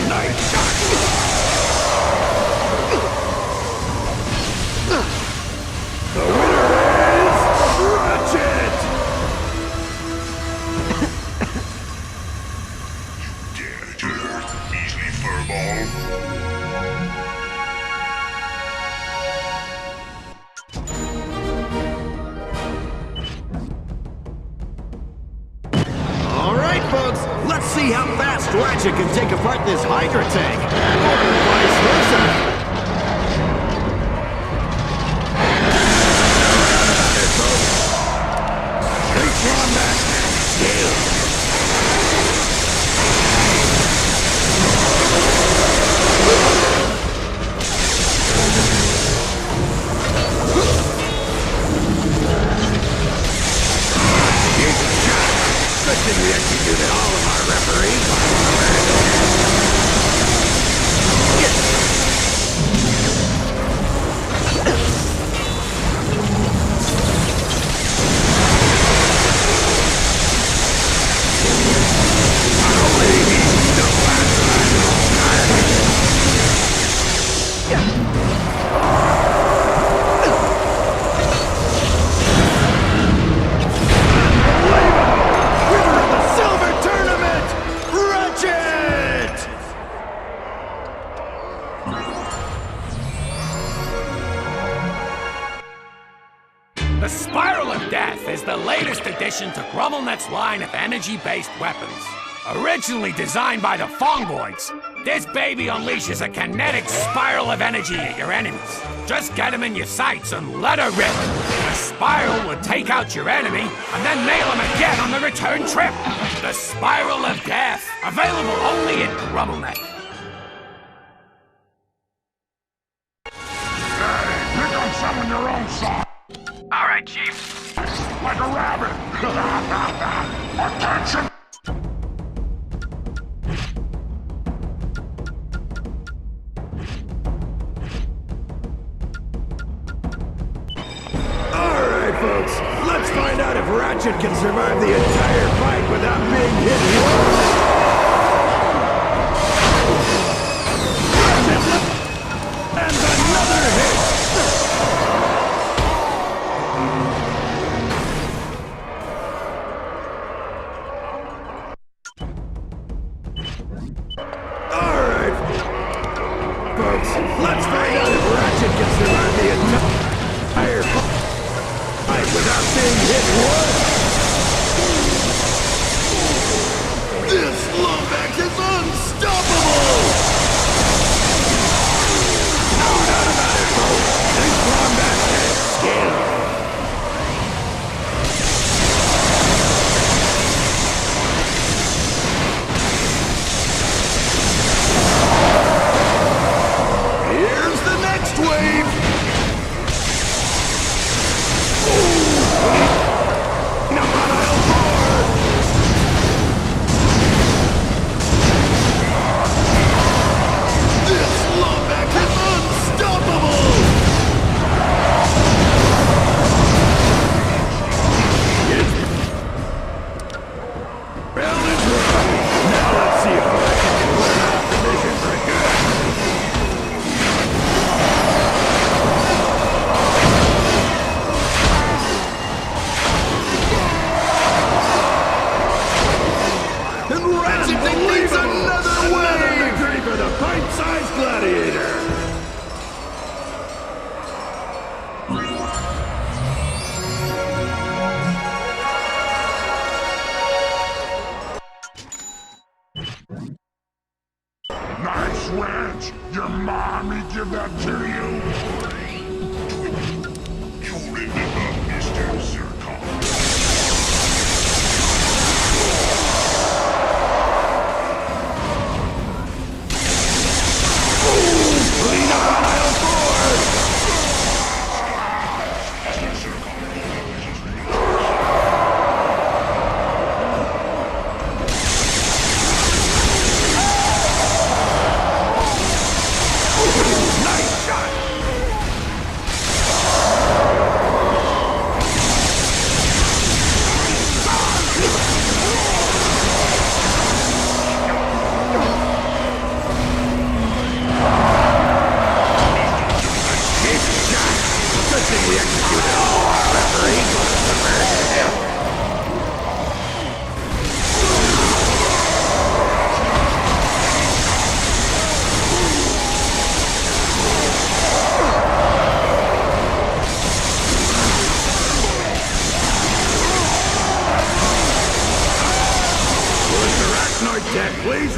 S5: Nice shot! The winner is Ratchet!
S14: Measly furball.
S22: All right, folks, let's see how fast Ratchet can take apart this Hydra tank. Or vice versa.
S5: We executed all of our referees.
S11: The Spiral of Death is the latest addition to GrumbleNet's line of energy-based weapons. Originally designed by the Fongoids, this baby unleashes a kinetic spiral of energy at your enemies. Just get them in your sights and let her rip. The spiral will take out your enemy and then nail him again on the return trip. The Spiral of Death, available only in GrumbleNet.
S14: Pick on someone your own side. All right, Chief. Like a rabbit. Attention.
S5: Alright, folks, let's find out if Ratchet can survive the entire fight without being hit once. Ratchet, and another hit! Alright, folks, let's find out if Ratchet can survive the entire fight without being hit once. This Lombax is unstoppable! No doubt about it, folks. This Lombax has skill. Here's the next wave!
S14: Nice ranch. Your mommy give that to you? You remember Mr. Zircon?
S5: Clean up on aisle 4!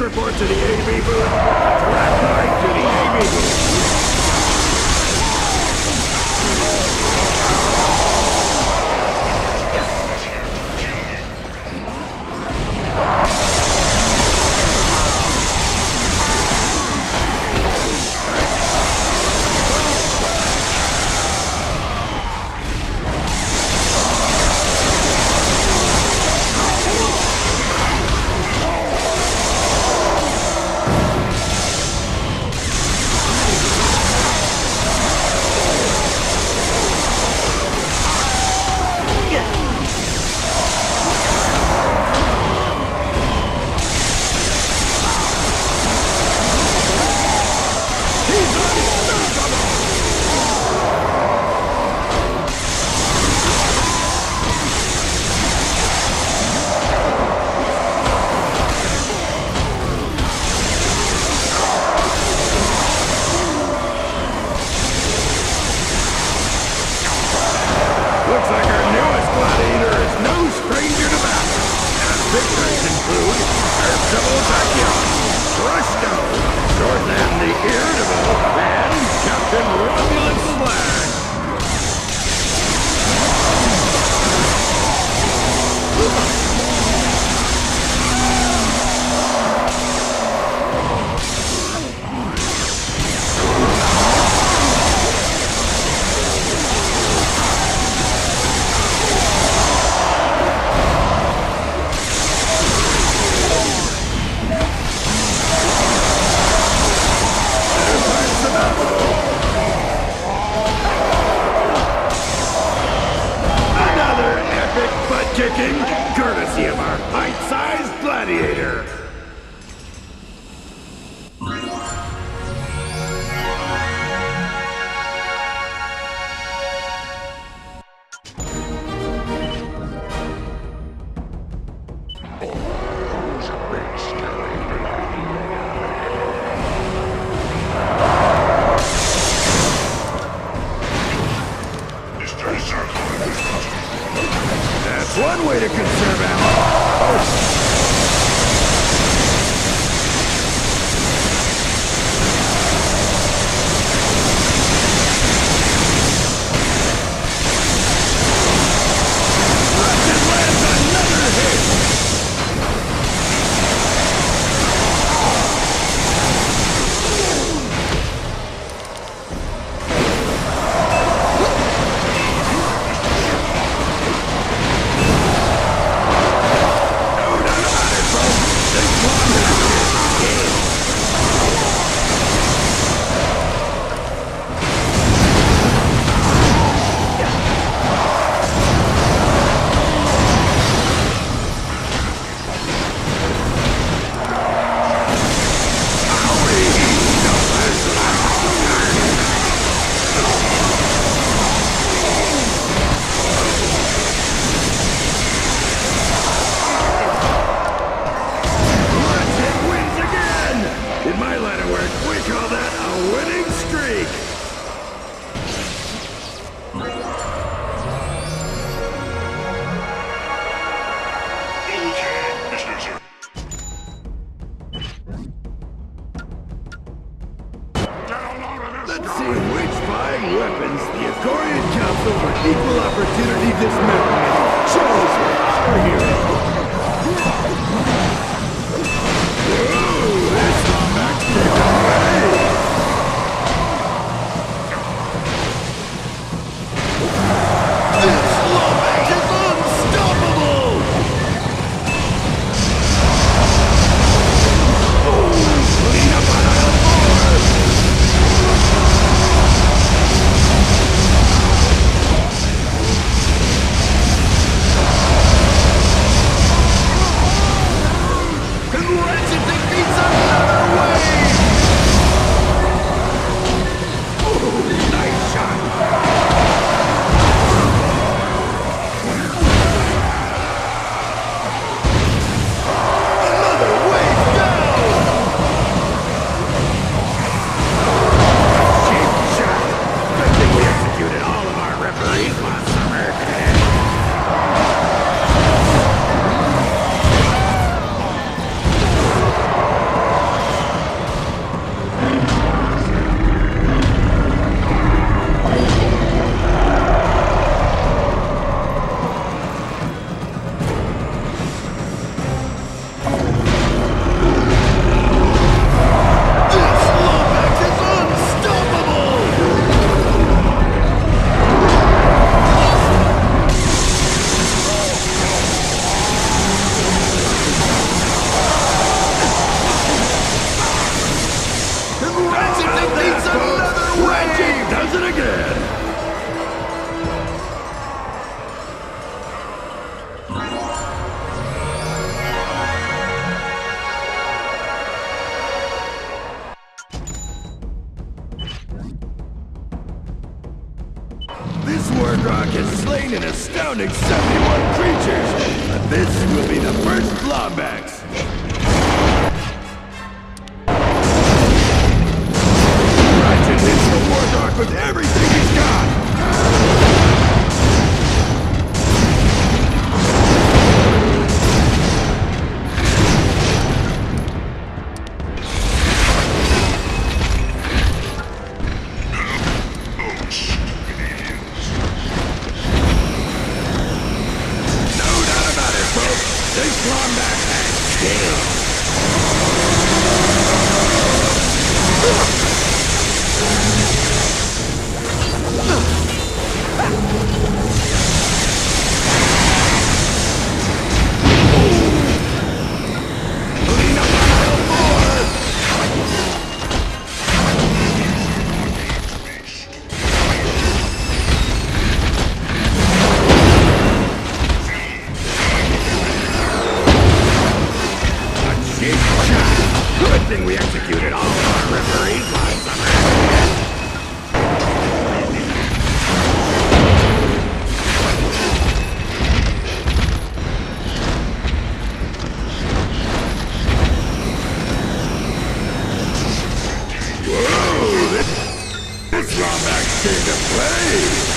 S5: report to the AV booth. Direct line to the AV booth. Looks like our newest gladiator is no stranger to battle. And victors include Percival Bacchion, Rushto, Jordan the Irritable, and Captain Romulus Slag. Another epic butt-kicking, courtesy of our pint-sized gladiator. That's one way to conserve ammo. Ratchet lands another hit. Let's see which fine weapons the Icorian Council for Equal Opportunity Dismemberment chose for our hero. Whoa, that's the max taken away. This Lomax is unstoppable! Clean up on aisle 4! Wargrock has slain an astounding 71 creatures, but this will be the first Flombax. Ratchet hits the Wargrock with everything he's got. Good thing we executed all of our referees last summer. Whoa! This Flombax came to play!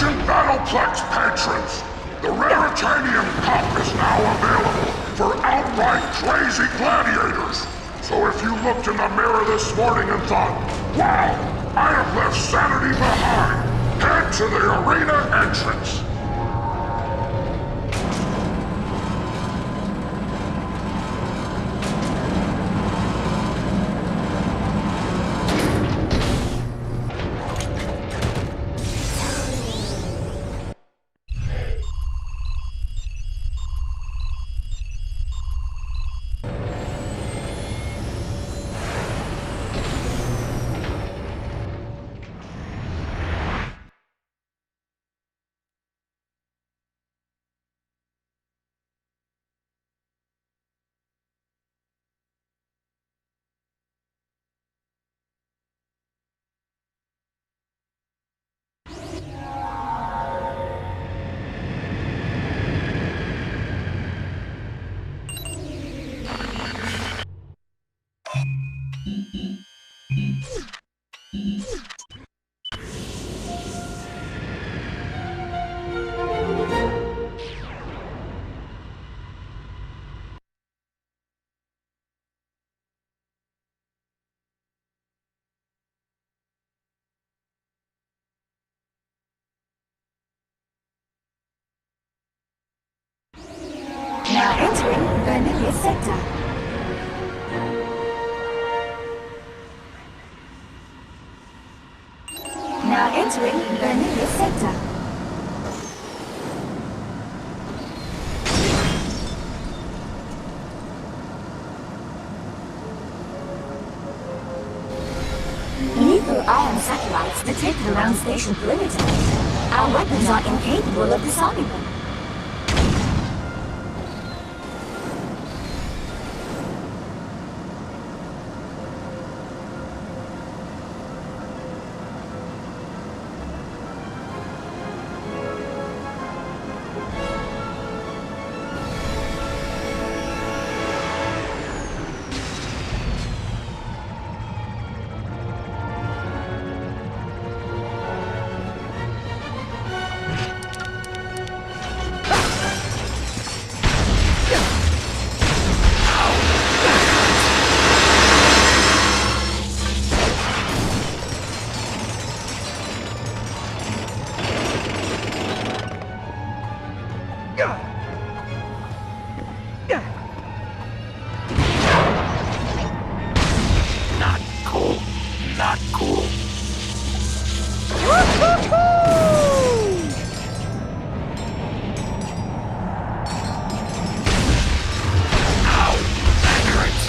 S3: Attention Battleplex patrons! The Raritanium Cup is now available for outright crazy gladiators! So if you looked in the mirror this morning and thought, wow, I have left sanity behind, head to the arena entrance!
S10: Now entering Vanilla Sector. Now entering Vanilla Sector. Lethal ion satellites detected around station perimeter. Our weapons are incapable of disarming them.
S3: Not cool. Not cool. Ow! That hurts.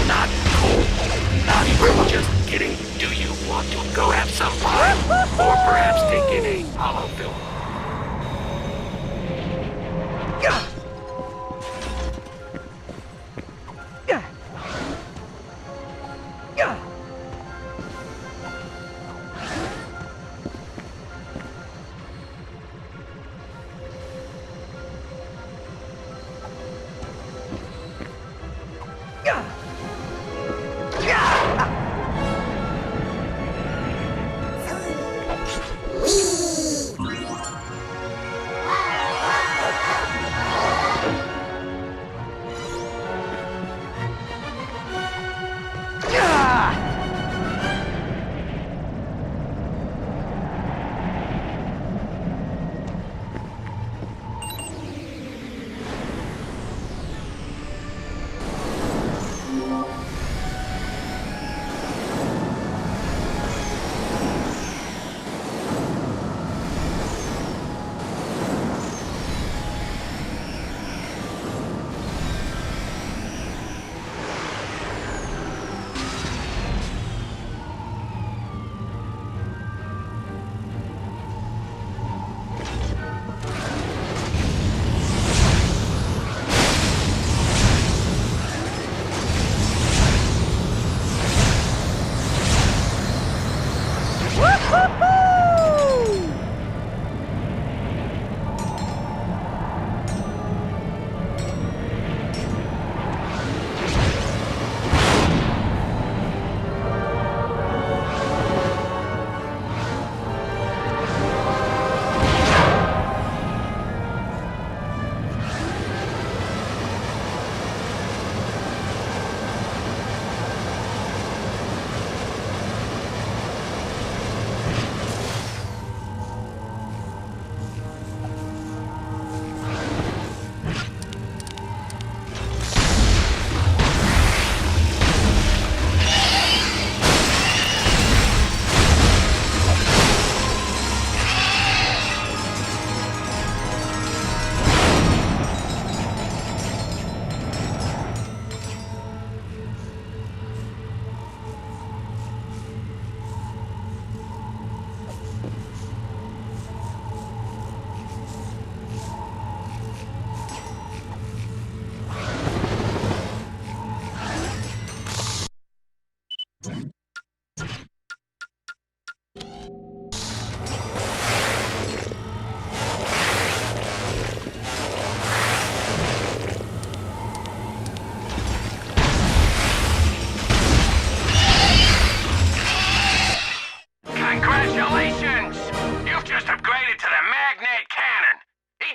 S3: Not cool. Not cool. Just kidding. Do you want to go have some fun? Or perhaps take in a hollow film?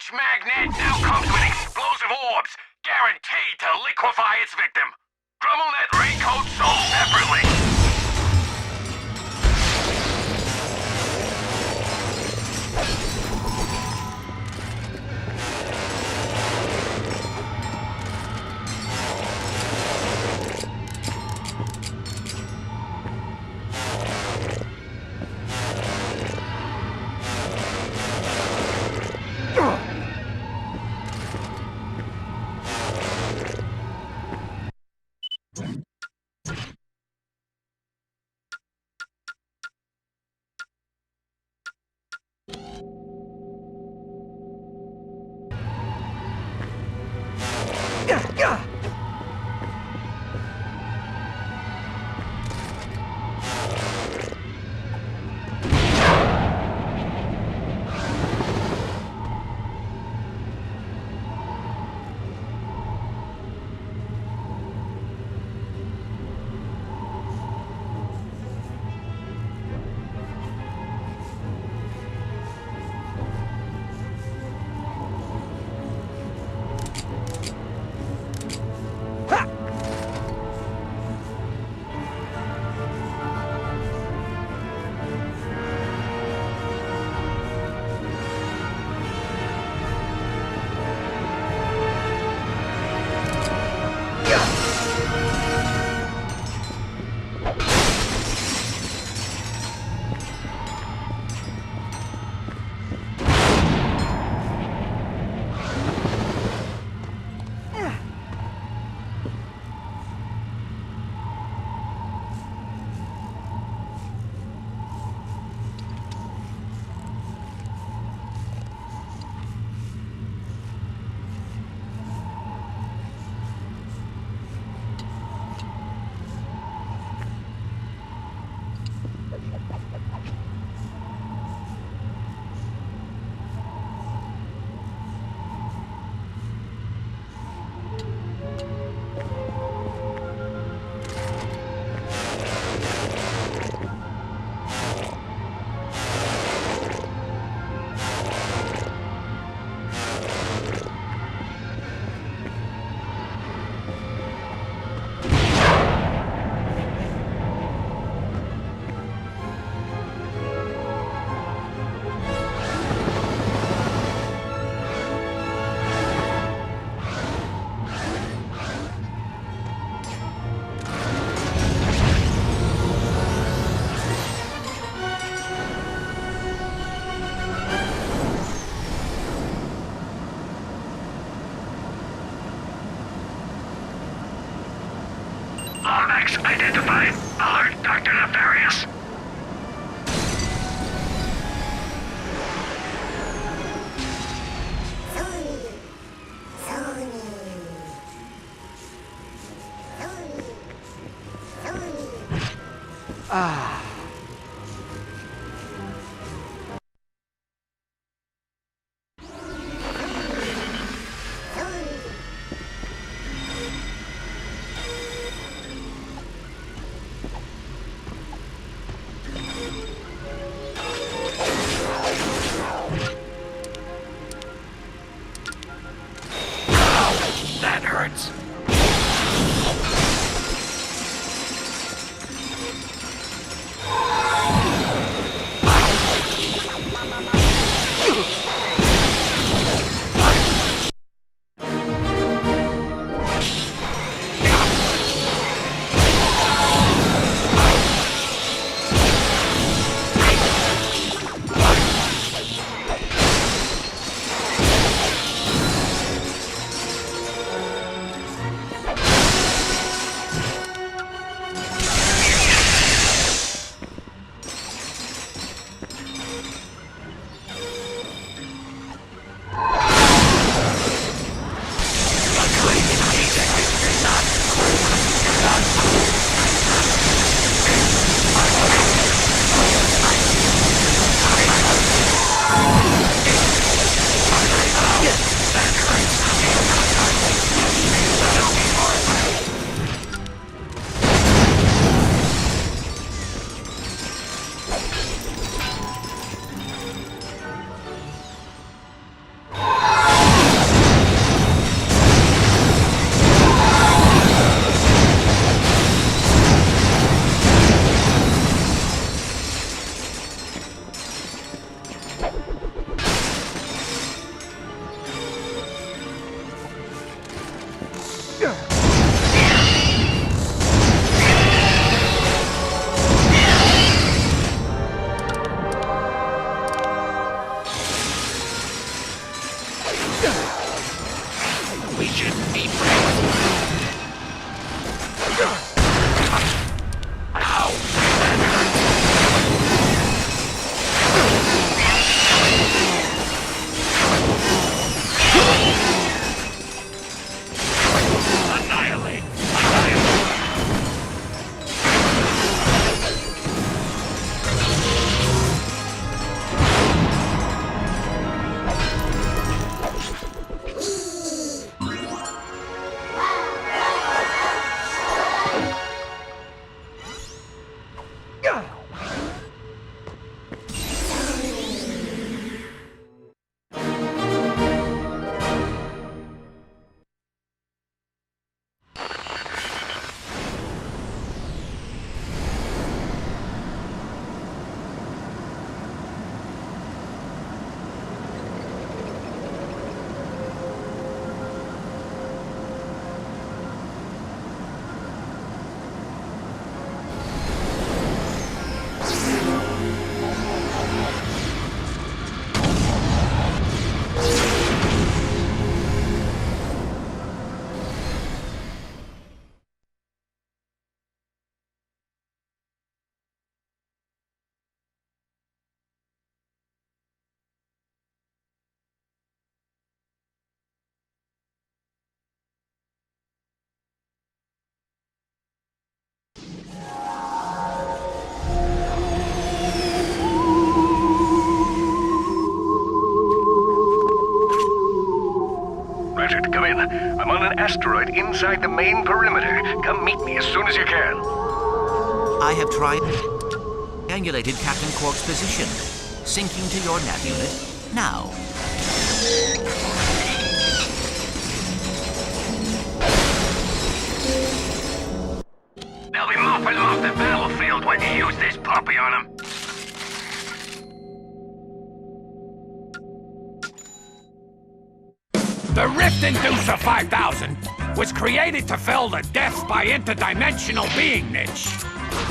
S14: Each magnet now comes with explosive orbs, guaranteed to liquefy its victim. DrummleNet raincoats sold separately. Identified. Alert, Dr. Nefarious.
S9: Ah.
S14: That hurts.
S11: We shouldn't be friends. Annihilate!
S14: Ratchet, come in. I'm on an asteroid inside the main perimeter. Come meet me as soon as you can.
S7: I have triangulated Captain Quark's position. Sinking to your nav unit now.
S14: They'll be mopping them off the battlefield when you use this puppy on them.
S11: The Rift Inducer 5000 was created to fill the death by interdimensional being niche.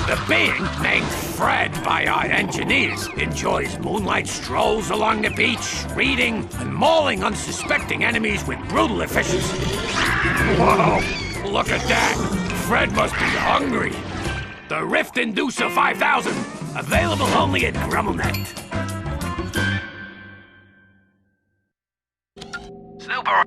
S11: The being, named Fred by our engineers, enjoys moonlight strolls along the beach, reading and mauling unsuspecting enemies with brutal efficiency. Whoa, look at that. Fred must be hungry. The Rift Inducer 5000, available only at GrumbleNet.
S14: Super.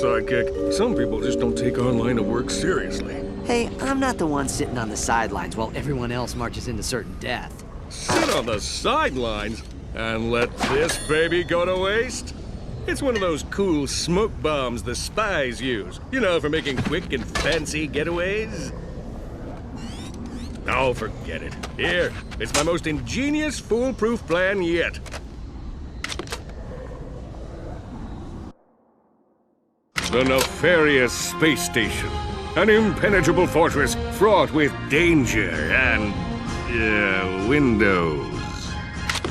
S5: sidekick. Some people just don't take our line of work seriously.
S9: Hey, I'm not the one sitting on the sidelines while everyone else marches into certain death.
S5: Sit on the sidelines and let this baby go to waste? It's one of those cool smoke bombs the spies use. You know, for making quick and fancy getaways. Oh, forget it. Here, it's my most ingenious, foolproof plan yet. The nefarious space station. An impenetrable fortress fraught with danger and, windows.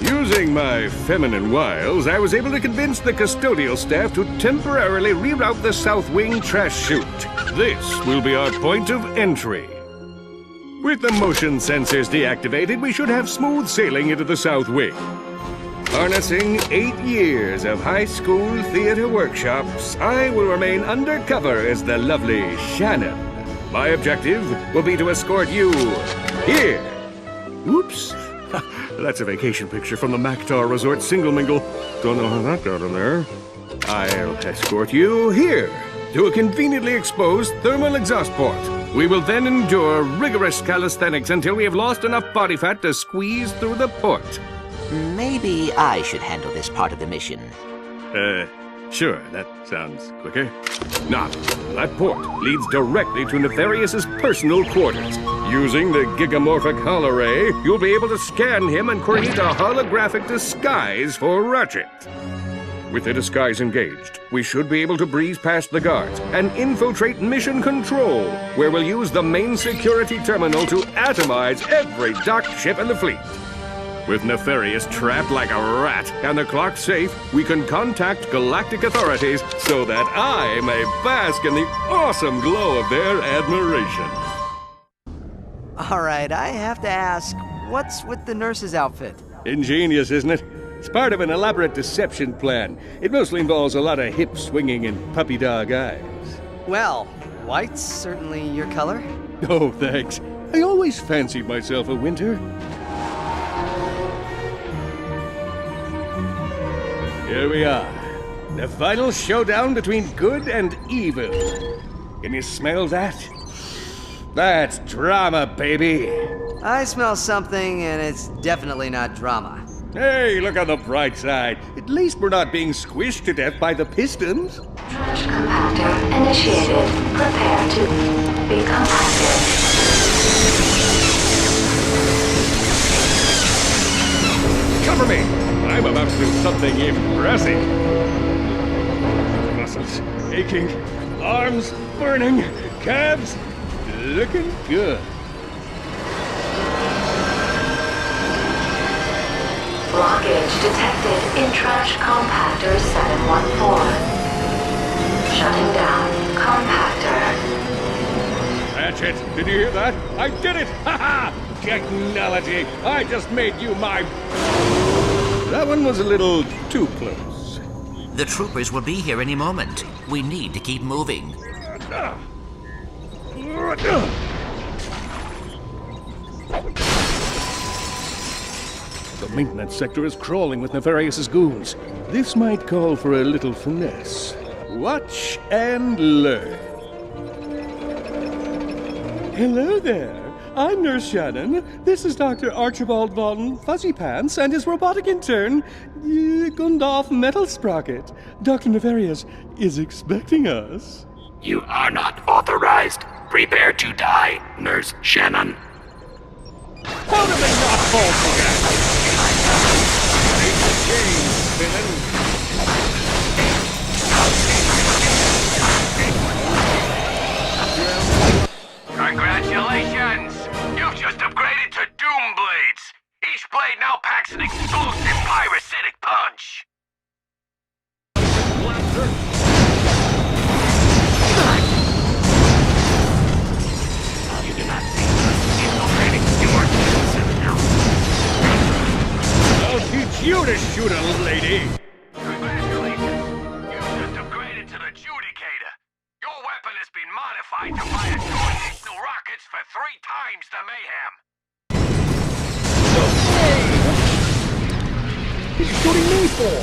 S5: Using my feminine wiles, I was able to convince the custodial staff to temporarily reroute the South Wing trash chute. This will be our point of entry. With the motion sensors deactivated, we should have smooth sailing into the South Wing. Harnessing 8 years of high school theater workshops, I will remain undercover as the lovely Shannon. My objective will be to escort you here. Oops. That's a vacation picture from the Mactar Resort Single Mingle. Don't know how that got in there. I'll escort you here to a conveniently exposed thermal exhaust port. We will then endure rigorous calisthenics until we have lost enough body fat to squeeze through the port.
S16: Maybe I should handle this part of the mission.
S5: Sure, that sounds quicker. Now, that port leads directly to Nefarious's personal quarters. Using the gigamorphic holoray, you'll be able to scan him and create a holographic disguise for Ratchet. With the disguise engaged, we should be able to breeze past the guards and infiltrate Mission Control, where we'll use the main security terminal to atomize every docked ship in the fleet. With Nefarious trapped like a rat and the clock safe, we can contact galactic authorities so that I may bask in the awesome glow of their admiration.
S9: All right, I have to ask, what's with the nurse's outfit?
S5: Ingenious, isn't it? It's part of an elaborate deception plan. It mostly involves a lot of hip swinging and puppy dog eyes.
S9: Well, white's certainly your color.
S5: Oh, thanks. I always fancied myself a winter. Here we are. The final showdown between good and evil. Can you smell that? That's drama, baby.
S9: I smell something, and it's definitely not drama.
S5: Hey, look on the bright side. At least we're not being squished to death by the pistons.
S10: Trash compactor initiated. Prepare to be compacted.
S5: Cover me! I'm about to do something impressive. Muscles aching, arms burning, calves looking good.
S10: Blockage detected in trash compactor 714. Shutting down compactor.
S5: Ratchet, did you hear that? I did it! Ha ha! Technology! I just made you my... That one was a little too close.
S7: The troopers will be here any moment. We need to keep moving.
S5: The maintenance sector is crawling with Nefarious's goons. This might call for a little finesse. Watch and learn. Hello there. I'm Nurse Shannon. This is Dr. Archibald von Fuzzy Pants and his robotic intern, Gundolf Metal Sprocket. Dr. Nefarious is expecting us.
S11: You are not authorized. Prepare to die, Nurse Shannon.
S5: How did they not fall for that? Take the change, villain.
S14: Congratulations! You've just upgraded to Doom Blades. Each blade now packs an explosive pyrocytic punch.
S11: You do not see infiltrating your now.
S5: I'll teach you to shoot a lady.
S14: Congratulations! You've just upgraded to the Judicator. Your weapon has been modified to fire 2 additional rockets for 3 times the mayhem.
S5: What are you shooting me for?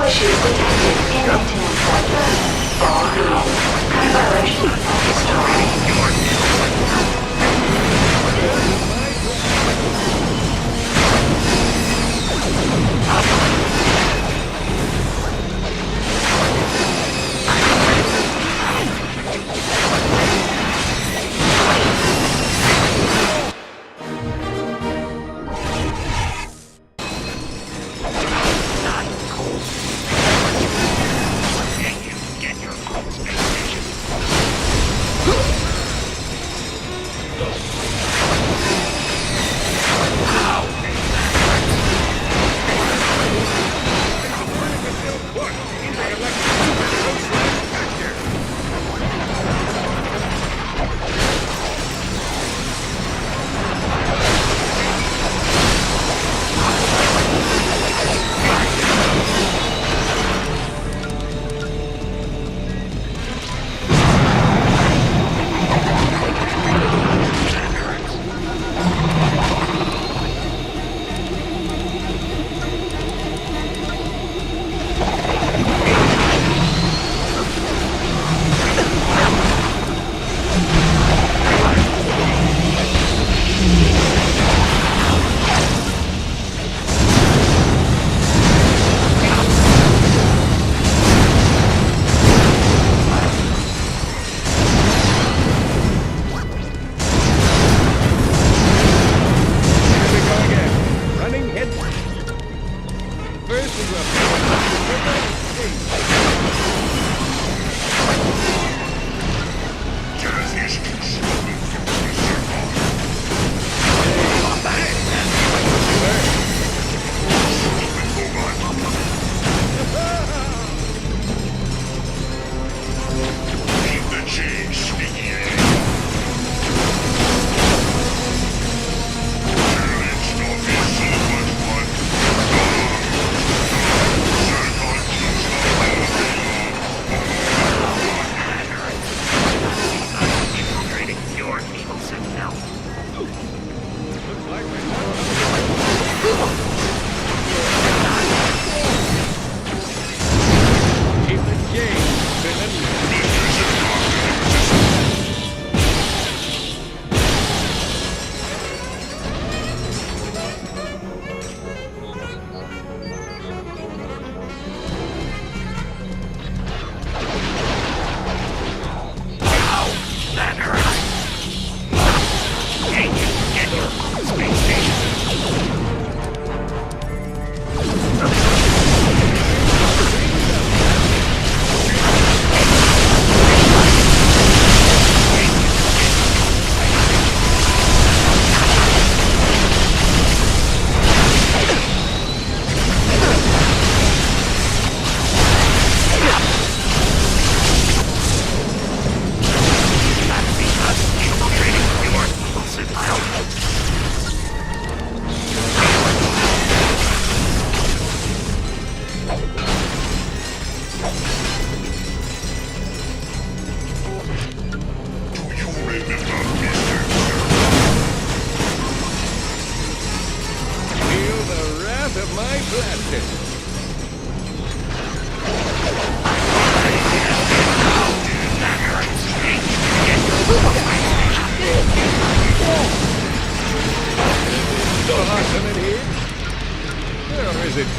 S10: Squishes detected in maintenance sector. All green. Conversion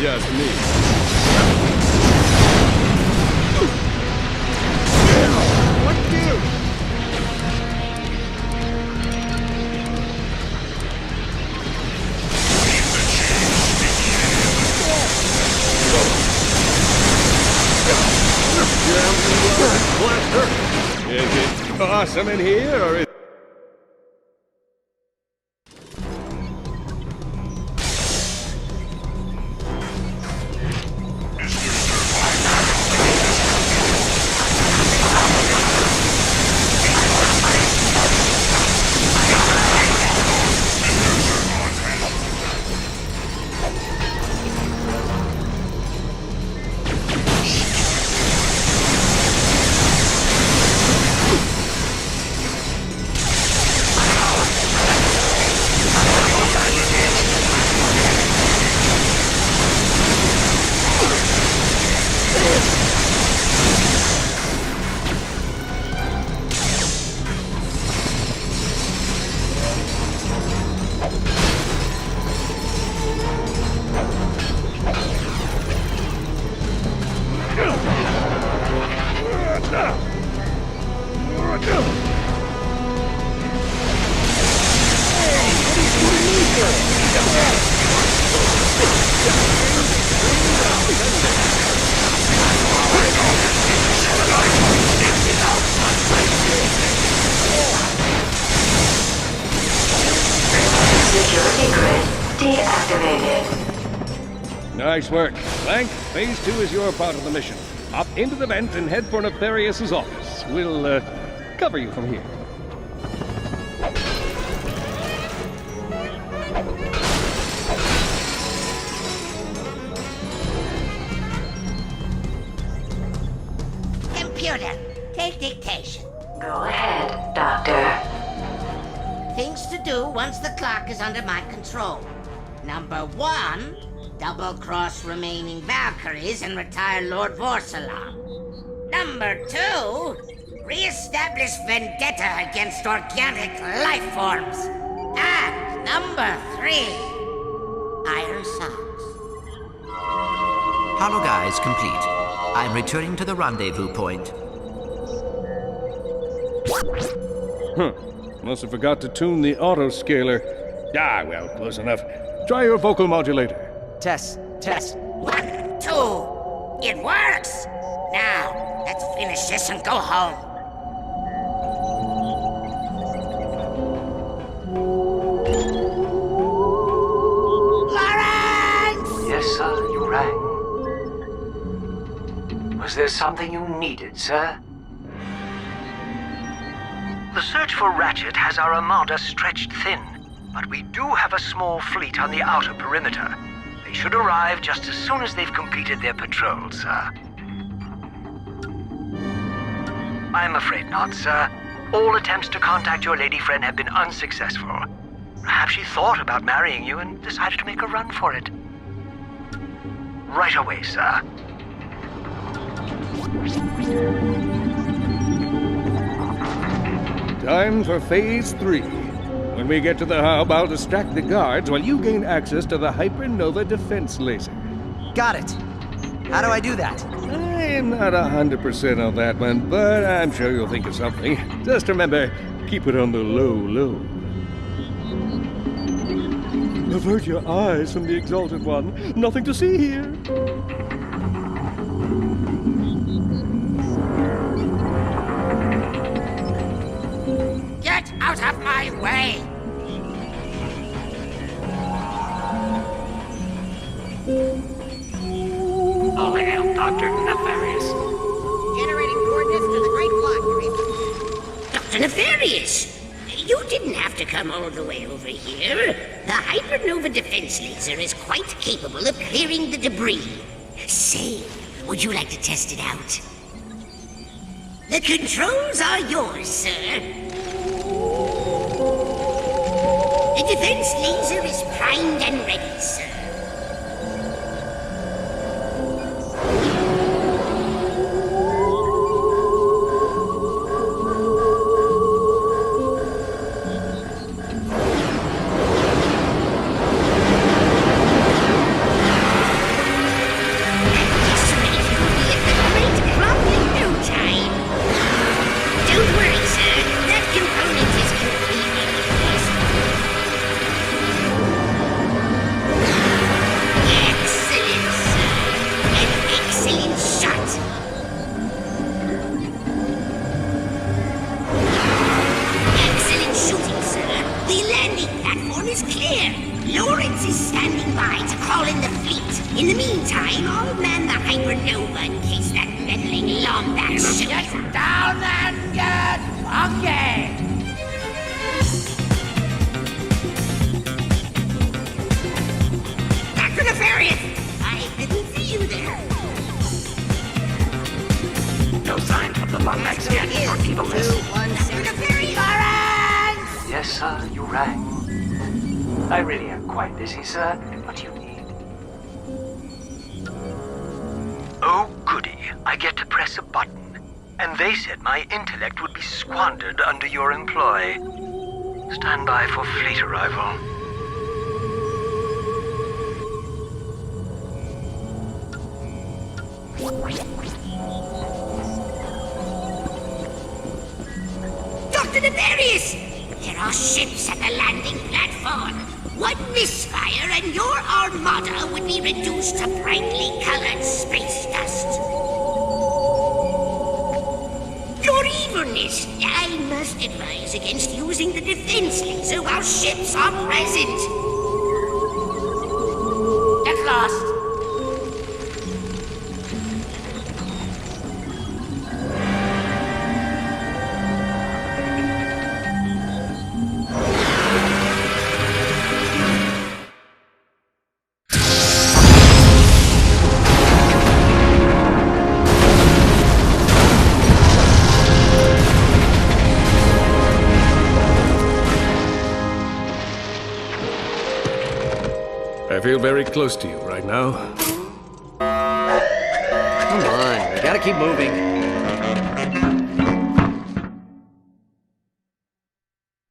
S5: just me. What gives? Blaster! Is it awesome in here, or is...
S4: Nice work. Clank, phase 2 is your part of the mission. Hop into the vent and head for Nefarious' office. We'll, cover you from here.
S2: Computer, take dictation.
S10: Go ahead, Doctor.
S2: Things to do once the clock is under my control. Number 1, double-cross remaining Valkyries and retire Lord Vorsalon. Number 2, re-establish vendetta against organic life forms. And number 3, Iron Socks.
S7: Hollow guys complete. I'm returning to the rendezvous point.
S4: Must have forgot to tune the auto-scaler. Ah, well, close enough. Try your vocal modulator.
S9: Test.
S2: 1, 2. It works! Now, let's finish this and go home. Lawrence!
S17: Yes, sir, you rang. Was there something you needed, sir?
S14: The search for Ratchet has our armada stretched thin, but we do have a small fleet on the outer perimeter. They should arrive just as soon as they've completed their patrol, sir. I'm afraid not, sir. All attempts to contact your lady friend have been unsuccessful. Perhaps she thought about marrying you and decided to make a run for it. Right away, sir.
S4: Time for phase 3. When we get to the hub, I'll distract the guards while you gain access to the Hypernova defense laser.
S9: Got it. How do I do that?
S4: I'm not 100% on that one, but I'm sure you'll think of something. Just remember, keep it on the low. Avert your eyes from the Exalted One. Nothing to see here.
S2: Get out of my way!
S14: All hail, Dr. Nefarious.
S2: Generating coordinates to the Great Block, Dr. Nefarious! You didn't have to come all the way over here. The Hypernova defense laser is quite capable of clearing the debris. Say, would you like to test it out? The controls are yours, sir. The defense laser is primed and ready, sir.
S17: Yes, sir, you rang. I really am quite busy, sir. What do you need?
S14: Oh, goody. I get to press a button. And they said my intellect would be squandered under your employ. Stand by for fleet arrival.
S2: Dr. Nefarious! There are ships at the landing platform. One misfire and your armada would be reduced to brightly colored space dust. Your evilness! I must advise against using the defense laser while ships are present. Get lost.
S4: feel very close to you right now.
S9: Come on, we gotta keep moving.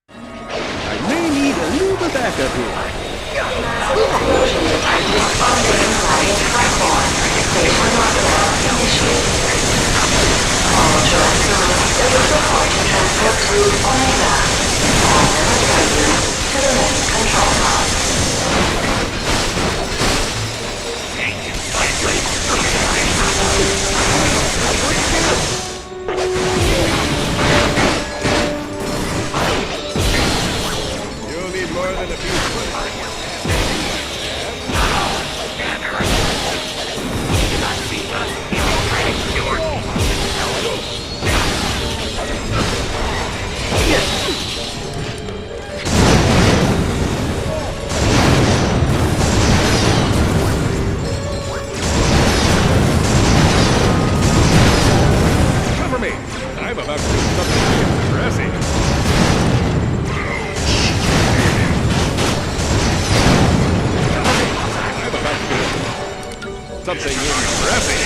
S4: I may need a little bit backup here.
S5: You'll need more than a few
S4: Cover me! I'm about to do something impressive. I'm about to do something impressive.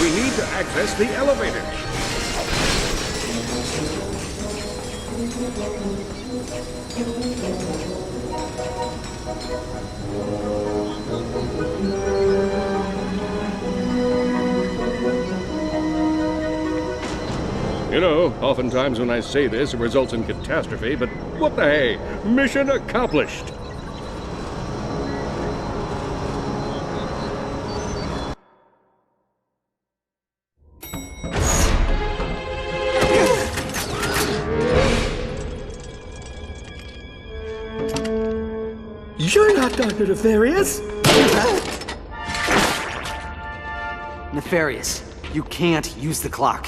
S4: We need to access the elevator. You know, oftentimes when I say this, it results in catastrophe, but what the hey? Mission accomplished!
S9: You're not Dr. Nefarious! Nefarious, you can't use the clock.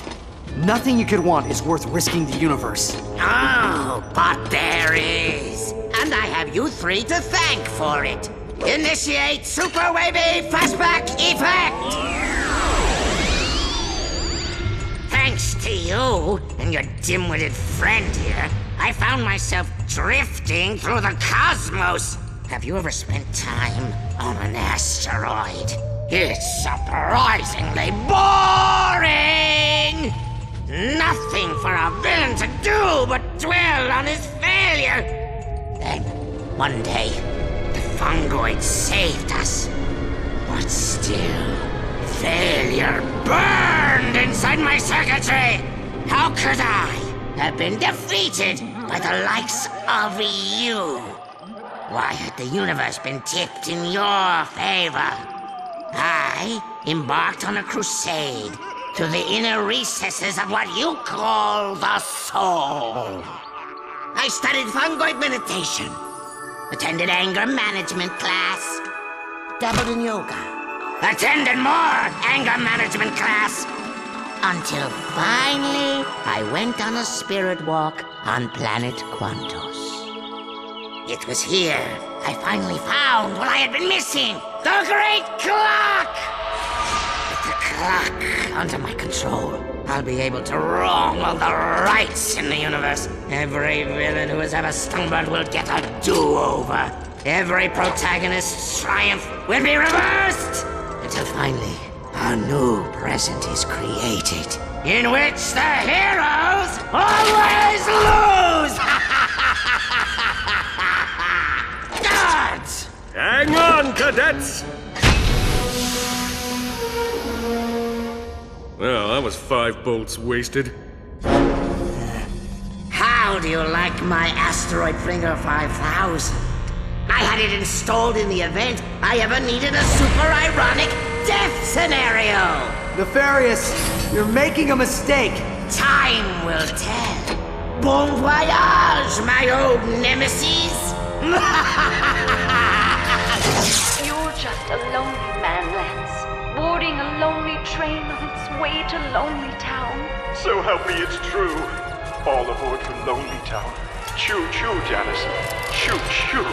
S9: Nothing you could want is worth risking the universe.
S2: Oh, but there is. And I have you three to thank for it. Initiate Super Wavy Flashback Effect! Thanks to you and your dim-witted friend here, I found myself drifting through the cosmos. Have you ever spent time on an asteroid? It's surprisingly boring! Nothing for a villain to do but dwell on his failure. Then, one day, the fungoid saved us. But still, failure burned inside my circuitry. How could I have been defeated by the likes of you? Why had the universe been tipped in your favor? I embarked on a crusade to the inner recesses of what you call the soul. I studied fungoid meditation, attended anger management class, dabbled in yoga, attended more anger management class, until finally I went on a spirit walk on planet Quantos. It was here I finally found what I had been missing, the Great Clock! The clock under my control, I'll be able to wrong all the rights in the universe. Every villain who has ever stumbled will get a do-over. Every protagonist's triumph will be reversed! Until finally, a new present is created, in which the heroes always lose! Guards!
S4: Hang on, cadets! Well, that was 5 bolts wasted.
S2: How do you like my asteroid Flinger 5000? I had it installed in the event I ever needed a super ironic death scenario!
S9: Nefarious, you're making a mistake!
S2: Time will tell. Bon voyage, my old nemesis!
S12: You're just a lonely man, Lance, boarding a lonely train on its way to Lonely Town.
S14: So help me, it's true. All aboard for Lonely Town. Choo-choo, Janice. Choo-choo.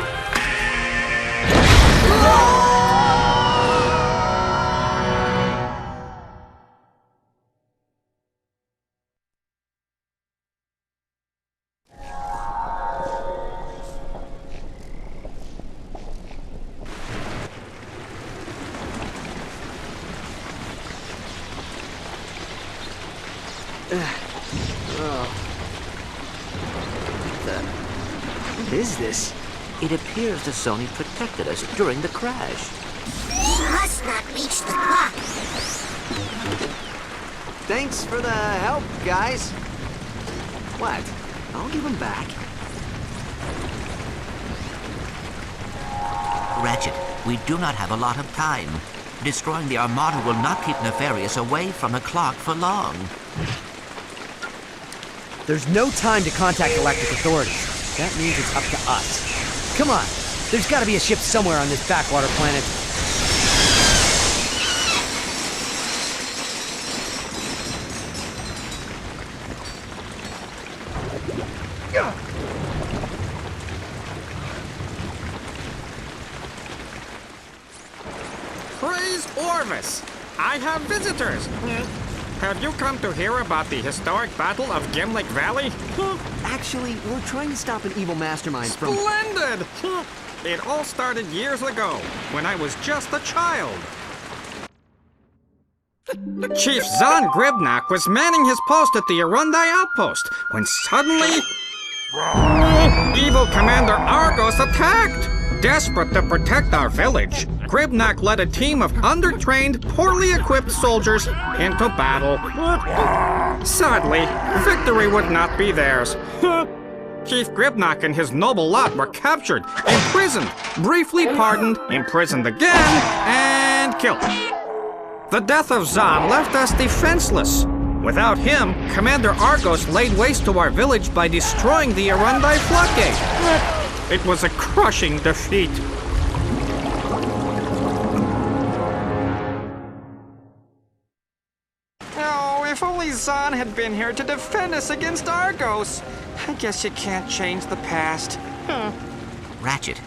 S9: What is this?
S7: It appears the Sony protected us during the crash.
S2: He must not reach the clock.
S9: Thanks for the help, guys. What? I'll give them back.
S7: Ratchet, we do not have a lot of time. Destroying the Armada will not keep Nefarious away from the clock for long.
S9: There's no time to contact Galactic authorities. That means it's up to us. Come on, there's gotta be a ship somewhere on this backwater planet.
S11: Praise Orvis! I have visitors! Have you come to hear about the historic Battle of Gimlick Valley?
S9: Actually, we're trying to stop an evil mastermind from...
S11: Splendid! It all started years ago, when I was just a child. Chief Zahn Gribnak was manning his post at the Arundai outpost, when suddenly... evil Commander Argos attacked! Desperate to protect our village, Gribnak led a team of undertrained, poorly equipped soldiers into battle. Sadly, victory would not be theirs. Chief Gribnak and his noble lot were captured, imprisoned, briefly pardoned, imprisoned again, and killed. The death of Zahn left us defenseless. Without him, Commander Argos laid waste to our village by destroying the Arundai floodgate. It was a crushing defeat. Oh, if only Zahn had been here to defend us against Argos. I guess you can't change the past.
S7: Ratchet,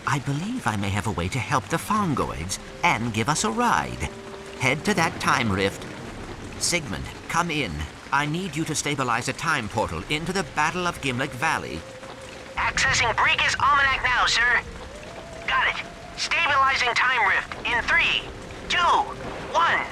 S7: I believe I may have a way to help the Fongoids and give us a ride. Head to that time rift. Sigmund, come in. I need you to stabilize a time portal into the Battle of Gimlick Valley.
S23: Accessing Briga's Almanac now, sir. Got it. Stabilizing time rift in 3, 2, 1.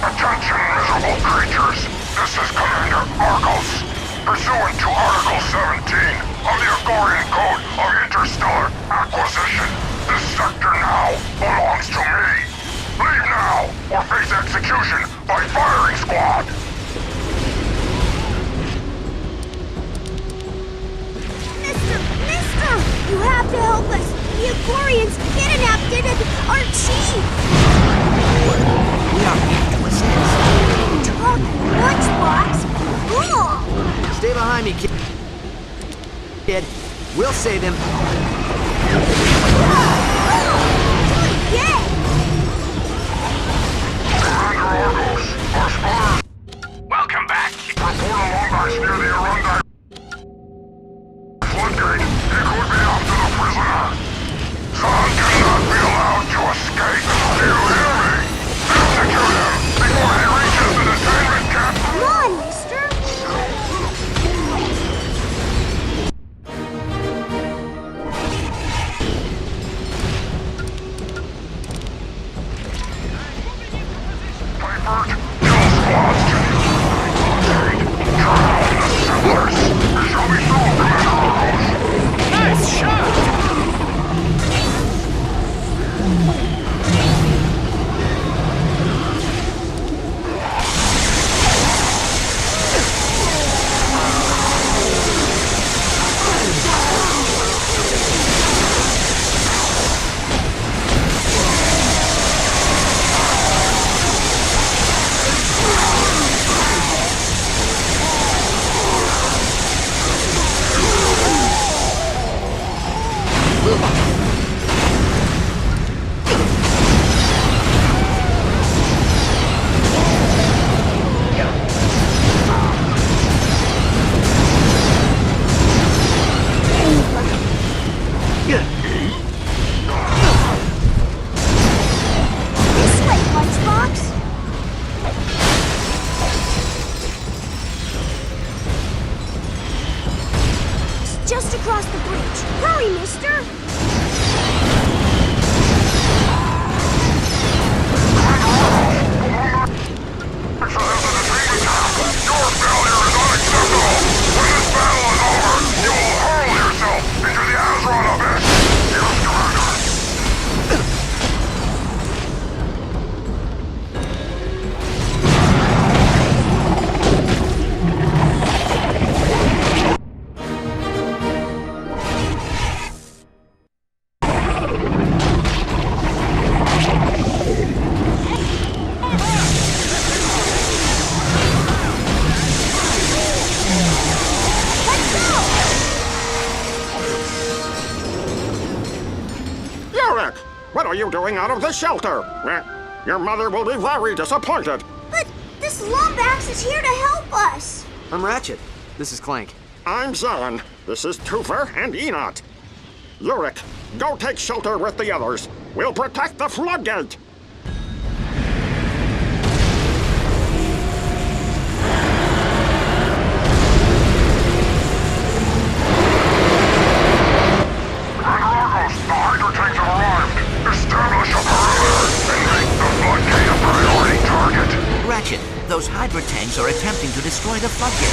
S3: Attention, miserable creatures! This is Commander Argos. Pursuant to Article 17 of the Agorian Code of Interstellar Acquisition, this sector now belongs to me. Leave now, or face execution by firing squad!
S8: Mister! You have to help us! The Agorians kidnapped our chief!
S7: We are here to assist.
S8: Talk lunchbox? Cool!
S9: Stay behind me, kid. We'll save him.
S3: Welcome back! Report along near the Arundai floodgate. He could be after the prisoner. Zahn cannot be allowed to escape. Do you hear me? Execute him before he reaches the detainment camp.
S8: Come on, mister!
S3: Piper, kill squads to you. Drown the settlers. It shall be so, Commander Argos.
S11: Nice shot!
S8: Just across the bridge. Hurry, mister!
S6: What are you doing out of the shelter? Your mother will be very disappointed.
S8: But this Lombax is here to help us.
S9: I'm Ratchet. This is Clank.
S6: I'm Zan. This is Toofer and Enot. Yurik, go take shelter with the others. We'll protect the floodgate.
S7: Ratchet, those Hydra tanks are attempting to destroy the floodgate.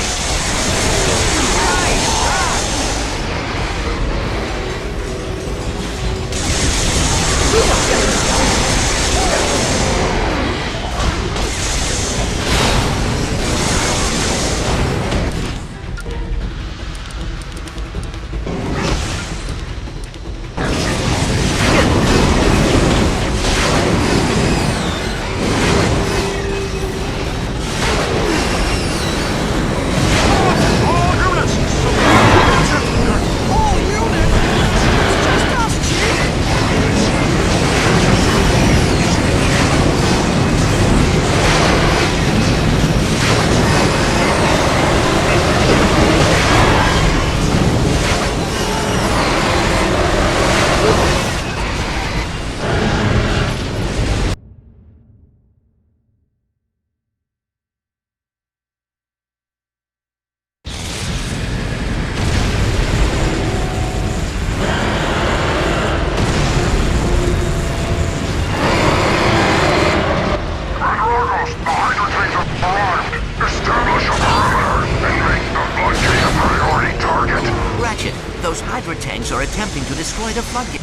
S7: Those Hydra tanks are attempting to destroy the floodgate.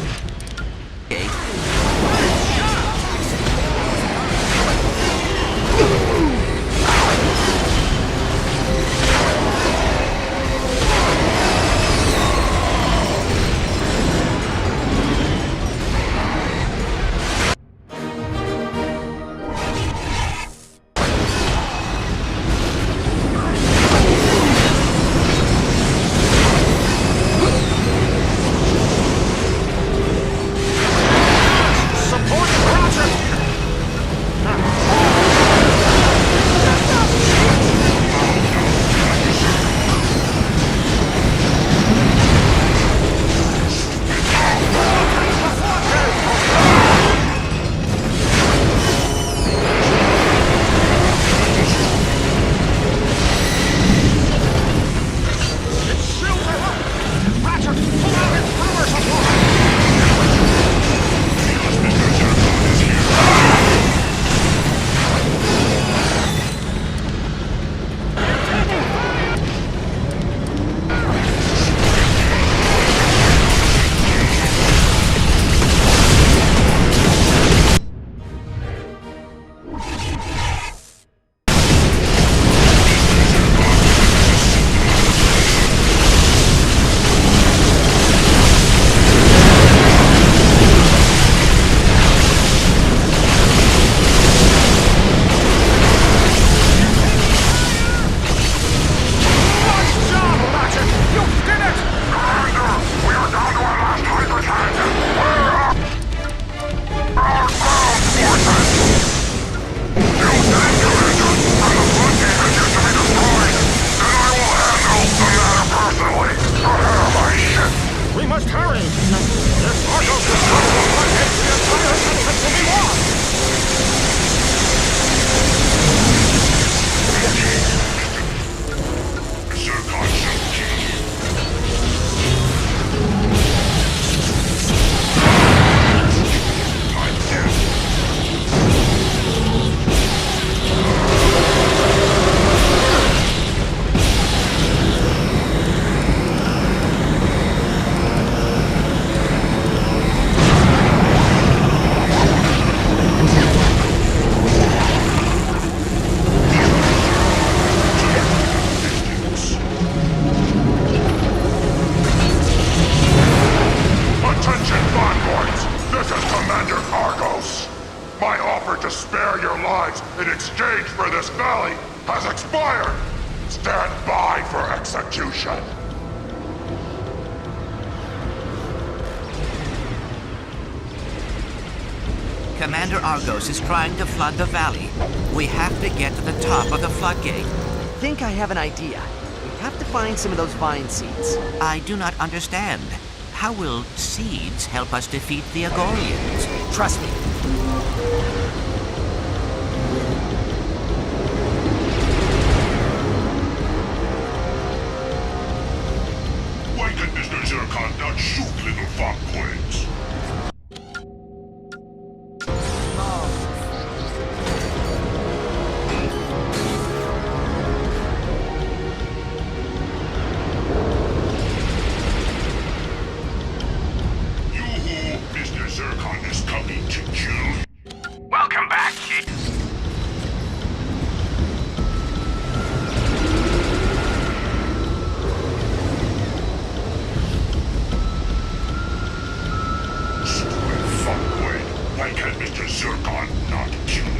S3: Commander Argos! My offer to spare your lives in exchange for this valley has expired! Stand by for execution!
S7: Commander Argos is trying to flood the valley. We have to get to the top of the floodgate.
S9: I think I have an idea. We have to find some of those vine seeds.
S7: I do not understand. How will seeds help us defeat the Agorians?
S9: Trust me.
S3: Why can Mr. Zircon not shoot little Fonkoids? Mr. Zircon is coming to kill.
S14: Welcome back, kid.
S3: Stupid fuckwit. Why can Mr. Zircon not kill you?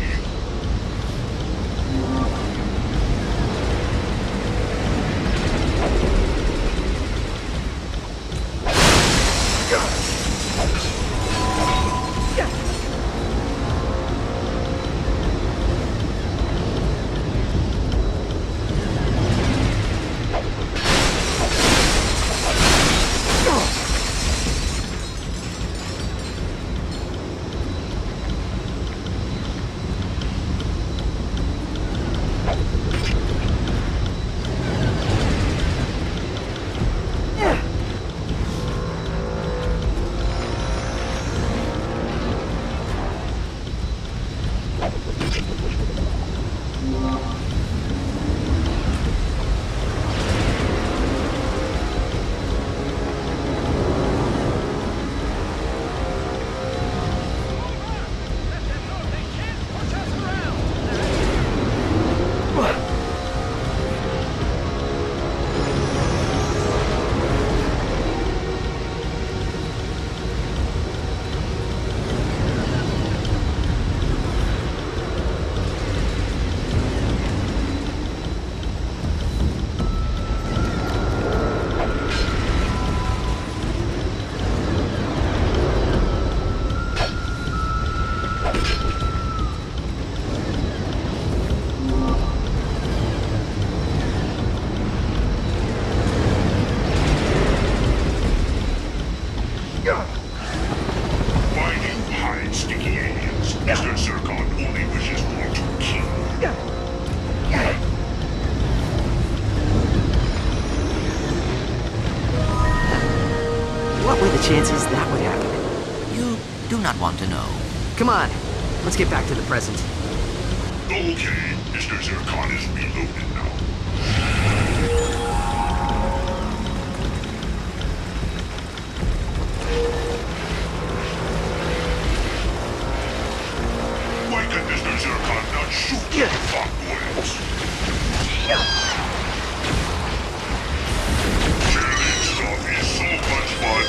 S9: Chances that would happen?
S7: You do not want to know.
S9: Come on, let's get back to the present.
S3: Okay, Mr. Zircon is reloaded now. Why can Mr. Zircon not shoot the fuckwads? Killing stuff is so much fun.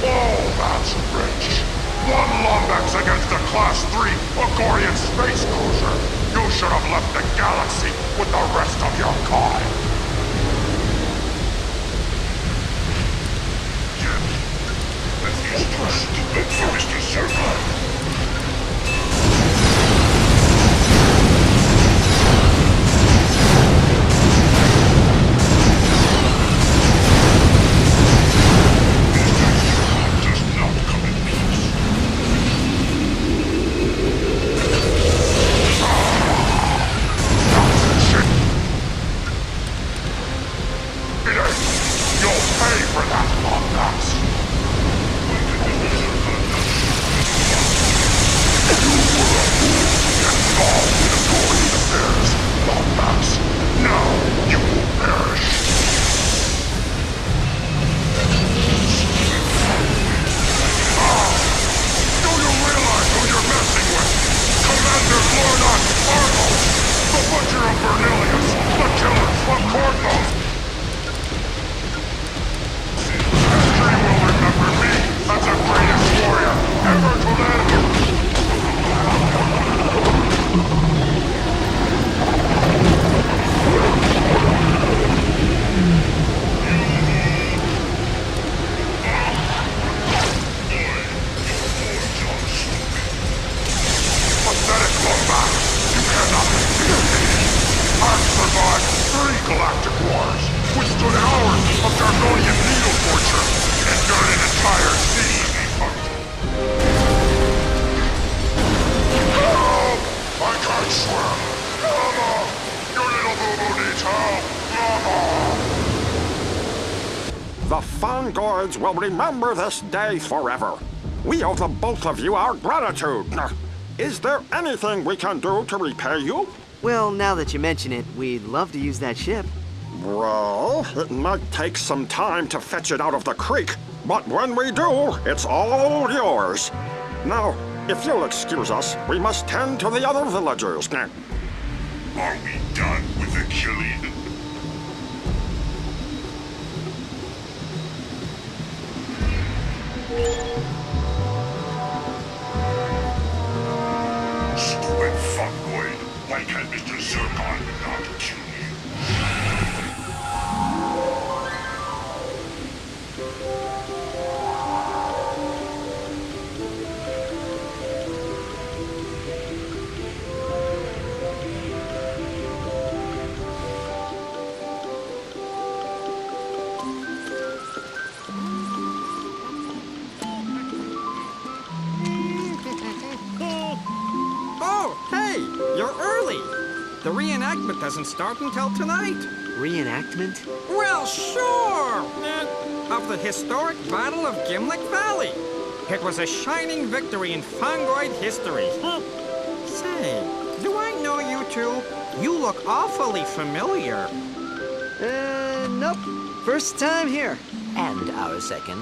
S3: Oh, that's rich. 1 Lombax against a Class 3 Agorian space cruiser. You should have left the galaxy with the rest of your kind. That is too stupid for Mr. Zircon.
S6: will remember this day forever. We owe the both of you our gratitude. Is there anything we can do to repay you?
S9: Well, now that you mention it, we'd love to use that ship.
S6: Well, it might take some time to fetch it out of the creek, but when we do, it's all yours. Now, if you'll excuse us, we must tend to the other villagers.
S3: Are we done with the killing? Stupid fuckboy. Why can't Mr. Zircon not kill you?
S21: Oh, hey, you're early. The reenactment doesn't start until tonight.
S9: Reenactment?
S21: Well, sure! Of the historic Battle of Gimlick Valley. It was a shining victory in Fungoid history. Say, do I know you two? You look awfully familiar.
S9: Nope. First time here.
S16: And our second.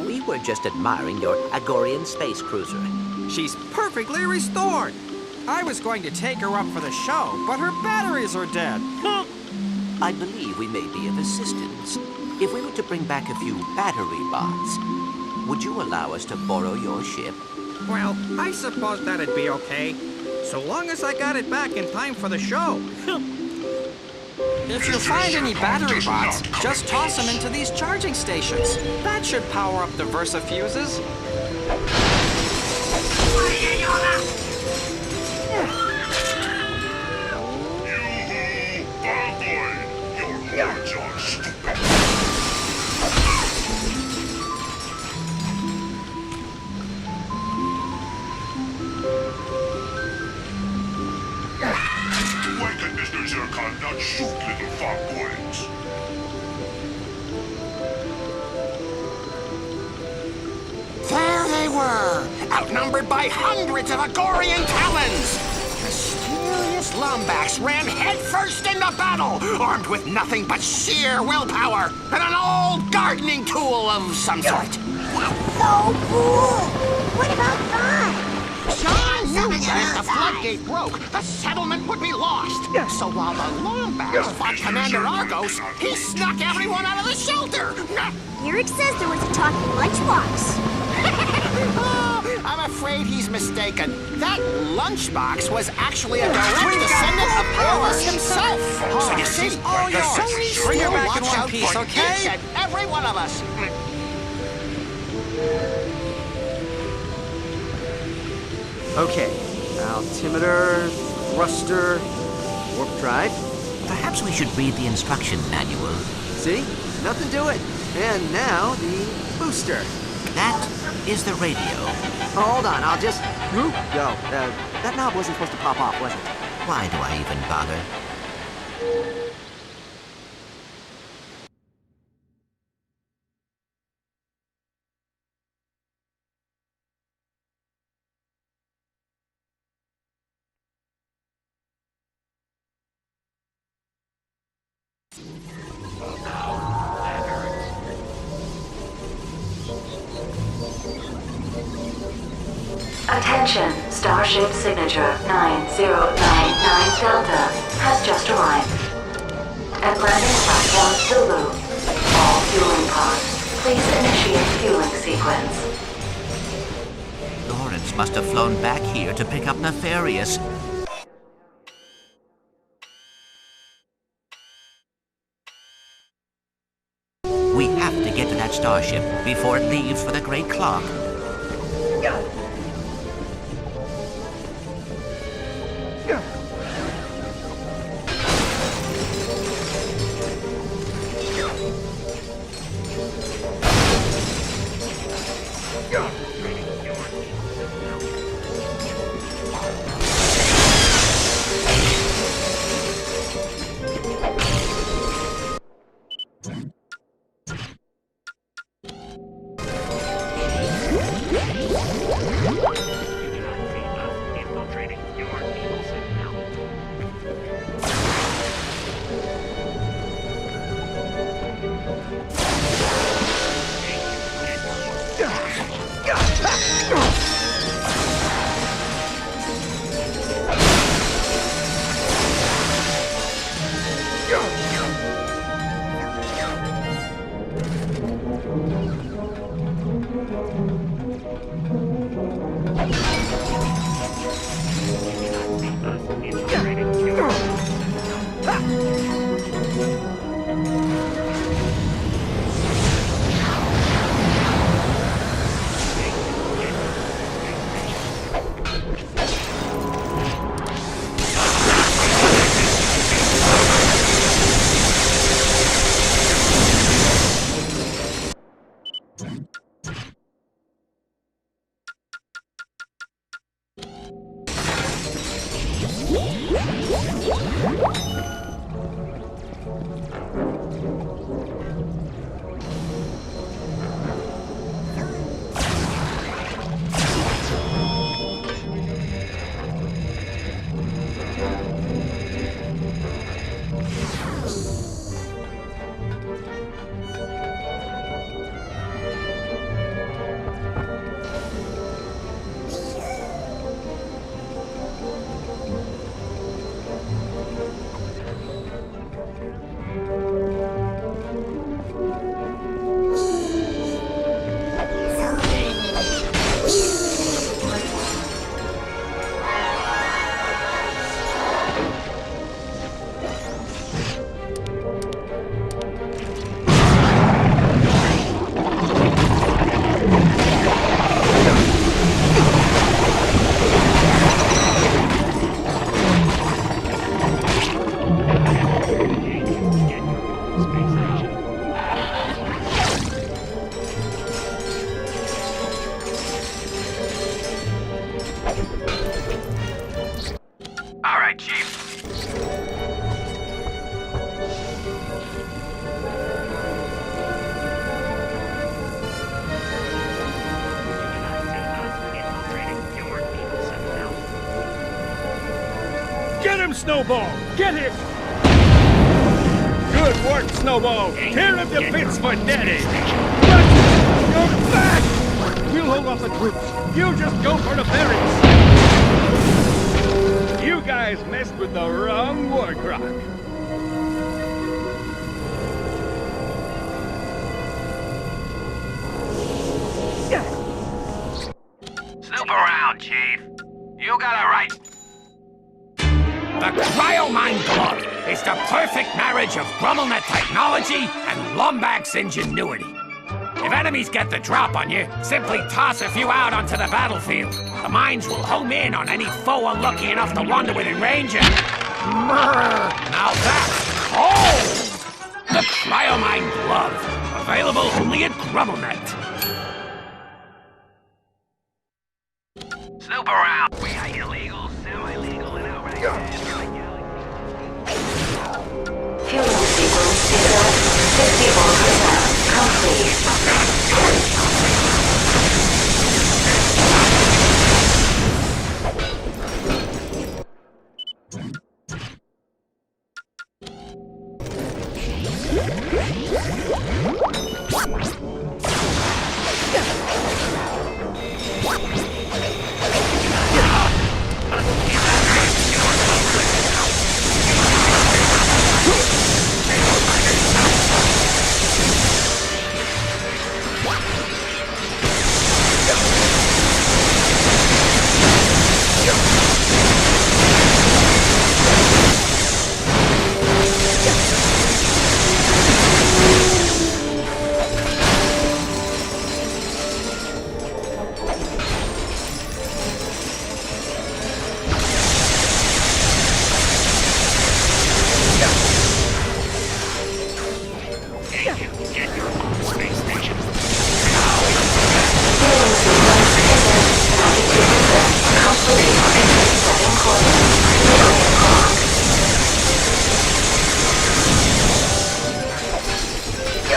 S16: We were just admiring your Agorian space cruiser.
S21: She's perfectly restored. I was going to take her up for the show, but her batteries are dead.
S16: I believe we may be of assistance. If we were to bring back a few battery bots, would you allow us to borrow your ship?
S21: Well, I suppose that'd be okay, so long as I got it back in time for the show. If you find any battery bots, just toss them into these charging stations. That should power up the Versa fuses.
S3: Your horns are stupid. Why can Mr. Zircon not shoot little fuckboys?
S2: There they were, outnumbered by hundreds of Agorian talons. Mysterious Lombax ran headfirst into battle, armed with nothing but sheer willpower and an old gardening tool of some sort.
S8: So cool! What about fun?
S2: John knew that if the floodgate broke, the settlement would be lost. So while the Lombax fought Commander Argos, he snuck everyone out of the shelter.
S8: Eric says there was a talking lunchbox.
S2: Oh, I'm afraid he's mistaken. That lunchbox was actually a direct descendant of Argos himself. So you see, the Sony's
S21: Bring her
S2: will
S21: back in
S2: watch
S21: one
S2: out
S21: piece,
S2: for
S21: okay?
S2: each and every one of us.
S9: Okay. Altimeter, thruster, warp drive.
S16: Perhaps we should read the instruction manual.
S9: See? Nothing to it. And now the booster.
S16: That is the radio.
S9: Oh, hold on, I'll just... Go. That knob wasn't supposed to pop off, was it?
S16: Why do I even bother?
S12: Attention, Starship Signature 9099 Delta has just arrived. At landing platform Zulu, all fueling pods, please initiate fueling sequence.
S16: Lawrence must have flown back here to pick up Nefarious. We have to get to that starship before it leaves for the Great Clock.
S4: Snowball! Get him! Good work, Snowball! Tear him to bits for Daddy! Ratchet! You're back! We'll hold off the troops. You just go for the berries! You guys messed with the wrong war croc.
S11: Snoop around, Chief. You got it right. The Cryo-Mind Glove is the perfect marriage of GrumbleNet technology and Lombax's ingenuity. If enemies get the drop on you, simply toss a few out onto the battlefield. The mines will home in on any foe unlucky enough to wander within range and... Now that's cold! The Cryo-Mind Glove, available only at GrumbleNet. Snoop around. We are illegal, semi-legal, and outright.
S10: Fueling sequence is at 64% complete.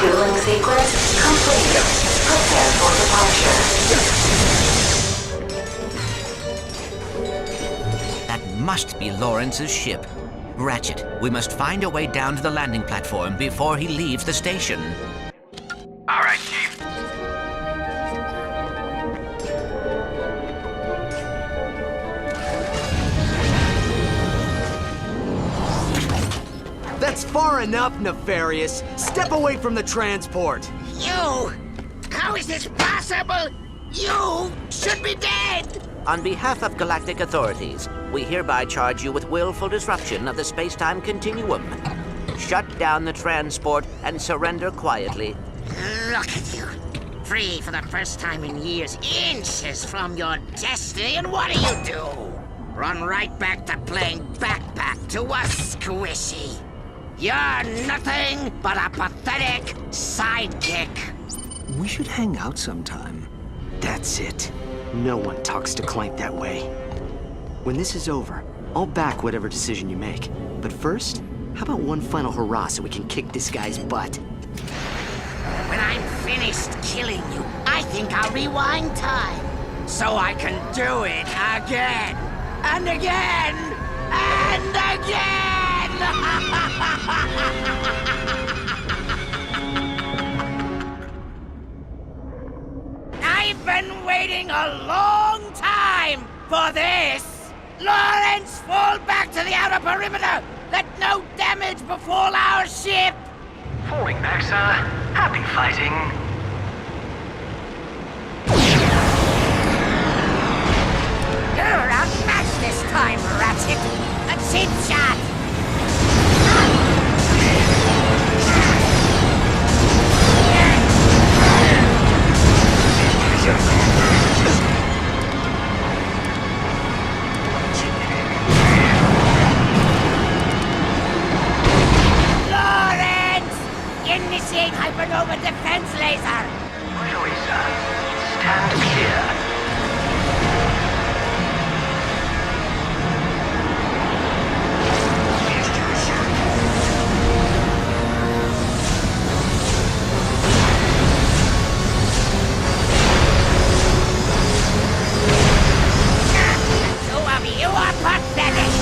S10: Fueling sequence complete. Prepare for departure.
S7: must be Lawrence's ship. Ratchet, we must find a way down to the landing platform before he leaves the station.
S14: All right, Chief.
S9: That's far enough, Nefarious. Step away from the transport.
S2: You! How is this possible? You should be dead!
S7: On behalf of galactic authorities, we hereby charge you with willful disruption of the space-time continuum. Shut down the transport and surrender quietly.
S2: Look at you. Free for the first time in years, inches from your destiny, and what do? Run right back to playing backpack to a squishy. You're nothing but a pathetic sidekick.
S9: We should hang out sometime. That's it. No one talks to Clank that way. When this is over, I'll back whatever decision you make. But first, how about one final hurrah so we can kick this guy's butt?
S2: When I'm finished killing you, I think I'll rewind time. So I can do it again, and again, and again! I've been waiting a long time for this! Lawrence, fall back to the outer perimeter! Let no damage befall our ship!
S14: Falling back, sir. Happy fighting.
S2: You're outmatched this time, Ratchet! A cheap shot! Lawrence! Initiate hypernova defense laser!
S14: Really, sir. Stand clear.
S2: You are pathetic!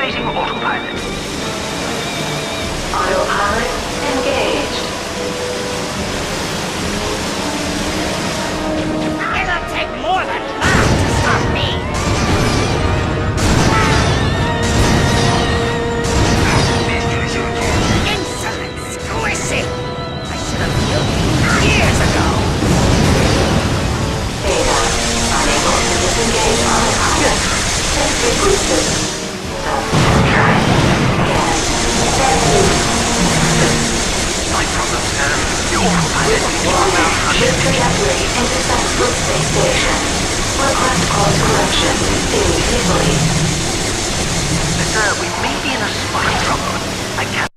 S14: Activating autopilot.
S12: Autopilot engaged.
S2: It'll take more than that to stop me! Insolent squishy! I should have killed you years ago!
S12: Data unable to disengage autopilot. Safety boosted. Try again.
S14: My problem, sir. The autopilot is
S12: Shift trajectory into Central Space Station. Request course correction immediately.
S14: Sir, we may be in a spot of trouble. I can't...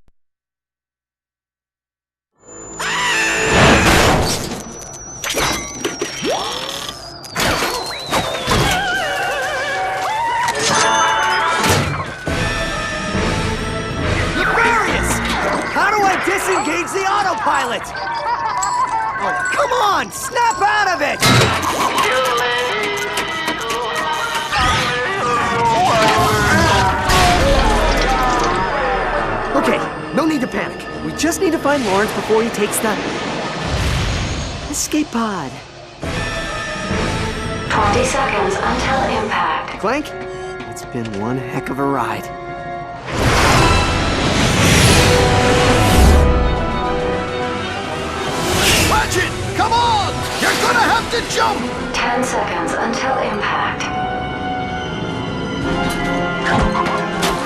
S9: How do I disengage the autopilot? Oh, come on! Snap out of it! Okay, no need to panic. We just need to find Lawrence before he takes the escape pod.
S12: 20 seconds until impact.
S9: Clank, it's been one heck of a ride.
S22: Ratchet, come on! You're gonna have to jump!
S12: 10 seconds until impact.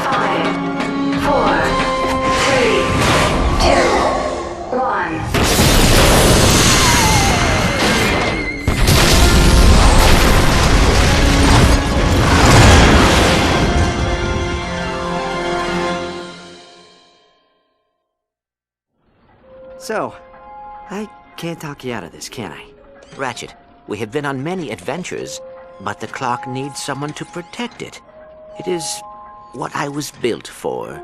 S12: 5, 4, 3, 2, 1.
S9: So, I can't talk you out of this, can I?
S7: Ratchet, we have been on many adventures, but the clock needs someone to protect it. It is what I was built for.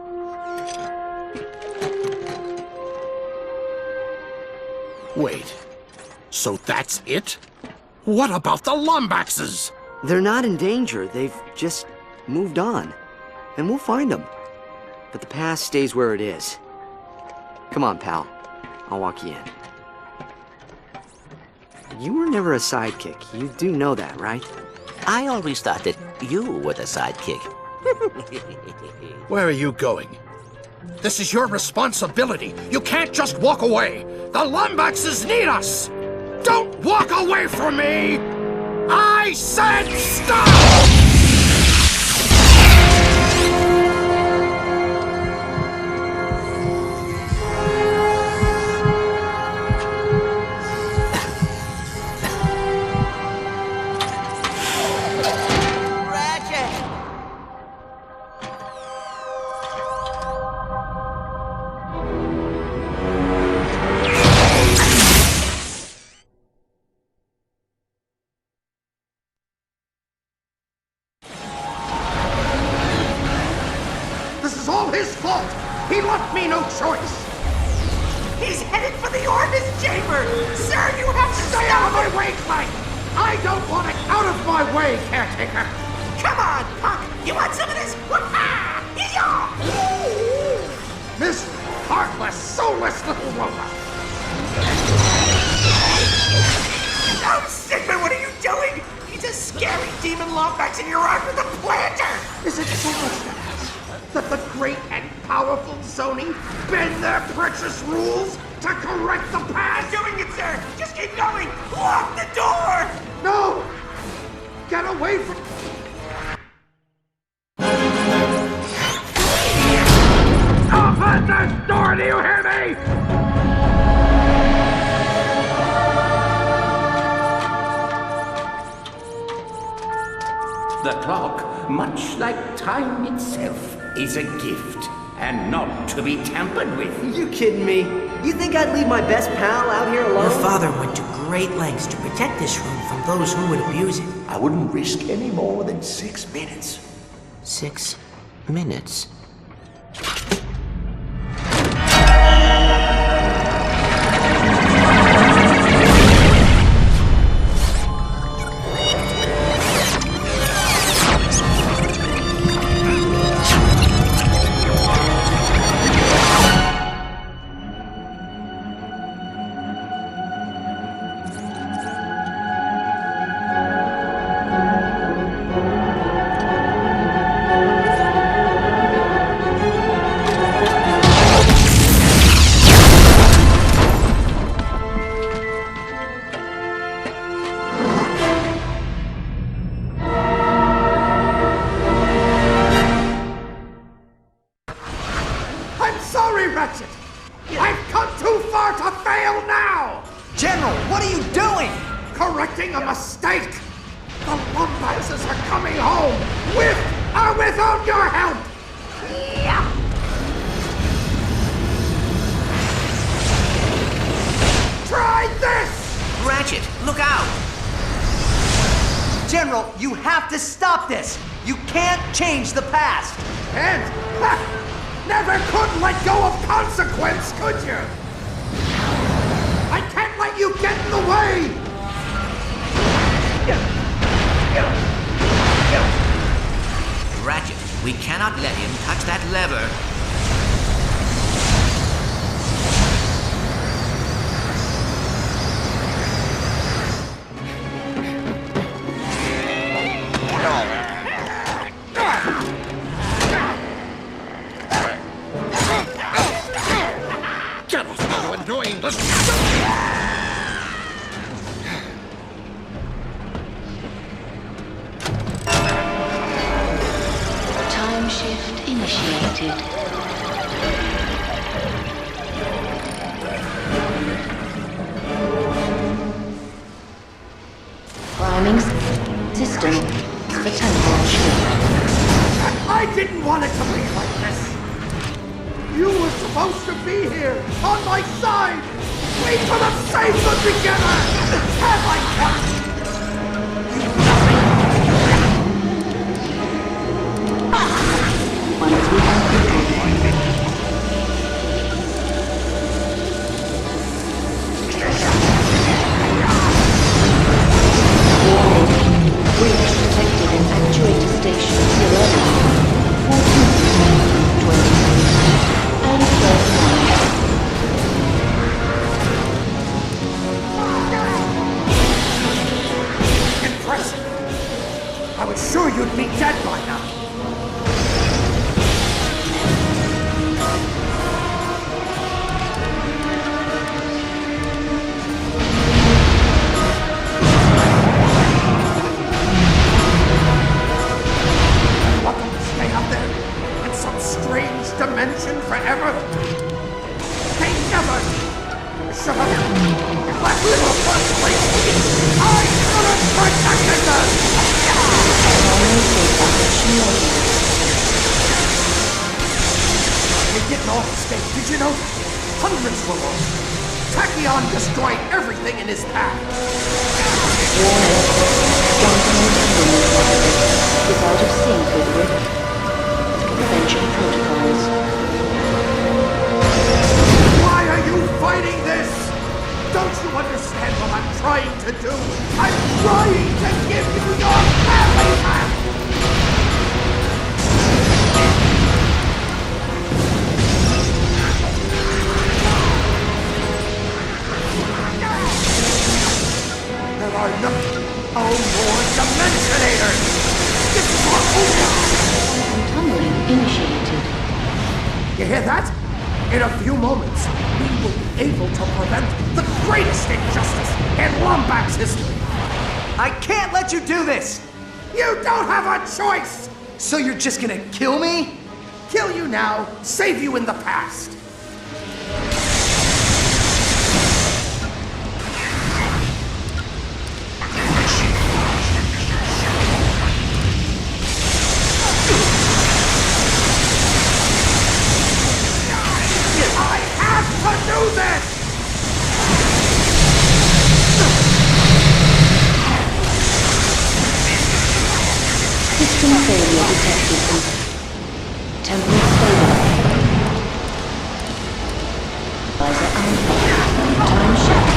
S15: Wait, so that's it? What about the Lombaxes?
S9: They're not in danger. They've just moved on. And we'll find them. But the past stays where it is. Come on, pal. I'll walk you in. You were never a sidekick. You do know that, right?
S7: I always thought that you were the sidekick.
S15: Where are you going? This is your responsibility. You can't just walk away. The Lombaxes need us. Don't walk away from me! I said stop! His fault! He left me no choice!
S2: He's headed for the Orbis chamber! Sir, you have to
S15: Stay out of my way, Clank! I don't want it out of my way, caretaker!
S2: Come on, punk! You want some of this?
S15: This heartless, soulless little robot!
S2: Oh, Sigmund, what are you doing? He's a scary demon Lombax and you're armed with a planter!
S15: Is it so much to ask that the great and powerful Sony bend their precious rules to correct the past?
S2: Doing it, sir! Just keep going! Lock the door!
S15: No! Get away from... Open this door, do you hear me?
S11: The clock, much like time itself, is a gift, and not to be tampered with.
S9: You kidding me? You think I'd leave my best pal out here alone?
S18: Your father went to great lengths to protect this room from those who would abuse it.
S19: I wouldn't risk any more than 6 minutes.
S7: 6 minutes?
S15: making a mistake! The Lombaxes are coming home! With or without your help! Try this!
S1: Ratchet, look out! General, you have to stop this! You can't change the past!
S15: And never could let go of consequence, could you? I can't let you get in the way!
S7: Ratchet, we cannot let him touch that lever.
S15: Get off, how annoying this...
S12: Time shift initiated. Priming system for temporal shift.
S15: I didn't want it to be like this! You were supposed to be here, on my side! We could have saved them together! Have I got
S12: Breach detected in actuator station 11, 14, 20, and 39.
S15: Impressive! I was sure you'd be dead by now! Dimension forever? They never should have left in the first place! I should have protected them! We didn't all escape, did you know? Hundreds were lost. Tachyon destroyed everything in his path.
S12: Is out of sync with Rift. Prevention protocols.
S15: Why are you fighting this? Don't you understand what I'm trying to do? I'm trying to give you your family back! There are no more Dimensionators! This is our over!
S12: Tumbling initiated.
S15: You hear that? In a few moments, we will be able to prevent the greatest injustice in Lombax history!
S1: I can't let you do this!
S15: You don't have a choice!
S1: So you're just gonna kill me?
S15: Kill you now, save you in the past! Do this!
S12: System failure detected. Temporal failure. Visor alpha. Time shift.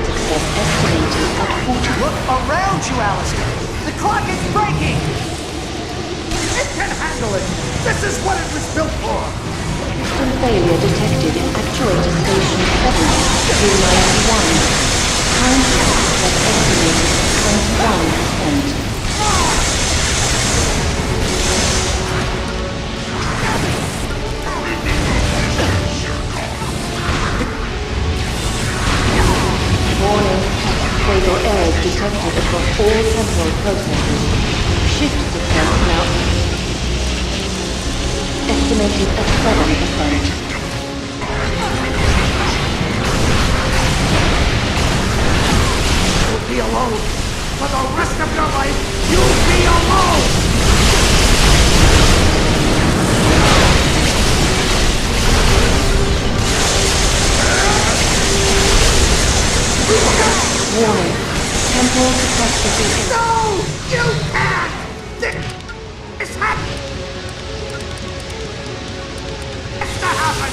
S12: Success estimated at 40.
S1: Look around you, Alistair! The clock is breaking!
S15: It can handle it! This is what it was built for!
S12: System failure detected in actuator station 7, 391. Time shift was estimated at 21%. Warning, fatal errors detected across all temporal processes. Shift success now estimated at 7%.
S15: alone! For the rest of your life, you'll be alone!
S10: Warning. Temporal catastrophe.
S15: No! You can't! This happened! It's to happen!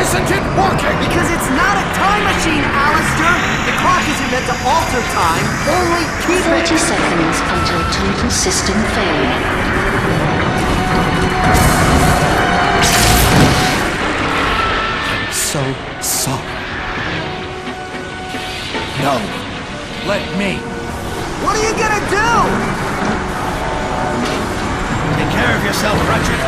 S15: Isn't it working?
S1: Because it's not a time machine, Alistair! The clock isn't meant to alter time, only keep
S10: 30 seconds until total system failure.
S15: I'm so sorry. No. Let me.
S1: What are you gonna do?
S15: Take care of yourself, Ratchet.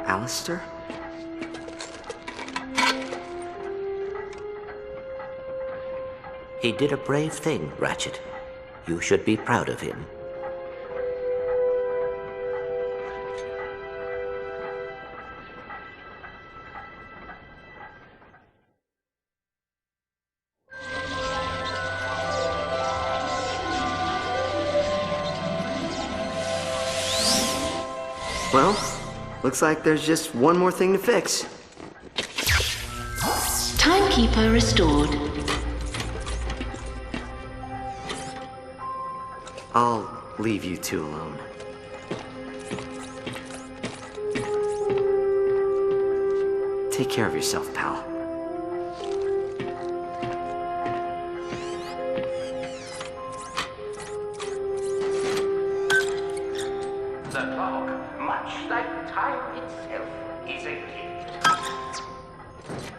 S9: Alistair?
S7: He did a brave thing, Ratchet. You should be proud of him.
S9: Well, looks like there's just one more thing to fix.
S10: Timekeeper restored.
S9: I'll leave you two alone. Take care of yourself, pal.
S2: The clock, much like time itself, is a gift.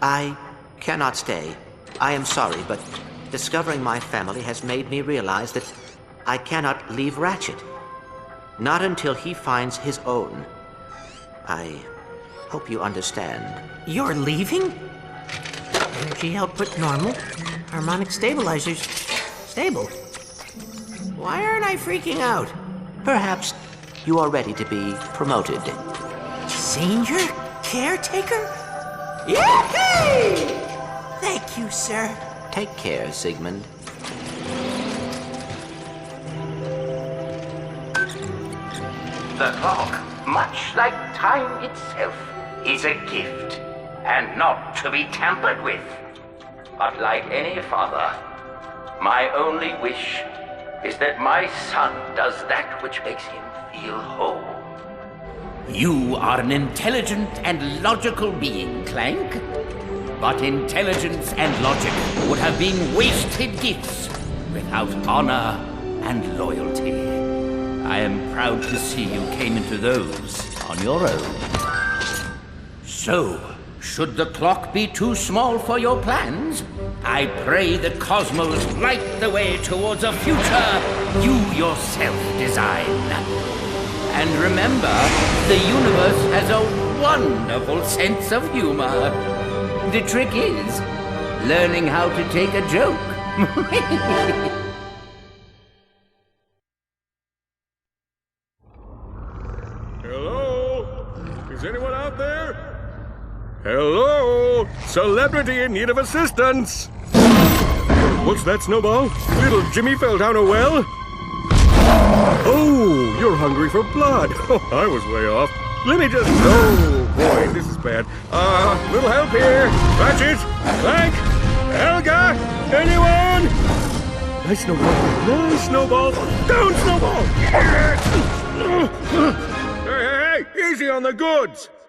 S7: I cannot stay. I am sorry, but discovering my family has made me realize that I cannot leave Ratchet. Not until he finds his own. I hope you understand.
S18: You're leaving? Energy output normal. Harmonic stabilizers stable. Why aren't I freaking out?
S7: Perhaps you are ready to be promoted.
S18: Senior caretaker? Yay! Thank you, sir.
S7: Take care, Sigmund.
S2: The clock, much like time itself, is a gift, and not to be tampered with. But like any father, my only wish is that my son does that which makes him feel whole.
S13: You are an intelligent and logical being, Clank. But intelligence and logic would have been wasted gifts without honor and loyalty. I am proud to see you came into those on your own. So, should the clock be too small for your plans, I pray the cosmos light the way towards a future you yourself design. And remember, the universe has a wonderful sense of humor. The trick is learning how to take a joke.
S4: Hello? Is anyone out there? Hello? Celebrity in need of assistance. What's that, Snowball? Little Jimmy fell down a well? Oh, you're hungry for blood. Oh, I was way off. Let me just... Oh, boy, this is bad. Little help here. Ratchet, Clank, Helga, anyone? Nice Snowball. Nice Snowball. Down, Snowball. easy on the goods!